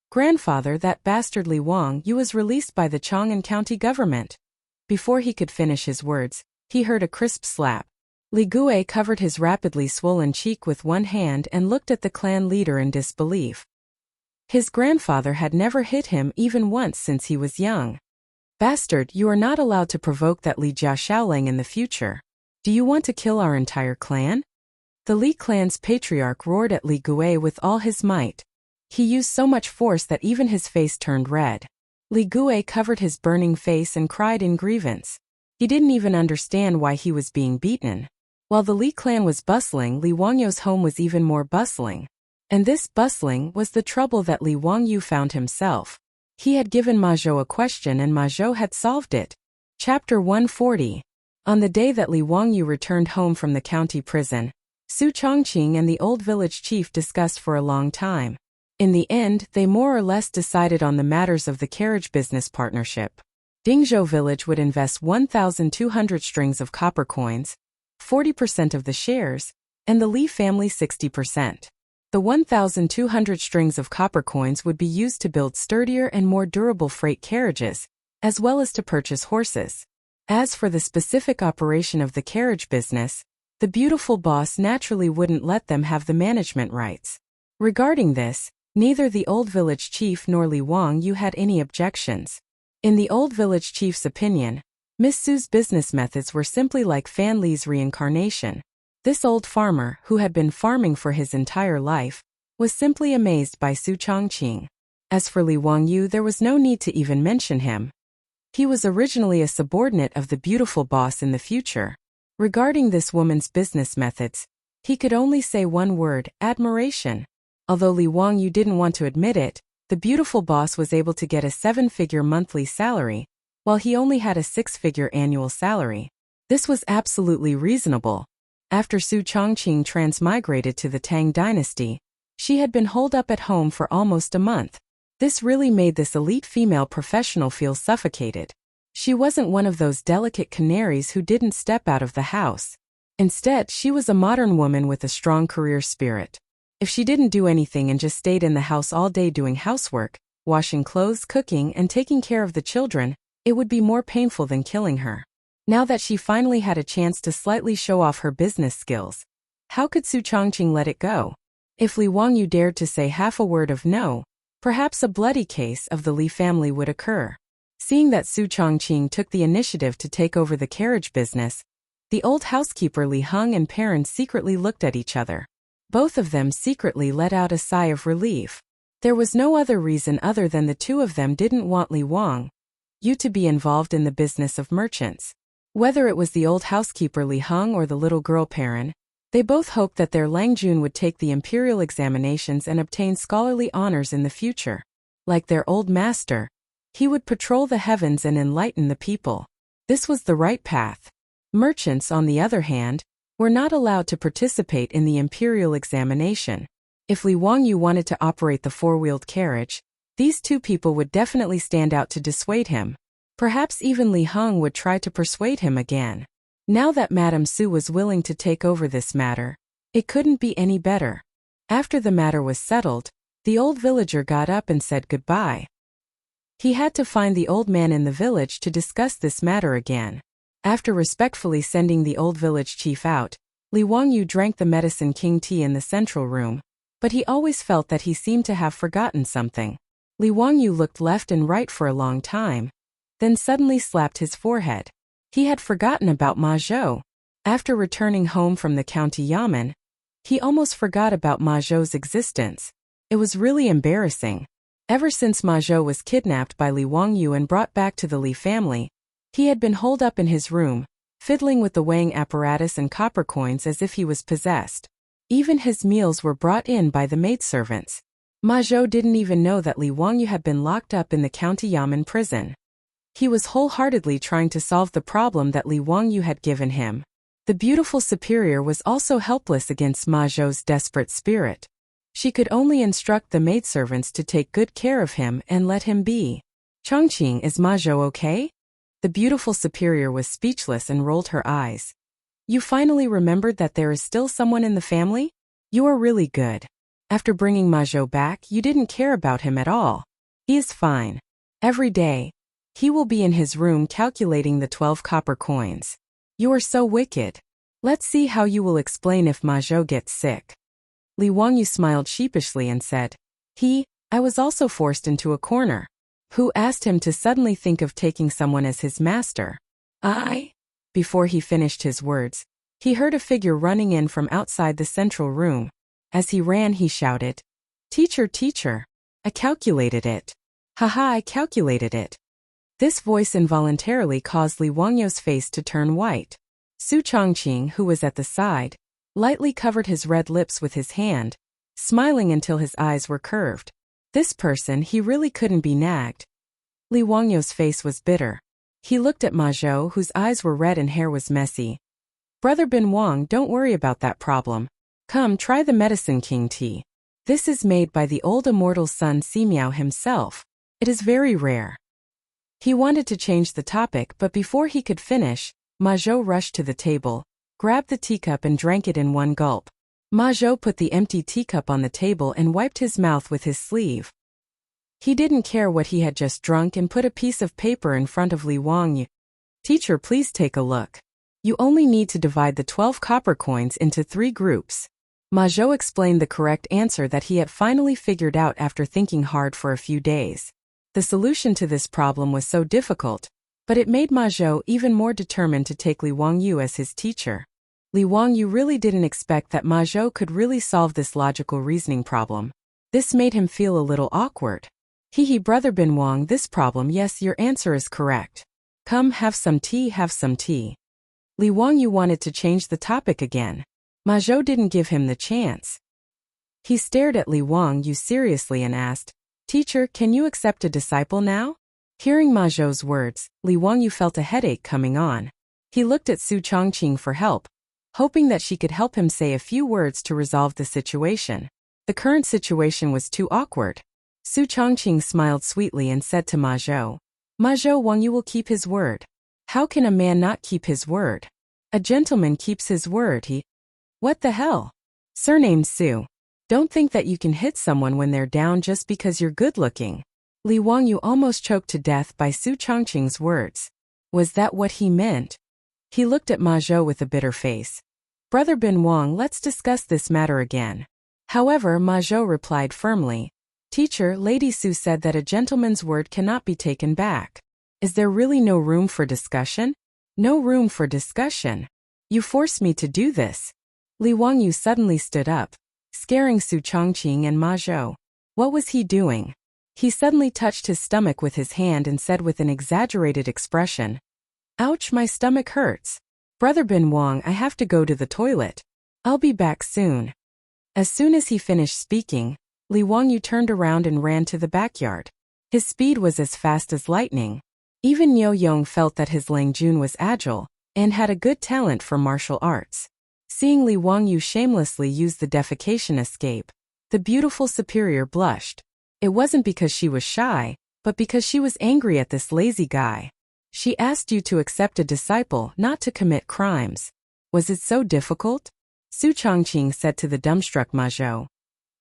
Speaker 1: "Grandfather, that bastard Li Wangyu was released by the Chang'an County government." Before he could finish his words, he heard a crisp slap. Li Gui covered his rapidly swollen cheek with one hand and looked at the clan leader in disbelief. His grandfather had never hit him even once since he was young. "Bastard, you are not allowed to provoke that Li Jiaxiaolang in the future. Do you want to kill our entire clan?" The Li clan's patriarch roared at Li Gui with all his might. He used so much force that even his face turned red. Li Gui covered his burning face and cried in grievance. He didn't even understand why he was being beaten. While the Li clan was bustling, Li Wangyu's home was even more bustling. And this bustling was the trouble that Li Wangyu found himself. He had given Ma Zhou a question and Ma Zhou had solved it. Chapter 140. On the day that Li Wangyu returned home from the county prison, Su Chongqing and the old village chief discussed for a long time. In the end, they more or less decided on the matters of the carriage business partnership. Dingzhou village would invest 1,200 strings of copper coins, 40% of the shares, and the Li family 60%. The 1,200 strings of copper coins would be used to build sturdier and more durable freight carriages, as well as to purchase horses. As for the specific operation of the carriage business, the beautiful boss naturally wouldn't let them have the management rights. Regarding this, neither the old village chief nor Li Wangyu had any objections. In the old village chief's opinion, Miss Su's business methods were simply like Fan Li's reincarnation. This old farmer, who had been farming for his entire life, was simply amazed by Su Chongqing. As for Li Wangyu, there was no need to even mention him. He was originally a subordinate of the beautiful boss in the future. Regarding this woman's business methods, he could only say one word: admiration. Although Li Wangyu didn't want to admit it, the beautiful boss was able to get a 7-figure monthly salary, while he only had a 6-figure annual salary. This was absolutely reasonable. After Su Chongqing transmigrated to the Tang dynasty, she had been holed up at home for almost a month. This really made this elite female professional feel suffocated. She wasn't one of those delicate canaries who didn't step out of the house. Instead, she was a modern woman with a strong career spirit. If she didn't do anything and just stayed in the house all day doing housework, washing clothes, cooking, and taking care of the children, it would be more painful than killing her. Now that she finally had a chance to slightly show off her business skills, how could Su Chongqing let it go? If Li Wangyu dared to say half a word of no, perhaps a bloody case of the Li family would occur. Seeing that Su Chongqing took the initiative to take over the carriage business, the old housekeeper Li Heng and parents secretly looked at each other. Both of them secretly let out a sigh of relief. There was no other reason other than the two of them didn't want Li Wangyu to be involved in the business of merchants. Whether it was the old housekeeper Li Heng or the little girl Perrin, they both hoped that their Langjun would take the imperial examinations and obtain scholarly honors in the future. Like their old master, he would patrol the heavens and enlighten the people. This was the right path. Merchants, on the other hand, were not allowed to participate in the imperial examination. If Li Wangyu wanted to operate the four-wheeled carriage, These two people would definitely stand out to dissuade him. Perhaps even Li Heng would try to persuade him again. Now that Madame Su was willing to take over this matter, it couldn't be any better. After the matter was settled, the old villager got up and said goodbye. He had to find the old man in the village to discuss this matter again. After respectfully sending the old village chief out, Li Wangyu drank the Medicine King tea in the central room, but he always felt that he seemed to have forgotten something. Li Wangyu looked left and right for a long time, then suddenly slapped his forehead. He had forgotten about Ma Zhou. After returning home from the county yamen, he almost forgot about Ma Zhou's existence. It was really embarrassing. Ever since Ma Zhou was kidnapped by Li Wangyu and brought back to the Li family, he had been holed up in his room, fiddling with the weighing apparatus and copper coins as if he was possessed. Even his meals were brought in by the maidservants. Ma Zhou didn't even know that Li Wangyu had been locked up in the county yamen prison. He was wholeheartedly trying to solve the problem that Li Wangyu had given him. The beautiful superior was also helpless against Ma Zhou's desperate spirit. She could only instruct the maidservants to take good care of him and let him be. Chongqing, is Ma Zhou okay? The beautiful superior was speechless and rolled her eyes. You finally remembered that there is still someone in the family? You are really good. After bringing Ma Zhou back, you didn't care about him at all. He is fine. Every day, he will be in his room calculating the 12 copper coins. You are so wicked. Let's see how you will explain if Ma Zhou gets sick. Li Wangyu smiled sheepishly and said, I was also forced into a corner. Who asked him to suddenly think of taking someone as his master? I? Before he finished his words, he heard a figure running in from outside the central room. As he ran, he shouted, Teacher, teacher! I calculated it. Haha, I calculated it. This voice involuntarily caused Li Wangyu's face to turn white. Su Chongqing, who was at the side, lightly covered his red lips with his hand, smiling until his eyes were curved. This person, he really couldn't be nagged. Li Wangyu's face was bitter. He looked at Ma Zhou, whose eyes were red and hair was messy. Brother Bin Wang, don't worry about that problem. Come, try the Medicine King tea. This is made by the old immortal Sun Simiao himself. It is very rare. He wanted to change the topic, but before he could finish, Ma Zhou rushed to the table, grabbed the teacup and drank it in one gulp. Ma Zhou put the empty teacup on the table and wiped his mouth with his sleeve. He didn't care what he had just drunk and put a piece of paper in front of Li Wangyu. Teacher, please take a look. You only need to divide the 12 copper coins into 3 groups. Ma Zhou explained the correct answer that he had finally figured out after thinking hard for a few days. The solution to this problem was so difficult, but it made Ma Zhou even more determined to take Li Wangyu as his teacher. Li Wangyu really didn't expect that Ma Zhou could really solve this logical reasoning problem. This made him feel a little awkward. Brother Bin Wang, this problem, yes, your answer is correct. Come, have some tea, have some tea. Li Wangyu wanted to change the topic again. Ma Zhou didn't give him the chance. He stared at Li Wangyu seriously and asked, Teacher, can you accept a disciple now? Hearing Ma Zhou's words, Li Wangyu felt a headache coming on. He looked at Su Chongqing for help, hoping that she could help him say a few words to resolve the situation. The current situation was too awkward. Su Chongqing smiled sweetly and said to Ma Zhou, Wangyu will keep his word. How can a man not keep his word? A gentleman keeps his word. What the hell? Surname Su. Don't think that you can hit someone when they're down just because you're good-looking. Li Wangyu almost choked to death by Su Chongqing's words. Was that what he meant? He looked at Ma Zhou with a bitter face. Brother Bin Wang, let's discuss this matter again. However, Ma Zhou replied firmly, Teacher, Lady Su said that a gentleman's word cannot be taken back. Is there really no room for discussion? No room for discussion. You forced me to do this. Li Wangyu suddenly stood up, scaring Su Chongqing and Ma Zhou. What was he doing? He suddenly touched his stomach with his hand and said with an exaggerated expression, Ouch, my stomach hurts. Brother Bin Wang, I have to go to the toilet. I'll be back soon. As soon as he finished speaking, Li Wangyu turned around and ran to the backyard. His speed was as fast as lightning. Even Niu Yong felt that his Lang Jun was agile and had a good talent for martial arts. Seeing Li Wangyu shamelessly use the defecation escape, the beautiful superior blushed. It wasn't because she was shy, but because she was angry at this lazy guy. She asked you to accept a disciple, not to commit crimes. Was it so difficult? Su Chongqing said to the dumbstruck Ma Zhou.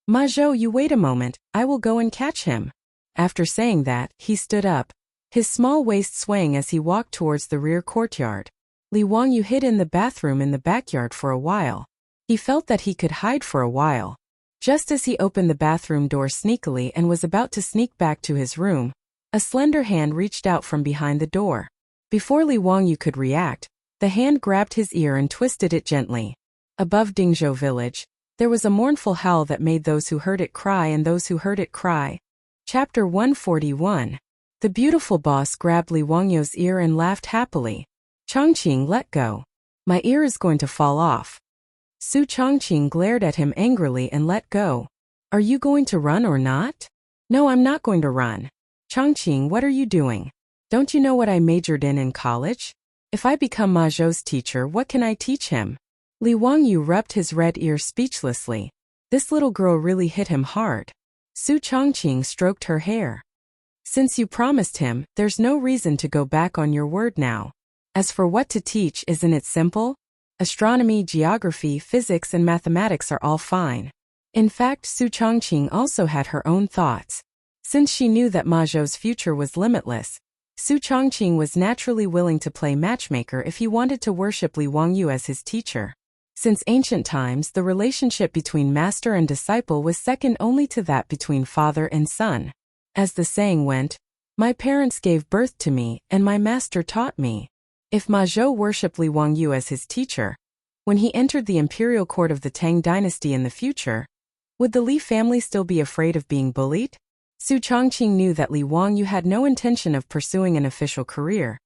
Speaker 1: Ma Zhou, you wait a moment, I will go and catch him. After saying that, he stood up, his small waist swaying as he walked towards the rear courtyard. Li Wangyu hid in the bathroom in the backyard for a while. He felt that he could hide for a while. Just as he opened the bathroom door sneakily and was about to sneak back to his room, a slender hand reached out from behind the door. Before Li Wangyu could react, the hand grabbed his ear and twisted it gently. Above Dingzhou village, there was a mournful howl that made those who heard it cry and those who heard it cry. Chapter 141. The beautiful boss grabbed Li Wangyu's ear and laughed happily. Chongqing, let go. My ear is going to fall off. Su Chongqing glared at him angrily and let go. Are you going to run or not? No, I'm not going to run. Chongqing, what are you doing? Don't you know what I majored in college? If I become Ma Zhou's teacher, what can I teach him? Li Wangyu rubbed his red ear speechlessly. This little girl really hit him hard. Su Chongqing stroked her hair. Since you promised him, there's no reason to go back on your word now. As for what to teach, isn't it simple? Astronomy, geography, physics, and mathematics are all fine. In fact, Su Chongqing also had her own thoughts. Since she knew that Ma Zhou's future was limitless, Su Chongqing was naturally willing to play matchmaker if he wanted to worship Li Wangyu as his teacher. Since ancient times, the relationship between master and disciple was second only to that between father and son. As the saying went, my parents gave birth to me, and my master taught me. If Ma Zhou worshipped Li Wangyu as his teacher, when he entered the imperial court of the Tang dynasty in the future, would the Li family still be afraid of being bullied? Su Chongqing knew that Li Wangyu had no intention of pursuing an official career,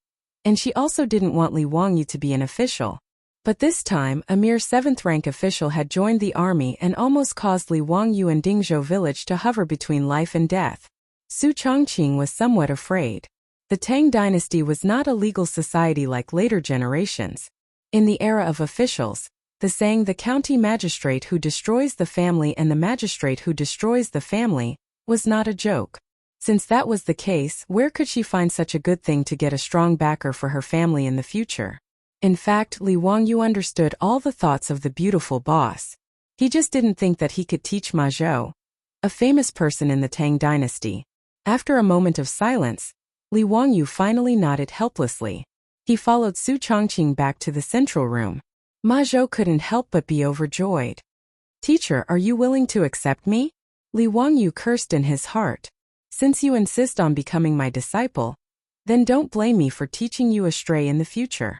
Speaker 1: and she also didn't want Li Wangyu to be an official. But this time, a mere 7th-rank official had joined the army and almost caused Li Wangyu and Dingzhou village to hover between life and death. Su Chongqing was somewhat afraid. The Tang dynasty was not a legal society like later generations. In the era of officials, the saying "the county magistrate who destroys the family and the magistrate who destroys the family" was not a joke. Since that was the case, where could she find such a good thing to get a strong backer for her family in the future? In fact, Li Wangyu understood all the thoughts of the beautiful boss. He just didn't think that he could teach Ma Zhou, a famous person in the Tang dynasty. After a moment of silence, Li Wangyu finally nodded helplessly. He followed Su Chongqing back to the central room. Ma Zhou couldn't help but be overjoyed. Teacher, are you willing to accept me? Li Wangyu cursed in his heart. Since you insist on becoming my disciple, then don't blame me for teaching you astray in the future.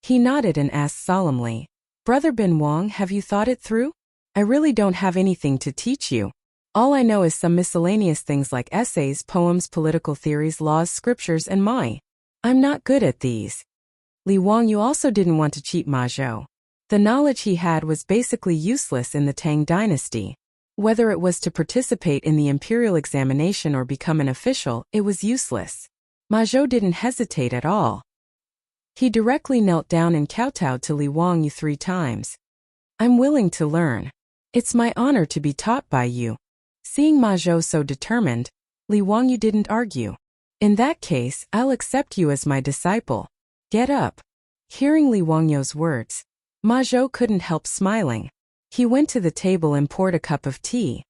Speaker 1: He nodded and asked solemnly, Brother Bin Wang, have you thought it through? I really don't have anything to teach you. All I know is some miscellaneous things like essays, poems, political theories, laws, scriptures, and I'm not good at these. Li Wangyu also didn't want to cheat Ma Zhou. The knowledge he had was basically useless in the Tang dynasty. Whether it was to participate in the imperial examination or become an official, it was useless. Ma Zhou didn't hesitate at all. He directly knelt down and kowtowed to Li Wangyu 3 times. I'm willing to learn. It's my honor to be taught by you. Seeing Ma Zhou so determined, Li Wangyu didn't argue. In that case, I'll accept you as my disciple. Get up. Hearing Li Wangyu's words, Ma Zhou couldn't help smiling. He went to the table and poured a cup of tea.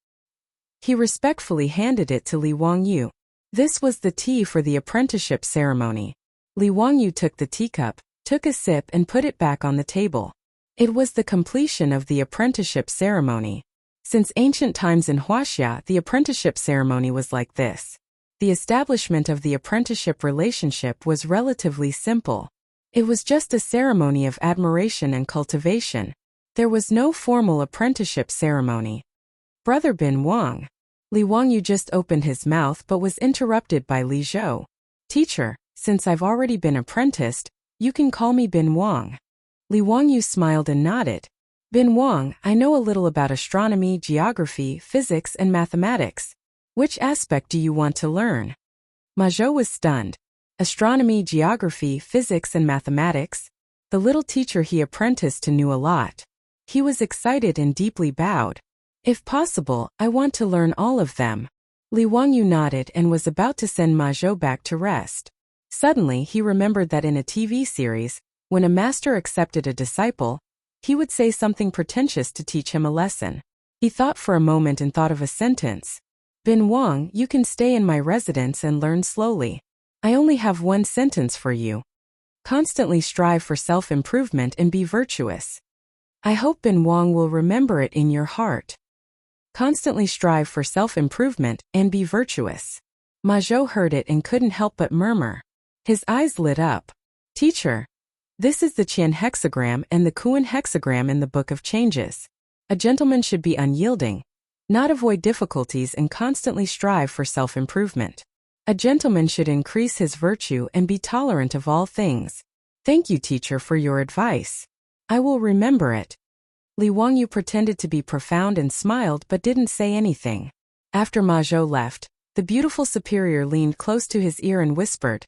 Speaker 1: He respectfully handed it to Li Wangyu. This was the tea for the apprenticeship ceremony. Li Wangyu took the teacup, took a sip and put it back on the table. It was the completion of the apprenticeship ceremony. Since ancient times in Huaxia, the apprenticeship ceremony was like this. The establishment of the apprenticeship relationship was relatively simple. It was just a ceremony of admiration and cultivation. There was no formal apprenticeship ceremony. Brother Bin Wang. Li Wangyu just opened his mouth but was interrupted by Li Zhou. Teacher, since I've already been apprenticed, you can call me Bin Wang. Li Wangyu smiled and nodded. Bin Wang, I know a little about astronomy, geography, physics, and mathematics. Which aspect do you want to learn? Ma Zhou was stunned. Astronomy, geography, physics, and mathematics? The little teacher he apprenticed to knew a lot. He was excited and deeply bowed. If possible, I want to learn all of them. Li Wangyu nodded and was about to send Ma Zhou back to rest. Suddenly he remembered that in a TV series, when a master accepted a disciple, he would say something pretentious to teach him a lesson. He thought for a moment and thought of a sentence. Bin Wang, you can stay in my residence and learn slowly. I only have one sentence for you. Constantly strive for self-improvement and be virtuous. I hope Bin Wang will remember it in your heart. Constantly strive for self-improvement and be virtuous. Ma Zhou heard it and couldn't help but murmur. His eyes lit up. Teacher, this is the Qian hexagram and the Kuan hexagram in the Book of Changes. A gentleman should be unyielding, not avoid difficulties and constantly strive for self-improvement. A gentleman should increase his virtue and be tolerant of all things. Thank you, teacher, for your advice. I will remember it. Li Wangyu pretended to be profound and smiled but didn't say anything. After Ma Zhou left, the beautiful superior leaned close to his ear and whispered,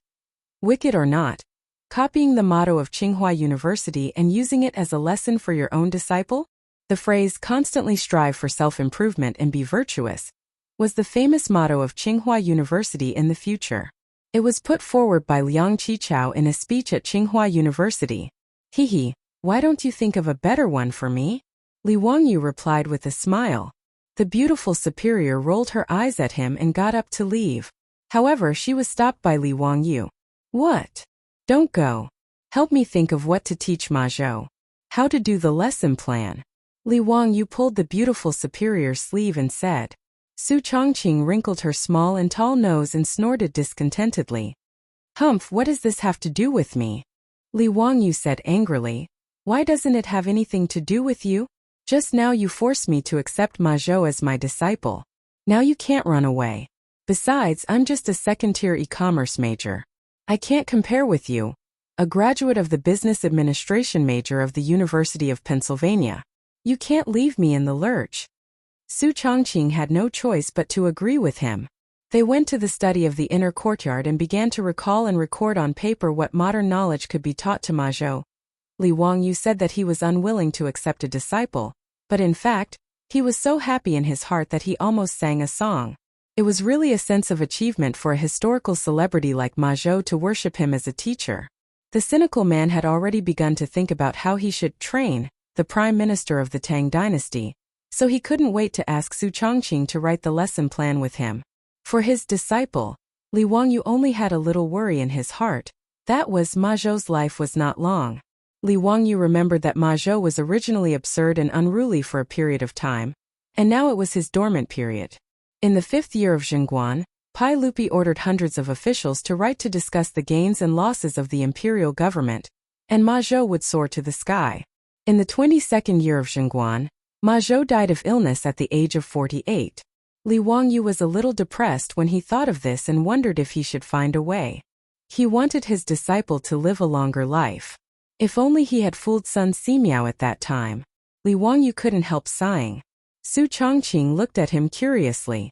Speaker 1: "Wicked or not, copying the motto of Tsinghua University and using it as a lesson for your own disciple?" The phrase, constantly strive for self-improvement and be virtuous, was the famous motto of Tsinghua University in the future. It was put forward by Liang Qichao in a speech at Tsinghua University. He, why don't you think of a better one for me? Li Wangyu replied with a smile. The beautiful superior rolled her eyes at him and got up to leave. However, she was stopped by Li Wangyu. What? Don't go. Help me think of what to teach Ma Zhou. How to do the lesson plan. Li Wangyu pulled the beautiful superior's sleeve and said. Su Chongqing wrinkled her small and tall nose and snorted discontentedly. Humph, what does this have to do with me? Li Wangyu said angrily. Why doesn't it have anything to do with you? Just now you forced me to accept Ma Zhou as my disciple. Now you can't run away. Besides, I'm just a second-tier e-commerce major. I can't compare with you, a graduate of the business administration major of the University of Pennsylvania. You can't leave me in the lurch. Su Chongqing had no choice but to agree with him. They went to the study of the inner courtyard and began to recall and record on paper what modern knowledge could be taught to Ma Zhou. Li Wangyu said that he was unwilling to accept a disciple, but in fact, he was so happy in his heart that he almost sang a song. It was really a sense of achievement for a historical celebrity like Ma Zhou to worship him as a teacher. The cynical man had already begun to think about how he should train the prime minister of the Tang dynasty, so he couldn't wait to ask Su Chongqing to write the lesson plan with him. For his disciple, Li Wangyu only had a little worry in his heart. That was Ma Zhou's life was not long. Li Wangyu remembered that Ma Zhou was originally absurd and unruly for a period of time, and now it was his dormant period. In the 5th year of Xingguan, Pai Lupi ordered hundreds of officials to write to discuss the gains and losses of the imperial government, and Ma Zhou would soar to the sky. In the 22nd year of Xingguan, Ma Zhou died of illness at the age of 48. Li Wangyu was a little depressed when he thought of this and wondered if he should find a way. He wanted his disciple to live a longer life. If only he had fooled Sun Simiao at that time. Li Wangyu couldn't help sighing. Su Chongqing looked at him curiously.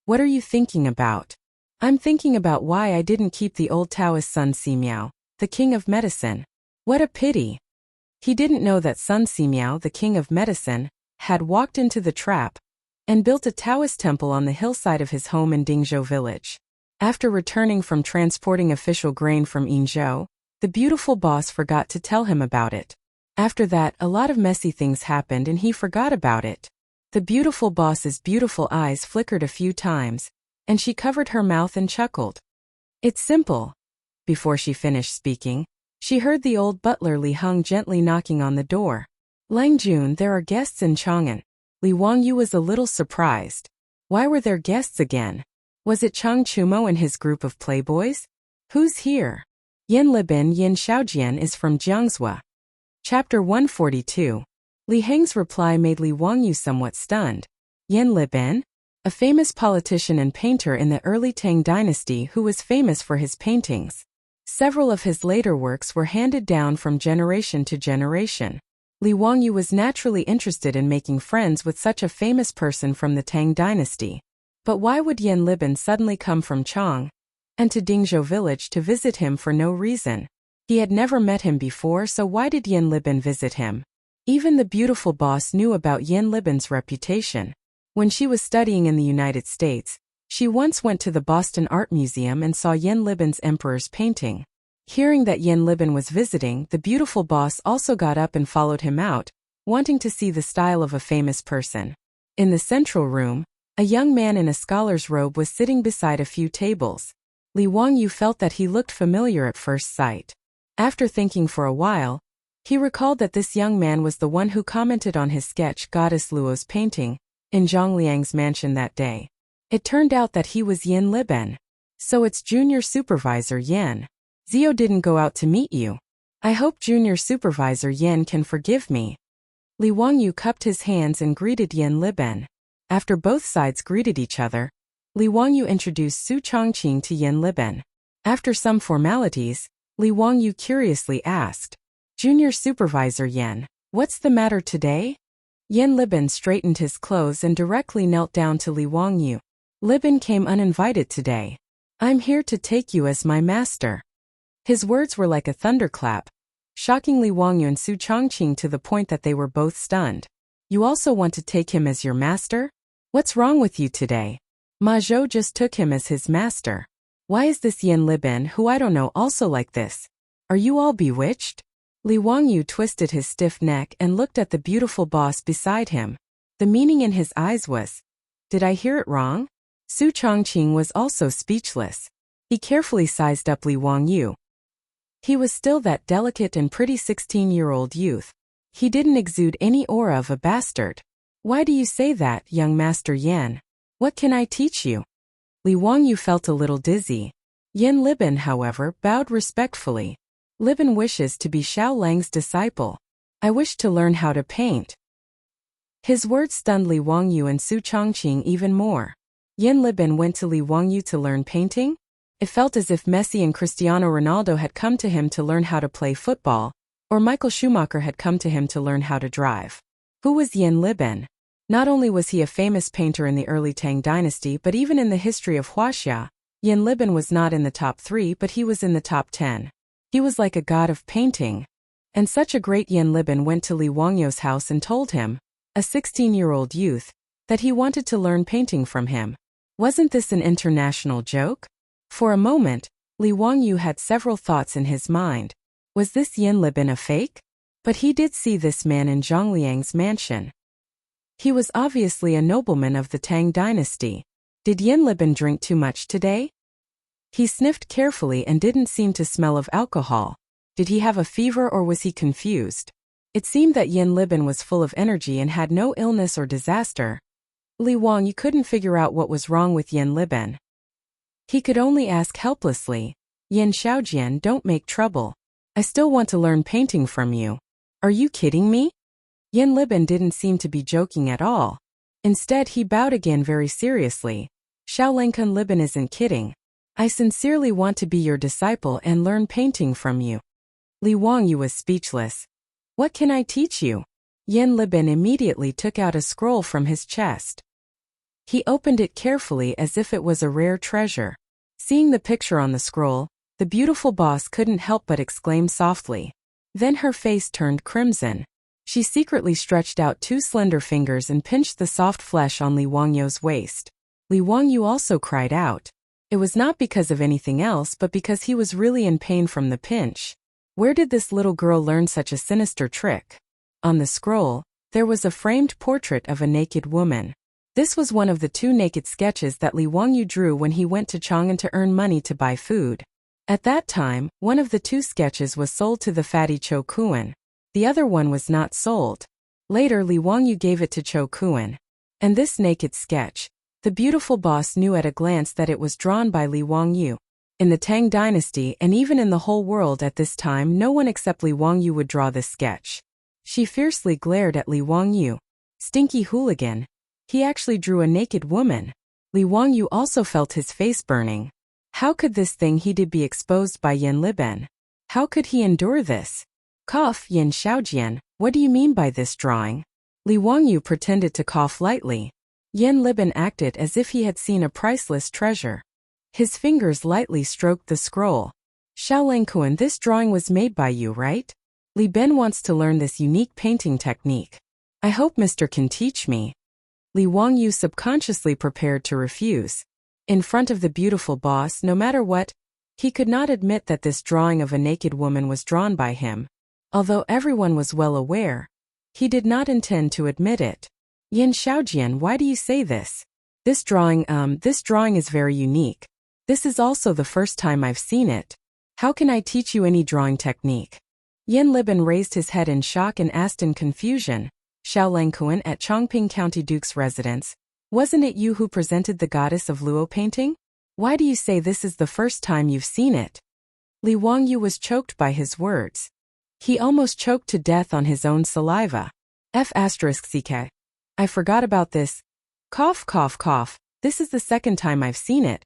Speaker 1: What are you thinking about? I'm thinking about why I didn't keep the old Taoist Sun Simiao, the king of medicine. What a pity. He didn't know that Sun Simiao, the king of medicine, had walked into the trap and built a Taoist temple on the hillside of his home in Dingzhou village. After returning from transporting official grain from Yinzhou, the beautiful boss forgot to tell him about it. After that, a lot of messy things happened and he forgot about it. The beautiful boss's beautiful eyes flickered a few times, and she covered her mouth and chuckled. It's simple. Before she finished speaking, she heard the old butler Li Heng gently knocking on the door. Lang Jun, there are guests in Chang'an. Li Wangyu was a little surprised. Why were there guests again? Was it Chang Chumo and his group of playboys? Who's here? Yan Libin Yin Xiaojian is from Jiangzhou. Chapter 142. Li Heng's reply made Li Wangyu somewhat stunned. Yan Libin? A famous politician and painter in the early Tang dynasty who was famous for his paintings. Several of his later works were handed down from generation to generation. Li Wangyu was naturally interested in making friends with such a famous person from the Tang dynasty. But why would Yan Libin suddenly come from Chang and to Dingzhou village to visit him for no reason? He had never met him before, so why did Yan Libin visit him? Even the beautiful boss knew about Yan Libin's reputation. When she was studying in the United States, She once went to the Boston Art Museum and saw Yen Libin's Emperor's painting. Hearing that Yen Libin was visiting, the beautiful boss also got up and followed him out, wanting to see the style of a famous person. In the central room, a young man in a scholar's robe was sitting beside a few tables. Li Wangyu felt that he looked familiar at first sight. After thinking for a while, he recalled that this young man was the one who commented on his sketch Goddess Luo's painting in Zhongliang's mansion that day. It turned out that he was Yen Libin. So it's Junior Supervisor Yen. Zio didn't go out to meet you. I hope Junior Supervisor Yen can forgive me. Li Wangyu cupped his hands and greeted Yen Libin. After both sides greeted each other, Li Wangyu introduced Su Chongqing to Yen Libin. After some formalities, Li Wangyu curiously asked, Junior Supervisor Yen, what's the matter today? Yen Libin straightened his clothes and directly knelt down to Li Wangyu. Libin came uninvited today. I'm here to take you as my master. His words were like a thunderclap, shocking Li Wangyu and Su Chongqing to the point that they were both stunned. You also want to take him as your master? What's wrong with you today? Ma Zhou just took him as his master. Why is this Yen Libin, who I don't know, also like this? Are you all bewitched? Li Wangyu twisted his stiff neck and looked at the beautiful boss beside him. The meaning in his eyes was, did I hear it wrong? Su Chongqing was also speechless. He carefully sized up Li Wangyu. He was still that delicate and pretty 16-year-old youth. He didn't exude any aura of a bastard. Why do you say that, young Master Yen? What can I teach you? Li Wangyu felt a little dizzy. Yen Libin, however, bowed respectfully. Libin wishes to be Xiao Lang's disciple. I wish to learn how to paint. His words stunned Li Wangyu and Su Chongqing even more. Yen Libin went to Li Wangyu to learn painting? It felt as if Messi and Cristiano Ronaldo had come to him to learn how to play football, or Michael Schumacher had come to him to learn how to drive. Who was Yen Libin? Not only was he a famous painter in the early Tang dynasty, but even in the history of Huaxia, Yen Libin was not in the top 3, but he was in the top 10. He was like a god of painting. And such a great Yen Libin went to Li Wangyu's house and told him, a 16-year-old youth, that he wanted to learn painting from him. Wasn't this an international joke? For a moment, Li Wangyu had several thoughts in his mind. Was this Yen Libin a fake? But he did see this man in Zhongliang's mansion. He was obviously a nobleman of the Tang dynasty. Did Yen Libin drink too much today? He sniffed carefully and didn't seem to smell of alcohol. Did he have a fever or was he confused? It seemed that Yen Libin was full of energy and had no illness or disaster. Li Wangyu couldn't figure out what was wrong with Yen Libin. He could only ask helplessly, Yen Xiaojian, don't make trouble. I still want to learn painting from you. Are you kidding me? Yen Libin didn't seem to be joking at all. Instead, he bowed again very seriously. Xiaolangkun Libin isn't kidding. I sincerely want to be your disciple and learn painting from you. Li Wangyu was speechless. What can I teach you? Yen Libin immediately took out a scroll from his chest. He opened it carefully as if it was a rare treasure. Seeing the picture on the scroll, the beautiful boss couldn't help but exclaim softly. Then her face turned crimson. She secretly stretched out 2 slender fingers and pinched the soft flesh on Li Wangyu's waist. Li Wangyu also cried out. It was not because of anything else but because he was really in pain from the pinch. Where did this little girl learn such a sinister trick? On the scroll, there was a framed portrait of a naked woman. This was one of the 2 naked sketches that Li Wangyu drew when he went to Chang'an to earn money to buy food. At that time, one of the 2 sketches was sold to the fatty Cho Kuan. The other one was not sold. Later, Li Wangyu gave it to Cho Kuan. And this naked sketch, the beautiful boss knew at a glance that it was drawn by Li Wangyu. In the Tang dynasty and even in the whole world at this time, no one except Li Wangyu would draw this sketch. She fiercely glared at Li Wangyu. Stinky hooligan. He actually drew a naked woman. Li Wangyu also felt his face burning. How could this thing he did be exposed by Yen Libin? How could he endure this? Cough, Yen Xiaojian, what do you mean by this drawing? Li Wangyu pretended to cough lightly. Yen Libin acted as if he had seen a priceless treasure. His fingers lightly stroked the scroll. Xiaolangkuan, this drawing was made by you, right? Li Ben wants to learn this unique painting technique. I hope Mr. can teach me. Li Wangyu subconsciously prepared to refuse. in front of the beautiful boss no matter what. He could not admit that this drawing of a naked woman was drawn by him. Although everyone was well aware, he did not intend to admit it. Yin Xiaojian, why do you say this? This drawing is very unique. This is also the first time I've seen it. How can I teach you any drawing technique? Yin Liben raised his head in shock and asked in confusion, Xiao Langkuan at Chongping County Duke's residence, wasn't it you who presented the goddess of Luo painting? Why do you say this is the first time you've seen it? Li Wangyu was choked by his words. He almost choked to death on his own saliva. F***ck. I forgot about this. Cough, cough, cough. This is the second time I've seen it.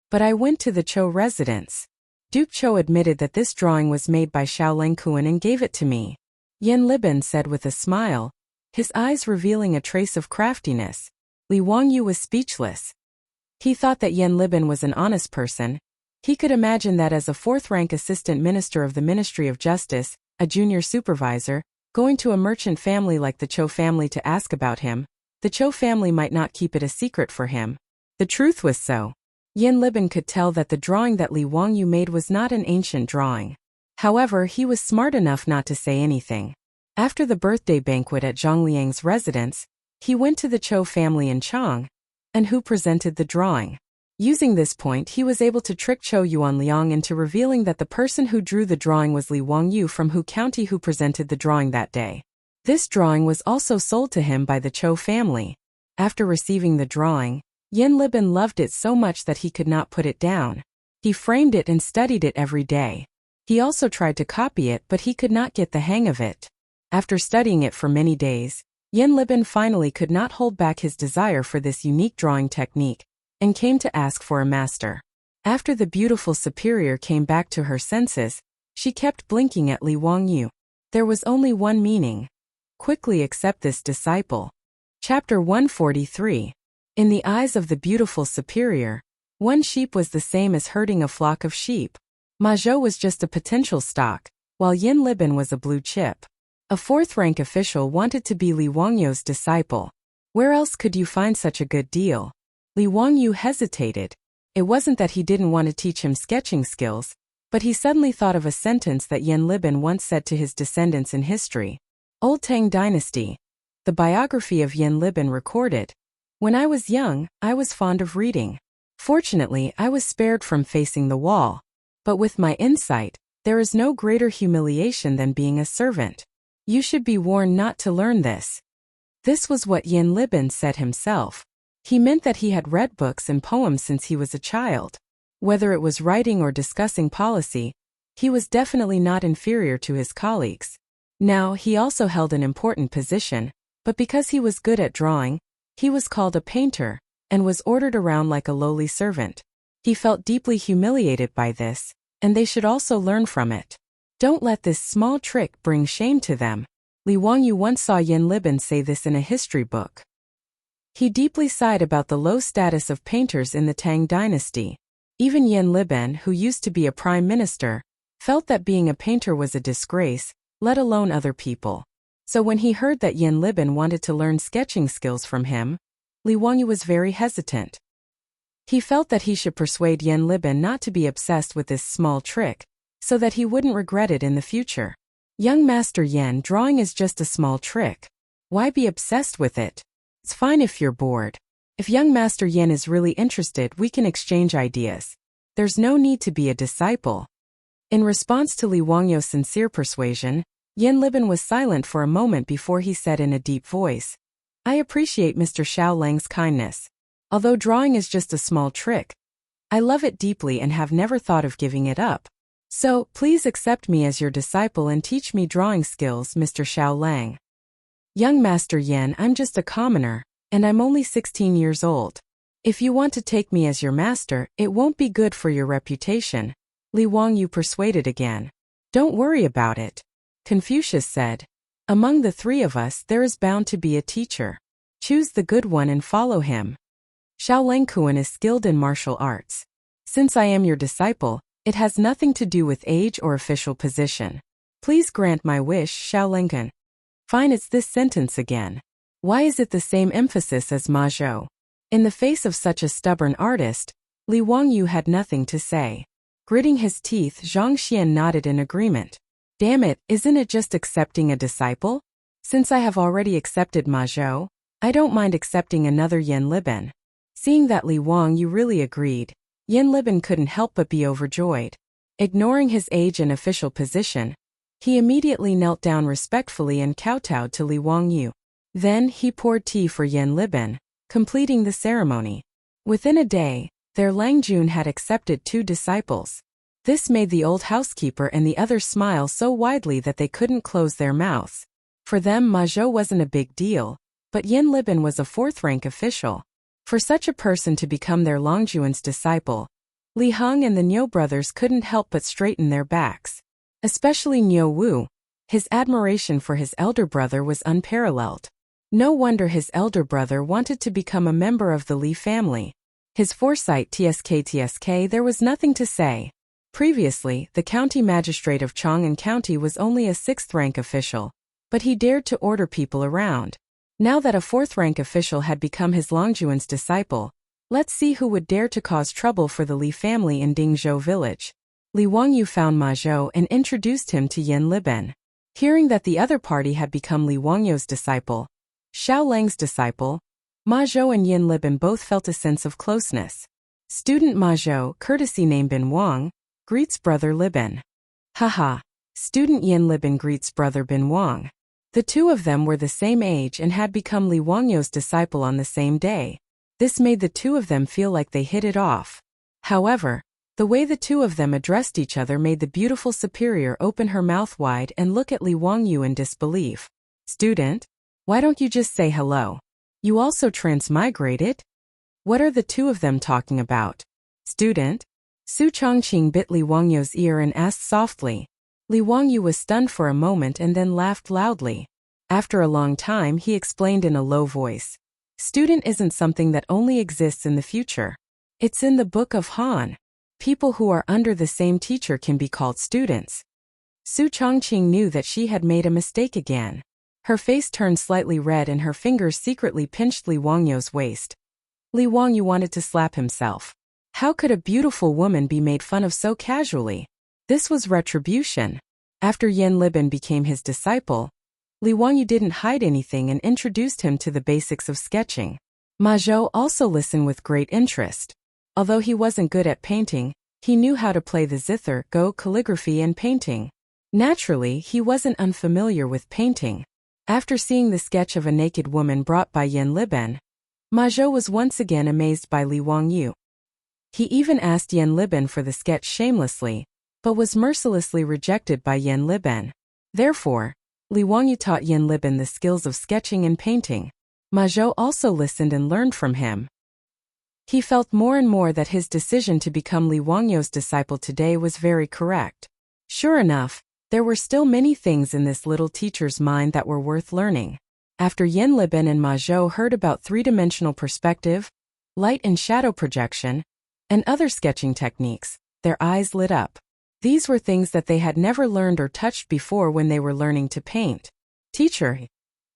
Speaker 1: But I went to the Cho residence. Duke Cho admitted that this drawing was made by Xiao Langkuan and gave it to me. Yin Liben said with a smile, his eyes revealing a trace of craftiness. Li Wangyu was speechless. He thought that Yin Liben was an honest person. He could imagine that as a fourth-rank assistant minister of the Ministry of Justice, a junior supervisor, going to a merchant family like the Cho family to ask about him, the Cho family might not keep it a secret for him. The truth was so. Yin Liben could tell that the drawing that Li Wangyu made was not an ancient drawing. However, he was smart enough not to say anything. After the birthday banquet at Zhang Liang's residence, he went to the Cho family in Chang, and who presented the drawing. Using this point, he was able to trick Cho Yuanliang into revealing that the person who drew the drawing was Li Wangyu from Hu County who presented the drawing that day. This drawing was also sold to him by the Cho family. After receiving the drawing, Yin Liben loved it so much that he could not put it down. He framed it and studied it every day. He also tried to copy it, but he could not get the hang of it. After studying it for many days, Yin Liben finally could not hold back his desire for this unique drawing technique, and came to ask for a master. After the beautiful superior came back to her senses, she kept blinking at Li Wangyu. There was only one meaning. Quickly accept this disciple. Chapter 143. In the eyes of the beautiful superior, one sheep was the same as herding a flock of sheep. Ma Zhou was just a potential stock, while Yin Liben was a blue chip. A fourth-rank official wanted to be Li Wangyu's disciple. Where else could you find such a good deal? Li Wangyu hesitated. It wasn't that he didn't want to teach him sketching skills, but he suddenly thought of a sentence that Yin Liben once said to his descendants in history. Old Tang Dynasty. The biography of Yin Liben recorded, when I was young, I was fond of reading. Fortunately, I was spared from facing the wall. But with my insight, there is no greater humiliation than being a servant. You should be warned not to learn this. This was what Yin Liben said himself. He meant that he had read books and poems since he was a child. Whether it was writing or discussing policy, he was definitely not inferior to his colleagues. Now, he also held an important position, but because he was good at drawing, he was called a painter, and was ordered around like a lowly servant. He felt deeply humiliated by this, and they should also learn from it. Don't let this small trick bring shame to them. Li Wangyu once saw Yin Liben say this in a history book. He deeply sighed about the low status of painters in the Tang dynasty. Even Yin Liben, who used to be a prime minister, felt that being a painter was a disgrace, let alone other people. So when he heard that Yin Liben wanted to learn sketching skills from him, Li Wangyu was very hesitant. He felt that he should persuade Yin Liben not to be obsessed with this small trick, so that he wouldn't regret it in the future. Young Master Yen, drawing is just a small trick. Why be obsessed with it? It's fine if you're bored. If young Master Yen is really interested, we can exchange ideas. There's no need to be a disciple. In response to Li Wangyu's sincere persuasion, Yin Liben was silent for a moment before he said in a deep voice, I appreciate Mr. Xiao Lang's kindness. Although drawing is just a small trick, I love it deeply and have never thought of giving it up. So, please accept me as your disciple and teach me drawing skills, Mr. Xiao Lang. Young Master Yen, I'm just a commoner, and I'm only 16 years old. If you want to take me as your master, it won't be good for your reputation. Li Wangyu persuaded again. Don't worry about it. Confucius said, among the three of us there is bound to be a teacher. Choose the good one and follow him. Xiao Langkuan is skilled in martial arts. Since I am your disciple, it has nothing to do with age or official position. Please grant my wish, Xiao Langkuan. Fine, it's this sentence again. Why is it the same emphasis as Ma Zhou? In the face of such a stubborn artist, Li Wangyu had nothing to say. Gritting his teeth, Zhang Xian nodded in agreement. Damn it, isn't it just accepting a disciple? Since I have already accepted Ma Zhou, I don't mind accepting another Yan Liben. Seeing that Li Wangyu really agreed, Yan Liben couldn't help but be overjoyed. Ignoring his age and official position, he immediately knelt down respectfully and kowtowed to Li Wangyu. Then he poured tea for Yan Liben, completing the ceremony. Within a day, their Langjun had accepted 2 disciples. This made the old housekeeper and the others smile so widely that they couldn't close their mouths. For them, Ma Zhou wasn't a big deal, but Yan Liben was a 4th-rank official. For such a person to become their Longjuan's disciple, Li Heng and the Niu brothers couldn't help but straighten their backs. Especially Niu Wu. His admiration for his elder brother was unparalleled. No wonder his elder brother wanted to become a member of the Li family. His foresight tsk, there was nothing to say. Previously, the county magistrate of Chang'an County was only a 6th-rank official, but he dared to order people around. Now that a 4th-rank official had become his Longjuan's disciple, let's see who would dare to cause trouble for the Li family in Dingzhou village. Li Wangyu found Ma Zhou and introduced him to Yan Liben. Hearing that the other party had become Li Wangyu's disciple, Xiao Lang's disciple, Ma Zhou and Yan Liben both felt a sense of closeness. Student Ma Zhou, courtesy name Bin Wang, greets brother Liben. Haha. Student Yan Liben greets brother Bin Wang. The 2 of them were the same age and had become Li Wangyu's disciple on the same day. This made the 2 of them feel like they hit it off. However, the way the 2 of them addressed each other made the beautiful superior open her mouth wide and look at Li Wangyu in disbelief. Student, why don't you just say hello? You also transmigrated? What are the 2 of them talking about? Student? Su Chongqing bit Li Wangyu's ear and asked softly. Li Wangyu was stunned for a moment and then laughed loudly. After a long time, he explained in a low voice. Student isn't something that only exists in the future. It's in the Book of Han. People who are under the same teacher can be called students. Su Chongqing knew that she had made a mistake again. Her face turned slightly red and her fingers secretly pinched Li Wangyu's waist. Li Wangyu wanted to slap himself. How could a beautiful woman be made fun of so casually? This was retribution. After Yan Liben became his disciple, Li Wangyu didn't hide anything and introduced him to the basics of sketching. Ma Zhou also listened with great interest. Although he wasn't good at painting, he knew how to play the zither, go calligraphy and painting. Naturally, he wasn't unfamiliar with painting. After seeing the sketch of a naked woman brought by Yan Liben, Ma Zhou was once again amazed by Li Wangyu. He even asked Yan Liben for the sketch shamelessly, but was mercilessly rejected by Yan Liben. Therefore, Li Wangyu taught Yan Liben the skills of sketching and painting. Ma Zhou also listened and learned from him. He felt more and more that his decision to become Li Wangyu's disciple today was very correct. Sure enough, there were still many things in this little teacher's mind that were worth learning. After Yan Liben and Ma Zhou heard about 3-dimensional perspective, light and shadow projection, and other sketching techniques, their eyes lit up. These were things that they had never learned or touched before when they were learning to paint. Teacher,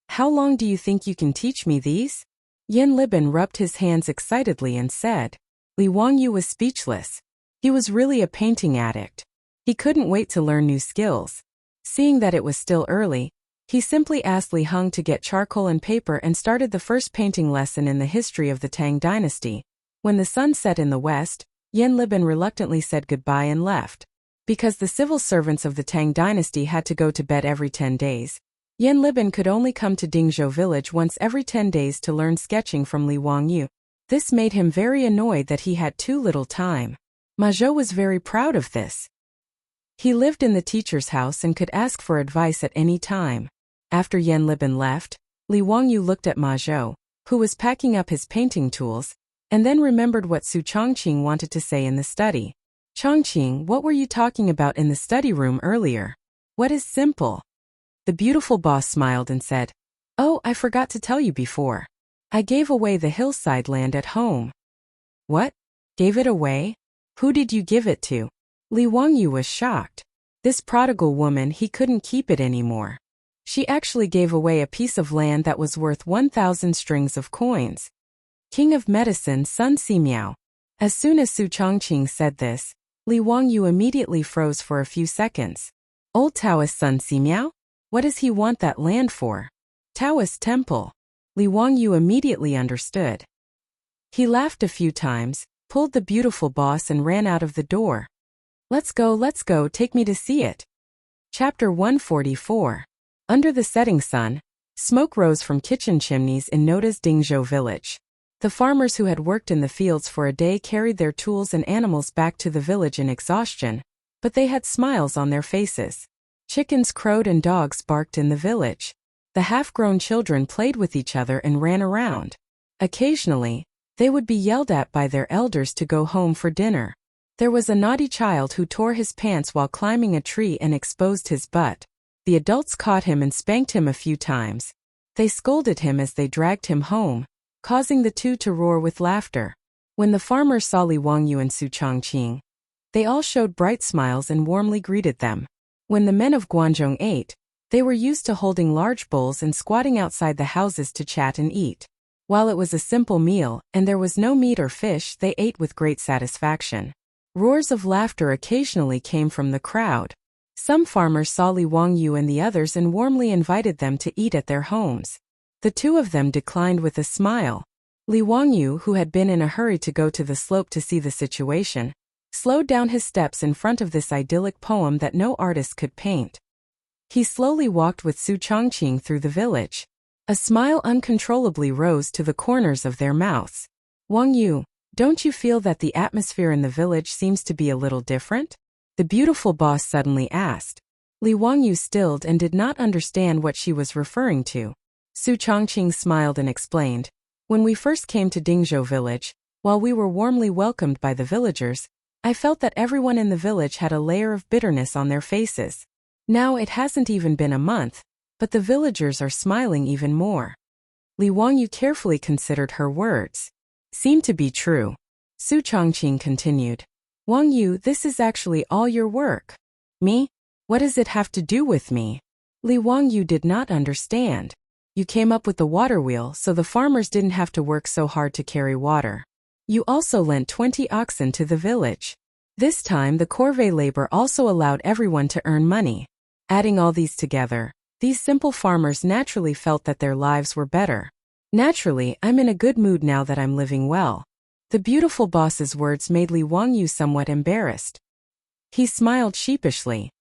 Speaker 1: how long do you think you can teach me these? Yan Liben rubbed his hands excitedly and said. Li Wangyu was speechless. He was really a painting addict. He couldn't wait to learn new skills. Seeing that it was still early, he simply asked Li Heng to get charcoal and paper and started the first painting lesson in the history of the Tang dynasty. When the sun set in the west, Yan Liben reluctantly said goodbye and left. Because the civil servants of the Tang dynasty had to go to bed every 10 days, Yan Liben could only come to Dingzhou village once every 10 days to learn sketching from Li Wangyu. This made him very annoyed that he had too little time. Ma Zhou was very proud of this. He lived in the teacher's house and could ask for advice at any time. After Yan Liben left, Li Wangyu looked at Ma Zhou, who was packing up his painting tools, and then remembered what Su Chongqing wanted to say in the study. Chongqing, what were you talking about in the study room earlier? What is simple? The beautiful boss smiled and said, Oh, I forgot to tell you before. I gave away the hillside land at home. What? Gave it away? Who did you give it to? Li Wangyu was shocked. This prodigal woman, he couldn't keep it anymore. She actually gave away a piece of land that was worth 1,000 strings of coins. King of Medicine Sun Simiao. As soon as Su Chongqing said this, Li Wangyu immediately froze for a few seconds. Old Taoist Sun Simiao? What does he want that land for? Taoist temple. Li Wangyu immediately understood. He laughed a few times, pulled the beautiful boss and ran out of the door. Let's go, take me to see it. Chapter 144. Under the setting sun, smoke rose from kitchen chimneys in Noda's Dingzhou village. The farmers who had worked in the fields for a day carried their tools and animals back to the village in exhaustion, but they had smiles on their faces. Chickens crowed and dogs barked in the village. The half-grown children played with each other and ran around. Occasionally, they would be yelled at by their elders to go home for dinner. There was a naughty child who tore his pants while climbing a tree and exposed his butt. The adults caught him and spanked him a few times. They scolded him as they dragged him home, causing the two to roar with laughter. When the farmers saw Li Wangyu and Su Chongqing, they all showed bright smiles and warmly greeted them. When the men of Guangzhong ate, they were used to holding large bowls and squatting outside the houses to chat and eat. While it was a simple meal and there was no meat or fish, they ate with great satisfaction. Roars of laughter occasionally came from the crowd. Some farmers saw Li Wangyu and the others and warmly invited them to eat at their homes. The two of them declined with a smile. Li Wangyu, who had been in a hurry to go to the slope to see the situation, slowed down his steps in front of this idyllic poem that no artist could paint. He slowly walked with Su Chongqing through the village. A smile uncontrollably rose to the corners of their mouths. Wangyu, don't you feel that the atmosphere in the village seems to be a little different? The beautiful boss suddenly asked. Li Wangyu stilled and did not understand what she was referring to. Su Chongqing smiled and explained. When we first came to Dingzhou village, while we were warmly welcomed by the villagers, I felt that everyone in the village had a layer of bitterness on their faces. Now it hasn't even been a month, but the villagers are smiling even more. Li Wangyu carefully considered her words. Seemed to be true. Su Chongqing continued. Wangyu, this is actually all your work. Me? What does it have to do with me? Li Wangyu did not understand. You came up with the water wheel so the farmers didn't have to work so hard to carry water. You also lent 20 oxen to the village. This time the corvée labor also allowed everyone to earn money. Adding all these together, these simple farmers naturally felt that their lives were better. Naturally, I'm in a good mood now that I'm living well. The beautiful boss's words made Li Wangyu somewhat embarrassed. He smiled sheepishly.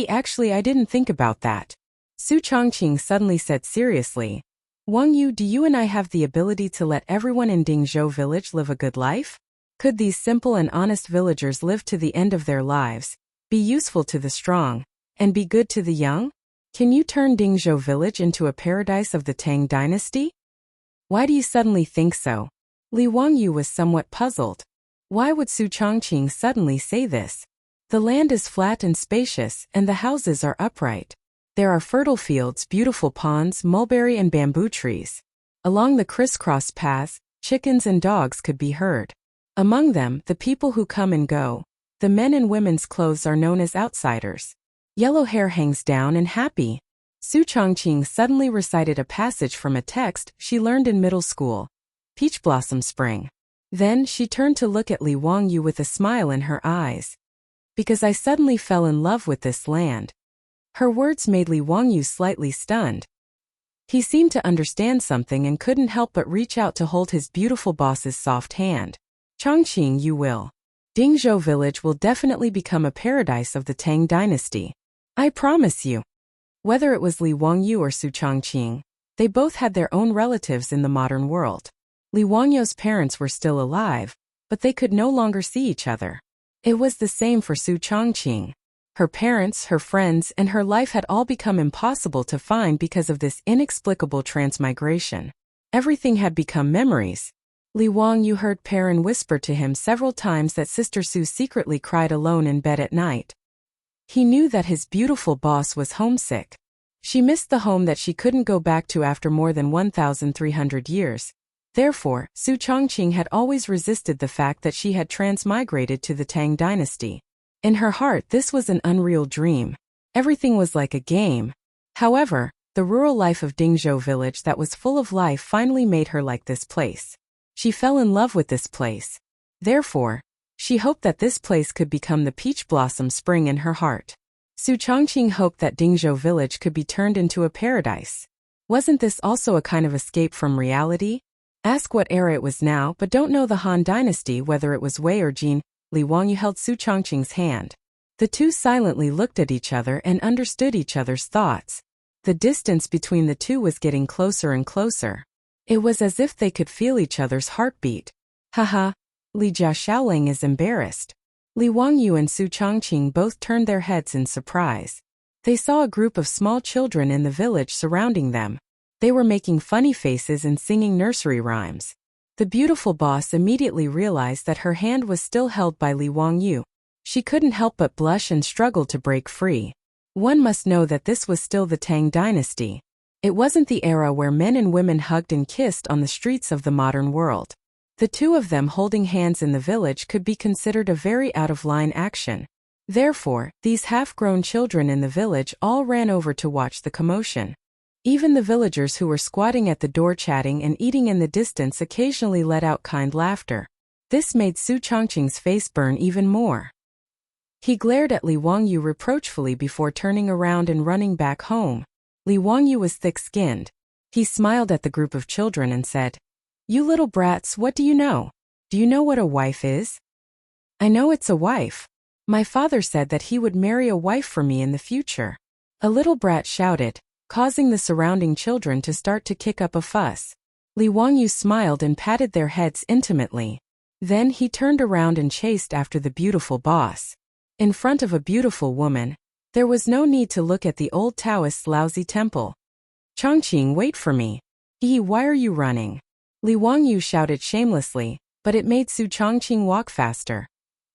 Speaker 1: Actually, I didn't think about that. Su Chongqing suddenly said seriously. Wangyu, do you and I have the ability to let everyone in Dingzhou village live a good life? Could these simple and honest villagers live to the end of their lives, be useful to the strong, and be good to the young? Can you turn Dingzhou village into a paradise of the Tang dynasty? Why do you suddenly think so? Li Wangyu was somewhat puzzled. Why would Su Chongqing suddenly say this? The land is flat and spacious, and the houses are upright. There are fertile fields, beautiful ponds, mulberry and bamboo trees. Along the crisscross paths, chickens and dogs could be heard. Among them, the people who come and go. The men in women's clothes are known as outsiders. Yellow hair hangs down and happy. Su Chongqing suddenly recited a passage from a text she learned in middle school. Peach Blossom Spring. Then she turned to look at Li Wangyu with a smile in her eyes. Because I suddenly fell in love with this land. Her words made Li Wangyu slightly stunned. He seemed to understand something and couldn't help but reach out to hold his beautiful boss's soft hand. Chongqing, you will. Dingzhou village will definitely become a paradise of the Tang dynasty. I promise you. Whether it was Li Wangyu or Su Chongqing, they both had their own relatives in the modern world. Li Wangyu's parents were still alive, but they could no longer see each other. It was the same for Su Chongqing. Her parents, her friends, and her life had all become impossible to find because of this inexplicable transmigration. Everything had become memories. Li Wangyu heard Perrin whisper to him several times that Sister Su secretly cried alone in bed at night. He knew that his beautiful boss was homesick. She missed the home that she couldn't go back to after more than 1,300 years. Therefore, Su Chongqing had always resisted the fact that she had transmigrated to the Tang dynasty. In her heart, this was an unreal dream. Everything was like a game. However, the rural life of Dingzhou village that was full of life finally made her like this place. She fell in love with this place. Therefore, she hoped that this place could become the peach blossom spring in her heart. Su Chongqing hoped that Dingzhou village could be turned into a paradise. Wasn't this also a kind of escape from reality? Ask what era it was now, but don't know the Han dynasty whether it was Wei or Jin. Li Wangyu held Su Chongqing's hand. The two silently looked at each other and understood each other's thoughts. The distance between the two was getting closer and closer. It was as if they could feel each other's heartbeat. Haha, Li Jiaxiaoling is embarrassed. Li Wangyu and Su Chongqing both turned their heads in surprise. They saw a group of small children in the village surrounding them. They were making funny faces and singing nursery rhymes. The beautiful boss immediately realized that her hand was still held by Li Wangyu. She couldn't help but blush and struggled to break free. One must know that this was still the Tang dynasty. It wasn't the era where men and women hugged and kissed on the streets of the modern world. The two of them holding hands in the village could be considered a very out-of-line action. Therefore, these half-grown children in the village all ran over to watch the commotion. Even the villagers who were squatting at the door chatting and eating in the distance occasionally let out kind laughter. This made Su Chongqing's face burn even more. He glared at Li Wangyu reproachfully before turning around and running back home. Li Wangyu was thick-skinned. He smiled at the group of children and said, "You little brats, what do you know? Do you know what a wife is?" "I know it's a wife. My father said that he would marry a wife for me in the future." A little brat shouted, causing the surrounding children to start to kick up a fuss. Li Wangyu smiled and patted their heads intimately. Then he turned around and chased after the beautiful boss. In front of a beautiful woman, there was no need to look at the old Taoist Laozi temple. "Chongqing, wait for me." Why are you running?" Li Wangyu shouted shamelessly, but it made Su Chongqing walk faster.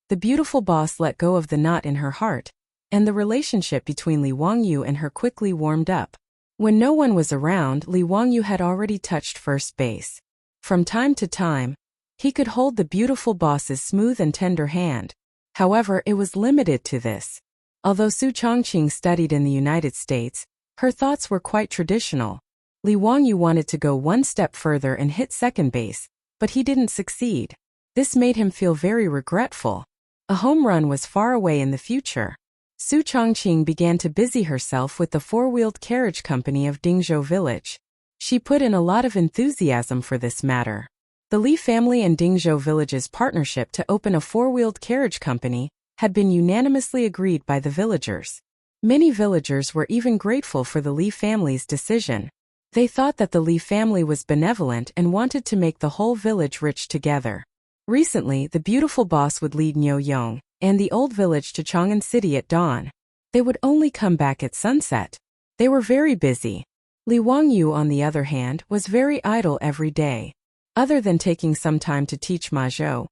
Speaker 1: The beautiful boss let go of the knot in her heart, and the relationship between Li Wangyu and her quickly warmed up. When no one was around, Li Wangyu had already touched first base. From time to time, he could hold the beautiful boss's smooth and tender hand. However, it was limited to this. Although Su Chongqing studied in the United States, her thoughts were quite traditional. Li Wangyu wanted to go one step further and hit second base, but he didn't succeed. This made him feel very regretful. A home run was far away in the future. Su Chongqing began to busy herself with the four-wheeled carriage company of Dingzhou village. She put in a lot of enthusiasm for this matter. The Li family and Dingzhou village's partnership to open a four-wheeled carriage company had been unanimously agreed by the villagers. Many villagers were even grateful for the Li family's decision. They thought that the Li family was benevolent and wanted to make the whole village rich together. Recently, the beautiful boss would lead Niu Yong and the old village to Chang'an City at dawn. They would only come back at sunset. They were very busy. Li Wangyu, on the other hand, was very idle every day. Other than taking some time to teach Mazhou,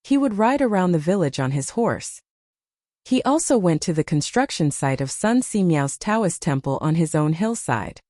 Speaker 1: he would ride around the village on his horse. He also went to the construction site of Sun Simiao's Taoist temple on his own hillside.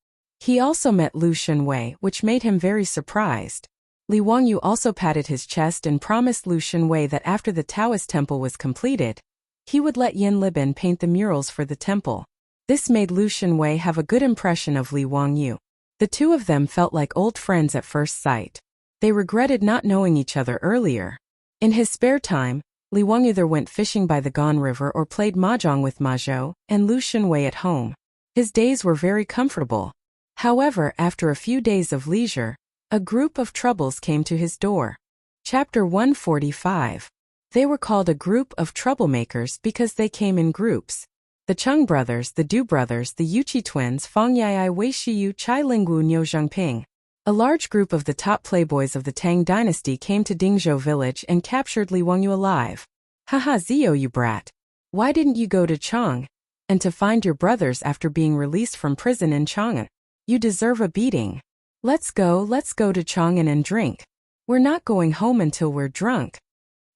Speaker 1: He also met Lu Shenwei, which made him very surprised. Li Wangyu also patted his chest and promised Lu Shenwei that after the Taoist temple was completed, he would let Yin Libin paint the murals for the temple. This made Lu Shenwei have a good impression of Li Wangyu. The two of them felt like old friends at first sight. They regretted not knowing each other earlier. In his spare time, Li Wangyu either went fishing by the Gan River or played mahjong with Mazhou and Lu Shenwei at home. His days were very comfortable. However, after a few days of leisure, a group of troubles came to his door. Chapter 145. They were called a group of troublemakers because they came in groups. The Chung brothers, the Du brothers, the Yuqi twins, Fang Yai, Wei Shiyu, Chai Lingwu, Niu Zhengping. A large group of the top playboys of the Tang dynasty came to Dingzhou village and captured Li Wangyu alive. "Haha, Zio, you brat. Why didn't you go to Chang and to find your brothers after being released from prison in Chang'an? You deserve a beating. Let's go to Chang'an and drink. We're not going home until we're drunk."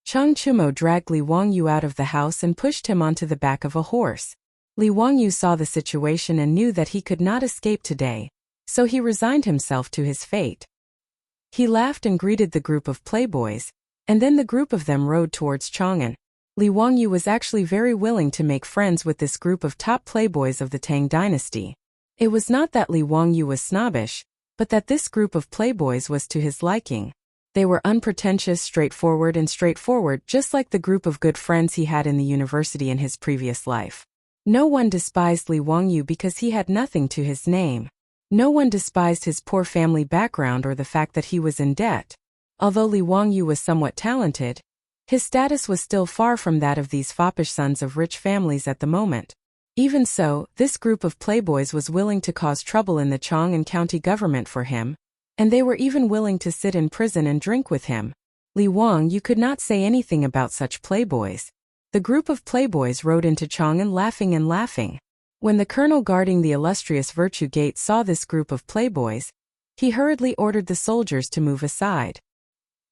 Speaker 1: Chang Chumo dragged Li Wangyu out of the house and pushed him onto the back of a horse. Li Wangyu saw the situation and knew that he could not escape today, so he resigned himself to his fate. He laughed and greeted the group of playboys, and then the group of them rode towards Chang'an. Li Wangyu was actually very willing to make friends with this group of top playboys of the Tang dynasty. It was not that Li Wangyu was snobbish, but that this group of playboys was to his liking. They were unpretentious, straightforward, just like the group of good friends he had in the university in his previous life. No one despised Li Wangyu because he had nothing to his name. No one despised his poor family background or the fact that he was in debt. Although Li Wangyu was somewhat talented, his status was still far from that of these foppish sons of rich families at the moment. Even so, this group of playboys was willing to cause trouble in the Chang'an county government for him, and they were even willing to sit in prison and drink with him. Li Wangyu could not say anything about such playboys. The group of playboys rode into Chang'an laughing. When the colonel guarding the illustrious Virtue Gate saw this group of playboys, he hurriedly ordered the soldiers to move aside.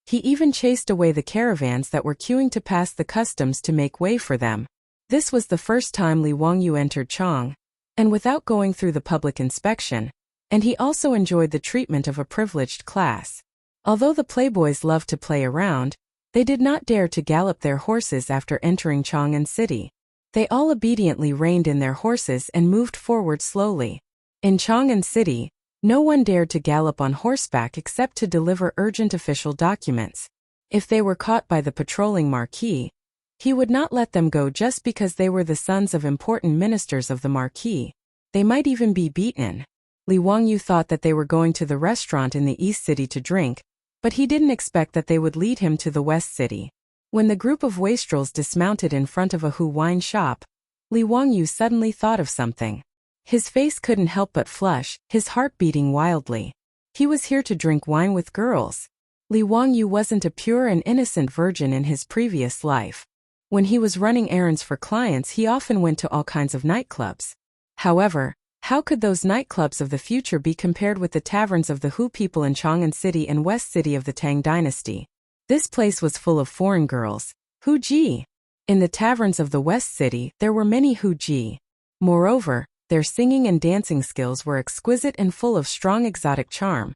Speaker 1: He even chased away the caravans that were queuing to pass the customs to make way for them. This was the first time Li Wangyu entered Chang, and without going through the public inspection, and he also enjoyed the treatment of a privileged class. Although the playboys loved to play around, they did not dare to gallop their horses after entering Chang'an City. They all obediently reined in their horses and moved forward slowly. In Chang'an City, no one dared to gallop on horseback except to deliver urgent official documents. If they were caught by the patrolling marquis, he would not let them go just because they were the sons of important ministers of the marquis. They might even be beaten. Li Wangyu thought that they were going to the restaurant in the East City to drink, but he didn't expect that they would lead him to the West City. When the group of wastrels dismounted in front of a Hu wine shop, Li Wangyu suddenly thought of something. His face couldn't help but flush, his heart beating wildly. He was here to drink wine with girls. Li Wangyu wasn't a pure and innocent virgin in his previous life. When he was running errands for clients, he often went to all kinds of nightclubs. However, how could those nightclubs of the future be compared with the taverns of the Hu people in Chang'an City and West City of the Tang dynasty? This place was full of foreign girls, Hu Ji. In the taverns of the West City, there were many Hu Ji. Moreover, their singing and dancing skills were exquisite and full of strong exotic charm,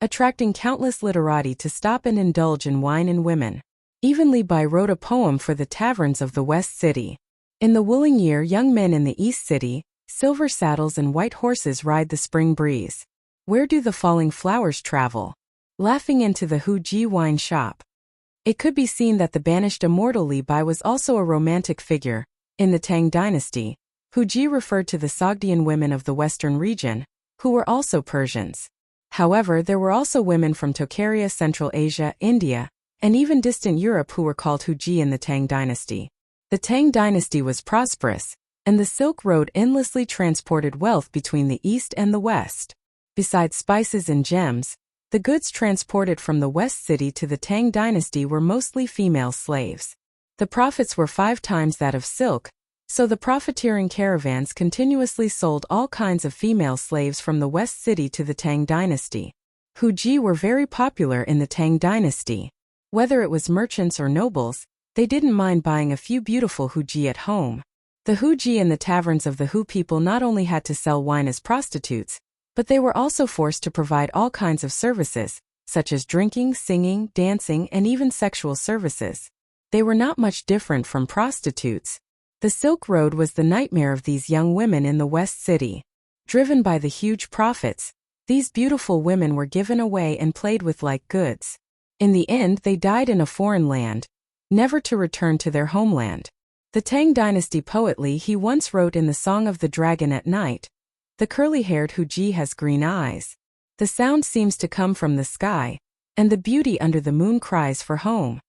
Speaker 1: attracting countless literati to stop and indulge in wine and women. Even Li Bai wrote a poem for the taverns of the West City. In the wooling year, young men in the East City, silver saddles and white horses ride the spring breeze. Where do the falling flowers travel? Laughing into the Hu Ji wine shop. It could be seen that the banished immortal Li Bai was also a romantic figure. In the Tang dynasty, Hu Ji referred to the Sogdian women of the western region, who were also Persians. However, there were also women from Tokaria, Central Asia, India, and even distant Europe who were called Hu Ji in the Tang dynasty. The Tang dynasty was prosperous, and the Silk Road endlessly transported wealth between the East and the West. Besides spices and gems, the goods transported from the West City to the Tang dynasty were mostly female slaves. The profits were 5 times that of silk, so the profiteering caravans continuously sold all kinds of female slaves from the West City to the Tang dynasty. Hu Ji were very popular in the Tang dynasty. Whether it was merchants or nobles, they didn't mind buying a few beautiful Hu Ji at home. The Hu Ji in the taverns of the Hu people not only had to sell wine as prostitutes, but they were also forced to provide all kinds of services, such as drinking, singing, dancing, and even sexual services. They were not much different from prostitutes. The Silk Road was the nightmare of these young women in the West City. Driven by the huge profits, these beautiful women were given away and played with like goods. In the end, they died in a foreign land, never to return to their homeland. The Tang dynasty poet Li He once wrote in the Song of the Dragon at night, "The curly-haired Hu Ji has green eyes. The sound seems to come from the sky, and the beauty under the moon cries for home."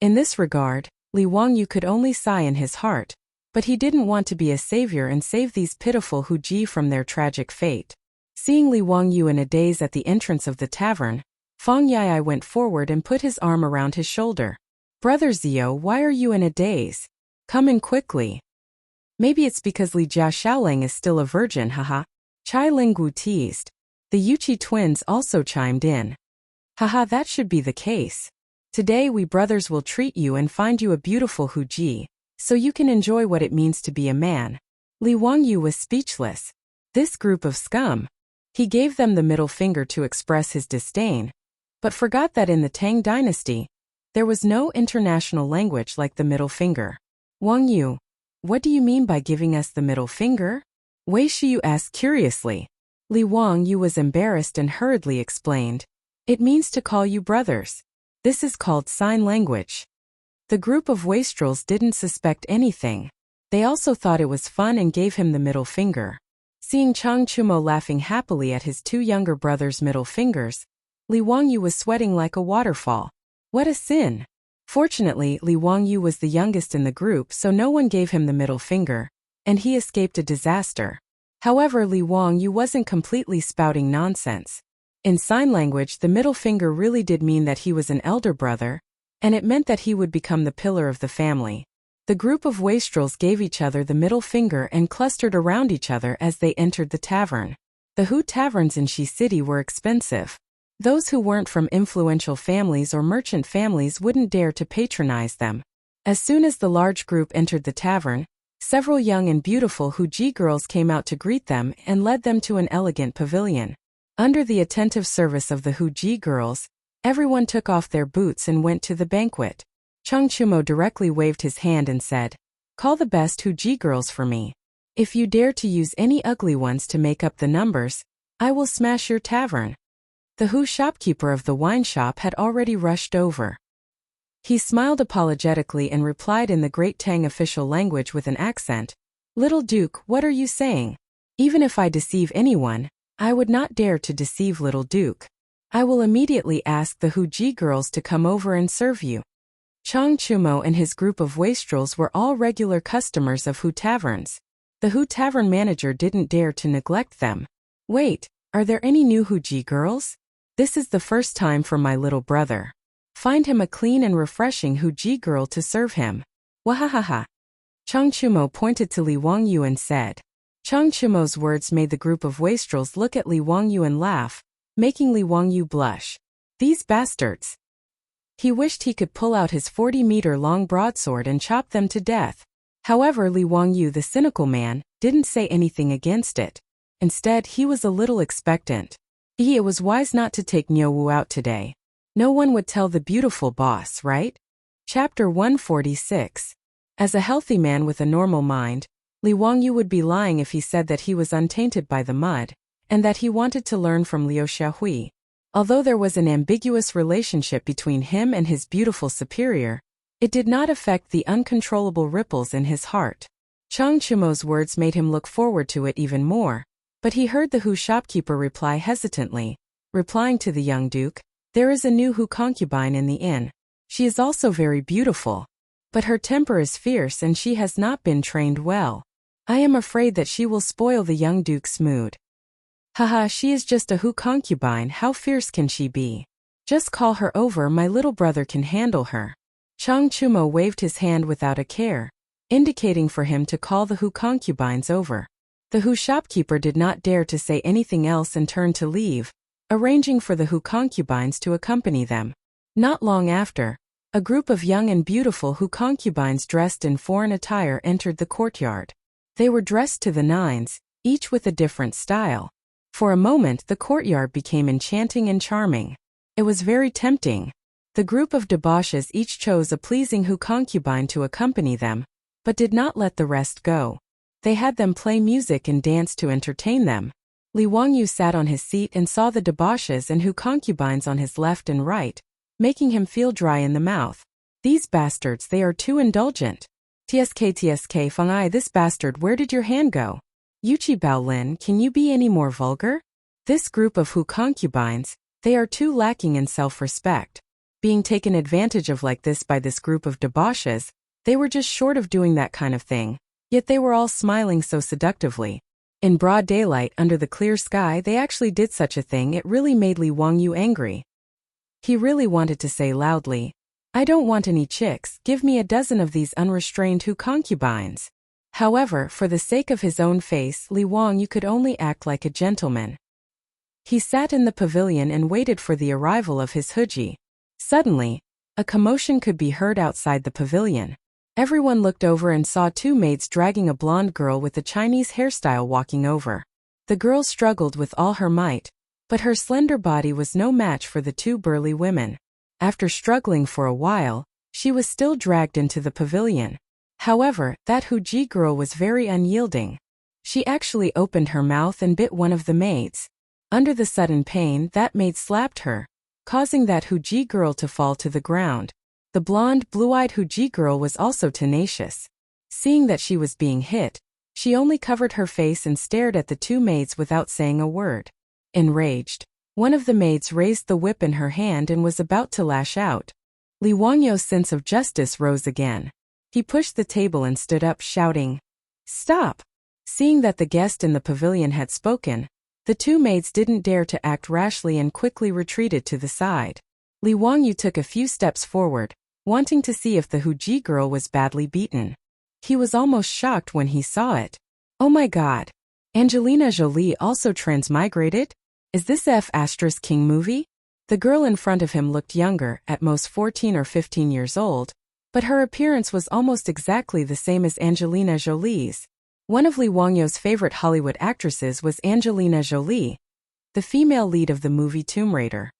Speaker 1: In this regard, Li Wangyu could only sigh in his heart, but he didn't want to be a savior and save these pitiful Hu Ji from their tragic fate. Seeing Li Wangyu in a daze at the entrance of the tavern, Fang Yai went forward and put his arm around his shoulder. "Brother Zio, why are you in a daze? Come in quickly." "Maybe it's because Li Jia Xiaoling is still a virgin, haha." Chai Linggu teased. The Yuqi twins also chimed in. "Haha, that should be the case. Today we brothers will treat you and find you a beautiful Hu Ji, so you can enjoy what it means to be a man." Li Wangyu was speechless. This group of scum. He gave them the middle finger to express his disdain, but forgot that in the Tang dynasty, there was no international language like the middle finger. "Wangyu, what do you mean by giving us the middle finger?" Wei Shiyu asked curiously. Li Wangyu was embarrassed and hurriedly explained, "It means to call you brothers." This is called sign language. The group of wastrels didn't suspect anything. They also thought it was fun and gave him the middle finger. Seeing Chang Chumo laughing happily at his two younger brothers' middle fingers, Li Wangyu was sweating like a waterfall. What a sin! Fortunately, Li Wangyu was the youngest in the group, so no one gave him the middle finger, and he escaped a disaster. However, Li Wangyu wasn't completely spouting nonsense. In sign language, the middle finger really did mean that he was an elder brother, and it meant that he would become the pillar of the family. The group of wastrels gave each other the middle finger and clustered around each other as they entered the tavern. The Hu taverns in Shi City were expensive. Those who weren't from influential families or merchant families wouldn't dare to patronize them. As soon as the large group entered the tavern, several young and beautiful Huji girls came out to greet them and led them to an elegant pavilion. Under the attentive service of the Huji girls, everyone took off their boots and went to the banquet. Chang Chumo directly waved his hand and said, "Call the best Huji girls for me. If you dare to use any ugly ones to make up the numbers, I will smash your tavern." The Hu shopkeeper of the wine shop had already rushed over. He smiled apologetically and replied in the great Tang official language with an accent, "Little Duke, what are you saying? Even if I deceive anyone, I would not dare to deceive Little Duke. I will immediately ask the Huji girls to come over and serve you." Chang Chumo and his group of wastrels were all regular customers of Hu taverns. The Hu tavern manager didn't dare to neglect them. "Wait, are there any new Huji girls? This is the first time for my little brother. Find him a clean and refreshing Huji girl to serve him." Wahahaha. Chang Chumo pointed to Li Wangyu and said. Chang Chumo's words made the group of wastrels look at Li Wangyu and laugh, making Li Wangyu blush. These bastards. He wished he could pull out his 40-meter-long broadsword and chop them to death. However, Li Wangyu, the cynical man, didn't say anything against it. Instead, he was a little expectant. It was wise not to take Niu Wu out today. No one would tell the beautiful boss, right? Chapter 146. As a healthy man with a normal mind, Li Wangyu would be lying if he said that he was untainted by the mud, and that he wanted to learn from Liu Xiaohui. Although there was an ambiguous relationship between him and his beautiful superior, it did not affect the uncontrollable ripples in his heart. Chang Chumo's words made him look forward to it even more, but he heard the Hu shopkeeper reply hesitantly, replying to the young duke, "There is a new Hu concubine in the inn. She is also very beautiful. But her temper is fierce and she has not been trained well. I am afraid that she will spoil the young duke's mood." "Haha, she is just a Hu concubine, how fierce can she be? Just call her over, my little brother can handle her." Chang Chumo waved his hand without a care, indicating for him to call the Hu concubines over. The Hu shopkeeper did not dare to say anything else and turned to leave, arranging for the Hu concubines to accompany them. Not long after, a group of young and beautiful Hu concubines dressed in foreign attire entered the courtyard. They were dressed to the nines, each with a different style. For a moment the courtyard became enchanting and charming. It was very tempting. The group of debauches each chose a pleasing Hu concubine to accompany them, but did not let the rest go. They had them play music and dance to entertain them. Li Wangyu sat on his seat and saw the debauches and Hu concubines on his left and right, making him feel dry in the mouth. "These bastards, they are too indulgent. Tsk Feng Ai, this bastard, where did your hand go? Yuchi Baolin, can you be any more vulgar? This group of Hu concubines, they are too lacking in self-respect. Being taken advantage of like this by this group of debauches, they were just short of doing that kind of thing. Yet they were all smiling so seductively. In broad daylight under the clear sky they actually did such a thing. It really made Li Wangyu angry. He really wanted to say loudly, "I don't want any chicks, give me a dozen of these unrestrained Hu concubines." However, for the sake of his own face, Li Wangyu could only act like a gentleman. He sat in the pavilion and waited for the arrival of his Huji. Suddenly, a commotion could be heard outside the pavilion. Everyone looked over and saw two maids dragging a blonde girl with a Chinese hairstyle walking over. The girl struggled with all her might, but her slender body was no match for the two burly women. After struggling for a while, she was still dragged into the pavilion. However, that Huji girl was very unyielding. She actually opened her mouth and bit one of the maids. Under the sudden pain, that maid slapped her, causing that Huji girl to fall to the ground. The blonde, blue-eyed Huji girl was also tenacious. Seeing that she was being hit, she only covered her face and stared at the two maids without saying a word. Enraged, one of the maids raised the whip in her hand and was about to lash out. Li Wangyu's sense of justice rose again. He pushed the table and stood up, shouting, "Stop!" Seeing that the guest in the pavilion had spoken, the two maids didn't dare to act rashly and quickly retreated to the side. Li Wangyu took a few steps forward, wanting to see if the Huji girl was badly beaten. He was almost shocked when he saw it. Oh my god! Angelina Jolie also transmigrated? Is this F*King movie? The girl in front of him looked younger, at most 14 or 15 years old, but her appearance was almost exactly the same as Angelina Jolie's. One of Li Wangyu's favorite Hollywood actresses was Angelina Jolie, the female lead of the movie Tomb Raider.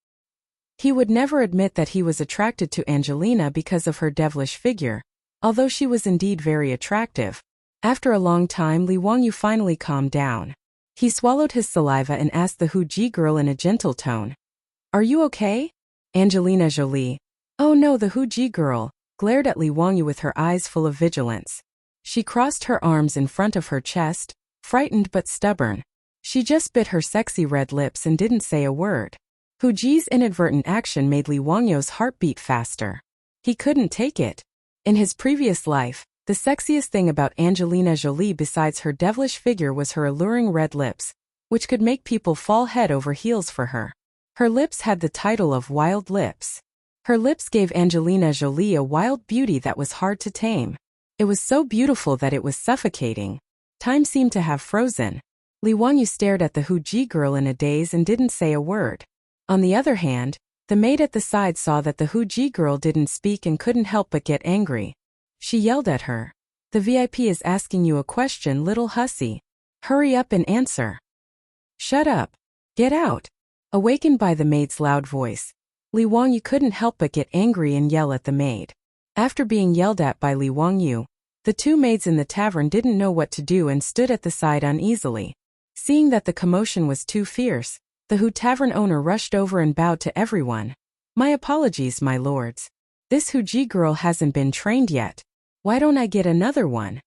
Speaker 1: He would never admit that he was attracted to Angelina because of her devilish figure, although she was indeed very attractive. After a long time, Li Wangyu finally calmed down. He swallowed his saliva and asked the Huji girl in a gentle tone, "Are you okay?" Angelina Jolie, "Oh no," the Huji girl, glared at Li Wangyu with her eyes full of vigilance. She crossed her arms in front of her chest, frightened but stubborn. She just bit her sexy red lips and didn't say a word. Huji's inadvertent action made Li Wangyu's heart beat faster. He couldn't take it. In his previous life, the sexiest thing about Angelina Jolie besides her devilish figure was her alluring red lips, which could make people fall head over heels for her. Her lips had the title of wild lips. Her lips gave Angelina Jolie a wild beauty that was hard to tame. It was so beautiful that it was suffocating. Time seemed to have frozen. Li Wangyu stared at the Huji girl in a daze and didn't say a word. On the other hand, the maid at the side saw that the Huji girl didn't speak and couldn't help but get angry. She yelled at her. "The VIP is asking you a question, little hussy. Hurry up and answer." "Shut up. Get out." Awakened by the maid's loud voice, Li Wangyu couldn't help but get angry and yell at the maid. After being yelled at by Li Wangyu, the two maids in the tavern didn't know what to do and stood at the side uneasily. Seeing that the commotion was too fierce, the Hu tavern owner rushed over and bowed to everyone. "My apologies, my lords. This Huji girl hasn't been trained yet. Why don't I get another one?"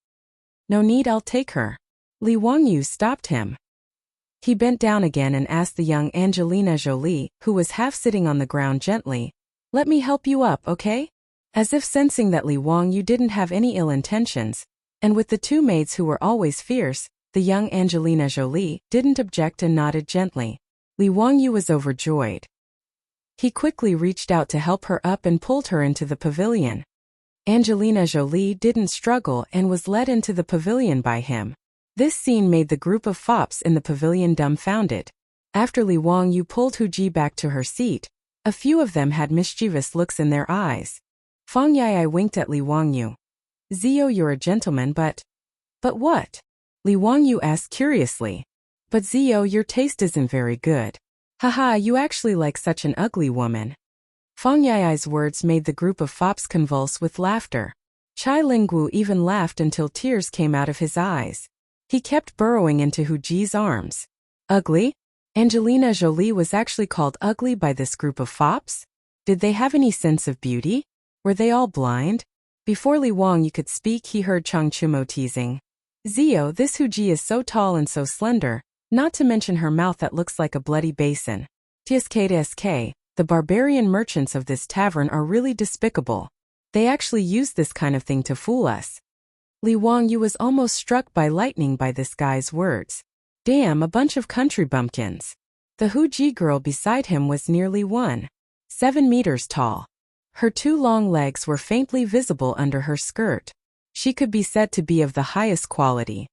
Speaker 1: "No need, I'll take her." Li Wangyu stopped him. He bent down again and asked the young Angelina Jolie, who was half sitting on the ground, gently, "Let me help you up, okay?" As if sensing that Li Wangyu didn't have any ill intentions, and with the two maids who were always fierce, the young Angelina Jolie didn't object and nodded gently. Li Wangyu was overjoyed. He quickly reached out to help her up and pulled her into the pavilion. Angelina Jolie didn't struggle and was led into the pavilion by him. This scene made the group of fops in the pavilion dumbfounded. After Li Wangyu pulled Huji back to her seat, a few of them had mischievous looks in their eyes. Fang Yai winked at Li Wangyu. "Zio, you're a gentleman, but what?" Li Wangyu asked curiously. "But Zio, your taste isn't very good. Haha, you actually like such an ugly woman." Fang Yai's words made the group of fops convulse with laughter. Chai Lingwu even laughed until tears came out of his eyes. He kept burrowing into Huji's arms. Ugly? Angelina Jolie was actually called ugly by this group of fops? Did they have any sense of beauty? Were they all blind? Before Li Wangyu could speak, he heard Chang Chumo teasing. "Zio, this Huji is so tall and so slender, not to mention her mouth that looks like a bloody basin. TSK, the barbarian merchants of this tavern are really despicable. They actually use this kind of thing to fool us." Li Wangyu was almost struck by lightning by this guy's words. Damn, a bunch of country bumpkins. The Huji girl beside him was nearly 1.7 meters tall. Her two long legs were faintly visible under her skirt. She could be said to be of the highest quality.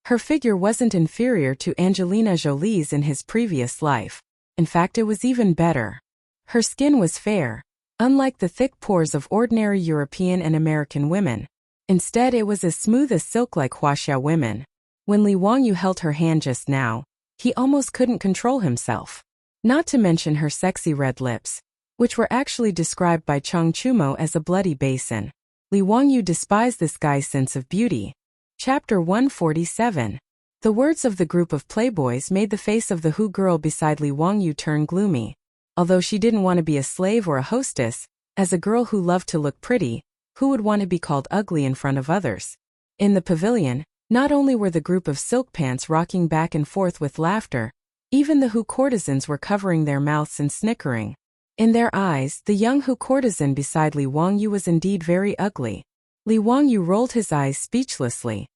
Speaker 1: Her figure wasn't inferior to Angelina Jolie's in his previous life. In fact, it was even better. Her skin was fair, unlike the thick pores of ordinary European and American women. Instead, it was as smooth as silk like Huaxia women. When Li Wangyu held her hand just now, he almost couldn't control himself. Not to mention her sexy red lips, which were actually described by Chang Chumo as a bloody basin. Li Wangyu despised this guy's sense of beauty. Chapter 147. The words of the group of playboys made the face of the Hu girl beside Li Wangyu turn gloomy. Although she didn't want to be a slave or a hostess, as a girl who loved to look pretty, who would want to be called ugly in front of others? In the pavilion, not only were the group of silk pants rocking back and forth with laughter, even the Hu courtesans were covering their mouths and snickering. In their eyes, the young Hu courtesan beside Li Wangyu was indeed very ugly. Li Wangyu rolled his eyes speechlessly.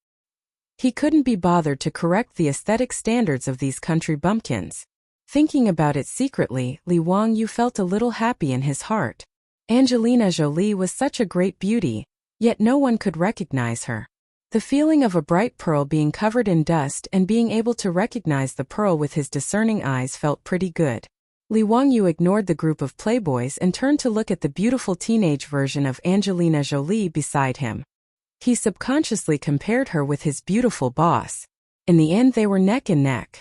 Speaker 1: He couldn't be bothered to correct the aesthetic standards of these country bumpkins. Thinking about it secretly, Li Wangyu felt a little happy in his heart. Angelina Jolie was such a great beauty, yet no one could recognize her. The feeling of a bright pearl being covered in dust and being able to recognize the pearl with his discerning eyes felt pretty good. Li Wangyu ignored the group of playboys and turned to look at the beautiful teenage version of Angelina Jolie beside him. He subconsciously compared her with his beautiful boss. In the end, they were neck and neck.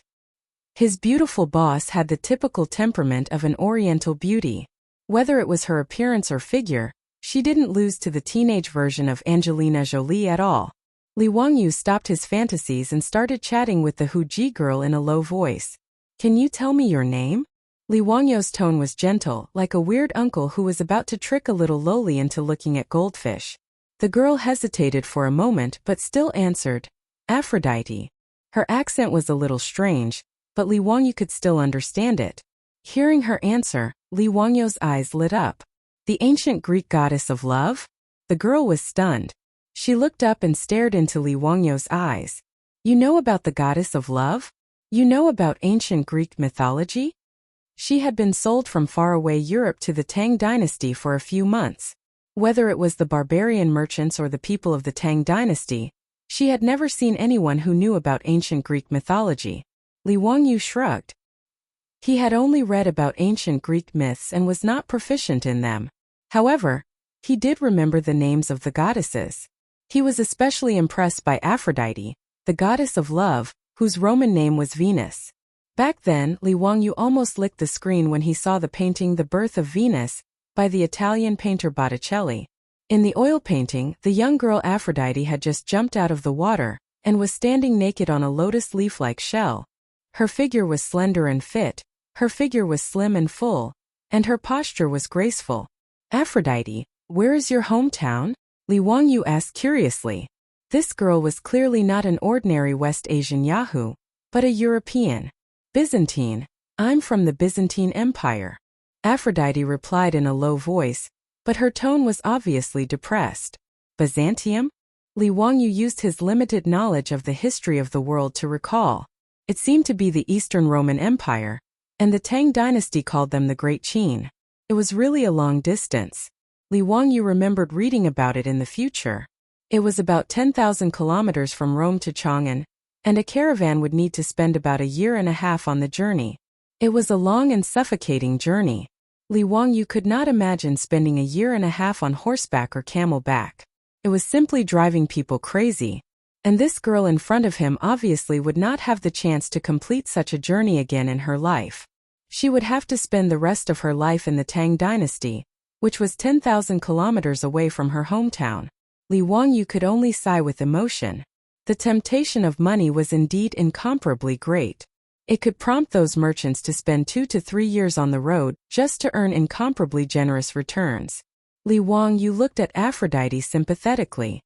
Speaker 1: His beautiful boss had the typical temperament of an Oriental beauty. Whether it was her appearance or figure, she didn't lose to the teenage version of Angelina Jolie at all. Li Wangyu stopped his fantasies and started chatting with the Huji girl in a low voice. "Can you tell me your name?" Li Wangyu's tone was gentle, like a weird uncle who was about to trick a little loli into looking at goldfish. The girl hesitated for a moment but still answered, "Aphrodite." Her accent was a little strange, but Li Wangyu could still understand it. Hearing her answer, Li Wangyu's eyes lit up. The ancient Greek goddess of love? The girl was stunned. She looked up and stared into Li Wangyu's eyes. "You know about the goddess of love? You know about ancient Greek mythology?" She had been sold from faraway Europe to the Tang dynasty for a few months. Whether it was the barbarian merchants or the people of the Tang dynasty, she had never seen anyone who knew about ancient Greek mythology. Li Wangyu shrugged. He had only read about ancient Greek myths and was not proficient in them. However, he did remember the names of the goddesses. He was especially impressed by Aphrodite, the goddess of love, whose Roman name was Venus. Back then, Li Wangyu almost licked the screen when he saw the painting The Birth of Venus by the Italian painter Botticelli. In the oil painting, the young girl Aphrodite had just jumped out of the water and was standing naked on a lotus leaf-like shell. Her figure was slender and fit, her figure was slim and full, and her posture was graceful. "Aphrodite, where is your hometown?" Li Wangyu asked curiously. This girl was clearly not an ordinary West Asian Yahoo, but a European. "Byzantine. I'm from the Byzantine Empire." Aphrodite replied in a low voice, but her tone was obviously depressed. "Byzantium?" Li Wangyu used his limited knowledge of the history of the world to recall. It seemed to be the Eastern Roman Empire, and the Tang dynasty called them the Great Qin. It was really a long distance. Li Wangyu remembered reading about it in the future. It was about 10,000 kilometers from Rome to Chang'an, and a caravan would need to spend about a year and a half on the journey. It was a long and suffocating journey. Li Wangyu could not imagine spending a year and a half on horseback or camelback. It was simply driving people crazy. And this girl in front of him obviously would not have the chance to complete such a journey again in her life. She would have to spend the rest of her life in the Tang dynasty, which was 10,000 kilometers away from her hometown. Li Wangyu could only sigh with emotion. The temptation of money was indeed incomparably great. It could prompt those merchants to spend 2 to 3 years on the road just to earn incomparably generous returns. Li Wangyu looked at Aphrodite sympathetically.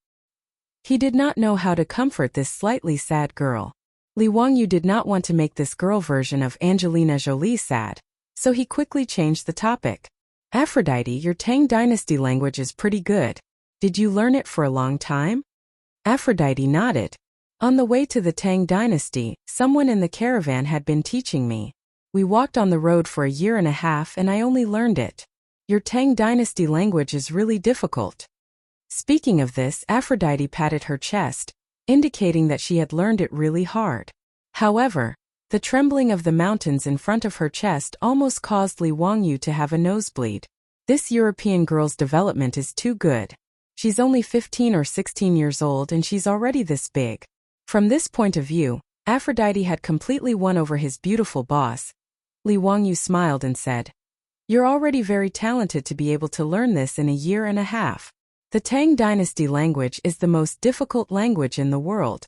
Speaker 1: He did not know how to comfort this slightly sad girl. Li Wangyu did not want to make this girl version of Angelina Jolie sad, so he quickly changed the topic. "Aphrodite, your Tang dynasty language is pretty good. Did you learn it for a long time?" Aphrodite nodded. "On the way to the Tang dynasty, someone in the caravan had been teaching me. We walked on the road for a year and a half and I only learned it. Your Tang dynasty language is really difficult." Speaking of this, Aphrodite patted her chest, indicating that she had learned it really hard. However, the trembling of the mountains in front of her chest almost caused Li Wangyu to have a nosebleed. This European girl's development is too good. She's only 15 or 16 years old and she's already this big. From this point of view, Aphrodite had completely won over his beautiful boss. Li Wangyu smiled and said, "You're already very talented to be able to learn this in a year and a half. The Tang dynasty language is the most difficult language in the world."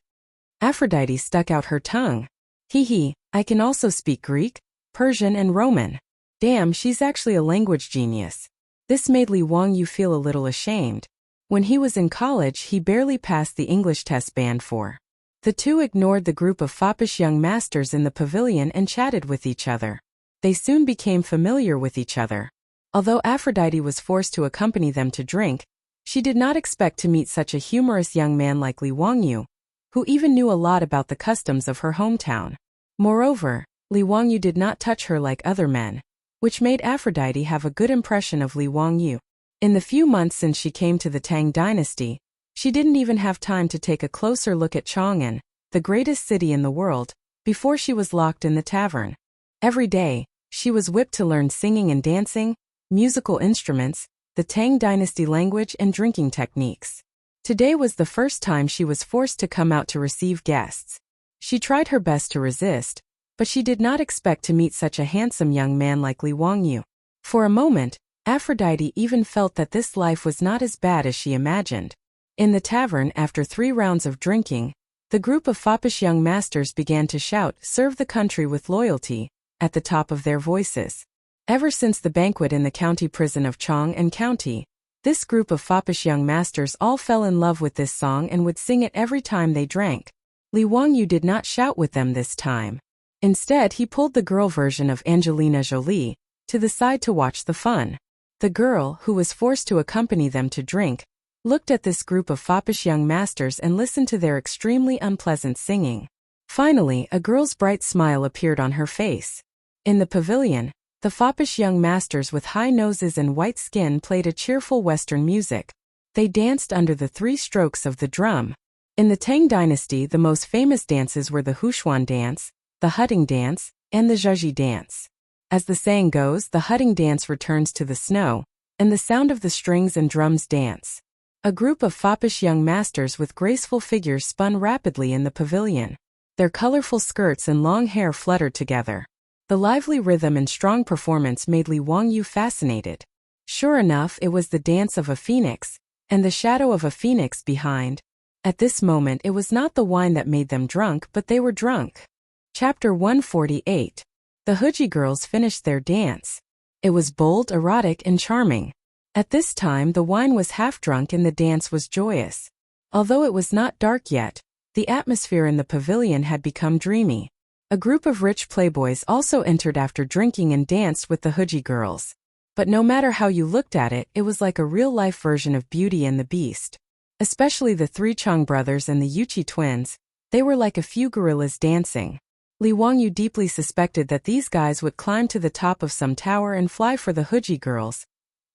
Speaker 1: Aphrodite stuck out her tongue. "Hee hee, I can also speak Greek, Persian and Roman." Damn, she's actually a language genius. This made Li Wangyu feel a little ashamed. When he was in college, he barely passed the English test band for. The two ignored the group of foppish young masters in the pavilion and chatted with each other. They soon became familiar with each other. Although Aphrodite was forced to accompany them to drink, she did not expect to meet such a humorous young man like Li Wangyu, who even knew a lot about the customs of her hometown. Moreover, Li Wangyu did not touch her like other men, which made Aphrodite have a good impression of Li Wangyu. In the few months since she came to the Tang dynasty, she didn't even have time to take a closer look at Chang'an, the greatest city in the world, before she was locked in the tavern. Every day, she was whipped to learn singing and dancing, musical instruments, the Tang dynasty language and drinking techniques. Today was the first time she was forced to come out to receive guests. She tried her best to resist, but she did not expect to meet such a handsome young man like Li Wangyu. For a moment, Aphrodite even felt that this life was not as bad as she imagined. In the tavern, after 3 rounds of drinking, the group of foppish young masters began to shout, "Serve the country with loyalty," at the top of their voices. Ever since the banquet in the county prison of Chang'an County, this group of foppish young masters all fell in love with this song and would sing it every time they drank. Li Wangyu did not shout with them this time. Instead, he pulled the girl version of Angelina Jolie to the side to watch the fun. The girl, who was forced to accompany them to drink, looked at this group of foppish young masters and listened to their extremely unpleasant singing. Finally, a girl's bright smile appeared on her face. In the pavilion, the foppish young masters with high noses and white skin played a cheerful Western music. They danced under the 3 strokes of the drum. In the Tang dynasty, the most famous dances were the Huchuan dance, the Hutting dance, and the Zhezhi dance. As the saying goes, the Hutting dance returns to the snow, and the sound of the strings and drums dance. A group of foppish young masters with graceful figures spun rapidly in the pavilion. Their colorful skirts and long hair fluttered together. The lively rhythm and strong performance made Li Wangyu fascinated. Sure enough, it was the dance of a phoenix, and the shadow of a phoenix behind. At this moment, it was not the wine that made them drunk, but they were drunk. Chapter 148. The Huji girls finished their dance. It was bold, erotic, and charming. At this time, the wine was half drunk and the dance was joyous. Although it was not dark yet, the atmosphere in the pavilion had become dreamy. A group of rich playboys also entered after drinking and danced with the Huji girls. But no matter how you looked at it, it was like a real-life version of Beauty and the Beast. Especially the 3 Chang brothers and the Yuchi twins, they were like a few gorillas dancing. Li Wangyu deeply suspected that these guys would climb to the top of some tower and fly for the Huji girls.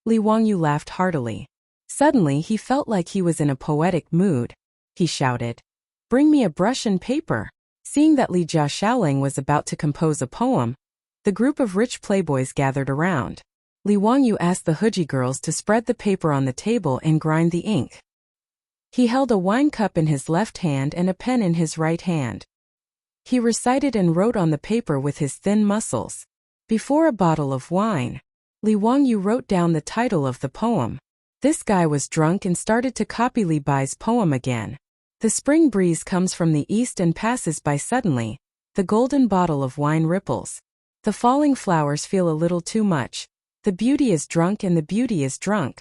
Speaker 1: Li Wangyu laughed heartily. Suddenly, he felt like he was in a poetic mood. He shouted, "Bring me a brush and paper." Seeing that Li Jia Shaoling was about to compose a poem, the group of rich playboys gathered around. Li Wangyu asked the Huji girls to spread the paper on the table and grind the ink. He held a wine cup in his left hand and a pen in his right hand. He recited and wrote on the paper with his thin muscles. Before a bottle of wine. Li Wangyu wrote down the title of the poem. This guy was drunk and started to copy Li Bai's poem again. The spring breeze comes from the east and passes by suddenly. The golden bottle of wine ripples. The falling flowers feel a little too much. The beauty is drunk and the beauty is drunk.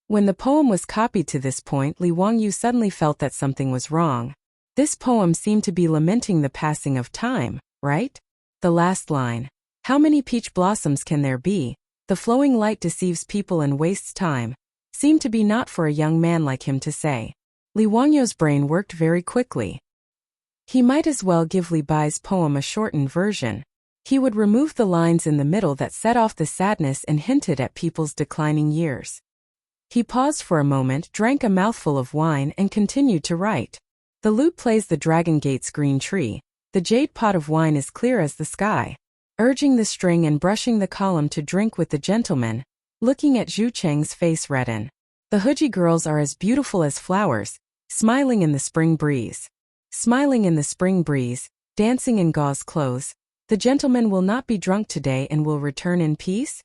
Speaker 1: When the poem was copied to this point, Li Wangyu suddenly felt that something was wrong. This poem seemed to be lamenting the passing of time, right? The last line. How many peach blossoms can there be? The flowing light deceives people and wastes time. Seemed to be not for a young man like him to say. Li Wangyu's brain worked very quickly. He might as well give Li Bai's poem a shortened version. He would remove the lines in the middle that set off the sadness and hinted at people's declining years. He paused for a moment, drank a mouthful of wine, and continued to write. The lute plays the dragon gate's green tree. The jade pot of wine is clear as the sky. Urging the string and brushing the column to drink with the gentleman. Looking at Zhu Cheng's face redden. The Huji girls are as beautiful as flowers, smiling in the spring breeze. Smiling in the spring breeze, dancing in gauze clothes. The gentleman will not be drunk today and will return in peace?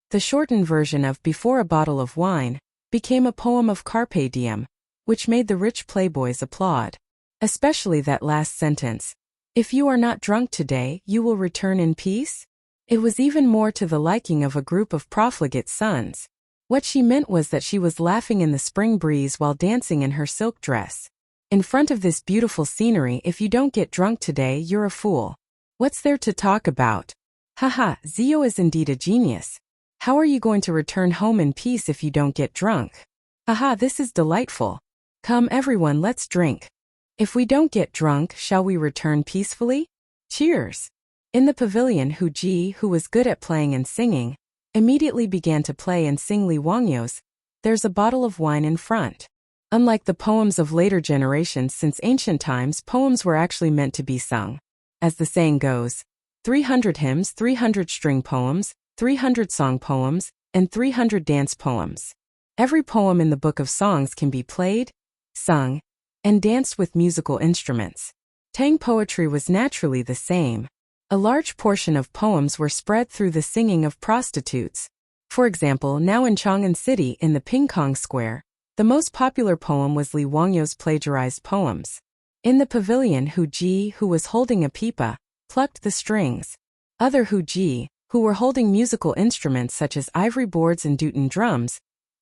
Speaker 1: The shortened version of Before a Bottle of Wine became a poem of Carpe Diem, which made the rich playboys applaud. Especially that last sentence. If you are not drunk today, you will return in peace? It was even more to the liking of a group of profligate sons. What she meant was that she was laughing in the spring breeze while dancing in her silk dress. In front of this beautiful scenery, if you don't get drunk today, you're a fool. What's there to talk about? Haha, Zio is indeed a genius. How are you going to return home in peace if you don't get drunk? Haha, this is delightful. Come everyone, let's drink. If we don't get drunk, shall we return peacefully? Cheers. In the pavilion, Hu Ji, who was good at playing and singing, immediately began to play and sing Li Wangyu's "There's a Bottle of Wine in Front." Unlike the poems of later generations, since ancient times, poems were actually meant to be sung. As the saying goes, 300 hymns, 300 string poems, 300 song poems, and 300 dance poems. Every poem in the Book of Songs can be played, sung, and danced with musical instruments. Tang poetry was naturally the same. A large portion of poems were spread through the singing of prostitutes. For example, now in Chang'an City in the Pingkong Square, the most popular poem was Li Wangyu's plagiarized poems. In the pavilion, Hu Ji, who was holding a pipa, plucked the strings. Other Hu Ji, who were holding musical instruments such as ivory boards and dutan drums,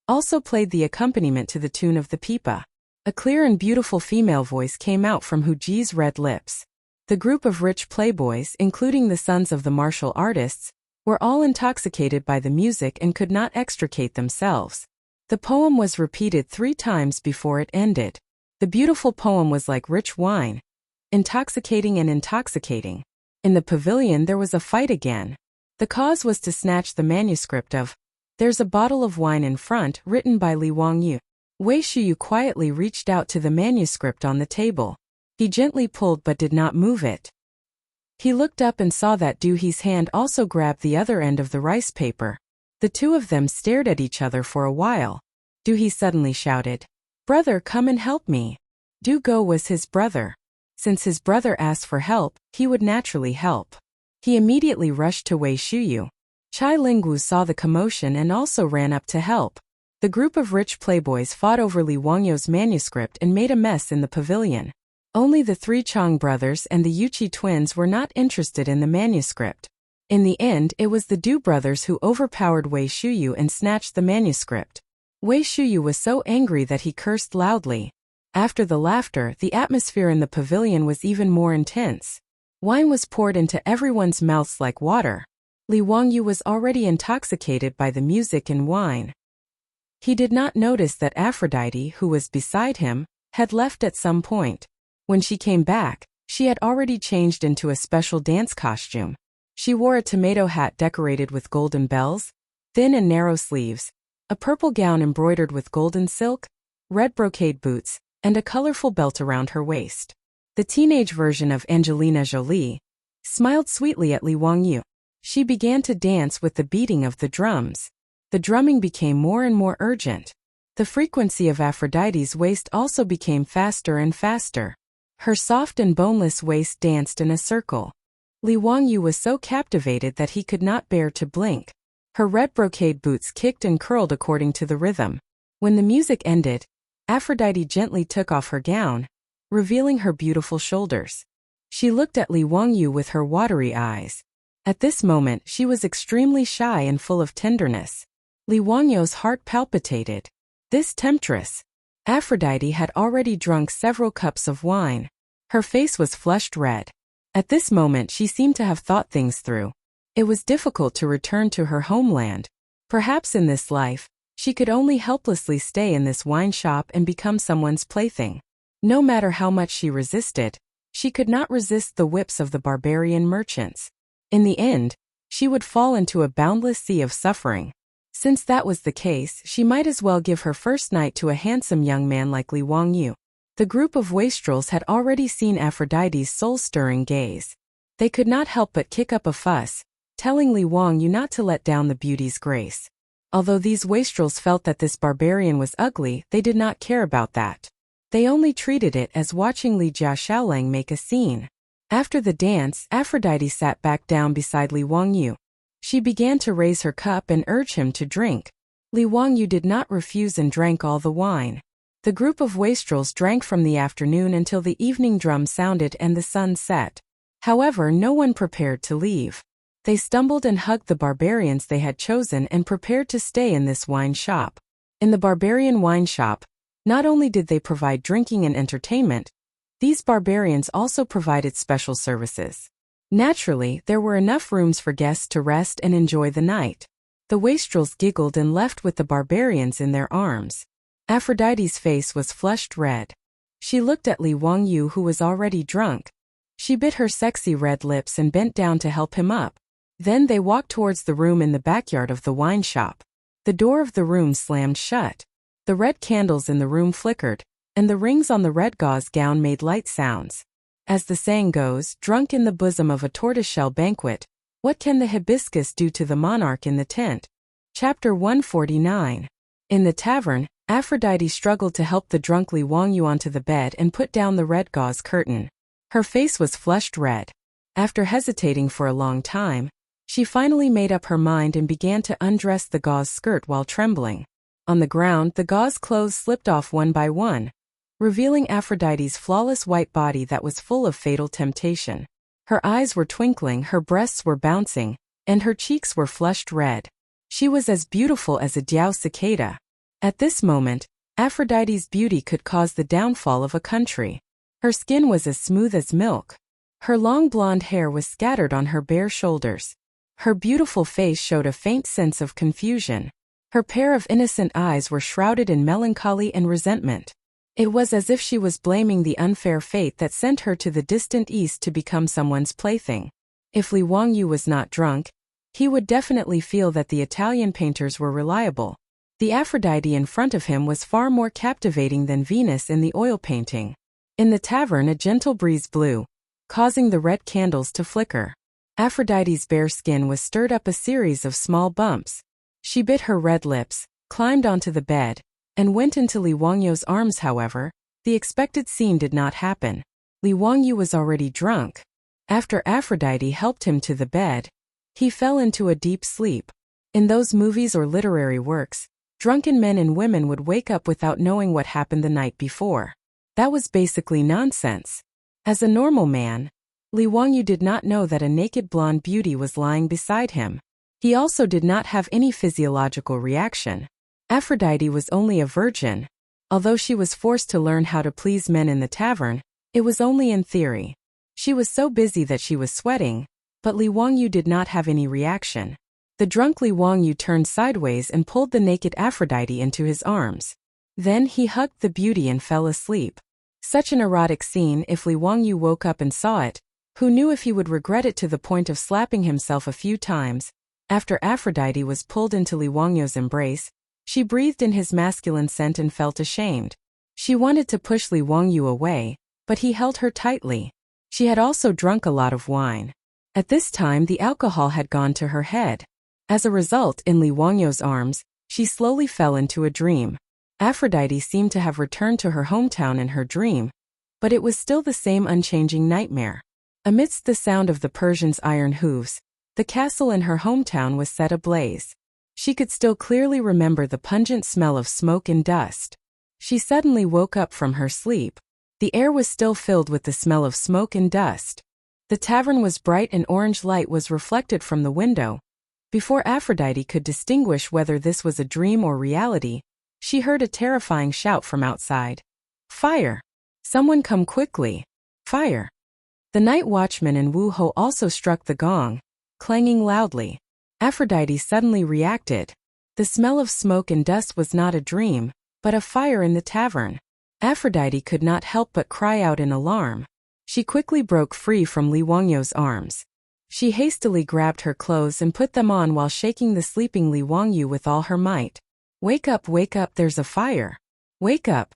Speaker 1: also played the accompaniment to the tune of the pipa. A clear and beautiful female voice came out from Hu Ji's red lips. The group of rich playboys, including the sons of the martial artists, were all intoxicated by the music and could not extricate themselves. The poem was repeated 3 times before it ended. The beautiful poem was like rich wine, intoxicating and intoxicating. In the pavilion there was a fight again. The cause was to snatch the manuscript of "There's a Bottle of Wine in Front," written by Li Wangyu. Wei Shuyu quietly reached out to the manuscript on the table. He gently pulled but did not move it. He looked up and saw that Du He's hand also grabbed the other end of the rice paper. The two of them stared at each other for a while. Du He suddenly shouted, "Brother, come and help me." Du Go was his brother. Since his brother asked for help, he would naturally help. He immediately rushed to Wei Shuyu. Chai Lingwu saw the commotion and also ran up to help. The group of rich playboys fought over Li Wangyu's manuscript and made a mess in the pavilion. Only the 3 Chang brothers and the Yuchi twins were not interested in the manuscript. In the end, it was the Du brothers who overpowered Wei Shuyu and snatched the manuscript. Wei Shuyu was so angry that he cursed loudly. After the laughter, the atmosphere in the pavilion was even more intense. Wine was poured into everyone's mouths like water. Li Wangyu was already intoxicated by the music and wine. He did not notice that Aphrodite, who was beside him, had left at some point. When she came back, she had already changed into a special dance costume. She wore a tomato hat decorated with golden bells, thin and narrow sleeves, a purple gown embroidered with golden silk, red brocade boots, and a colorful belt around her waist. The teenage version of Angelina Jolie smiled sweetly at Li Wangyu. She began to dance with the beating of the drums. The drumming became more and more urgent. The frequency of Aphrodite's waist also became faster and faster. Her soft and boneless waist danced in a circle. Li Wangyu was so captivated that he could not bear to blink. Her red brocade boots kicked and curled according to the rhythm. When the music ended, Aphrodite gently took off her gown, revealing her beautiful shoulders. She looked at Li Wangyu with her watery eyes. At this moment, she was extremely shy and full of tenderness. Li Wangyu's heart palpitated. This temptress, Aphrodite, had already drunk several cups of wine. Her face was flushed red. At this moment she seemed to have thought things through. It was difficult to return to her homeland. Perhaps in this life, she could only helplessly stay in this wine shop and become someone's plaything. No matter how much she resisted, she could not resist the whips of the barbarian merchants. In the end, she would fall into a boundless sea of suffering. Since that was the case, she might as well give her first night to a handsome young man like Li Wangyu. The group of wastrels had already seen Aphrodite's soul-stirring gaze. They could not help but kick up a fuss, telling Li Wangyu not to let down the beauty's grace. Although these wastrels felt that this barbarian was ugly, they did not care about that. They only treated it as watching Li Jiaxiaolang make a scene. After the dance, Aphrodite sat back down beside Li Wangyu. She began to raise her cup and urge him to drink. Li Wangyu did not refuse and drank all the wine. The group of wastrels drank from the afternoon until the evening drum sounded and the sun set. However, no one prepared to leave. They stumbled and hugged the barbarians they had chosen and prepared to stay in this wine shop. In the barbarian wine shop, not only did they provide drinking and entertainment, these barbarians also provided special services. Naturally, there were enough rooms for guests to rest and enjoy the night. The wastrels giggled and left with the barbarians in their arms. Aphrodite's face was flushed red. She looked at Li Wangyu, who was already drunk. She bit her sexy red lips and bent down to help him up. Then they walked towards the room in the backyard of the wine shop. The door of the room slammed shut. The red candles in the room flickered, and the rings on the red gauze gown made light sounds. As the saying goes, drunk in the bosom of a tortoiseshell banquet, what can the hibiscus do to the monarch in the tent? Chapter 149. In the tavern, Aphrodite struggled to help the drunk Li Wangyu onto the bed and put down the red gauze curtain. Her face was flushed red. After hesitating for a long time, she finally made up her mind and began to undress the gauze skirt while trembling. On the ground, the gauze clothes slipped off one by one, revealing Aphrodite's flawless white body that was full of fatal temptation. Her eyes were twinkling, her breasts were bouncing, and her cheeks were flushed red. She was as beautiful as a Diao cicada. At this moment, Aphrodite's beauty could cause the downfall of a country. Her skin was as smooth as milk. Her long blonde hair was scattered on her bare shoulders. Her beautiful face showed a faint sense of confusion. Her pair of innocent eyes were shrouded in melancholy and resentment. It was as if she was blaming the unfair fate that sent her to the distant east to become someone's plaything. If Li Wangyu was not drunk, he would definitely feel that the Italian painters were reliable. The Aphrodite in front of him was far more captivating than Venus in the oil painting. In the tavern, a gentle breeze blew, causing the red candles to flicker. Aphrodite's bare skin was stirred up a series of small bumps. She bit her red lips, climbed onto the bed, and went into Li Wangyu's arms. However, the expected scene did not happen. Li Wangyu was already drunk. After Aphrodite helped him to the bed, he fell into a deep sleep. In those movies or literary works, drunken men and women would wake up without knowing what happened the night before. That was basically nonsense. As a normal man, Li Wangyu did not know that a naked blonde beauty was lying beside him. He also did not have any physiological reaction. Aphrodite was only a virgin. Although she was forced to learn how to please men in the tavern, it was only in theory. She was so busy that she was sweating, but Li Wangyu did not have any reaction. The drunk Li Wangyu turned sideways and pulled the naked Aphrodite into his arms. Then he hugged the beauty and fell asleep. Such an erotic scene. If Li Wangyu woke up and saw it, who knew if he would regret it to the point of slapping himself a few times. After Aphrodite was pulled into Li Wangyu's embrace, she breathed in his masculine scent and felt ashamed. She wanted to push Li Wangyu away, but he held her tightly. She had also drunk a lot of wine. At this time, the alcohol had gone to her head. As a result, in Li Wangyu's arms, she slowly fell into a dream. Aphrodite seemed to have returned to her hometown in her dream, but it was still the same unchanging nightmare. Amidst the sound of the Persians' iron hooves, the castle in her hometown was set ablaze. She could still clearly remember the pungent smell of smoke and dust. She suddenly woke up from her sleep. The air was still filled with the smell of smoke and dust. The tavern was bright and orange light was reflected from the window. Before Aphrodite could distinguish whether this was a dream or reality, she heard a terrifying shout from outside. "Fire! Someone come quickly! Fire!" The night watchman and Wu Ho also struck the gong, clanging loudly. Aphrodite suddenly reacted. The smell of smoke and dust was not a dream, but a fire in the tavern. Aphrodite could not help but cry out in alarm. She quickly broke free from Li Wangyu's arms. She hastily grabbed her clothes and put them on while shaking the sleeping Li Wangyu with all her might. Wake up, there's a fire. Wake up."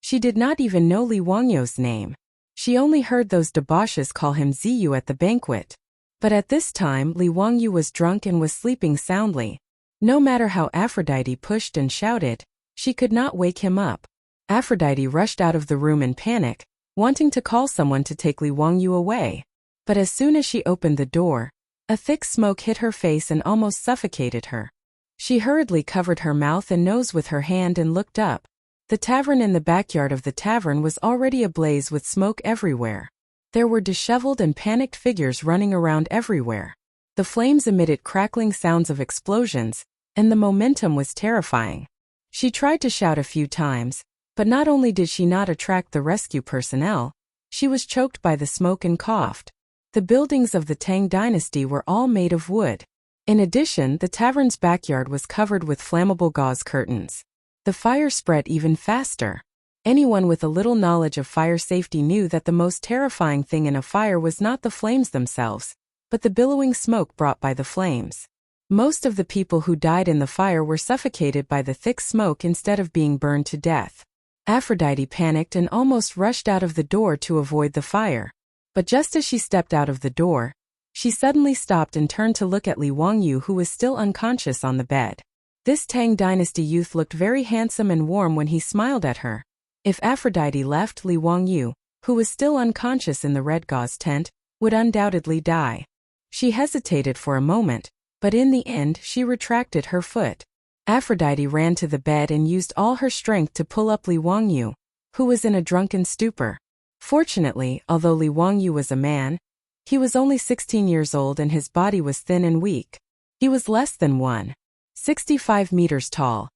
Speaker 1: She did not even know Li Wangyu's name. She only heard those debauches call him Ziyu at the banquet. But at this time, Li Wangyu was drunk and was sleeping soundly. No matter how Aphrodite pushed and shouted, she could not wake him up. Aphrodite rushed out of the room in panic, wanting to call someone to take Li Wangyu away. But as soon as she opened the door, a thick smoke hit her face and almost suffocated her. She hurriedly covered her mouth and nose with her hand and looked up. The tavern in the backyard of the tavern was already ablaze with smoke everywhere. There were disheveled and panicked figures running around everywhere. The flames emitted crackling sounds of explosions, and the momentum was terrifying. She tried to shout a few times, but not only did she not attract the rescue personnel, she was choked by the smoke and coughed. The buildings of the Tang dynasty were all made of wood. In addition, the tavern's backyard was covered with flammable gauze curtains. The fire spread even faster. Anyone with a little knowledge of fire safety knew that the most terrifying thing in a fire was not the flames themselves, but the billowing smoke brought by the flames. Most of the people who died in the fire were suffocated by the thick smoke instead of being burned to death. Aphrodite panicked and almost rushed out of the door to avoid the fire. But just as she stepped out of the door, she suddenly stopped and turned to look at Li Wangyu, who was still unconscious on the bed. This Tang dynasty youth looked very handsome and warm when he smiled at her. If Aphrodite left, Li Wangyu, who was still unconscious in the red gauze tent, would undoubtedly die. She hesitated for a moment, but in the end she retracted her foot. Aphrodite ran to the bed and used all her strength to pull up Li Wangyu, who was in a drunken stupor. Fortunately, although Li Wangyu was a man, he was only 16 years old and his body was thin and weak. He was less than 1.65 meters tall,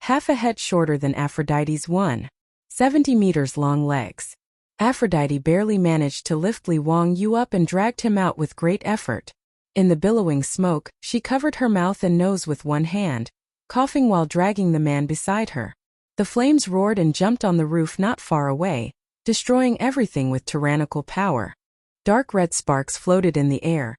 Speaker 1: half a head shorter than Aphrodite's 1.70 meters long legs. Aphrodite barely managed to lift Li Wangyu up and dragged him out with great effort. In the billowing smoke, she covered her mouth and nose with one hand, coughing while dragging the man beside her. The flames roared and jumped on the roof not far away, destroying everything with tyrannical power. Dark red sparks floated in the air,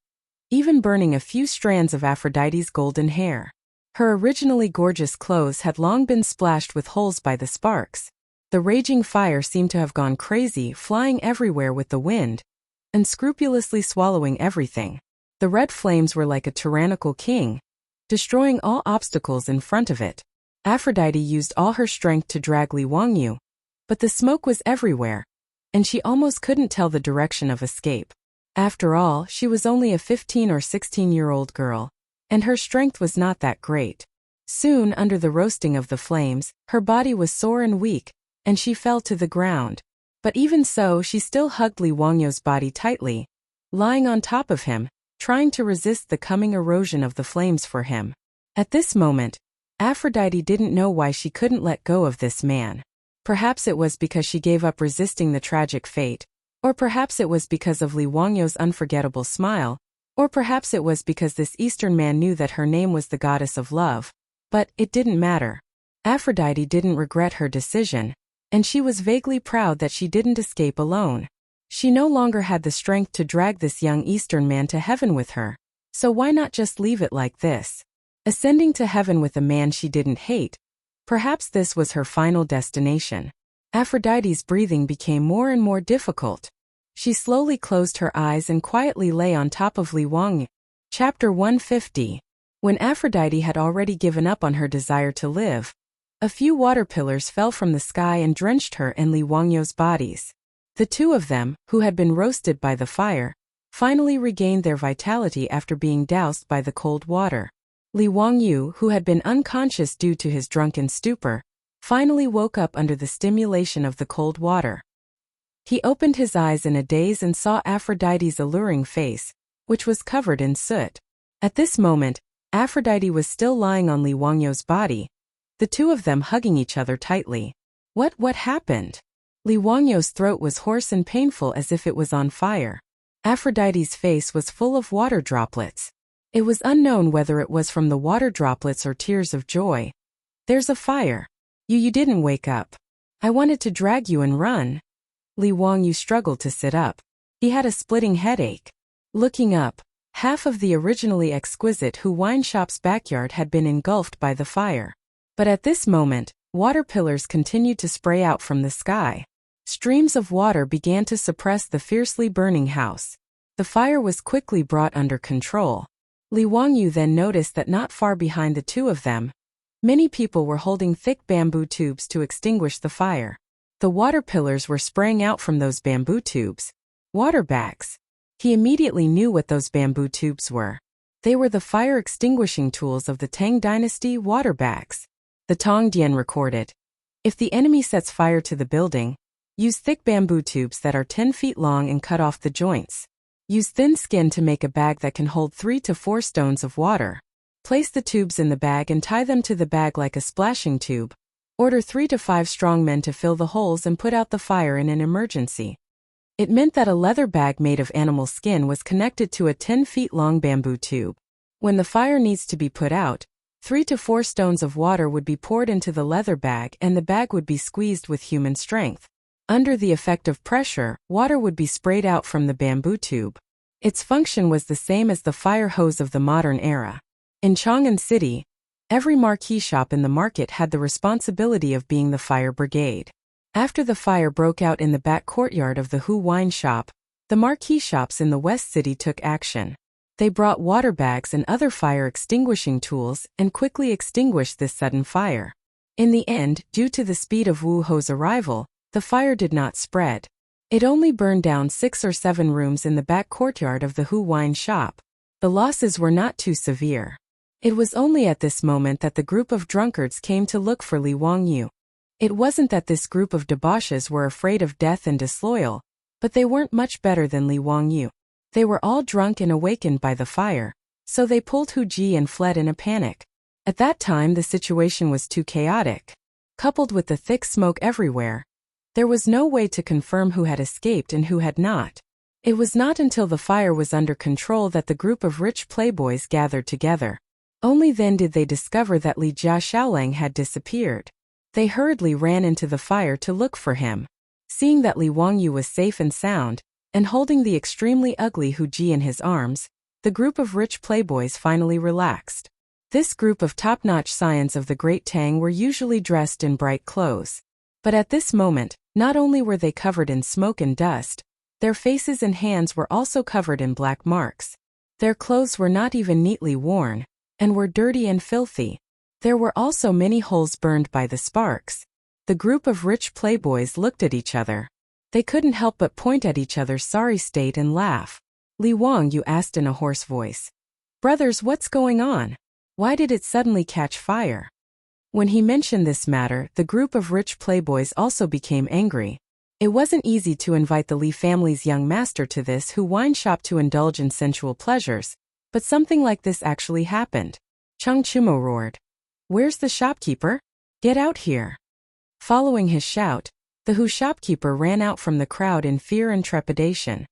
Speaker 1: even burning a few strands of Aphrodite's golden hair. Her originally gorgeous clothes had long been splashed with holes by the sparks. The raging fire seemed to have gone crazy, flying everywhere with the wind, unscrupulously swallowing everything. The red flames were like a tyrannical king, destroying all obstacles in front of it. Aphrodite used all her strength to drag Li Wangyu, but the smoke was everywhere, and she almost couldn't tell the direction of escape. After all, she was only a 15 or 16-year-old girl, and her strength was not that great. Soon, under the roasting of the flames, her body was sore and weak, and she fell to the ground. But even so, she still hugged Li Wangyu's body tightly, lying on top of him, trying to resist the coming erosion of the flames for him. At this moment, Aphrodite didn't know why she couldn't let go of this man. Perhaps it was because she gave up resisting the tragic fate, or perhaps it was because of Li Wangyu's unforgettable smile, or perhaps it was because this Eastern man knew that her name was the goddess of love. But it didn't matter. Aphrodite didn't regret her decision, and she was vaguely proud that she didn't escape alone. She no longer had the strength to drag this young Eastern man to heaven with her, so why not just leave it like this? Ascending to heaven with a man she didn't hate. Perhaps this was her final destination. Aphrodite's breathing became more and more difficult. She slowly closed her eyes and quietly lay on top of Li Wangyu. Chapter 150. When Aphrodite had already given up on her desire to live, a few water pillars fell from the sky and drenched her and Li Wangyu's bodies. The two of them, who had been roasted by the fire, finally regained their vitality after being doused by the cold water. Li Wangyu, who had been unconscious due to his drunken stupor, finally woke up under the stimulation of the cold water. He opened his eyes in a daze and saw Aphrodite's alluring face, which was covered in soot. At this moment, Aphrodite was still lying on Li Wangyu's body, the two of them hugging each other tightly. What happened? Li Wangyu's throat was hoarse and painful as if it was on fire. Aphrodite's face was full of water droplets. It was unknown whether it was from the water droplets or tears of joy. There's a fire. You didn't wake up. I wanted to drag you and run. Li Wangyu struggled to sit up. He had a splitting headache. Looking up, half of the originally exquisite Hu wine shop's backyard had been engulfed by the fire. But at this moment, water pillars continued to spray out from the sky. Streams of water began to suppress the fiercely burning house. The fire was quickly brought under control. Li Wangyu then noticed that not far behind the two of them, many people were holding thick bamboo tubes to extinguish the fire. The water pillars were spraying out from those bamboo tubes. Water bags. He immediately knew what those bamboo tubes were. They were the fire-extinguishing tools of the Tang dynasty, water bags. The Tongdian recorded, if the enemy sets fire to the building, use thick bamboo tubes that are 10 feet long and cut off the joints. Use thin skin to make a bag that can hold 3 to 4 stones of water. Place the tubes in the bag and tie them to the bag like a splashing tube. Order 3 to 5 strong men to fill the holes and put out the fire in an emergency. It meant that a leather bag made of animal skin was connected to a 10 feet long bamboo tube. When the fire needs to be put out, 3 to 4 stones of water would be poured into the leather bag and the bag would be squeezed with human strength. Under the effect of pressure, water would be sprayed out from the bamboo tube. Its function was the same as the fire hose of the modern era. In Chang'an City, every marquee shop in the market had the responsibility of being the fire brigade. After the fire broke out in the back courtyard of the Hu wine shop, the marquee shops in the West City took action. They brought water bags and other fire extinguishing tools and quickly extinguished this sudden fire. In the end, due to the speed of Wu Ho's arrival, the fire did not spread. It only burned down 6 or 7 rooms in the back courtyard of the Hu wine shop. The losses were not too severe. It was only at this moment that the group of drunkards came to look for Li Wangyu. It wasn't that this group of debauches were afraid of death and disloyal, but they weren't much better than Li Wangyu. They were all drunk and awakened by the fire, so they pulled Hu Ji and fled in a panic. At that time the situation was too chaotic. Coupled with the thick smoke everywhere, there was no way to confirm who had escaped and who had not. It was not until the fire was under control that the group of rich playboys gathered together. Only then did they discover that Li Jia Xiaolang had disappeared. They hurriedly ran into the fire to look for him. Seeing that Li Wangyu was safe and sound, and holding the extremely ugly Hu Ji in his arms, the group of rich playboys finally relaxed. This group of top-notch scions of the Great Tang were usually dressed in bright clothes. But at this moment, not only were they covered in smoke and dust, their faces and hands were also covered in black marks. Their clothes were not even neatly worn, and were dirty and filthy. There were also many holes burned by the sparks. The group of rich playboys looked at each other. They couldn't help but point at each other's sorry state and laugh. Li Wangyu asked in a hoarse voice, "Brothers, what's going on? Why did it suddenly catch fire?" When he mentioned this matter, the group of rich playboys also became angry. It wasn't easy to invite the Li family's young master to this Hu wine shop to indulge in sensual pleasures, but something like this actually happened. Chang Chumo roared, "Where's the shopkeeper? Get out here." Following his shout, the Hu shopkeeper ran out from the crowd in fear and trepidation.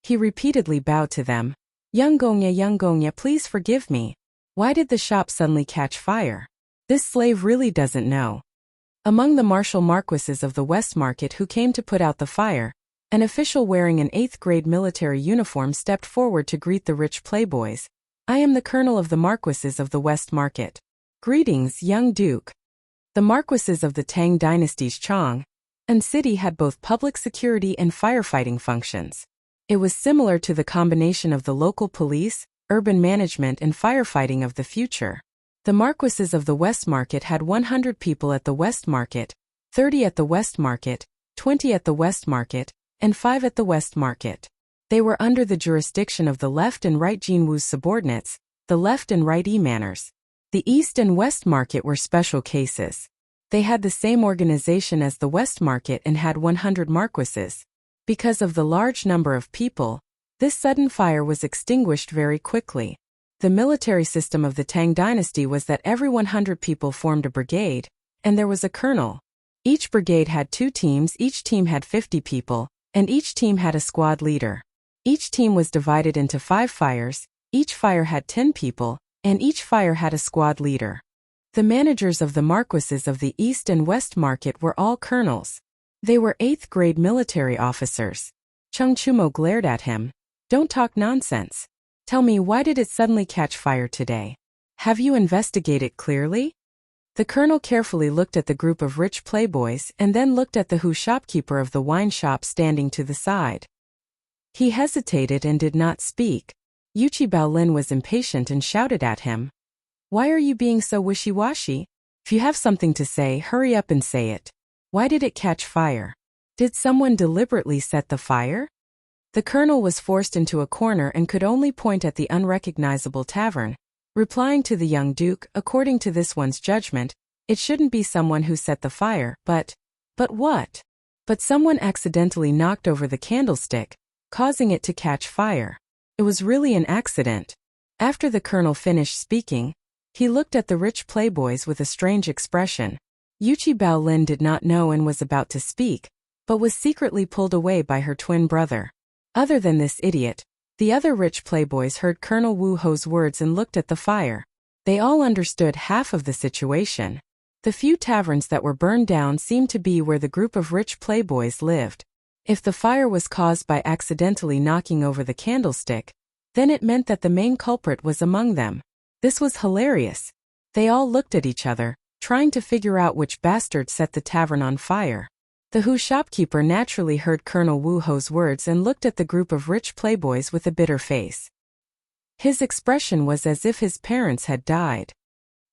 Speaker 1: He repeatedly bowed to them. Young Gongya, please forgive me. Why did the shop suddenly catch fire? This slave really doesn't know." Among the martial marquises of the West Market who came to put out the fire, an official wearing an 8th grade military uniform stepped forward to greet the rich playboys. "I am the colonel of the marquises of the West Market. Greetings, young duke." The marquises of the Tang dynasty's Chang'an City had both public security and firefighting functions. It was similar to the combination of the local police, urban management and firefighting of the future. The marquises of the West Market had 100 people at the West Market, 30 at the West Market, 20 at the West Market, and 5 at the West Market. They were under the jurisdiction of the left and right Jinwu's subordinates, the left and right E-manners. The East and West Market were special cases. They had the same organization as the West Market and had 100 marquises. Because of the large number of people, this sudden fire was extinguished very quickly. The military system of the Tang dynasty was that every 100 people formed a brigade, and there was a colonel. Each brigade had 2 teams, each team had 50 people, and each team had a squad leader. Each team was divided into 5 fires, each fire had 10 people, and each fire had a squad leader. The managers of the marquises of the East and West Market were all colonels. They were 8th grade military officers. Cheng Chumo glared at him. "Don't talk nonsense. Tell me, why did it suddenly catch fire today? Have you investigated clearly?" The colonel carefully looked at the group of rich playboys and then looked at the Hu shopkeeper of the wine shop standing to the side. He hesitated and did not speak. Yuchi Baolin was impatient and shouted at him. "Why are you being so wishy-washy? If you have something to say, hurry up and say it. Why did it catch fire? Did someone deliberately set the fire?" The colonel was forced into a corner and could only point at the unrecognizable tavern, replying to the young duke, "According to this one's judgment, it shouldn't be someone who set the fire, but what? But someone accidentally knocked over the candlestick, causing it to catch fire. It was really an accident. After the colonel finished speaking, he looked at the rich playboys with a strange expression. Yuchi Baolin did not know and was about to speak, but was secretly pulled away by her twin brother. Other than this idiot, the other rich playboys heard Colonel Wu Ho's words and looked at the fire. They all understood half of the situation. The few taverns that were burned down seemed to be where the group of rich playboys lived. If the fire was caused by accidentally knocking over the candlestick, then it meant that the main culprit was among them. This was hilarious. They all looked at each other, trying to figure out which bastard set the tavern on fire. The Hu shopkeeper naturally heard Colonel Wu Ho's words and looked at the group of rich playboys with a bitter face. His expression was as if his parents had died.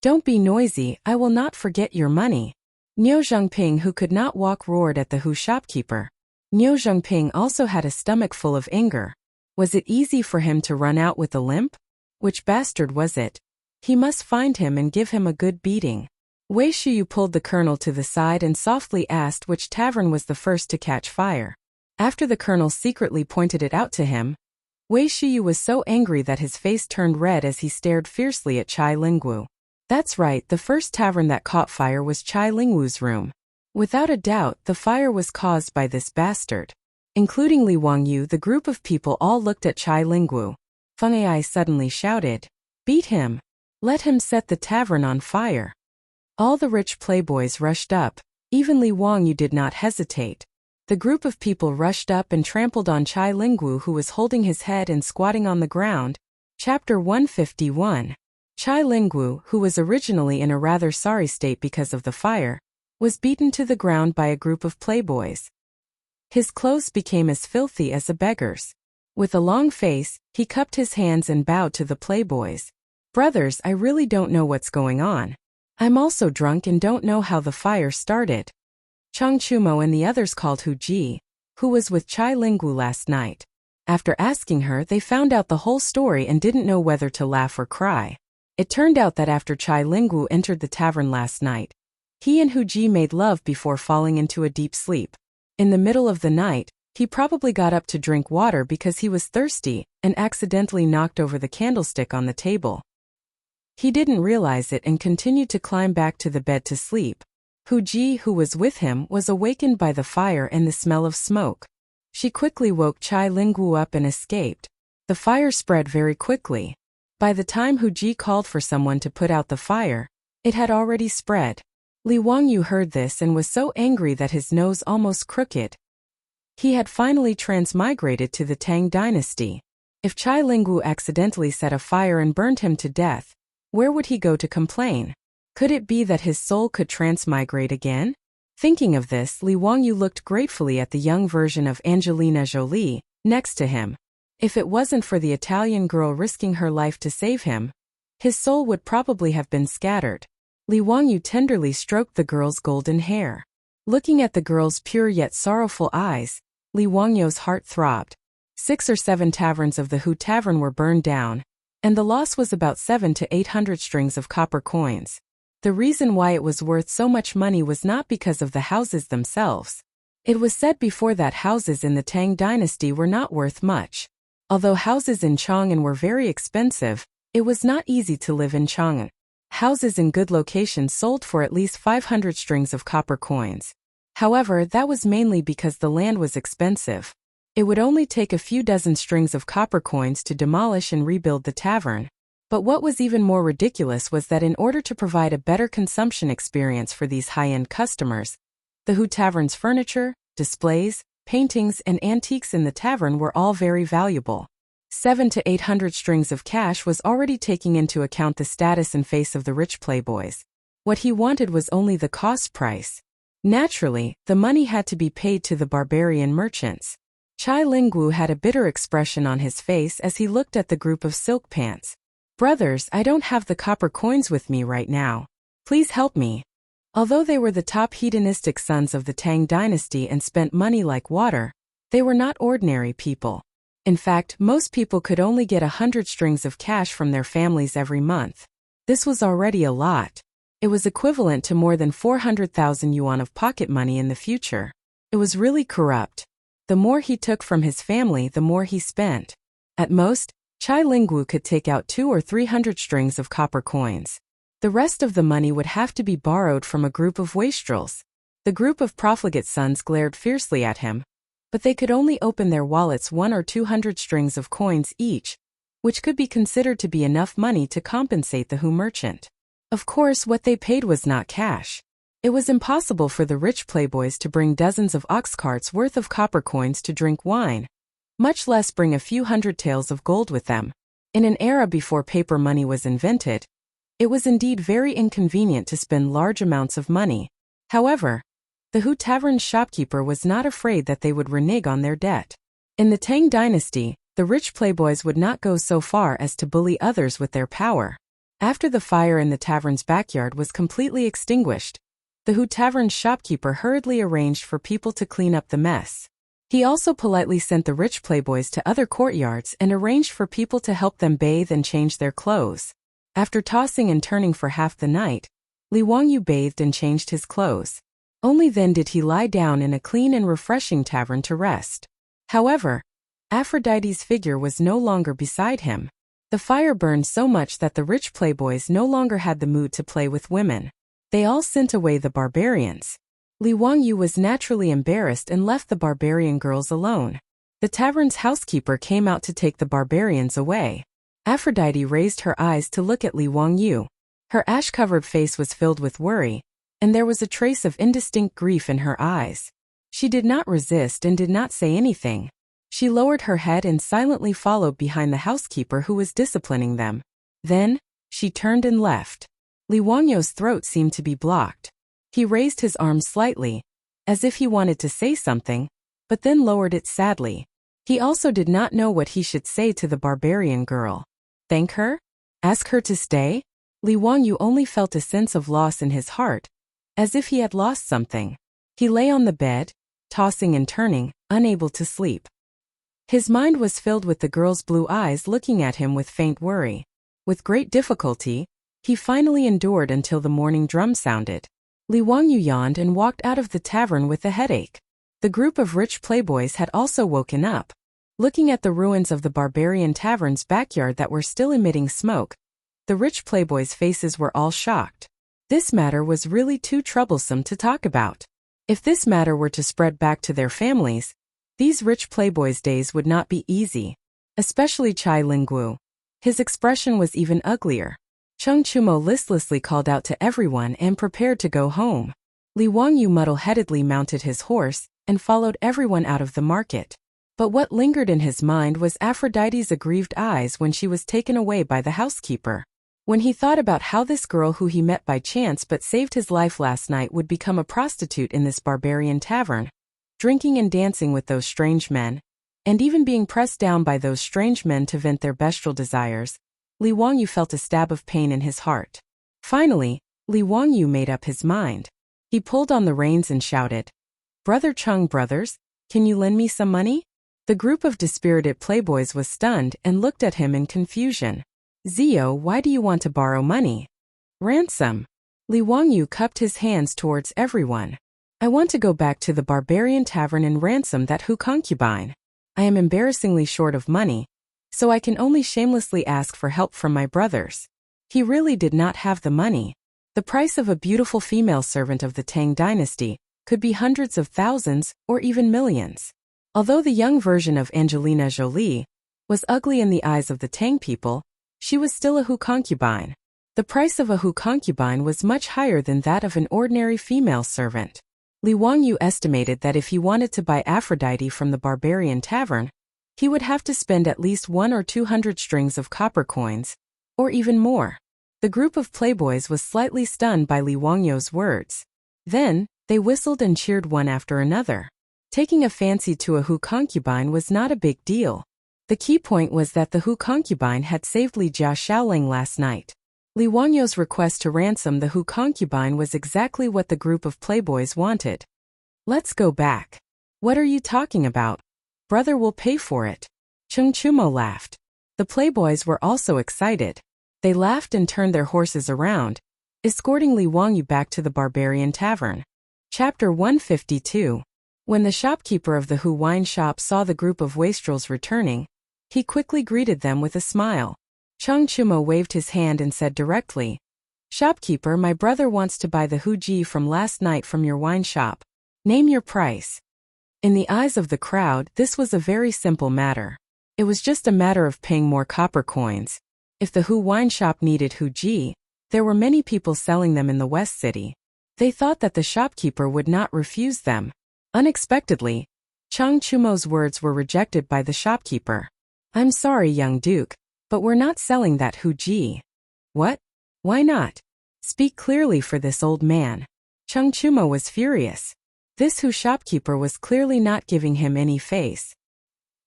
Speaker 1: "Don't be noisy, I will not forget your money." Niu Zhengping, who could not walk, roared at the Hu shopkeeper. Niu Zhengping also had a stomach full of anger. Was it easy for him to run out with a limp? Which bastard was it? He must find him and give him a good beating. Wei Shiyu pulled the colonel to the side and softly asked which tavern was the first to catch fire. After the colonel secretly pointed it out to him, Wei Shiyu was so angry that his face turned red as he stared fiercely at Chai Lingwu. That's right, the first tavern that caught fire was Chai Lingwu's room. Without a doubt, the fire was caused by this bastard. Including Li Wangyu, the group of people all looked at Chai Lingwu. Feng Ai suddenly shouted, "Beat him! Let him set the tavern on fire!" All the rich playboys rushed up. Even Li Wangyu did not hesitate. The group of people rushed up and trampled on Chai Lingwu, who was holding his head and squatting on the ground. Chapter 151. Chai Lingwu, who was originally in a rather sorry state because of the fire, was beaten to the ground by a group of playboys. His clothes became as filthy as a beggar's. With a long face, he cupped his hands and bowed to the playboys. "Brothers, I really don't know what's going on. I'm also drunk and don't know how the fire started." Chang Chumo and the others called Hu Ji, who was with Chai Lingwu last night. After asking her, they found out the whole story and didn't know whether to laugh or cry. It turned out that after Chai Lingwu entered the tavern last night, he and Hu Ji made love before falling into a deep sleep. In the middle of the night, he probably got up to drink water because he was thirsty and accidentally knocked over the candlestick on the table. He didn't realize it and continued to climb back to the bed to sleep. Hu Ji, who was with him, was awakened by the fire and the smell of smoke. She quickly woke Chai Lingwu up and escaped. The fire spread very quickly. By the time Hu Ji called for someone to put out the fire, it had already spread. Li Wangyu heard this and was so angry that his nose almost crooked. He had finally transmigrated to the Tang dynasty. If Chai Lingwu accidentally set a fire and burned him to death, where would he go to complain? Could it be that his soul could transmigrate again? Thinking of this, Li Wangyu looked gratefully at the young version of Angelina Jolie next to him. If it wasn't for the Italian girl risking her life to save him, his soul would probably have been scattered. Li Wangyu tenderly stroked the girl's golden hair. Looking at the girl's pure yet sorrowful eyes, Li Wangyu's heart throbbed. 6 or 7 taverns of the Hu Tavern were burned down, and the loss was about 700 to 800 strings of copper coins. The reason why it was worth so much money was not because of the houses themselves. It was said before that houses in the Tang dynasty were not worth much. Although houses in Chang'an were very expensive, it was not easy to live in Chang'an. Houses in good locations sold for at least 500 strings of copper coins. However, that was mainly because the land was expensive. It would only take a few dozen strings of copper coins to demolish and rebuild the tavern. But what was even more ridiculous was that in order to provide a better consumption experience for these high-end customers, the Hu Tavern's furniture, displays, paintings, and antiques in the tavern were all very valuable. 700 to 800 strings of cash was already taking into account the status and face of the rich playboys. What he wanted was only the cost price. Naturally, the money had to be paid to the barbarian merchants. Chai Lingwu had a bitter expression on his face as he looked at the group of silk pants. "Brothers, I don't have the copper coins with me right now. Please help me." Although they were the top hedonistic sons of the Tang dynasty and spent money like water, they were not ordinary people. In fact, most people could only get 100 strings of cash from their families every month. This was already a lot. It was equivalent to more than 400,000 yuan of pocket money in the future. It was really corrupt. The more he took from his family, the more he spent. At most, Chai Lingwu could take out 200 or 300 strings of copper coins. The rest of the money would have to be borrowed from a group of wastrels. The group of profligate sons glared fiercely at him, but they could only open their wallets 100 or 200 strings of coins each, which could be considered to be enough money to compensate the Hu merchant. Of course, what they paid was not cash. It was impossible for the rich playboys to bring dozens of ox carts worth of copper coins to drink wine, much less bring a few hundred taels of gold with them. In an era before paper money was invented, it was indeed very inconvenient to spend large amounts of money. However, the Hu Tavern's shopkeeper was not afraid that they would renege on their debt. In the Tang dynasty, the rich playboys would not go so far as to bully others with their power. After the fire in the tavern's backyard was completely extinguished, the Hu Tavern's shopkeeper hurriedly arranged for people to clean up the mess. He also politely sent the rich playboys to other courtyards and arranged for people to help them bathe and change their clothes. After tossing and turning for half the night, Li Wangyu bathed and changed his clothes. Only then did he lie down in a clean and refreshing tavern to rest. However, Aphrodite's figure was no longer beside him. The fire burned so much that the rich playboys no longer had the mood to play with women. They all sent away the barbarians. Li Wangyu was naturally embarrassed and left the barbarian girls alone. The tavern's housekeeper came out to take the barbarians away. Aphrodite raised her eyes to look at Li Wangyu. Her ash-covered face was filled with worry, and there was a trace of indistinct grief in her eyes. She did not resist and did not say anything. She lowered her head and silently followed behind the housekeeper who was disciplining them. Then, she turned and left. Li Wangyu's throat seemed to be blocked. He raised his arm slightly, as if he wanted to say something, but then lowered it sadly. He also did not know what he should say to the barbarian girl. Thank her? Ask her to stay? Li Wangyu only felt a sense of loss in his heart, as if he had lost something. He lay on the bed, tossing and turning, unable to sleep. His mind was filled with the girl's blue eyes looking at him with faint worry. With great difficulty, he finally endured until the morning drum sounded. Li Wangyu yawned and walked out of the tavern with a headache. The group of rich playboys had also woken up. Looking at the ruins of the barbarian tavern's backyard that were still emitting smoke, the rich playboys' faces were all shocked. This matter was really too troublesome to talk about. If this matter were to spread back to their families, these rich playboys' days would not be easy. Especially Chai Lingwu. His expression was even uglier. Cheng Chumo listlessly called out to everyone and prepared to go home. Li Wangyu muddle-headedly mounted his horse and followed everyone out of the market. But what lingered in his mind was Aphrodite's aggrieved eyes when she was taken away by the housekeeper. When he thought about how this girl who he met by chance but saved his life last night would become a prostitute in this barbarian tavern, drinking and dancing with those strange men, and even being pressed down by those strange men to vent their bestial desires, Li Wangyu felt a stab of pain in his heart. Finally, Li Wangyu made up his mind. He pulled on the reins and shouted, "Brother Chung brothers, can you lend me some money?" The group of dispirited playboys was stunned and looked at him in confusion. "Zio, why do you want to borrow money?" "Ransom." Li Wangyu cupped his hands towards everyone. "I want to go back to the barbarian tavern and ransom that Hu concubine. I am embarrassingly short of money, so I can only shamelessly ask for help from my brothers." He really did not have the money. The price of a beautiful female servant of the Tang dynasty could be hundreds of thousands or even millions. Although the young version of Angelina Jolie was ugly in the eyes of the Tang people, she was still a Hu concubine. The price of a Hu concubine was much higher than that of an ordinary female servant. Li Wangyu estimated that if he wanted to buy Aphrodite from the barbarian tavern, he would have to spend at least 100 or 200 strings of copper coins, or even more. The group of playboys was slightly stunned by Li Wangyu's words. Then, they whistled and cheered one after another. Taking a fancy to a Hu concubine was not a big deal. The key point was that the Hu concubine had saved Li Jia Xiaoling last night. Li Wangyu's request to ransom the Hu concubine was exactly what the group of playboys wanted. "Let's go back." "What are you talking about? Brother will pay for it." Cheng Chumo laughed. The playboys were also excited. They laughed and turned their horses around, escorting Li Wangyu back to the barbarian tavern. Chapter 152. When the shopkeeper of the Hu wine shop saw the group of wastrels returning, he quickly greeted them with a smile. Chang Chumo waved his hand and said directly, "Shopkeeper, my brother wants to buy the Hu Ji from last night from your wine shop. Name your price." In the eyes of the crowd, this was a very simple matter. It was just a matter of paying more copper coins. If the Hu wine shop needed Hu Ji, there were many people selling them in the West City. They thought that the shopkeeper would not refuse them. Unexpectedly, Chang Chumo's words were rejected by the shopkeeper. "I'm sorry, young duke, but we're not selling that Hu Ji." "What? Why not? Speak clearly for this old man." Chang Chumo was furious. This Hu shopkeeper was clearly not giving him any face.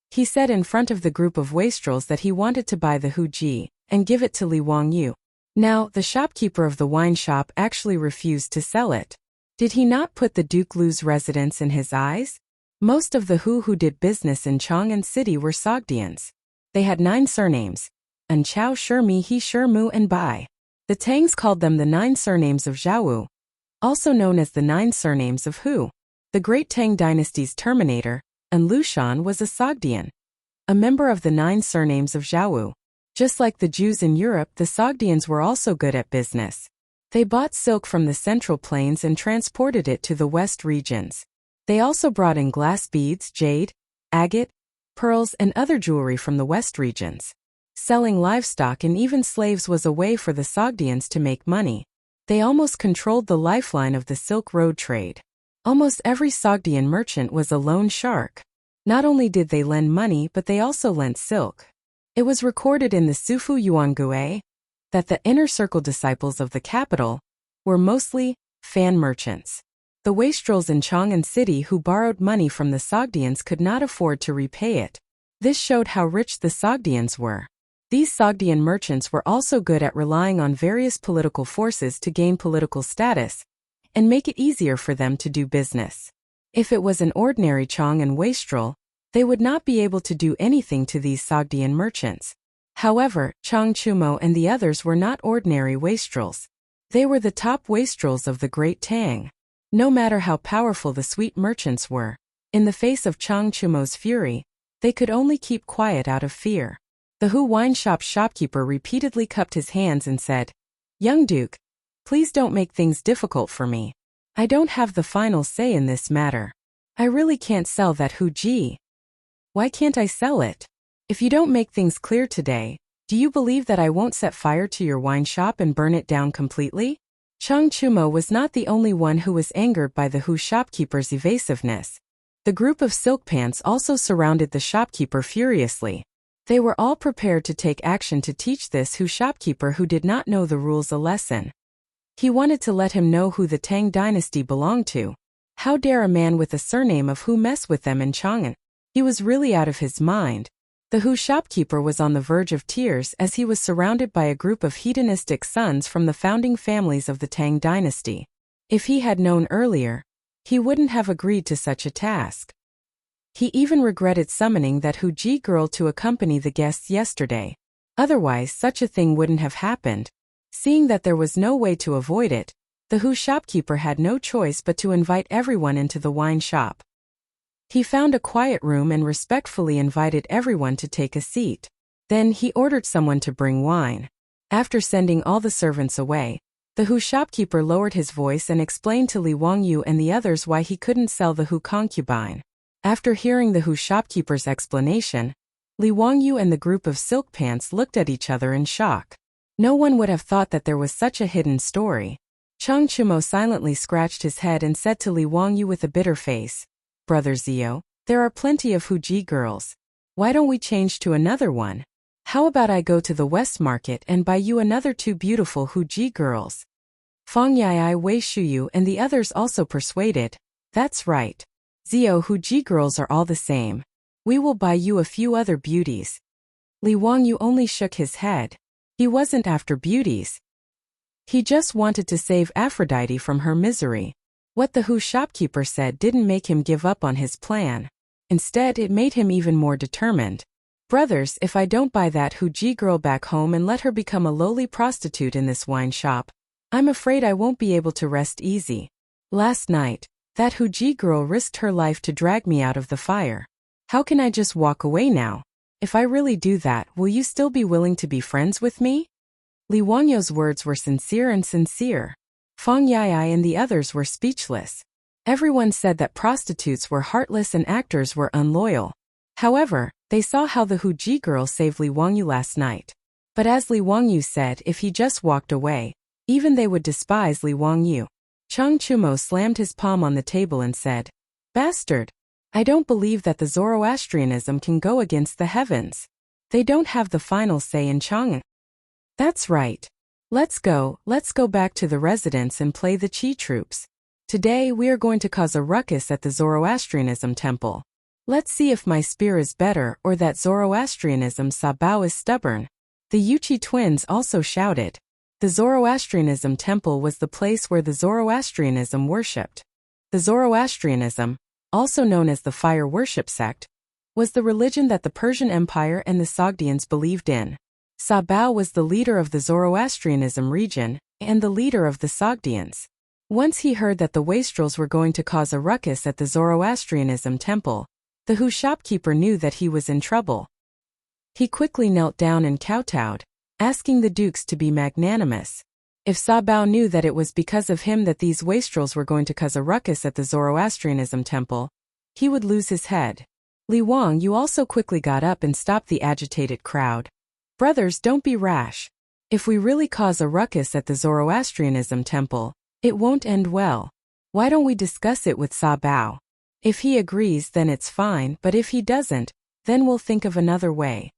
Speaker 1: He said in front of the group of wastrels that he wanted to buy the Hu Ji and give it to Li Wangyu. Now, the shopkeeper of the wine shop actually refused to sell it. Did he not put the Duke Lu's residence in his eyes? Most of the Hu who did business in Chang'an City were Sogdians. They had 9 surnames: An Chao, Shirmi, He, Shirmu, and Bai. The Tangs called them the 9 surnames of Zhaowu, also known as the 9 surnames of Hu. The great Tang dynasty's terminator, An Lushan, was a Sogdian, a member of the 9 surnames of Zhaowu. Just like the Jews in Europe, the Sogdians were also good at business. They bought silk from the Central Plains and transported it to the West regions. They also brought in glass beads, jade, agate, pearls, and other jewelry from the West regions. Selling livestock and even slaves was a way for the Sogdians to make money. They almost controlled the lifeline of the Silk Road trade. Almost every Sogdian merchant was a loan shark. Not only did they lend money, but they also lent silk. It was recorded in the Sufu Yuangue that the inner circle disciples of the capital were mostly fan merchants. The wastrels in Chang'an City who borrowed money from the Sogdians could not afford to repay it. This showed how rich the Sogdians were. These Sogdian merchants were also good at relying on various political forces to gain political status and make it easier for them to do business. If it was an ordinary Chang'an wastrel, they would not be able to do anything to these Sogdian merchants. However, Chang Chumo and the others were not ordinary wastrels. They were the top wastrels of the Great Tang. No matter how powerful the sweet merchants were, in the face of Chang Chumo's fury, they could only keep quiet out of fear. The Hu wine shop shopkeeper repeatedly cupped his hands and said, "Young Duke, please don't make things difficult for me. I don't have the final say in this matter. I really can't sell that Hu Ji." "Why can't I sell it? If you don't make things clear today, do you believe that I won't set fire to your wine shop and burn it down completely?" Chang Chumo was not the only one who was angered by the Hu shopkeeper's evasiveness. The group of silk pants also surrounded the shopkeeper furiously. They were all prepared to take action to teach this Hu shopkeeper who did not know the rules a lesson. He wanted to let him know who the Tang dynasty belonged to. How dare a man with a surname of Hu mess with them in Chang'an? He was really out of his mind. The Hu shopkeeper was on the verge of tears as he was surrounded by a group of hedonistic sons from the founding families of the Tang dynasty. If he had known earlier, he wouldn't have agreed to such a task. He even regretted summoning that Hu Ji girl to accompany the guests yesterday. Otherwise, such a thing wouldn't have happened. Seeing that there was no way to avoid it, the Hu shopkeeper had no choice but to invite everyone into the wine shop. He found a quiet room and respectfully invited everyone to take a seat. Then he ordered someone to bring wine. After sending all the servants away, the Hu shopkeeper lowered his voice and explained to Li Wangyu and the others why he couldn't sell the Hu concubine. After hearing the Hu shopkeeper's explanation, Li Wangyu and the group of silk pants looked at each other in shock. No one would have thought that there was such a hidden story. Chang Chumo silently scratched his head and said to Li Wangyu with a bitter face, "Brother Zio, there are plenty of Hu Ji girls. Why don't we change to another one? How about I go to the West Market and buy you another 2 beautiful Hu Ji girls?" Fang Yai, Wei Shuyu and the others also persuaded, "That's right. Zio, Hu Ji girls are all the same. We will buy you a few other beauties." Li Wangyu only shook his head. He wasn't after beauties. He just wanted to save Aphrodite from her misery. What the Hu shopkeeper said didn't make him give up on his plan. Instead, it made him even more determined. "Brothers, if I don't buy that Hu Ji girl back home and let her become a lowly prostitute in this wine shop, I'm afraid I won't be able to rest easy." Last night, That Huji girl risked her life to drag me out of the fire. How can I just walk away now? If I really do that, will you still be willing to be friends with me? Li Wangyu's words were sincere and sincere. Fang Yai and the others were speechless. Everyone said that prostitutes were heartless and actors were unloyal. However, they saw how the Huji girl saved Li Wangyu last night. But as Li Wangyu said, if he just walked away, even they would despise Li Wangyu. Chang Chumo slammed his palm on the table and said, "Bastard! I don't believe that the Zoroastrianism can go against the heavens. They don't have the final say in Chang'an." "That's right. Let's go back to the residence and play the Qi troops. Today we are going to cause a ruckus at the Zoroastrianism temple. Let's see if my spear is better or that Zoroastrianism Sabao is stubborn." The Yuchi twins also shouted. The Zoroastrianism temple was the place where the Zoroastrianism worshipped. The Zoroastrianism, also known as the fire worship sect, was the religion that the Persian Empire and the Sogdians believed in. Sabao was the leader of the Zoroastrianism region and the leader of the Sogdians. Once he heard that the wastrels were going to cause a ruckus at the Zoroastrianism temple, the Hu shopkeeper knew that he was in trouble. He quickly knelt down and kowtowed, asking the dukes to be magnanimous. If Sabao knew that it was because of him that these wastrels were going to cause a ruckus at the Zoroastrianism temple, he would lose his head. Li Wangyu also quickly got up and stopped the agitated crowd. "Brothers, don't be rash. If we really cause a ruckus at the Zoroastrianism temple, it won't end well. Why don't we discuss it with Sabao? If he agrees, then it's fine, but if he doesn't, then we'll think of another way."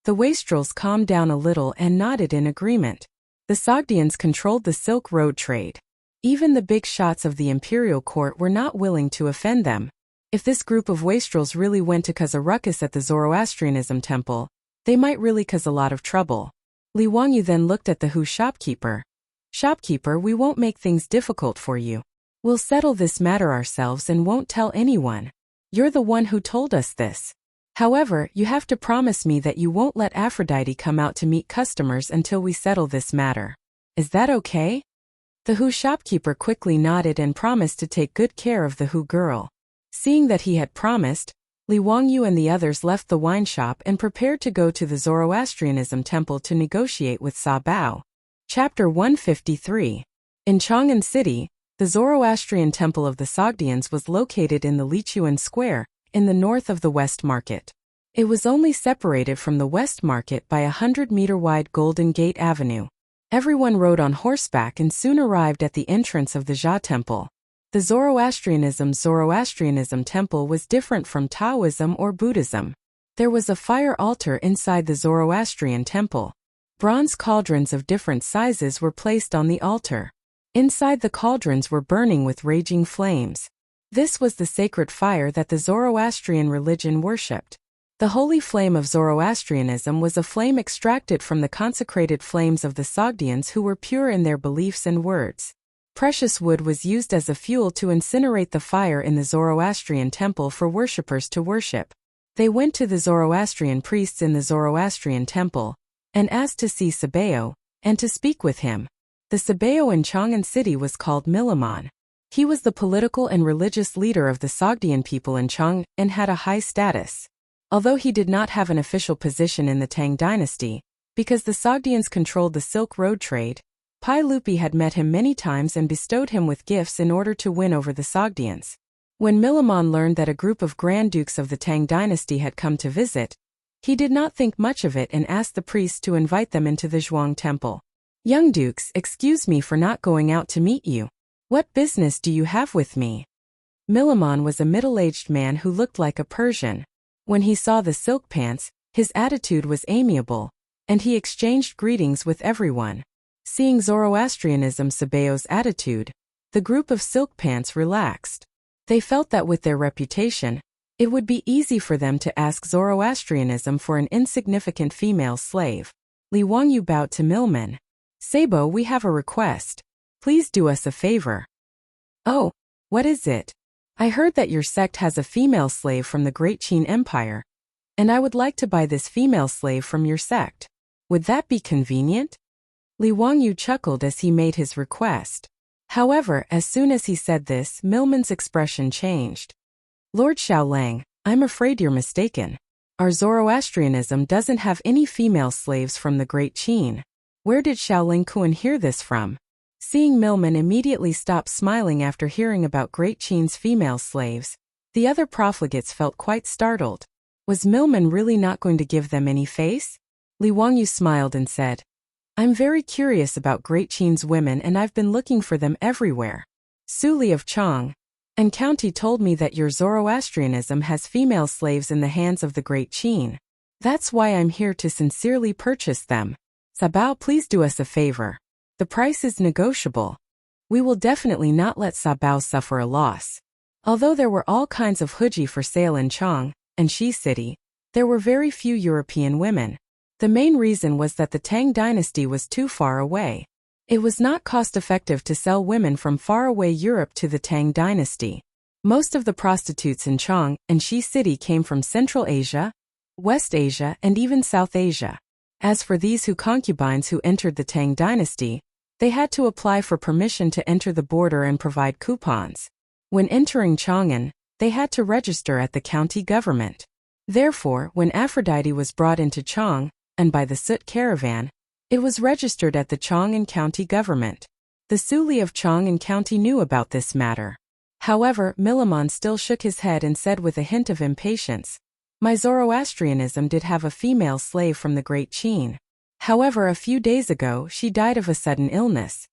Speaker 1: The wastrels calmed down a little and nodded in agreement. The Sogdians controlled the Silk Road trade. Even the big shots of the imperial court were not willing to offend them. If this group of wastrels really went to cause a ruckus at the Zoroastrianism temple, they might really cause a lot of trouble. Li Wangyu then looked at the Hu shopkeeper. "Shopkeeper, we won't make things difficult for you. We'll settle this matter ourselves and won't tell anyone. You're the one who told us this. However, you have to promise me that you won't let Aphrodite come out to meet customers until we settle this matter. Is that okay?" The Hu shopkeeper quickly nodded and promised to take good care of the Hu girl. Seeing that he had promised, Li Wangyu and the others left the wine shop and prepared to go to the Zoroastrianism temple to negotiate with Sabao. Chapter 153. In Chang'an City, the Zoroastrian temple of the Sogdians was located in the Lichuan Square, in the north of the West Market. It was only separated from the West Market by a 100-meter-wide Golden Gate Avenue. Everyone rode on horseback and soon arrived at the entrance of the Jia Temple. The Zoroastrianism temple was different from Taoism or Buddhism. There was a fire altar inside the Zoroastrian temple. Bronze cauldrons of different sizes were placed on the altar. Inside the cauldrons were burning with raging flames. This was the sacred fire that the Zoroastrian religion worshipped. The holy flame of Zoroastrianism was a flame extracted from the consecrated flames of the Sogdians who were pure in their beliefs and words. Precious wood was used as a fuel to incinerate the fire in the Zoroastrian temple for worshippers to worship. They went to the Zoroastrian priests in the Zoroastrian temple and asked to see Sabao and to speak with him. The Sabao in Chang'an City was called Milamon. He was the political and religious leader of the Sogdian people in Chang and had a high status. Although he did not have an official position in the Tang dynasty, because the Sogdians controlled the Silk Road trade, Pai Lupi had met him many times and bestowed him with gifts in order to win over the Sogdians. When Milamon learned that a group of Grand Dukes of the Tang dynasty had come to visit, he did not think much of it and asked the priests to invite them into the Zhuang temple. "Young dukes, excuse me for not going out to meet you. What business do you have with me?" Milamon was a middle-aged man who looked like a Persian. When he saw the silk pants, his attitude was amiable, and he exchanged greetings with everyone. Seeing Zoroastrianism Sabao's attitude, the group of silk pants relaxed. They felt that with their reputation, it would be easy for them to ask Zoroastrianism for an insignificant female slave. Li Wangyu bowed to Milman. "Sabo, we have a request. Please do us a favor." "Oh, what is it?" "I heard that your sect has a female slave from the Great Qin Empire, and I would like to buy this female slave from your sect. Would that be convenient?" Li Wangyu chuckled as he made his request. However, as soon as he said this, Milman's expression changed. Lord Xiaolang, I'm afraid you're mistaken. Our Zoroastrianism doesn't have any female slaves from the Great Qin. Where did Xiaoling Kuan hear this from? Seeing Milman immediately stop smiling after hearing about Great Qin's female slaves, the other profligates felt quite startled. Was Milman really not going to give them any face? Li Wangyu smiled and said, I'm very curious about Great Qin's women and I've been looking for them everywhere. Su Li of Chang and County told me that your Zoroastrianism has female slaves in the hands of the Great Qin. That's why I'm here to sincerely purchase them. Sabao, please do us a favor. The price is negotiable. We will definitely not let Sabao suffer a loss. Although there were all kinds of huji for sale in Chang and Shi City, there were very few European women. The main reason was that the Tang dynasty was too far away. It was not cost-effective to sell women from faraway Europe to the Tang dynasty. Most of the prostitutes in Chang and Shi City came from Central Asia, West Asia, and even South Asia. As for these concubines who entered the Tang dynasty, they had to apply for permission to enter the border and provide coupons. When entering Chang'an, they had to register at the county government. Therefore, when Aphrodite was brought into Chang, and by the Sut caravan, it was registered at the Chang'an county government. The Suli of Chang'an county knew about this matter. However, Millamon still shook his head and said with a hint of impatience, My Zoroastrianism did have a female slave from the Great Qin. However, a few days ago, she died of a sudden illness.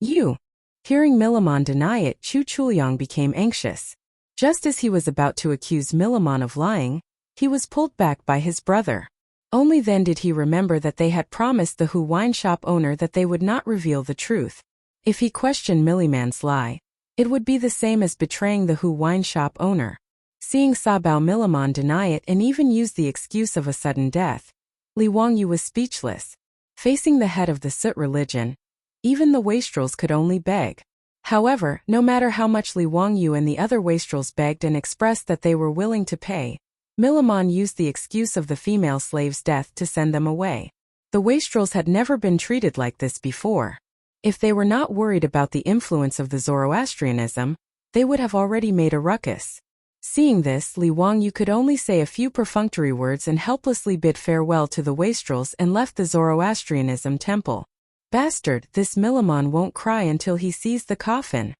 Speaker 1: You. Hearing Millamon deny it, Chu Chuliang became anxious. Just as he was about to accuse Millamon of lying, he was pulled back by his brother. Only then did he remember that they had promised the Hu wine shop owner that they would not reveal the truth. If he questioned Milliman's lie, it would be the same as betraying the Hu wine shop owner. Seeing Sabao Millamon deny it and even use the excuse of a sudden death, Li Wangyu was speechless. Facing the head of the Sut religion, even the wastrels could only beg. However, no matter how much Li Wangyu and the other wastrels begged and expressed that they were willing to pay, Millamon used the excuse of the female slave's death to send them away. The wastrels had never been treated like this before. If they were not worried about the influence of the Zoroastrianism, they would have already made a ruckus. Seeing this, Li Wangyu could only say a few perfunctory words and helplessly bid farewell to the wastrels and left the Zoroastrianism temple. Bastard, this Millamon won't cry until he sees the coffin.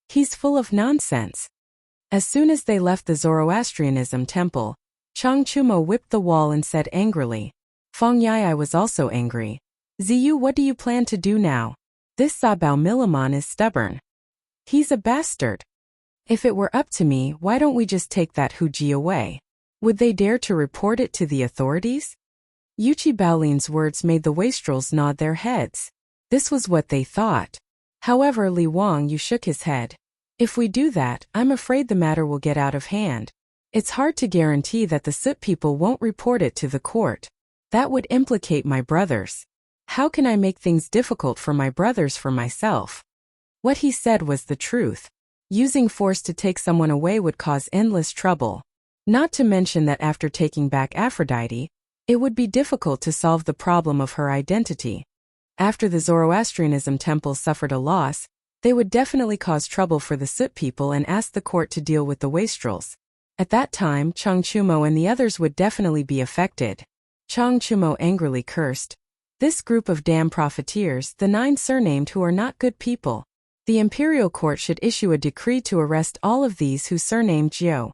Speaker 1: He's full of nonsense. As soon as they left the Zoroastrianism temple, Chang Chumo whipped the wall and said angrily. Feng Yai was also angry. Ziyu, what do you plan to do now? This Sabao Millamon is stubborn. He's a bastard. If it were up to me, why don't we just take that Huji away? Would they dare to report it to the authorities? Yuchi Baolin's words made the wastrels nod their heads. This was what they thought. However, Li Wangyu shook his head. If we do that, I'm afraid the matter will get out of hand. It's hard to guarantee that the Sut people won't report it to the court. That would implicate my brothers. How can I make things difficult for my brothers for myself? What he said was the truth. Using force to take someone away would cause endless trouble. Not to mention that after taking back Aphrodite, it would be difficult to solve the problem of her identity. After the Zoroastrianism temple suffered a loss, they would definitely cause trouble for the Sut people and ask the court to deal with the wastrels. At that time, Chang Chumo and the others would definitely be affected. Chang Chumo angrily cursed. This group of damn profiteers, the 9 surnamed who are not good people. The imperial court should issue a decree to arrest all of these who surnamed Jiu.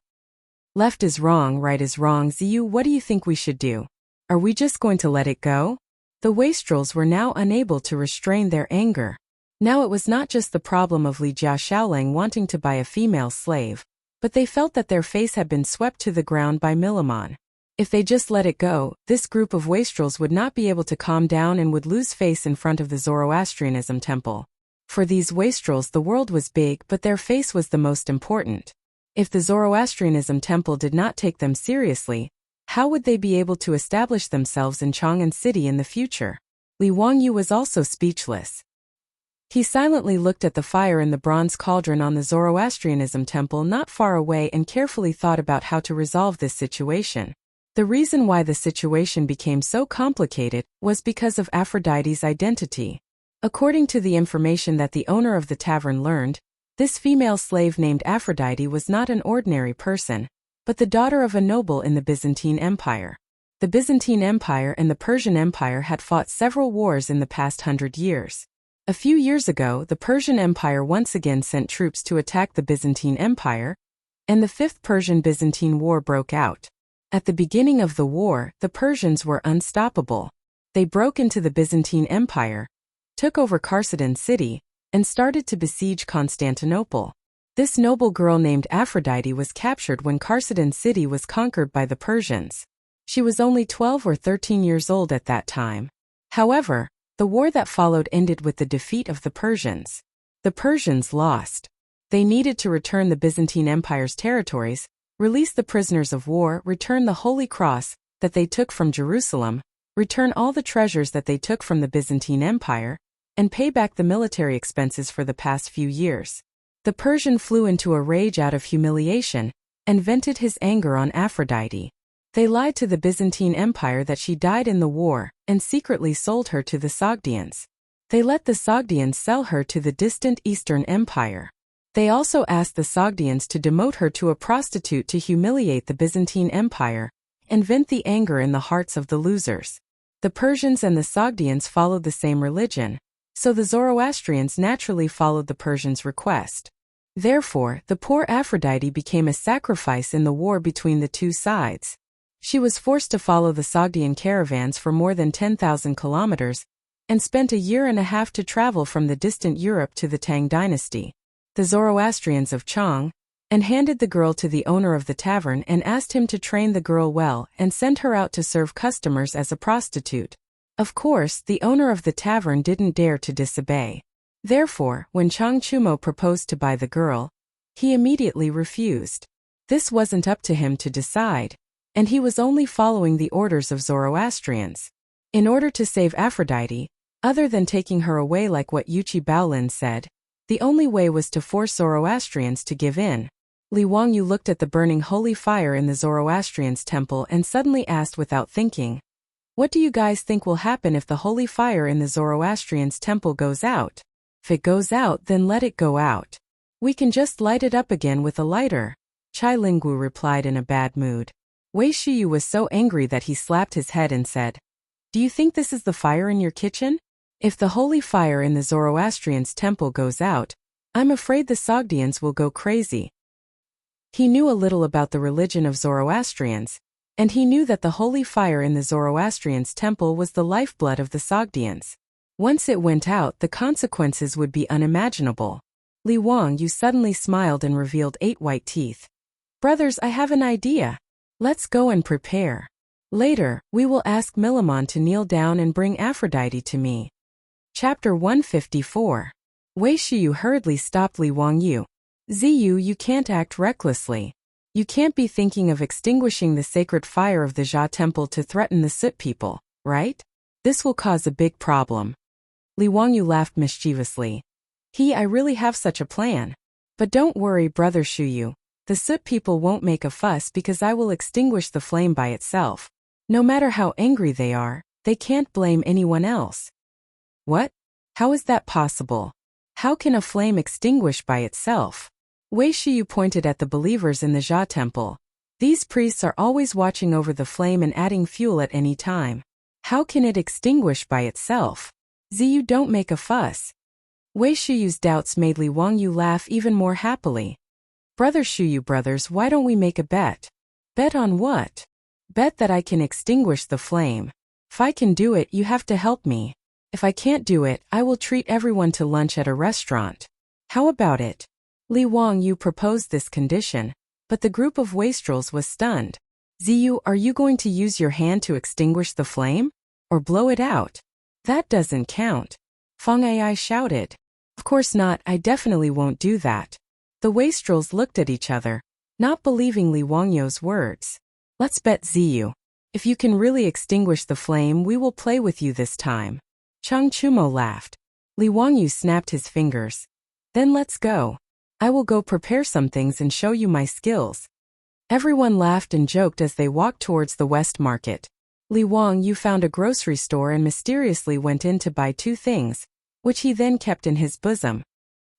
Speaker 1: Left is wrong, right is wrong. Ziyu, what do you think we should do? Are we just going to let it go? The wastrels were now unable to restrain their anger. Now it was not just the problem of Li Jia Xiaolang wanting to buy a female slave, but they felt that their face had been swept to the ground by Millamon. If they just let it go, this group of wastrels would not be able to calm down and would lose face in front of the Zoroastrianism temple. For these wastrels the world was big, but their face was the most important. If the Zoroastrianism temple did not take them seriously, how would they be able to establish themselves in Chang'an City in the future? Li Wangyu was also speechless. He silently looked at the fire in the bronze cauldron on the Zoroastrianism temple not far away and carefully thought about how to resolve this situation. The reason why the situation became so complicated was because of Aphrodite's identity. According to the information that the owner of the tavern learned, this female slave named Aphrodite was not an ordinary person, but the daughter of a noble in the Byzantine Empire. The Byzantine Empire and the Persian Empire had fought several wars in the past 100 years. A few years ago, the Persian Empire once again sent troops to attack the Byzantine Empire, and the Fifth Persian-Byzantine War broke out. At the beginning of the war, the Persians were unstoppable. They broke into the Byzantine Empire, took over Chalcedon city, and started to besiege Constantinople. This noble girl named Aphrodite was captured when Chalcedon city was conquered by the Persians. She was only 12 or 13 years old at that time. However, the war that followed ended with the defeat of the Persians. The Persians lost. They needed to return the Byzantine Empire's territories, release the prisoners of war, return the Holy Cross that they took from Jerusalem, return all the treasures that they took from the Byzantine Empire, and pay back the military expenses for the past few years. The Persian flew into a rage out of humiliation and vented his anger on Aphrodite. They lied to the Byzantine Empire that she died in the war and secretly sold her to the Sogdians. They let the Sogdians sell her to the distant Eastern Empire. They also asked the Sogdians to demote her to a prostitute to humiliate the Byzantine Empire and vent the anger in the hearts of the losers. The Persians and the Sogdians followed the same religion, so the Zoroastrians naturally followed the Persians' request. Therefore, the poor Aphrodite became a sacrifice in the war between the two sides. She was forced to follow the Sogdian caravans for more than 10,000 kilometers and spent a year and a half to travel from the distant Europe to the Tang dynasty, the Zoroastrians of Chang, and handed the girl to the owner of the tavern and asked him to train the girl well and send her out to serve customers as a prostitute. Of course, the owner of the tavern didn't dare to disobey. Therefore, when Chang Chumo proposed to buy the girl, he immediately refused. This wasn't up to him to decide, and he was only following the orders of Zoroastrians. In order to save Aphrodite, other than taking her away like what Yuchi Baolin said, the only way was to force Zoroastrians to give in. Li Wangyu looked at the burning holy fire in the Zoroastrians' temple and suddenly asked without thinking, "What do you guys think will happen if the holy fire in the Zoroastrians' temple goes out?" "If it goes out, then let it go out. We can just light it up again with a lighter," Chai Linggu replied in a bad mood. Wei Shiyu was so angry that he slapped his head and said, "Do you think this is the fire in your kitchen? If the holy fire in the Zoroastrians' temple goes out, I'm afraid the Sogdians will go crazy." He knew a little about the religion of Zoroastrians, and he knew that the holy fire in the Zoroastrians' temple was the lifeblood of the Sogdians. Once it went out, the consequences would be unimaginable. Li Wangyu suddenly smiled and revealed 8 white teeth. "Brothers, I have an idea. Let's go and prepare. Later, we will ask Milamon to kneel down and bring Aphrodite to me." Chapter 154. Wei Shiyu hurriedly stopped Li Wangyu. "Ziyu, you can't act recklessly. You can't be thinking of extinguishing the sacred fire of the Jia temple to threaten the Sut people, right? This will cause a big problem." Li Wangyu laughed mischievously. I really have such a plan. But don't worry, Brother Shuyu. The Sut people won't make a fuss because I will extinguish the flame by itself. No matter how angry they are, they can't blame anyone else." "What? How is that possible? How can a flame extinguish by itself?" Wei Shiyu pointed at the believers in the Jia temple. "These priests are always watching over the flame and adding fuel at any time. How can it extinguish by itself? Ziyu, don't make a fuss." Wei Shiyu's doubts made Li Wangyu laugh even more happily. "Brother Shuyu, brothers, why don't we make a bet?" "Bet on what?" "Bet that I can extinguish the flame. If I can do it, you have to help me. If I can't do it, I will treat everyone to lunch at a restaurant. How about it?" Li Wangyu proposed this condition, but the group of wastrels was stunned. "Ziyu, are you going to use your hand to extinguish the flame? Or blow it out? That doesn't count." Feng Ai shouted. "Of course not, I definitely won't do that." The wastrels looked at each other, not believing Li Wangyu's words. "Let's bet, Ziyu. If you can really extinguish the flame, we will play with you this time." Chang Chumo laughed. Li Wangyu snapped his fingers. "Then let's go. I will go prepare some things and show you my skills." Everyone laughed and joked as they walked towards the West Market. Li Wangyu found a grocery store and mysteriously went in to buy 2 things: which he then kept in his bosom.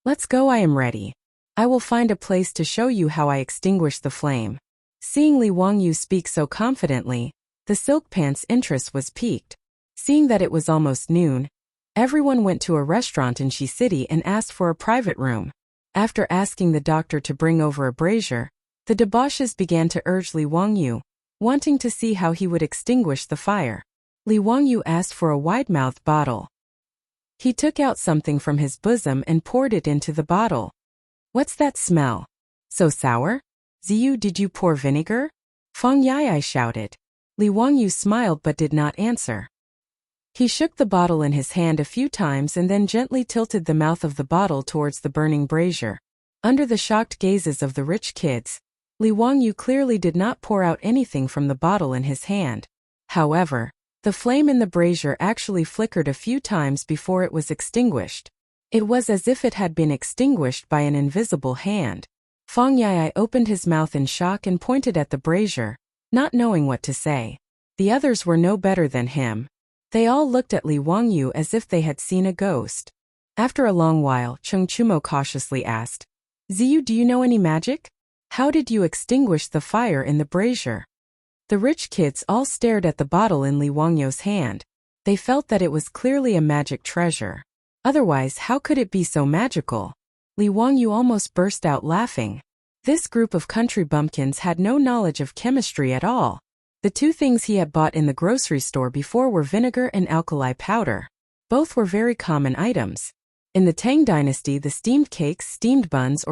Speaker 1: "Let's go, I am ready. I will find a place to show you how I extinguish the flame." Seeing Li Wangyu speak so confidently, the silk pant's interest was piqued. Seeing that it was almost noon, everyone went to a restaurant in Shi City and asked for a private room. After asking the doctor to bring over a brazier, the debauches began to urge Li Wangyu, wanting to see how he would extinguish the fire. Li Wangyu asked for a wide-mouthed bottle. He took out something from his bosom and poured it into the bottle. "What's that smell? So sour? Ziyu, did you pour vinegar?" Feng Yai shouted. Li Wangyu smiled but did not answer. He shook the bottle in his hand a few times and then gently tilted the mouth of the bottle towards the burning brazier. Under the shocked gazes of the rich kids, Li Wangyu clearly did not pour out anything from the bottle in his hand. However, the flame in the brazier actually flickered a few times before it was extinguished. It was as if it had been extinguished by an invisible hand. Feng Yai opened his mouth in shock and pointed at the brazier, not knowing what to say. The others were no better than him. They all looked at Li Wangyu as if they had seen a ghost. After a long while, Cheng Chumo cautiously asked, "Ziyu, do you know any magic? How did you extinguish the fire in the brazier?" The rich kids all stared at the bottle in Li Wangyu's hand. They felt that it was clearly a magic treasure. Otherwise, how could it be so magical? Li Wangyu almost burst out laughing. This group of country bumpkins had no knowledge of chemistry at all. The two things he had bought in the grocery store before were vinegar and alkali powder. Both were very common items. In the Tang dynasty, the steamed cakes, steamed buns,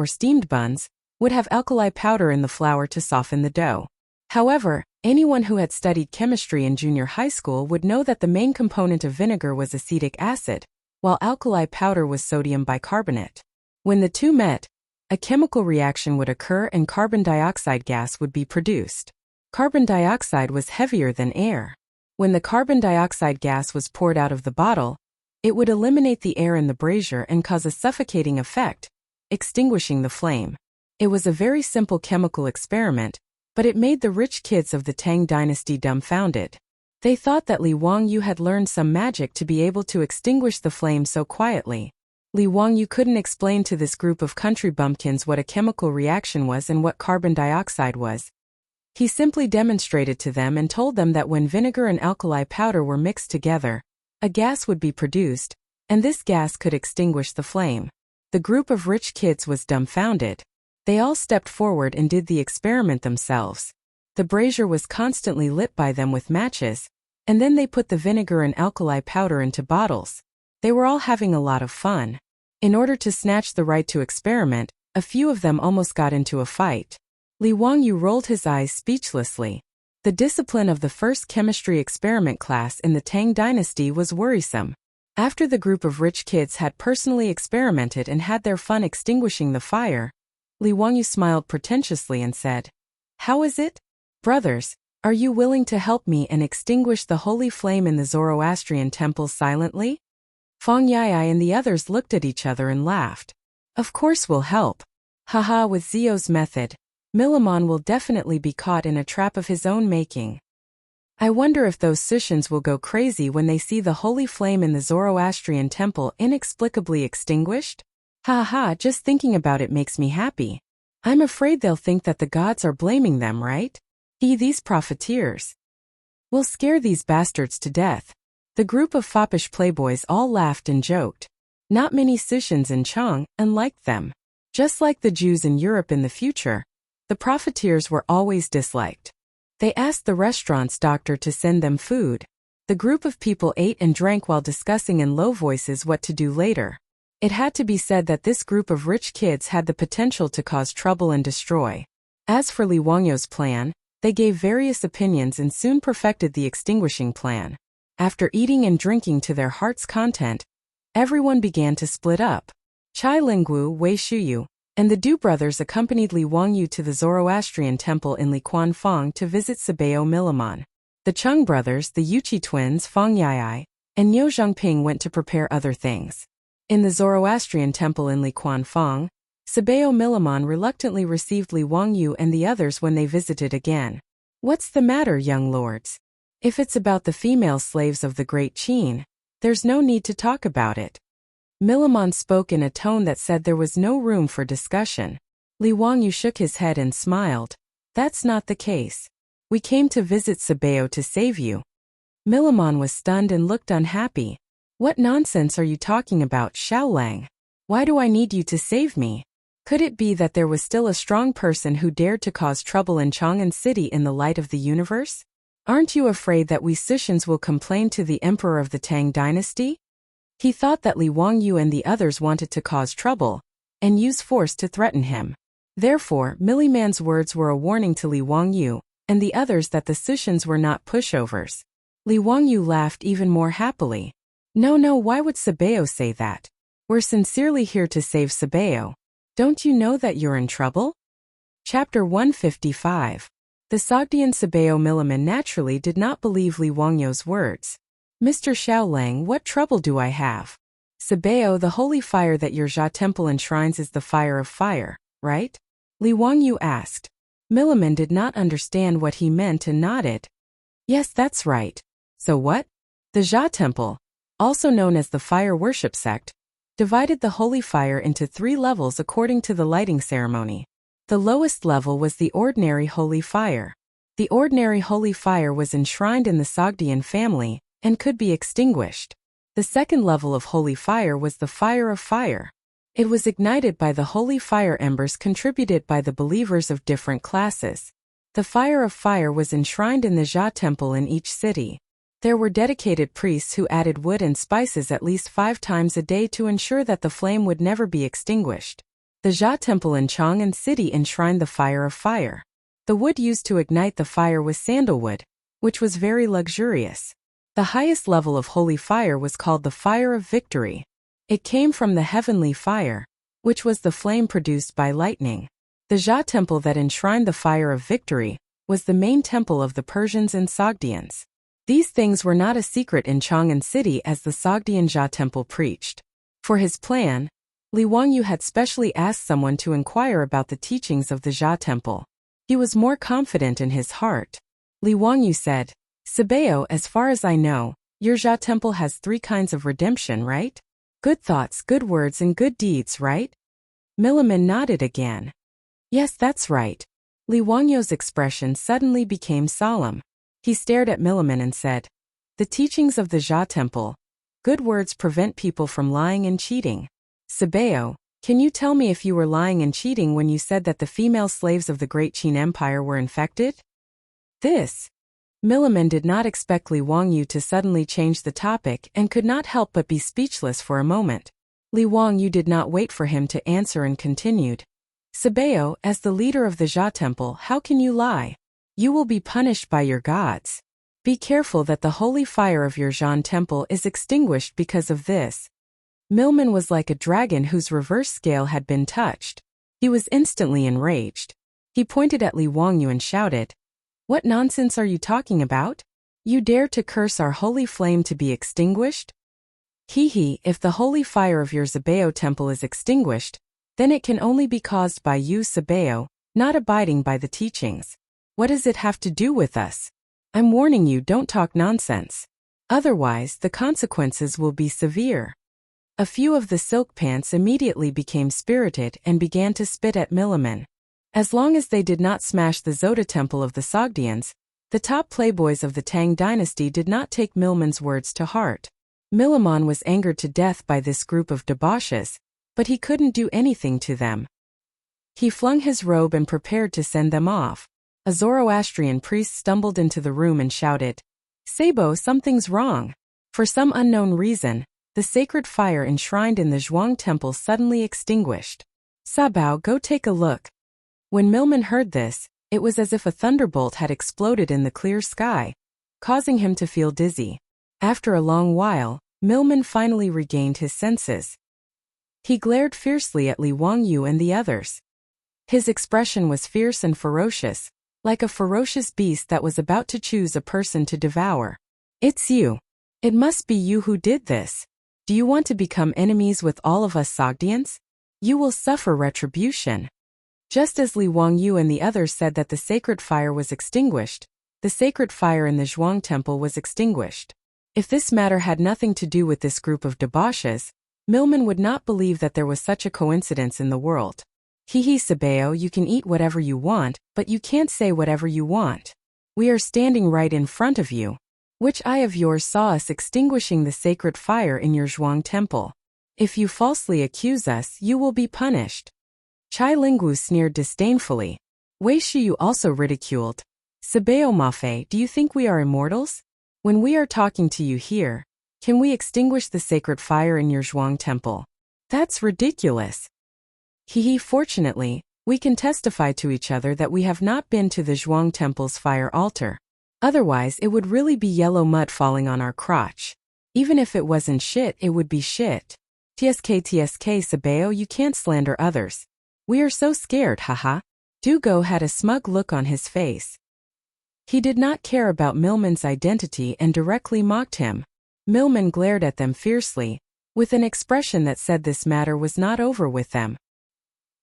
Speaker 1: would have alkali powder in the flour to soften the dough. However, anyone who had studied chemistry in junior high school would know that the main component of vinegar was acetic acid, while alkali powder was sodium bicarbonate. When the two met, a chemical reaction would occur and carbon dioxide gas would be produced. Carbon dioxide was heavier than air. When the carbon dioxide gas was poured out of the bottle, it would eliminate the air in the brazier and cause a suffocating effect, extinguishing the flame. It was a very simple chemical experiment, but it made the rich kids of the Tang dynasty dumbfounded. They thought that Li Wangyu had learned some magic to be able to extinguish the flame so quietly. Li Wangyu couldn't explain to this group of country bumpkins what a chemical reaction was and what carbon dioxide was. He simply demonstrated to them and told them that when vinegar and alkali powder were mixed together, a gas would be produced, and this gas could extinguish the flame. The group of rich kids was dumbfounded. They all stepped forward and did the experiment themselves. The brazier was constantly lit by them with matches, and then they put the vinegar and alkali powder into bottles. They were all having a lot of fun. In order to snatch the right to experiment, a few of them almost got into a fight. Li Wangyu rolled his eyes speechlessly. The discipline of the first chemistry experiment class in the Tang dynasty was worrisome. After the group of rich kids had personally experimented and had their fun extinguishing the fire, Li Wangyu smiled pretentiously and said, "How is it? Brothers, are you willing to help me and extinguish the holy flame in the Zoroastrian temple silently?" Feng Yai and the others looked at each other and laughed. "Of course we'll help. Haha, with Zio's method, Milamon will definitely be caught in a trap of his own making. I wonder if those Sushans will go crazy when they see the holy flame in the Zoroastrian temple inexplicably extinguished? Ha, just thinking about it makes me happy. I'm afraid they'll think that the gods are blaming them, right? These profiteers. We'll scare these bastards to death." The group of foppish playboys all laughed and joked. Not many Sushans in Chang liked them. Just like the Jews in Europe in the future, the profiteers were always disliked. They asked the restaurant's doctor to send them food. The group of people ate and drank while discussing in low voices what to do later. It had to be said that this group of rich kids had the potential to cause trouble and destroy. As for Li Wangyu's plan, they gave various opinions and soon perfected the extinguishing plan. After eating and drinking to their heart's content, everyone began to split up. Chai Lingwu, Wei Shuyu, and the Du brothers accompanied Li Wangyu to the Zoroastrian temple in Liquanfang to visit Sabeo Milamon. The Chung brothers, the Yuchi twins, Feng Yai, and Niu Zhongping went to prepare other things. In the Zoroastrian temple in Liquanfang, Sabeo Milamon reluctantly received Li Wangyu and the others when they visited again. "What's the matter, young lords? If it's about the female slaves of the Great Qin, there's no need to talk about it. Milimon spoke in a tone that said there was no room for discussion. Li Wangyu shook his head and smiled. That's not the case. We came to visit Sabeo to save you. Milimon was stunned and looked unhappy. What nonsense are you talking about, Xiaolang? Why do I need you to save me? Could it be that there was still a strong person who dared to cause trouble in Chang'an City in the light of the universe? Aren't you afraid that we Sicians will complain to the emperor of the Tang dynasty? He thought that Li Wangyu and the others wanted to cause trouble and use force to threaten him. Therefore, Milliman's words were a warning to Li Wangyu and the others that the Sicians were not pushovers. Li Wangyu laughed even more happily. No, why would Sabeo say that? We're sincerely here to save Sabeo. Don't you know that you're in trouble? Chapter 155. The Sogdian Sabeo Milliman naturally did not believe Li Wangyu's words. Mr. Xiaolang, what trouble do I have? Sabeo, the holy fire that your Jia temple enshrines is the fire of fire, right? Li Wangyu asked. Milliman did not understand what he meant and nodded. Yes, that's right. So what? The Jia temple, also known as the fire worship sect, divided the holy fire into 3 levels according to the lighting ceremony. The lowest level was the ordinary holy fire. The ordinary holy fire was enshrined in the Sogdian family and could be extinguished. The second level of holy fire was the fire of fire. It was ignited by the holy fire embers contributed by the believers of different classes. The fire of fire was enshrined in the Jia temple in each city. There were dedicated priests who added wood and spices at least 5 times a day to ensure that the flame would never be extinguished. The Jia temple in Chang'an City enshrined the fire of fire. The wood used to ignite the fire was sandalwood, which was very luxurious. The highest level of holy fire was called the fire of victory. It came from the heavenly fire, which was the flame produced by lightning. The Jia temple that enshrined the fire of victory was the main temple of the Persians and Sogdians. These things were not a secret in Chang'an City as the Sogdian Jia temple preached. For his plan, Li Wangyu had specially asked someone to inquire about the teachings of the Jia temple. He was more confident in his heart. Li Wangyu said, Sabeo, as far as I know, your Jia temple has 3 kinds of redemption, right? Good thoughts, good words, and good deeds, right? Milliman nodded again. Yes, that's right. Li Wangyu's expression suddenly became solemn. He stared at Milliman and said, The teachings of the Jia temple. Good words prevent people from lying and cheating. Sabeo, can you tell me if you were lying and cheating when you said that the female slaves of the Great Qin Empire were infected? This. Milliman did not expect Li Wangyu to suddenly change the topic and could not help but be speechless for a moment. Li Wangyu did not wait for him to answer and continued. Sabeo, as the leader of the Jia temple, how can you lie? You will be punished by your gods. Be careful that the holy fire of your Zhan temple is extinguished because of this. Milliman was like a dragon whose reverse scale had been touched. He was instantly enraged. He pointed at Li Wangyu and shouted, What nonsense are you talking about? You dare to curse our holy flame to be extinguished? If the holy fire of your Sabeo temple is extinguished, then it can only be caused by you, Sabeo, not abiding by the teachings. What does it have to do with us? I'm warning you, don't talk nonsense. Otherwise, the consequences will be severe. A few of the silk pants immediately became spirited and began to spit at Milliman. As long as they did not smash the Zoda temple of the Sogdians, the top playboys of the Tang dynasty did not take Milliman's words to heart. Milliman was angered to death by this group of debauches, but he couldn't do anything to them. He flung his robe and prepared to send them off. A Zoroastrian priest stumbled into the room and shouted, Sabo, something's wrong. For some unknown reason, the sacred fire enshrined in the Zhuang temple suddenly extinguished. Sabao, go take a look. When Milliman heard this, it was as if a thunderbolt had exploded in the clear sky, causing him to feel dizzy. After a long while, Milliman finally regained his senses. He glared fiercely at Li Wangyu and the others. His expression was fierce and ferocious, like a ferocious beast that was about to choose a person to devour. It's you. It must be you who did this. Do you want to become enemies with all of us Sogdians? You will suffer retribution. Just as Li Wangyu and the others said that the sacred fire was extinguished, the sacred fire in the Zhuang temple was extinguished. If this matter had nothing to do with this group of debauches, Milman would not believe that there was such a coincidence in the world. Hihi Sabeo, you can eat whatever you want, but you can't say whatever you want. We are standing right in front of you. Which eye of yours saw us extinguishing the sacred fire in your Zhuang temple? If you falsely accuse us, you will be punished. Chai Lingwu sneered disdainfully. Wei Shiyu also ridiculed. Sabeo Mafe, do you think we are immortals? When we are talking to you here, can we extinguish the sacred fire in your Zhuang temple? That's ridiculous. Hihi, fortunately, we can testify to each other that we have not been to the Zhuang temple's fire altar. Otherwise, it would really be yellow mud falling on our crotch. Even if it wasn't shit, it would be shit. TSK Sabeo, you can't slander others. We are so scared, haha. Dugo had a smug look on his face. He did not care about Milman's identity and directly mocked him. Milman glared at them fiercely, with an expression that said this matter was not over with them.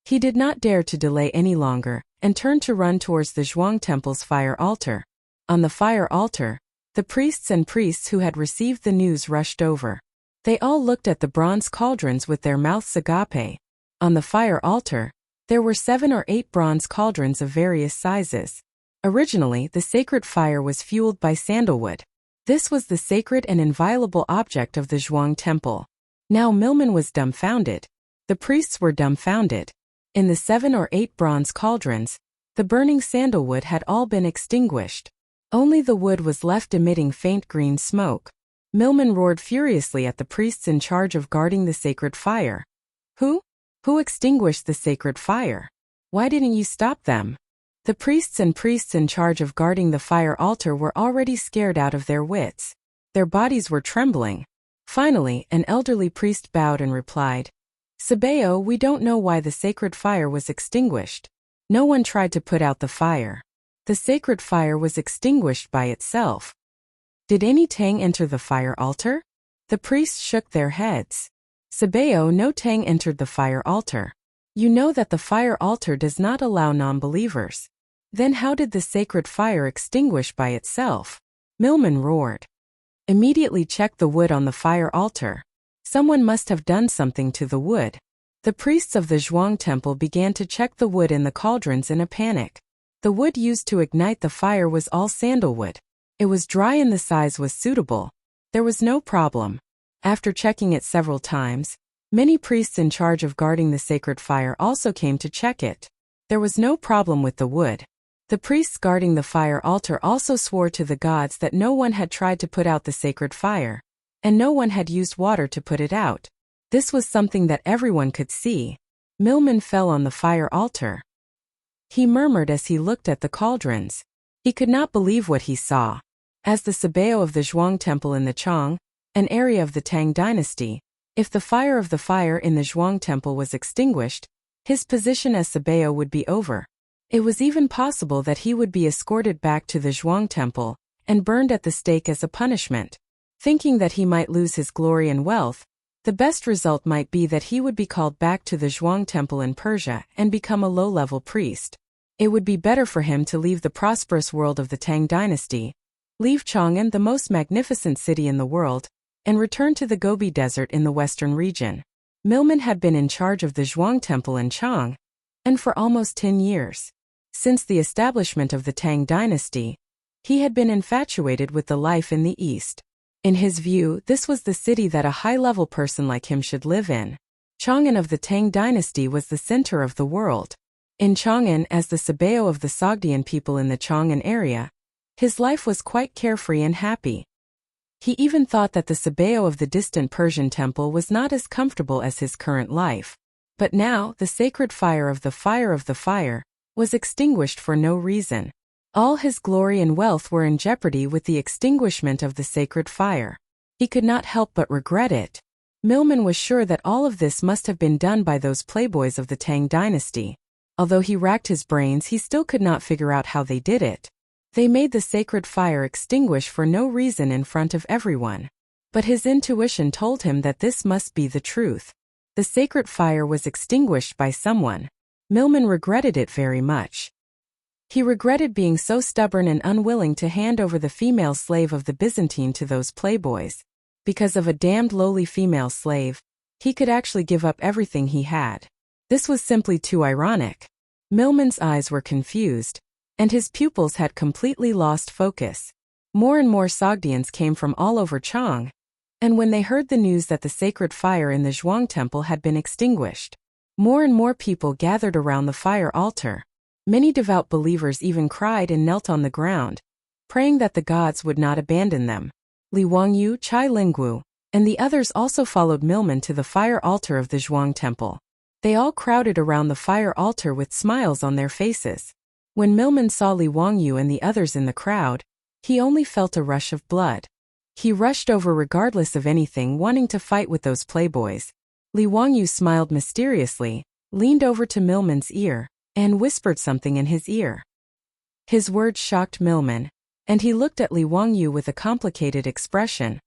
Speaker 1: He did not dare to delay any longer, and turned to run towards the Zhuang temple's fire altar. On the fire altar, the priests and priests who had received the news rushed over. They all looked at the bronze cauldrons with their mouths agape. On the fire altar, there were 7 or 8 bronze cauldrons of various sizes. Originally, the sacred fire was fueled by sandalwood. This was the sacred and inviolable object of the Zhuang temple. Now Milman was dumbfounded. The priests were dumbfounded. In the 7 or 8 bronze cauldrons, the burning sandalwood had all been extinguished. Only the wood was left emitting faint green smoke. Milman roared furiously at the priests in charge of guarding the sacred fire. Who extinguished the sacred fire? Why didn't you stop them? The priests in charge of guarding the fire altar were already scared out of their wits. Their bodies were trembling. Finally, an elderly priest bowed and replied, Sabeo, we don't know why the sacred fire was extinguished. No one tried to put out the fire. The sacred fire was extinguished by itself. Did any Tang enter the fire altar? The priests shook their heads. Sabeo, no Tang entered the fire altar. You know that the fire altar does not allow non-believers. Then how did the sacred fire extinguish by itself? Milman roared. Immediately check the wood on the fire altar. Someone must have done something to the wood. The priests of the Zhuang temple began to check the wood in the cauldrons in a panic. The wood used to ignite the fire was all sandalwood. It was dry and the size was suitable. There was no problem. After checking it several times, many priests in charge of guarding the sacred fire also came to check it. There was no problem with the wood. The priests guarding the fire altar also swore to the gods that no one had tried to put out the sacred fire, and no one had used water to put it out. This was something that everyone could see. Milman fell on the fire altar. He murmured as he looked at the cauldrons. He could not believe what he saw. As the Sabeo of the Zhuang temple in the Chang, an area of the Tang dynasty, if the fire of the fire in the Zhuang temple was extinguished, his position as Sabeo would be over. It was even possible that he would be escorted back to the Zhuang temple and burned at the stake as a punishment. Thinking that he might lose his glory and wealth, the best result might be that he would be called back to the Zhuang temple in Persia and become a low-level priest. It would be better for him to leave the prosperous world of the Tang dynasty, leave Chang'an, the most magnificent city in the world, and return to the Gobi Desert in the western region. Milman had been in charge of the Zhuang temple in Chang, and for almost 10 years. Since the establishment of the Tang dynasty, he had been infatuated with the life in the East. In his view, this was the city that a high-level person like him should live in. Chang'an of the Tang dynasty was the center of the world. In Chang'an, as the Sabeo of the Sogdian people in the Chang'an area, his life was quite carefree and happy. He even thought that the Sabeo of the distant Persian temple was not as comfortable as his current life. But now, the sacred fire of the fire was extinguished for no reason. All his glory and wealth were in jeopardy with the extinguishment of the sacred fire. He could not help but regret it. Milman was sure that all of this must have been done by those playboys of the Tang dynasty. Although he racked his brains, he still could not figure out how they did it. They made the sacred fire extinguish for no reason in front of everyone. But his intuition told him that this must be the truth. The sacred fire was extinguished by someone. Milman regretted it very much. He regretted being so stubborn and unwilling to hand over the female slave of the Byzantine to those playboys. Because of a damned lowly female slave, He could actually give up everything he had. This was simply too ironic. Millman's eyes were confused, and his pupils had completely lost focus. More and more Sogdians came from all over Chang, and when they heard the news that the sacred fire in the Zhuang temple had been extinguished, more and more people gathered around the fire altar. Many devout believers even cried and knelt on the ground, praying that the gods would not abandon them. Li Wangyu, Chai Linggu, and the others also followed Millman to the fire altar of the Zhuang temple. They all crowded around the fire altar with smiles on their faces. When Millman saw Li Wangyu and the others in the crowd, he only felt a rush of blood. He rushed over regardless of anything, wanting to fight with those playboys. Li Wangyu smiled mysteriously, leaned over to Millman's ear, and whispered something in his ear. His words shocked Millman, and he looked at Li Wangyu with a complicated expression.